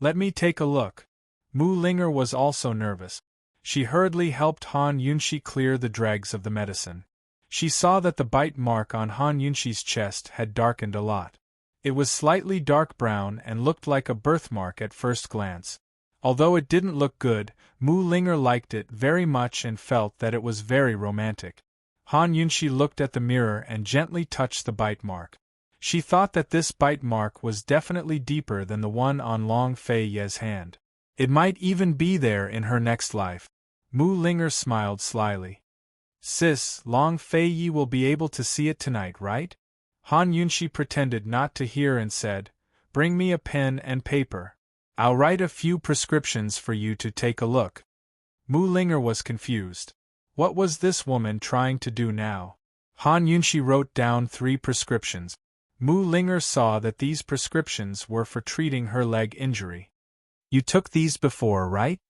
[SPEAKER 1] Let me take a look." Mu Linger was also nervous. She hurriedly helped Han Yunxi clear the dregs of the medicine. She saw that the bite mark on Han Yunxi's chest had darkened a lot. It was slightly dark brown and looked like a birthmark at first glance. Although it didn't look good, Mu Linger liked it very much and felt that it was very romantic. Han Yunxi looked at the mirror and gently touched the bite mark. She thought that this bite mark was definitely deeper than the one on Long Fei Ye's hand. It might even be there in her next life. Mu Linger smiled slyly. Sis, Long Fei Yi will be able to see it tonight, right? Han Yunshi pretended not to hear and said, Bring me a pen and paper. I'll write a few prescriptions for you to take a look. Mu Linger was confused. What was this woman trying to do now? Han Yunshi wrote down 3 prescriptions. Mu Linger saw that these prescriptions were for treating her leg injury. You took these before, right?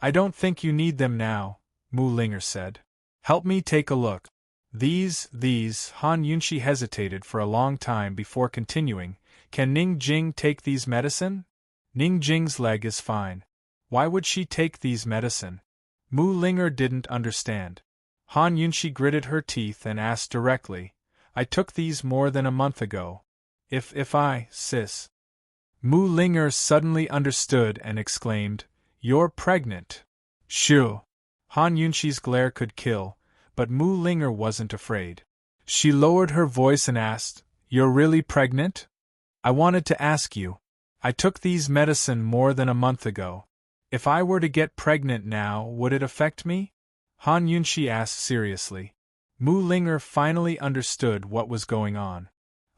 [SPEAKER 1] I don't think you need them now, Mu Linger said. Help me take a look. These, Han Yunshi hesitated for a long time before continuing. Can Ning Jing take these medicine? Ning Jing's leg is fine. Why would she take these medicine? Mu Linger didn't understand. Han Yunshi gritted her teeth and asked directly, I took these more than a month ago. If I, sis. Mu Linger suddenly understood and exclaimed, You're pregnant. Shoo! Han Yunshi's glare could kill, but Mu Linger wasn't afraid. She lowered her voice and asked, You're really pregnant? I wanted to ask you. I took these medicine more than a month ago. If I were to get pregnant now, would it affect me? Han Yunshi asked seriously. Mu Linger finally understood what was going on.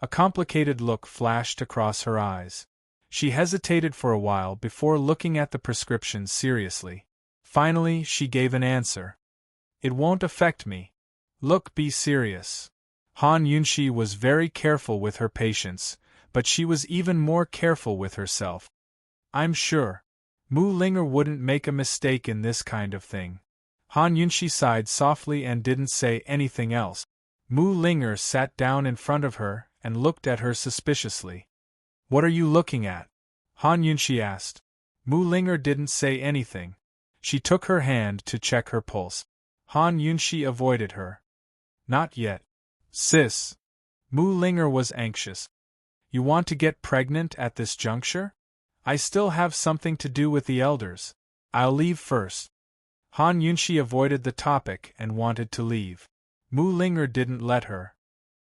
[SPEAKER 1] A complicated look flashed across her eyes. She hesitated for a while before looking at the prescriptions seriously. Finally, she gave an answer. It won't affect me. Look, be serious. Han Yunshi was very careful with her patients, but she was even more careful with herself. I'm sure. Mu Linger wouldn't make a mistake in this kind of thing. Han Yunshi sighed softly and didn't say anything else. Mu Linger sat down in front of her and looked at her suspiciously. What are you looking at? Han Yunshi asked. Mu Linger didn't say anything. She took her hand to check her pulse. Han Yunshi avoided her. Not yet. Sis. Mu Linger was anxious. You want to get pregnant at this juncture? I still have something to do with the elders. I'll leave first. Han Yunshi avoided the topic and wanted to leave. Mu Linger didn't let her.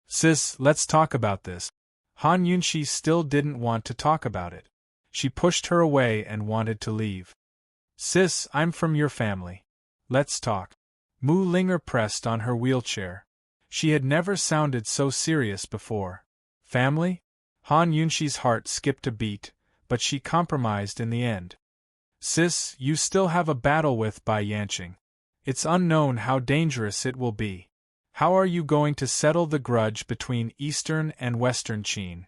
[SPEAKER 1] Sis, let's talk about this. Han Yunshi still didn't want to talk about it. She pushed her away and wanted to leave. Sis, I'm from your family. Let's talk. Mu Linger pressed on her wheelchair. She had never sounded so serious before. Family? Han Yunshi's heart skipped a beat, but she compromised in the end. Sis, you still have a battle with Bai Yanqing. It's unknown how dangerous it will be. How are you going to settle the grudge between Eastern and Western Qin?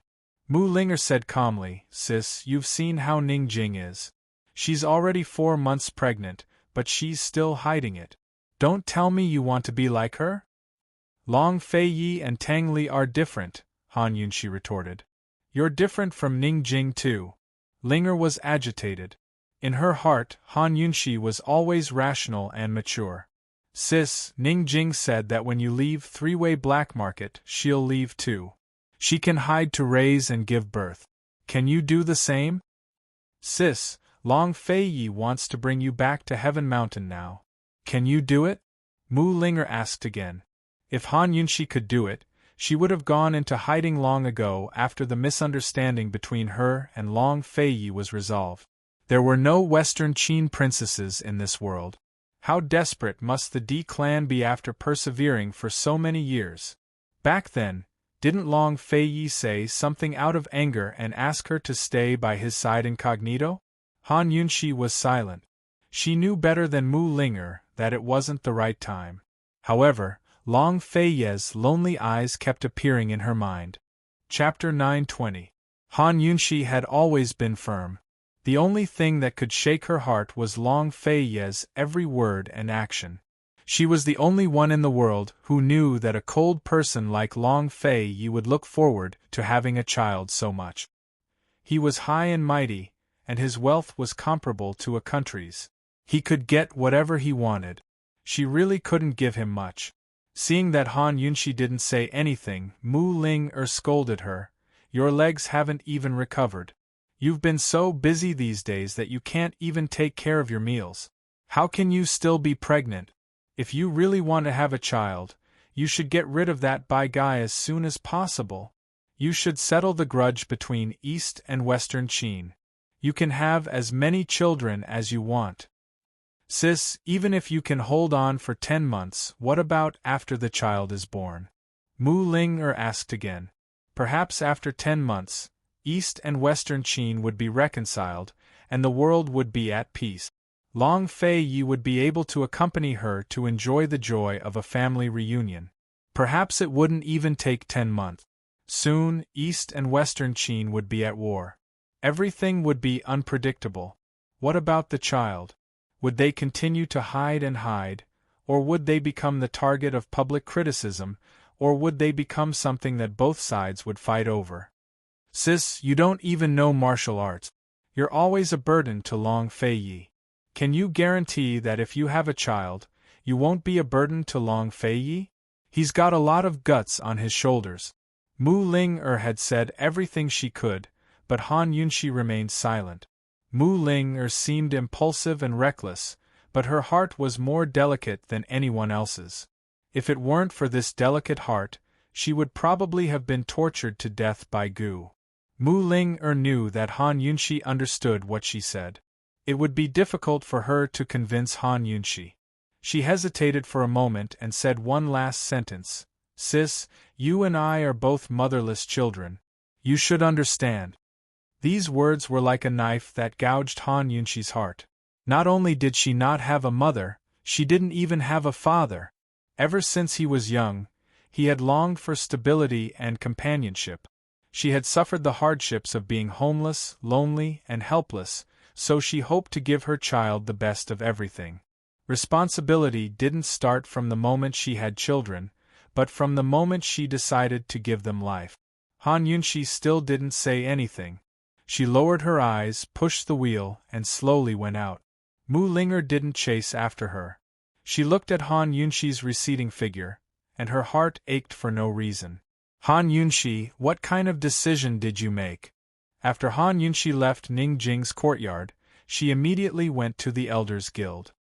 [SPEAKER 1] Mu Linger said calmly, Sis, you've seen how Ning Jing is. She's already 4 months pregnant, but she's still hiding it. Don't tell me you want to be like her? Long Fei Yi and Tang Li are different, Han Yunshi retorted. You're different from Ning Jing too. Linger was agitated. In her heart, Han Yunshi was always rational and mature. Sis, Ning Jing said that when you leave three-way black market, she'll leave too. She can hide to raise and give birth. Can you do the same? Sis, Long Fei Yi wants to bring you back to Heaven Mountain now. Can you do it? Mu Linger asked again. If Han Yunshi could do it, she would have gone into hiding long ago after the misunderstanding between her and Long Fei Yi was resolved. There were no Western Qin princesses in this world. How desperate must the Di clan be after persevering for so many years? Back then, didn't Long Fei Yi say something out of anger and ask her to stay by his side incognito? Han Yunshi was silent. She knew better than Mu Linger that it wasn't the right time. However, Long Fei Ye's lonely eyes kept appearing in her mind. Chapter 920. Han Yunshi had always been firm. The only thing that could shake her heart was Long Fei Ye's every word and action. She was the only one in the world who knew that a cold person like Long Fei Yi would look forward to having a child so much. He was high and mighty, and his wealth was comparable to a country's. He could get whatever he wanted. She really couldn't give him much. Seeing that Han Yunshi didn't say anything, Mu Linger scolded her. Your legs haven't even recovered. You've been so busy these days that you can't even take care of your meals. How can you still be pregnant? If you really want to have a child, you should get rid of that Bai guy as soon as possible. You should settle the grudge between East and Western Qin. You can have as many children as you want. Sis, even if you can hold on for 10 months, what about after the child is born? Mu Ling asked again. Perhaps after 10 months, East and Western Qin would be reconciled, and the world would be at peace. Long Fei Yi would be able to accompany her to enjoy the joy of a family reunion. Perhaps it wouldn't even take 10 months. Soon, East and Western Qin would be at war. Everything would be unpredictable. What about the child? Would they continue to hide, or would they become the target of public criticism, or would they become something that both sides would fight over? Sis, you don't even know martial arts. You're always a burden to Long Fei Yi. Can you guarantee that if you have a child, you won't be a burden to Long Fei Yi? He's got a lot of guts on his shoulders. Mu Ling had said everything she could, but Han Yunxi remained silent. Mu Ling seemed impulsive and reckless, but her heart was more delicate than anyone else's. If it weren't for this delicate heart, she would probably have been tortured to death by Gu. Mu Ling knew that Han Yunxi understood what she said. It would be difficult for her to convince Han Yunxi. She hesitated for a moment and said one last sentence. Sis, you and I are both motherless children. You should understand. These words were like a knife that gouged Han Yunxi's heart. Not only did she not have a mother, she didn't even have a father. Ever since he was young, he had longed for stability and companionship. She had suffered the hardships of being homeless, lonely, and helpless, so she hoped to give her child the best of everything. Responsibility didn't start from the moment she had children, but from the moment she decided to give them life. Han Yunxi still didn't say anything. She lowered her eyes, pushed the wheel, and slowly went out. Mu Ling didn't chase after her. She looked at Han Yunxi's receding figure, and her heart ached for no reason. Han Yunxi, what kind of decision did you make? After Han Yunxi left Ning Jing's courtyard, she immediately went to the Elders' Guild.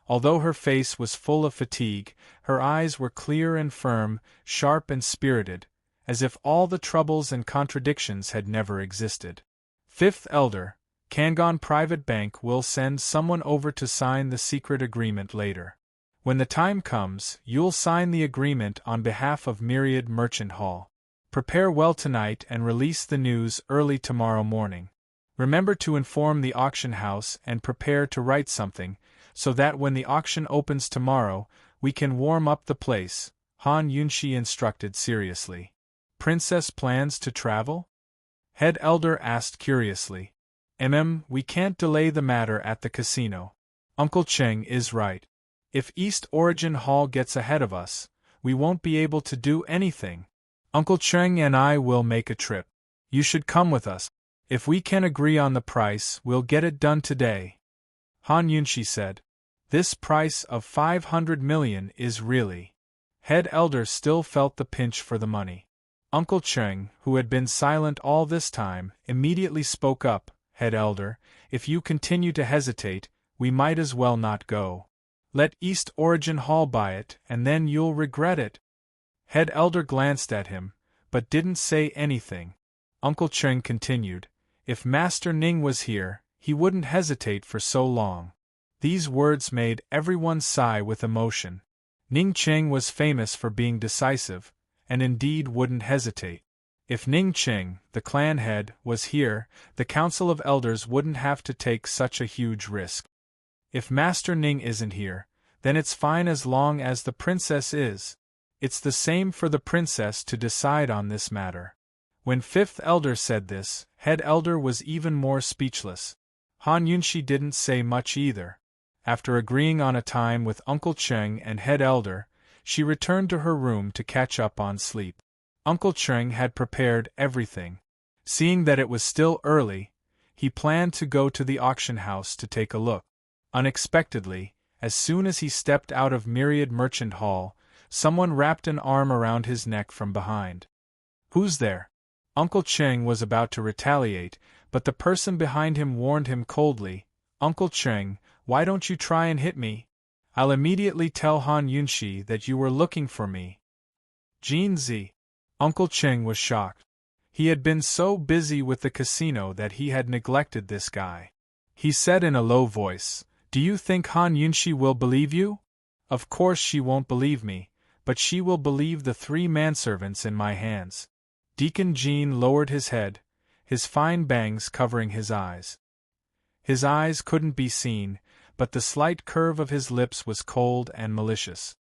[SPEAKER 1] Although her face was full of fatigue, her eyes were clear and firm, sharp and spirited, as if all the troubles and contradictions had never existed. Fifth Elder, Kangon Private Bank will send someone over to sign the secret agreement later. When the time comes, you'll sign the agreement on behalf of Myriad Merchant Hall. Prepare well tonight and release the news early tomorrow morning. Remember to inform the auction house and prepare to write something, so that when the auction opens tomorrow, we can warm up the place, Han Yunxi instructed seriously. Princess plans to travel? Head Elder asked curiously. We can't delay the matter at the casino. Uncle Cheng is right. If East Origin Hall gets ahead of us, we won't be able to do anything. Uncle Cheng and I will make a trip. You should come with us. If we can agree on the price, we'll get it done today. Han Yunxi said. This price of 500 million is really. Head Elder still felt the pinch for the money. Uncle Cheng, who had been silent all this time, immediately spoke up. Head Elder, if you continue to hesitate, we might as well not go. Let East Origin Hall buy it, and then you'll regret it. Head Elder glanced at him, but didn't say anything. Uncle Cheng continued, if Master Ning was here, he wouldn't hesitate for so long. These words made everyone sigh with emotion. Ning Cheng was famous for being decisive, and indeed wouldn't hesitate. If Ning Cheng, the clan head, was here, the Council of Elders wouldn't have to take such a huge risk. If Master Ning isn't here, then it's fine as long as the princess is. It's the same for the princess to decide on this matter. When Fifth Elder said this, Head Elder was even more speechless. Han Yunxi didn't say much either. After agreeing on a time with Uncle Cheng and Head Elder, she returned to her room to catch up on sleep. Uncle Cheng had prepared everything. Seeing that it was still early, he planned to go to the auction house to take a look. Unexpectedly, as soon as he stepped out of Myriad Merchant Hall, someone wrapped an arm around his neck from behind. Who's there? Uncle Cheng was about to retaliate, but the person behind him warned him coldly, Uncle Cheng, why don't you try and hit me? I'll immediately tell Han Yunxi that you were looking for me. Jean Z. Uncle Cheng was shocked. He had been so busy with the casino that he had neglected this guy. He said in a low voice, "Do you think Han Yunshi will believe you?" "Of course she won't believe me, but she will believe the 3 manservants in my hands." Deacon Jean lowered his head, his fine bangs covering his eyes. His eyes couldn't be seen, but the slight curve of his lips was cold and malicious.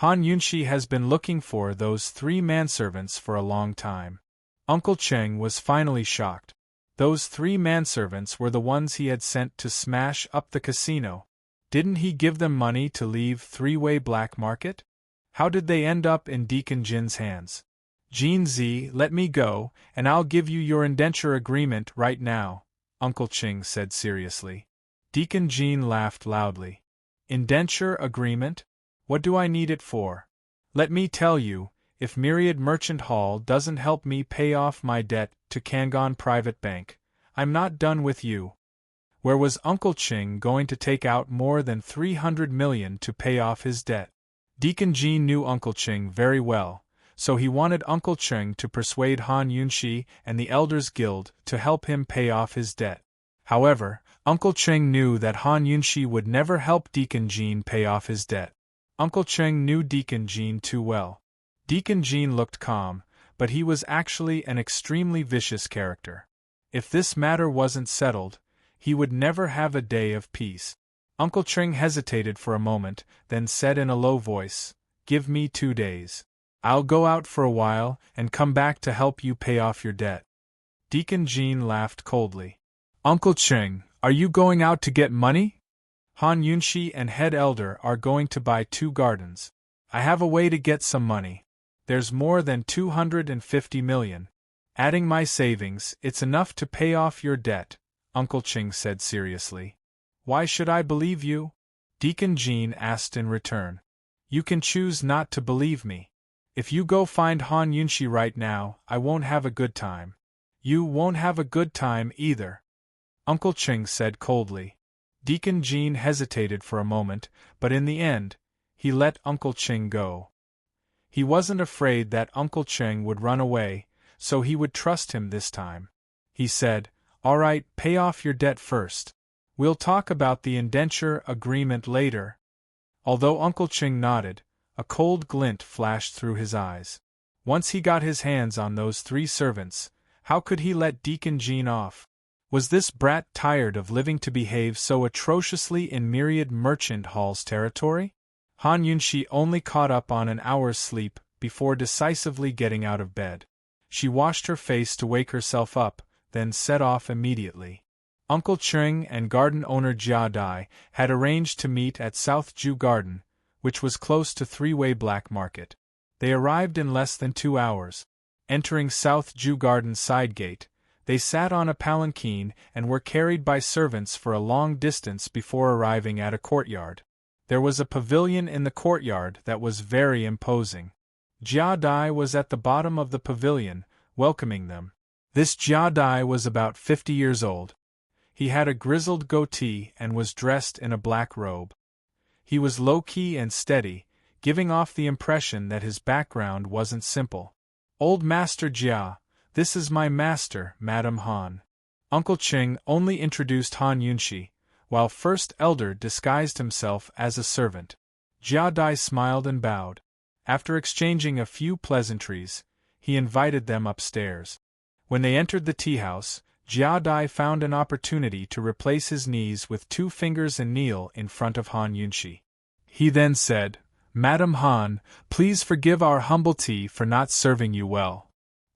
[SPEAKER 1] "Han Yunshi has been looking for those 3 manservants for a long time." Uncle Cheng was finally shocked. Those 3 manservants were the ones he had sent to smash up the casino. Didn't he give them money to leave 3-way black market? How did they end up in Deacon Jin's hands? "Jean Z, let me go, and I'll give you your indenture agreement right now," Uncle Cheng said seriously. Deacon Jean laughed loudly. "Indenture agreement? What do I need it for? Let me tell you, if Myriad Merchant Hall doesn't help me pay off my debt to Kangon Private Bank, I'm not done with you." Where was Uncle Cheng going to take out more than 300 million to pay off his debt? Deacon Jean knew Uncle Cheng very well, so he wanted Uncle Cheng to persuade Han Yunshi and the Elders Guild to help him pay off his debt. However, Uncle Cheng knew that Han Yunshi would never help Deacon Jean pay off his debt. Uncle Cheng knew Deacon Jean too well. Deacon Jean looked calm, but he was actually an extremely vicious character. If this matter wasn't settled, he would never have a day of peace. Uncle Cheng hesitated for a moment, then said in a low voice, "Give me 2 days. I'll go out for a while and come back to help you pay off your debt." Deacon Jean laughed coldly. "Uncle Cheng, are you going out to get money?" "Han Yunshi and Head Elder are going to buy 2 gardens. I have a way to get some money. There's more than 250 million. Adding my savings, it's enough to pay off your debt," Uncle Cheng said seriously. "Why should I believe you?" Deacon Jean asked in return. "You can choose not to believe me. If you go find Han Yunshi right now, I won't have a good time. You won't have a good time either," Uncle Cheng said coldly. Deacon Jean hesitated for a moment, but in the end, he let Uncle Cheng go. He wasn't afraid that Uncle Cheng would run away, so he would trust him this time. He said, "All right, pay off your debt first. We'll talk about the indenture agreement later." Although Uncle Cheng nodded, a cold glint flashed through his eyes. Once he got his hands on those 3 servants, how could he let Deacon Jean off? Was this brat tired of living to behave so atrociously in Myriad Merchant Hall's territory? Han Yunshi only caught up on an hour's sleep before decisively getting out of bed. She washed her face to wake herself up, then set off immediately. Uncle Cheng and garden owner Jia Dai had arranged to meet at South Ju Garden, which was close to 3-way black market. They arrived in less than 2 hours. Entering South Ju Garden's side gate, they sat on a palanquin and were carried by servants for a long distance before arriving at a courtyard. There was a pavilion in the courtyard that was very imposing. Jia Dai was at the bottom of the pavilion, welcoming them. This Jia Dai was about 50 years old. He had a grizzled goatee and was dressed in a black robe. He was low-key and steady, giving off the impression that his background wasn't simple. "Old Master Jia, this is my master, Madam Han." Uncle Cheng only introduced Han Yunshi, while First Elder disguised himself as a servant. Jia Dai smiled and bowed. After exchanging a few pleasantries, he invited them upstairs. When they entered the tea-house, Jia Dai found an opportunity to replace his knees with 2 fingers and kneel in front of Han Yunshi. He then said, "Madam Han, please forgive our humble tea for not serving you well."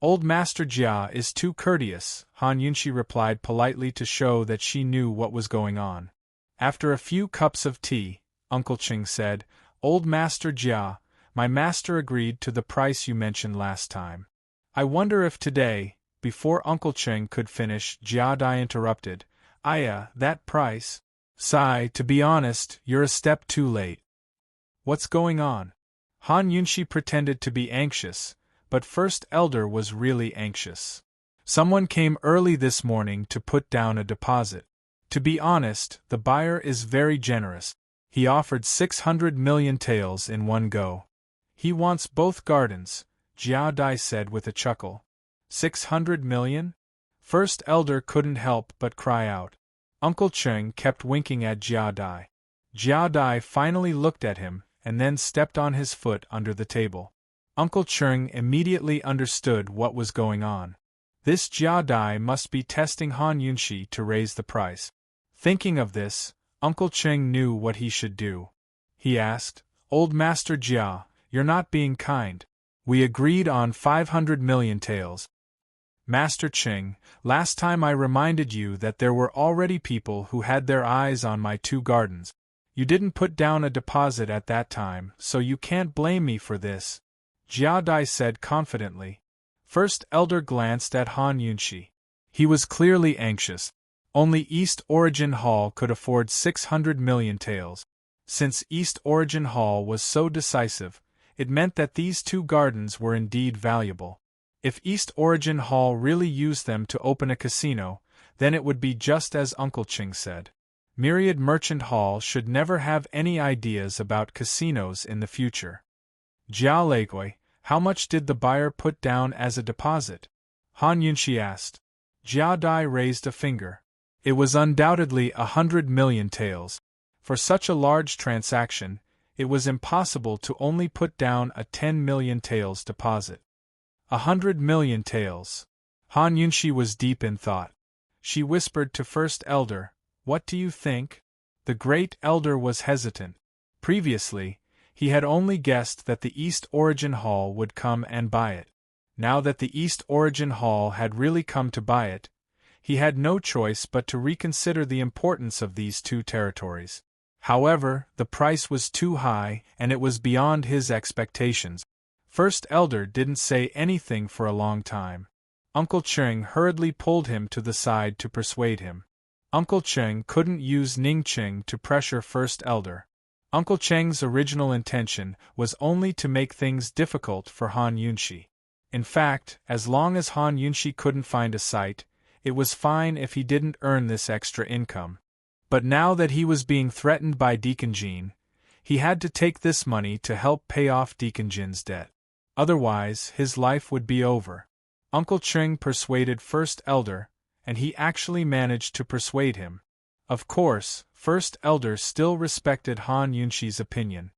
[SPEAKER 1] "Old Master Jia is too courteous," Han Yunshi replied politely to show that she knew what was going on. After a few cups of tea, Uncle Cheng said, "Old Master Jia, my master agreed to the price you mentioned last time. I wonder if today..." Before Uncle Cheng could finish, Jia Dai interrupted, That price? Sigh, to be honest, you're a step too late." "What's going on?" Han Yunshi pretended to be anxious, but First Elder was really anxious. "Someone came early this morning to put down a deposit. To be honest, the buyer is very generous. He offered 600 million taels in one go. He wants both gardens," Jia Dai said with a chuckle. 600 million? First Elder couldn't help but cry out. Uncle Cheng kept winking at Jia Dai. Jia Dai finally looked at him, and then stepped on his foot under the table. Uncle Cheng immediately understood what was going on. This Jia Dai must be testing Han Yunshi to raise the price. Thinking of this, Uncle Cheng knew what he should do. He asked, "Old Master Jia, you're not being kind. We agreed on 500 million taels." "Master Cheng, last time I reminded you that there were already people who had their eyes on my 2 gardens. You didn't put down a deposit at that time, so you can't blame me for this," Jia Dai said confidently. First Elder glanced at Han Yunshi. He was clearly anxious. Only East Origin Hall could afford 600 million taels. Since East Origin Hall was so decisive, it meant that these 2 gardens were indeed valuable. If East Origin Hall really used them to open a casino, then it would be just as Uncle Cheng said. Myriad Merchant Hall should never have any ideas about casinos in the future. "Jia Leigui, how much did the buyer put down as a deposit?" Han Yunshi asked. Jia Dai raised a finger. "It was undoubtedly 100 million taels. For such a large transaction, it was impossible to only put down a 10 million taels deposit." 100 million taels. Han Yunshi was deep in thought. She whispered to First Elder, "What do you think?" The Great Elder was hesitant. Previously, he had only guessed that the East Origin Hall would come and buy it. Now that the East Origin Hall had really come to buy it, he had no choice but to reconsider the importance of these 2 territories. However, the price was too high, and it was beyond his expectations. First Elder didn't say anything for a long time. Uncle Cheng hurriedly pulled him to the side to persuade him. Uncle Cheng couldn't use Ning Cheng to pressure First Elder. Uncle Cheng's original intention was only to make things difficult for Han Yunshi. In fact, as long as Han Yunshi couldn't find a site, it was fine if he didn't earn this extra income. But now that he was being threatened by Deacon Jean, he had to take this money to help pay off Deacon Jin's debt. Otherwise, his life would be over. Uncle Cheng persuaded First Elder, and he actually managed to persuade him. Of course, First Elder still respected Han Yunshi's opinion.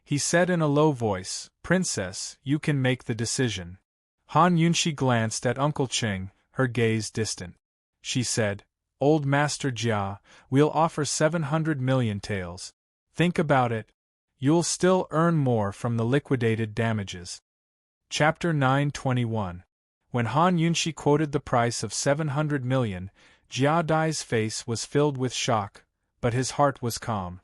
[SPEAKER 1] He said in a low voice, "Princess, you can make the decision." Han Yunshi glanced at Uncle Cheng, her gaze distant. She said, "Old Master Jia, we'll offer 700 million taels. Think about it. You'll still earn more from the liquidated damages." Chapter 921. When Han Yunshi quoted the price of 700 million, Jia Dai's face was filled with shock, but his heart was calm.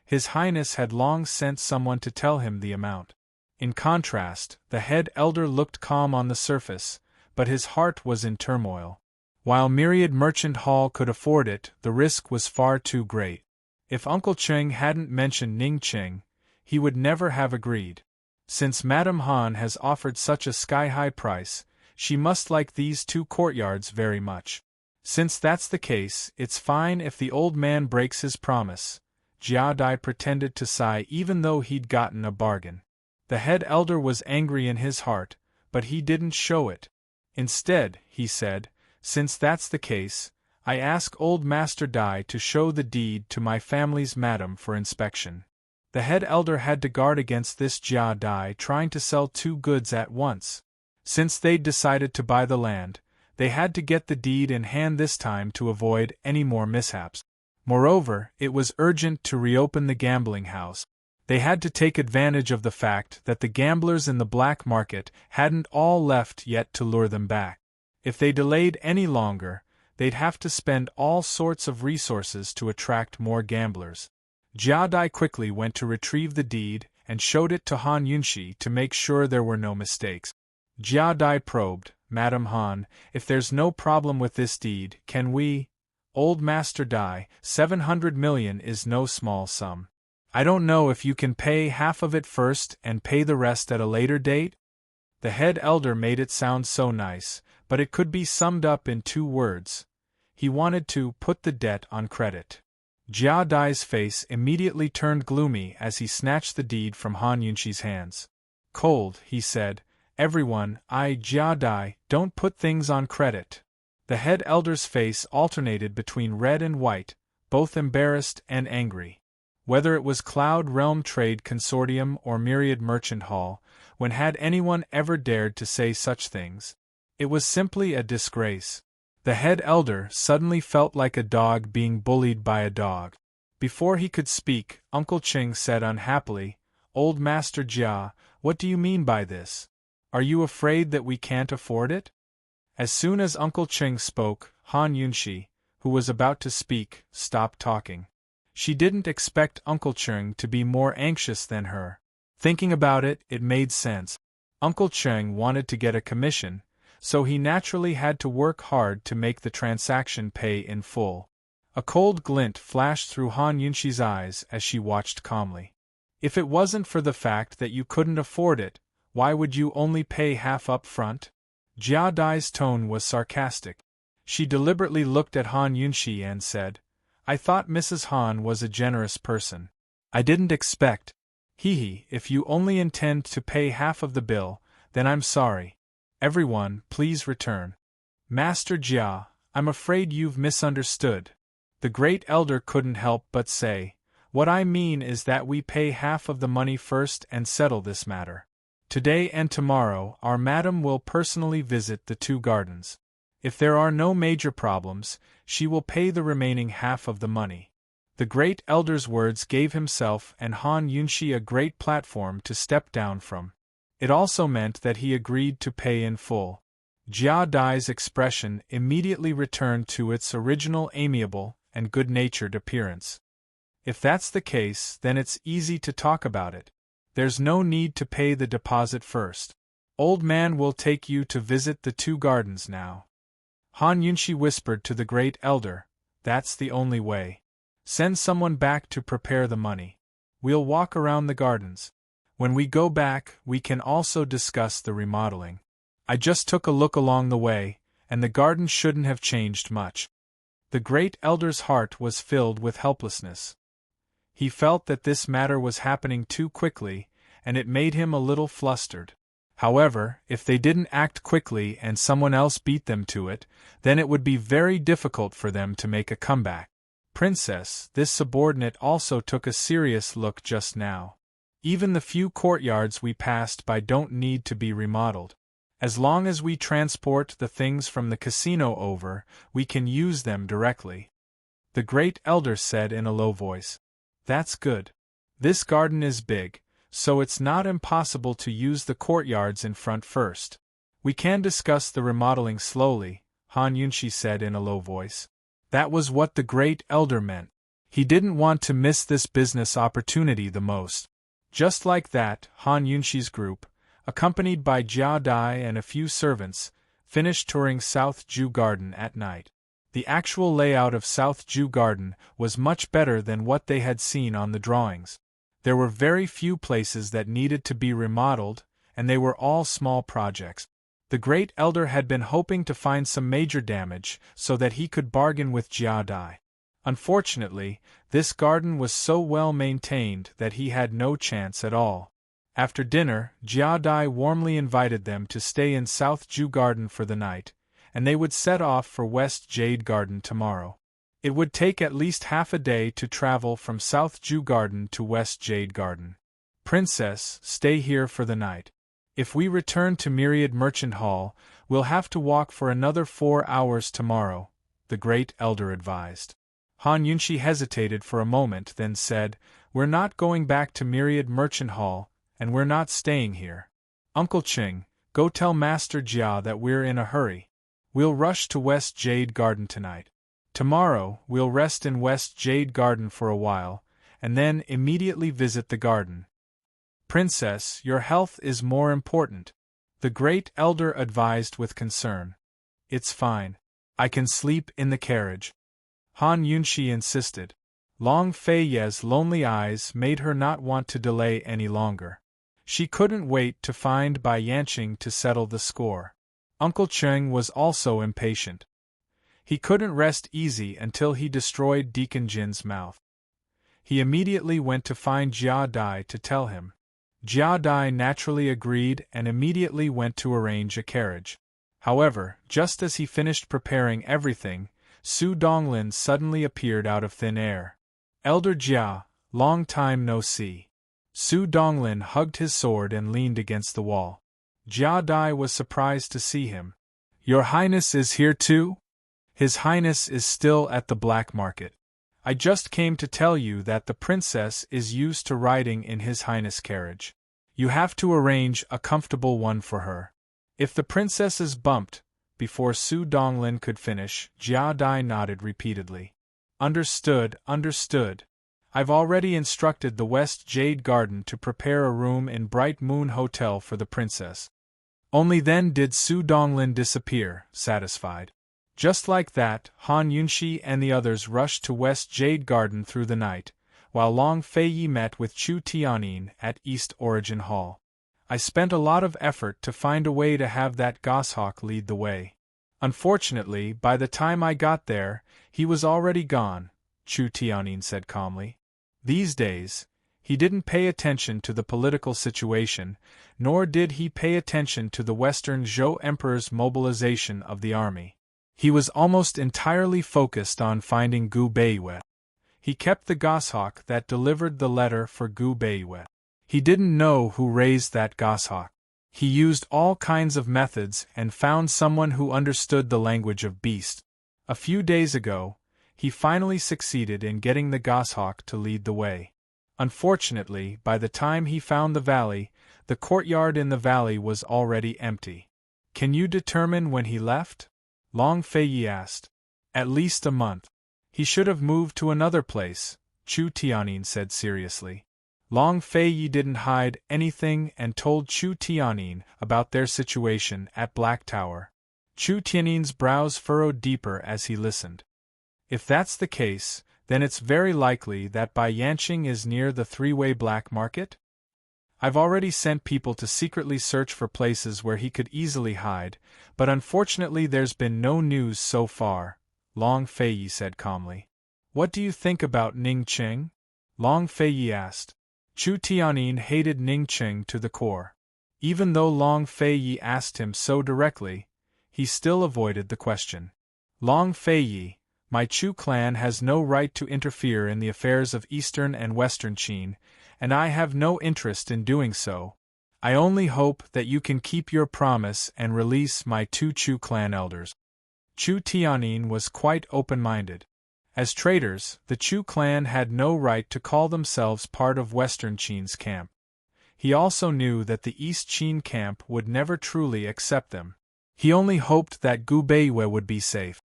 [SPEAKER 1] His Highness had long sent someone to tell him the amount. In contrast, the head elder looked calm on the surface, but his heart was in turmoil. While Myriad Merchant Hall could afford it, the risk was far too great. If Uncle Cheng hadn't mentioned Ning Cheng, he would never have agreed. Since Madame Han has offered such a sky-high price, she must like these 2 courtyards very much. Since that's the case, it's fine if the old man breaks his promise. Jia Dai pretended to sigh even though he'd gotten a bargain. The head elder was angry in his heart, but he didn't show it. Instead, he said, "Since that's the case, I ask old Master Dai to show the deed to my family's madam for inspection." The head elder had to guard against this Jia Dai trying to sell 2 goods at once. Since they'd decided to buy the land, they had to get the deed in hand this time to avoid any more mishaps. Moreover, it was urgent to reopen the gambling house. They had to take advantage of the fact that the gamblers in the black market hadn't all left yet to lure them back. If they delayed any longer, they'd have to spend all sorts of resources to attract more gamblers. Jia Dai quickly went to retrieve the deed and showed it to Han Yunshi to make sure there were no mistakes. Jia Dai probed, "Madame Han, if there's no problem with this deed, can we—" "Old Master Dai, 700 million is no small sum. I don't know if you can pay half of it first and pay the rest at a later date?" The head elder made it sound so nice, but it could be summed up in 2 words. He wanted to put the debt on credit. Jia Dai's face immediately turned gloomy as he snatched the deed from Han Yunshi's hands. "Cold," he said, Everyone, Jia Dai, don't put things on credit. The head elder's face alternated between red and white, both embarrassed and angry. Whether it was Cloud Realm Trade Consortium or Myriad Merchant Hall, when had anyone ever dared to say such things? It was simply a disgrace. The head elder suddenly felt like a dog being bullied by a dog. Before he could speak, Uncle Ching said unhappily, "Old Master Jia, what do you mean by this? Are you afraid that we can't afford it?" As soon as Uncle Ching spoke, Han Yunxi, who was about to speak, stopped talking. She didn't expect Uncle Ching to be more anxious than her. Thinking about it, it made sense. Uncle Ching wanted to get a commission, so he naturally had to work hard to make the transaction pay in full. A cold glint flashed through Han Yunxi's eyes as she watched calmly. If it wasn't for the fact that you couldn't afford it, why would you only pay half up front? Jia Dai's tone was sarcastic. She deliberately looked at Han Yunxi and said, "I thought Mrs. Han was a generous person. I didn't expect. If you only intend to pay half of the bill, then I'm sorry. Everyone, please return." "Master Jia, I'm afraid you've misunderstood." The great elder couldn't help but say, "What I mean is that we pay half of the money first and settle this matter. Today and tomorrow our madam will personally visit the two gardens. If there are no major problems, she will pay the remaining half of the money." The great elder's words gave himself and Han Yunxi a great platform to step down from. It also meant that he agreed to pay in full. Jia Dai's expression immediately returned to its original amiable and good-natured appearance. "If that's the case, then it's easy to talk about it. There's no need to pay the deposit first. Old man will take you to visit the two gardens now." Han Yunxi whispered to the great elder, "That's the only way. Send someone back to prepare the money. We'll walk around the gardens. When we go back, we can also discuss the remodeling. I just took a look along the way, and the garden shouldn't have changed much." The great elder's heart was filled with helplessness. He felt that this matter was happening too quickly, and it made him a little flustered. However, if they didn't act quickly and someone else beat them to it, then it would be very difficult for them to make a comeback. "Princess," this subordinate also took a serious look just now. "Even the few courtyards we passed by don't need to be remodeled. As long as we transport the things from the casino over, we can use them directly." The great elder said in a low voice, "That's good. This garden is big, so it's not impossible to use the courtyards in front first. We can discuss the remodeling slowly," Han Yunxi said in a low voice. That was what the great elder meant. He didn't want to miss this business opportunity the most. Just like that, Han Yunxi's group, accompanied by Jia Dai and a few servants, finished touring South Ju Garden at night. The actual layout of South Ju Garden was much better than what they had seen on the drawings. There were very few places that needed to be remodeled, and they were all small projects. The great elder had been hoping to find some major damage so that he could bargain with Jia Dai. Unfortunately, this garden was so well maintained that he had no chance at all. After dinner, Jia Dai warmly invited them to stay in South Ju Garden for the night, and they would set off for West Jade Garden tomorrow. It would take at least half a day to travel from South Ju Garden to West Jade Garden. "Princess, stay here for the night. If we return to Myriad Merchant Hall, we'll have to walk for another 4 hours tomorrow," the great elder advised. Han Yunxi hesitated for a moment, then said, "We're not going back to Myriad Merchant Hall, and we're not staying here. Uncle Ching, go tell Master Jia that we're in a hurry. We'll rush to West Jade Garden tonight. Tomorrow, we'll rest in West Jade Garden for a while, and then immediately visit the garden. Princess, your health is more important," the great elder advised with concern. "It's fine. I can sleep in the carriage," Han Yunxi insisted. Long Fei Ye's lonely eyes made her not want to delay any longer. She couldn't wait to find Bai Yanqing to settle the score. Uncle Cheng was also impatient. He couldn't rest easy until he destroyed Deacon Jin's mouth. He immediately went to find Jia Dai to tell him. Jia Dai naturally agreed and immediately went to arrange a carriage. However, just as he finished preparing everything, Su Donglin suddenly appeared out of thin air. Elder Jia, long time no see. Su Donglin hugged his sword and leaned against the wall. Jia Dai was surprised to see him. Your Highness is here too? His Highness is still at the black market. I just came to tell you that the princess is used to riding in His Highness' carriage. You have to arrange a comfortable one for her. If the princess is bumped, before Su Donglin could finish, Jia Dai nodded repeatedly. Understood, understood. I've already instructed the West Jade Garden to prepare a room in Bright Moon Hotel for the princess. Only then did Su Donglin disappear, satisfied. Just like that, Han Yunxi and the others rushed to West Jade Garden through the night, while Long Feiyi met with Chu Tianyin at East Origin Hall. I spent a lot of effort to find a way to have that goshawk lead the way. Unfortunately, by the time I got there, he was already gone, Chu Tianyin said calmly. These days, he didn't pay attention to the political situation, nor did he pay attention to the Western Zhou Emperor's mobilization of the army. He was almost entirely focused on finding Gu Beiyue. He kept the goshawk that delivered the letter for Gu Beiyue. He didn't know who raised that goshawk. He used all kinds of methods and found someone who understood the language of beast. A few days ago, he finally succeeded in getting the goshawk to lead the way. Unfortunately, by the time he found the valley, the courtyard in the valley was already empty. Can you determine when he left? Long Feiyi asked. At least a month. He should have moved to another place, Chu Tianyin said seriously. Long Feiyi didn't hide anything and told Chu Tianyin about their situation at Black Tower. Chu Tianyin's brows furrowed deeper as he listened. If that's the case, then it's very likely that Bai Yanqing is near the three-way black market? I've already sent people to secretly search for places where he could easily hide, but unfortunately there's been no news so far, Long Feiyi said calmly. What do you think about Ning Qing? Long Feiyi asked. Chu Tianyin hated Ning Qing to the core. Even though Long Feiyi asked him so directly, he still avoided the question. Long Feiyi, my Chu clan has no right to interfere in the affairs of Eastern and Western Qin, and I have no interest in doing so. I only hope that you can keep your promise and release my two Chu clan elders. Chu Tianyin was quite open-minded. As traitors, the Chu clan had no right to call themselves part of Western Qin's camp. He also knew that the East Qin camp would never truly accept them. He only hoped that Gu Beiyue would be safe.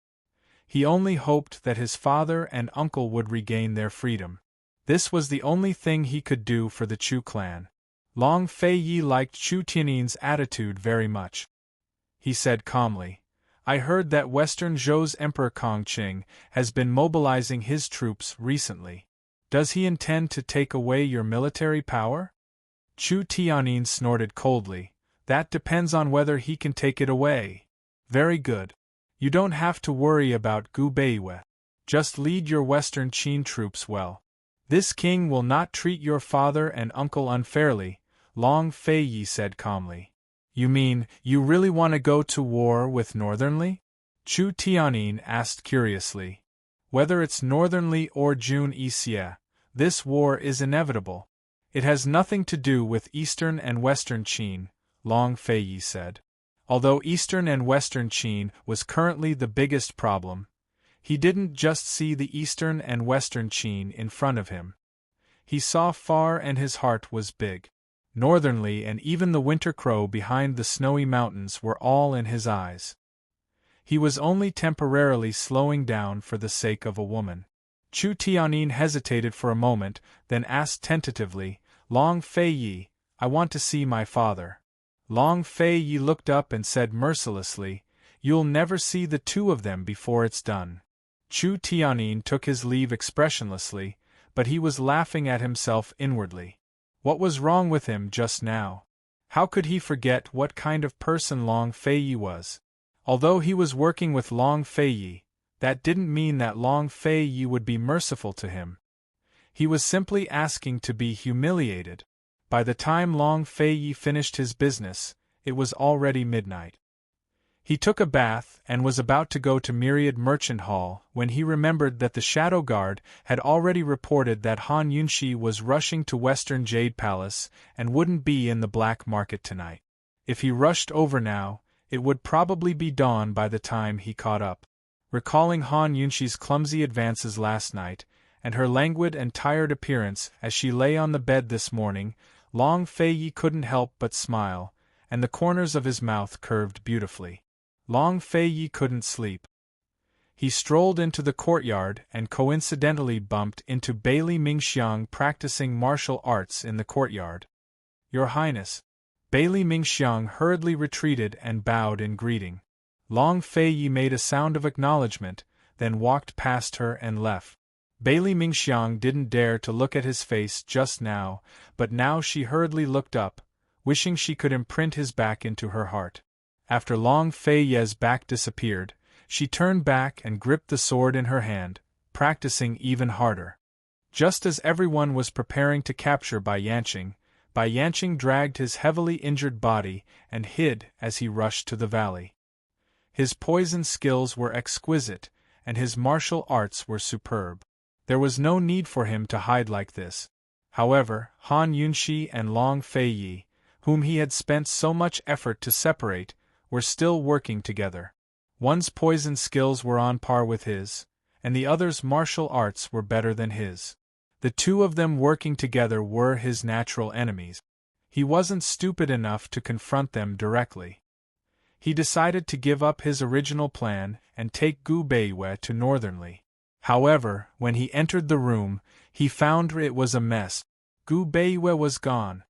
[SPEAKER 1] He only hoped that his father and uncle would regain their freedom. This was the only thing he could do for the Chu clan. Long Feiyi liked Chu Tianyin's attitude very much. He said calmly, I heard that Western Zhou's Emperor Kongqing has been mobilizing his troops recently. Does he intend to take away your military power? Chu Tianyin snorted coldly. That depends on whether he can take it away. Very good. You don't have to worry about Gu Beiyue. Just lead your Western Qin troops well. This king will not treat your father and uncle unfairly, Long Feiyi said calmly. You mean, you really want to go to war with Northern Li? Chu Tianyin asked curiously. Whether it's Northern Li or Jun Yixie, this war is inevitable. It has nothing to do with Eastern and Western Qin, Long Feiyi said. Although Eastern and Western Qin was currently the biggest problem, he didn't just see the Eastern and Western Qin in front of him. He saw far and his heart was big. Northern Li and even the winter crow behind the snowy mountains were all in his eyes. He was only temporarily slowing down for the sake of a woman. Chu Tianyin hesitated for a moment, then asked tentatively, Long Feiyi, I want to see my father. Long Feiyi looked up and said mercilessly, You'll never see the two of them before it's done. Chu Tianyin took his leave expressionlessly, but he was laughing at himself inwardly. What was wrong with him just now? How could he forget what kind of person Long Feiyi was? Although he was working with Long Feiyi, that didn't mean that Long Feiyi would be merciful to him. He was simply asking to be humiliated. By the time Long Fei finished his business, it was already midnight. He took a bath and was about to go to Myriad Merchant Hall when he remembered that the Shadow Guard had already reported that Han Yunshi was rushing to Western Jade Palace and wouldn't be in the black market tonight. If he rushed over now, it would probably be dawn by the time he caught up. Recalling Han Yunshi's clumsy advances last night, and her languid and tired appearance as she lay on the bed this morning, Long Fei couldn't help but smile, and the corners of his mouth curved beautifully. Long Fei couldn't sleep. He strolled into the courtyard and coincidentally bumped into Bailey Mingxiang practicing martial arts in the courtyard. "Your Highness." Bailey Mingxiang hurriedly retreated and bowed in greeting. Long Fei made a sound of acknowledgement, then walked past her and left. Bailey Mingxiang didn't dare to look at his face just now, but now she hurriedly looked up, wishing she could imprint his back into her heart. After Long Fei's back disappeared, she turned back and gripped the sword in her hand, practicing even harder. Just as everyone was preparing to capture Bai Yanqing dragged his heavily injured body and hid as he rushed to the valley. His poison skills were exquisite, and his martial arts were superb. There was no need for him to hide like this. However, Han Yunshi and Long Fei, whom he had spent so much effort to separate, were still working together. One's poison skills were on par with his, and the other's martial arts were better than his. The two of them working together were his natural enemies. He wasn't stupid enough to confront them directly. He decided to give up his original plan and take Gu Beiwei to Northernly. However, when he entered the room, he found it was a mess. Gu Beiwei was gone,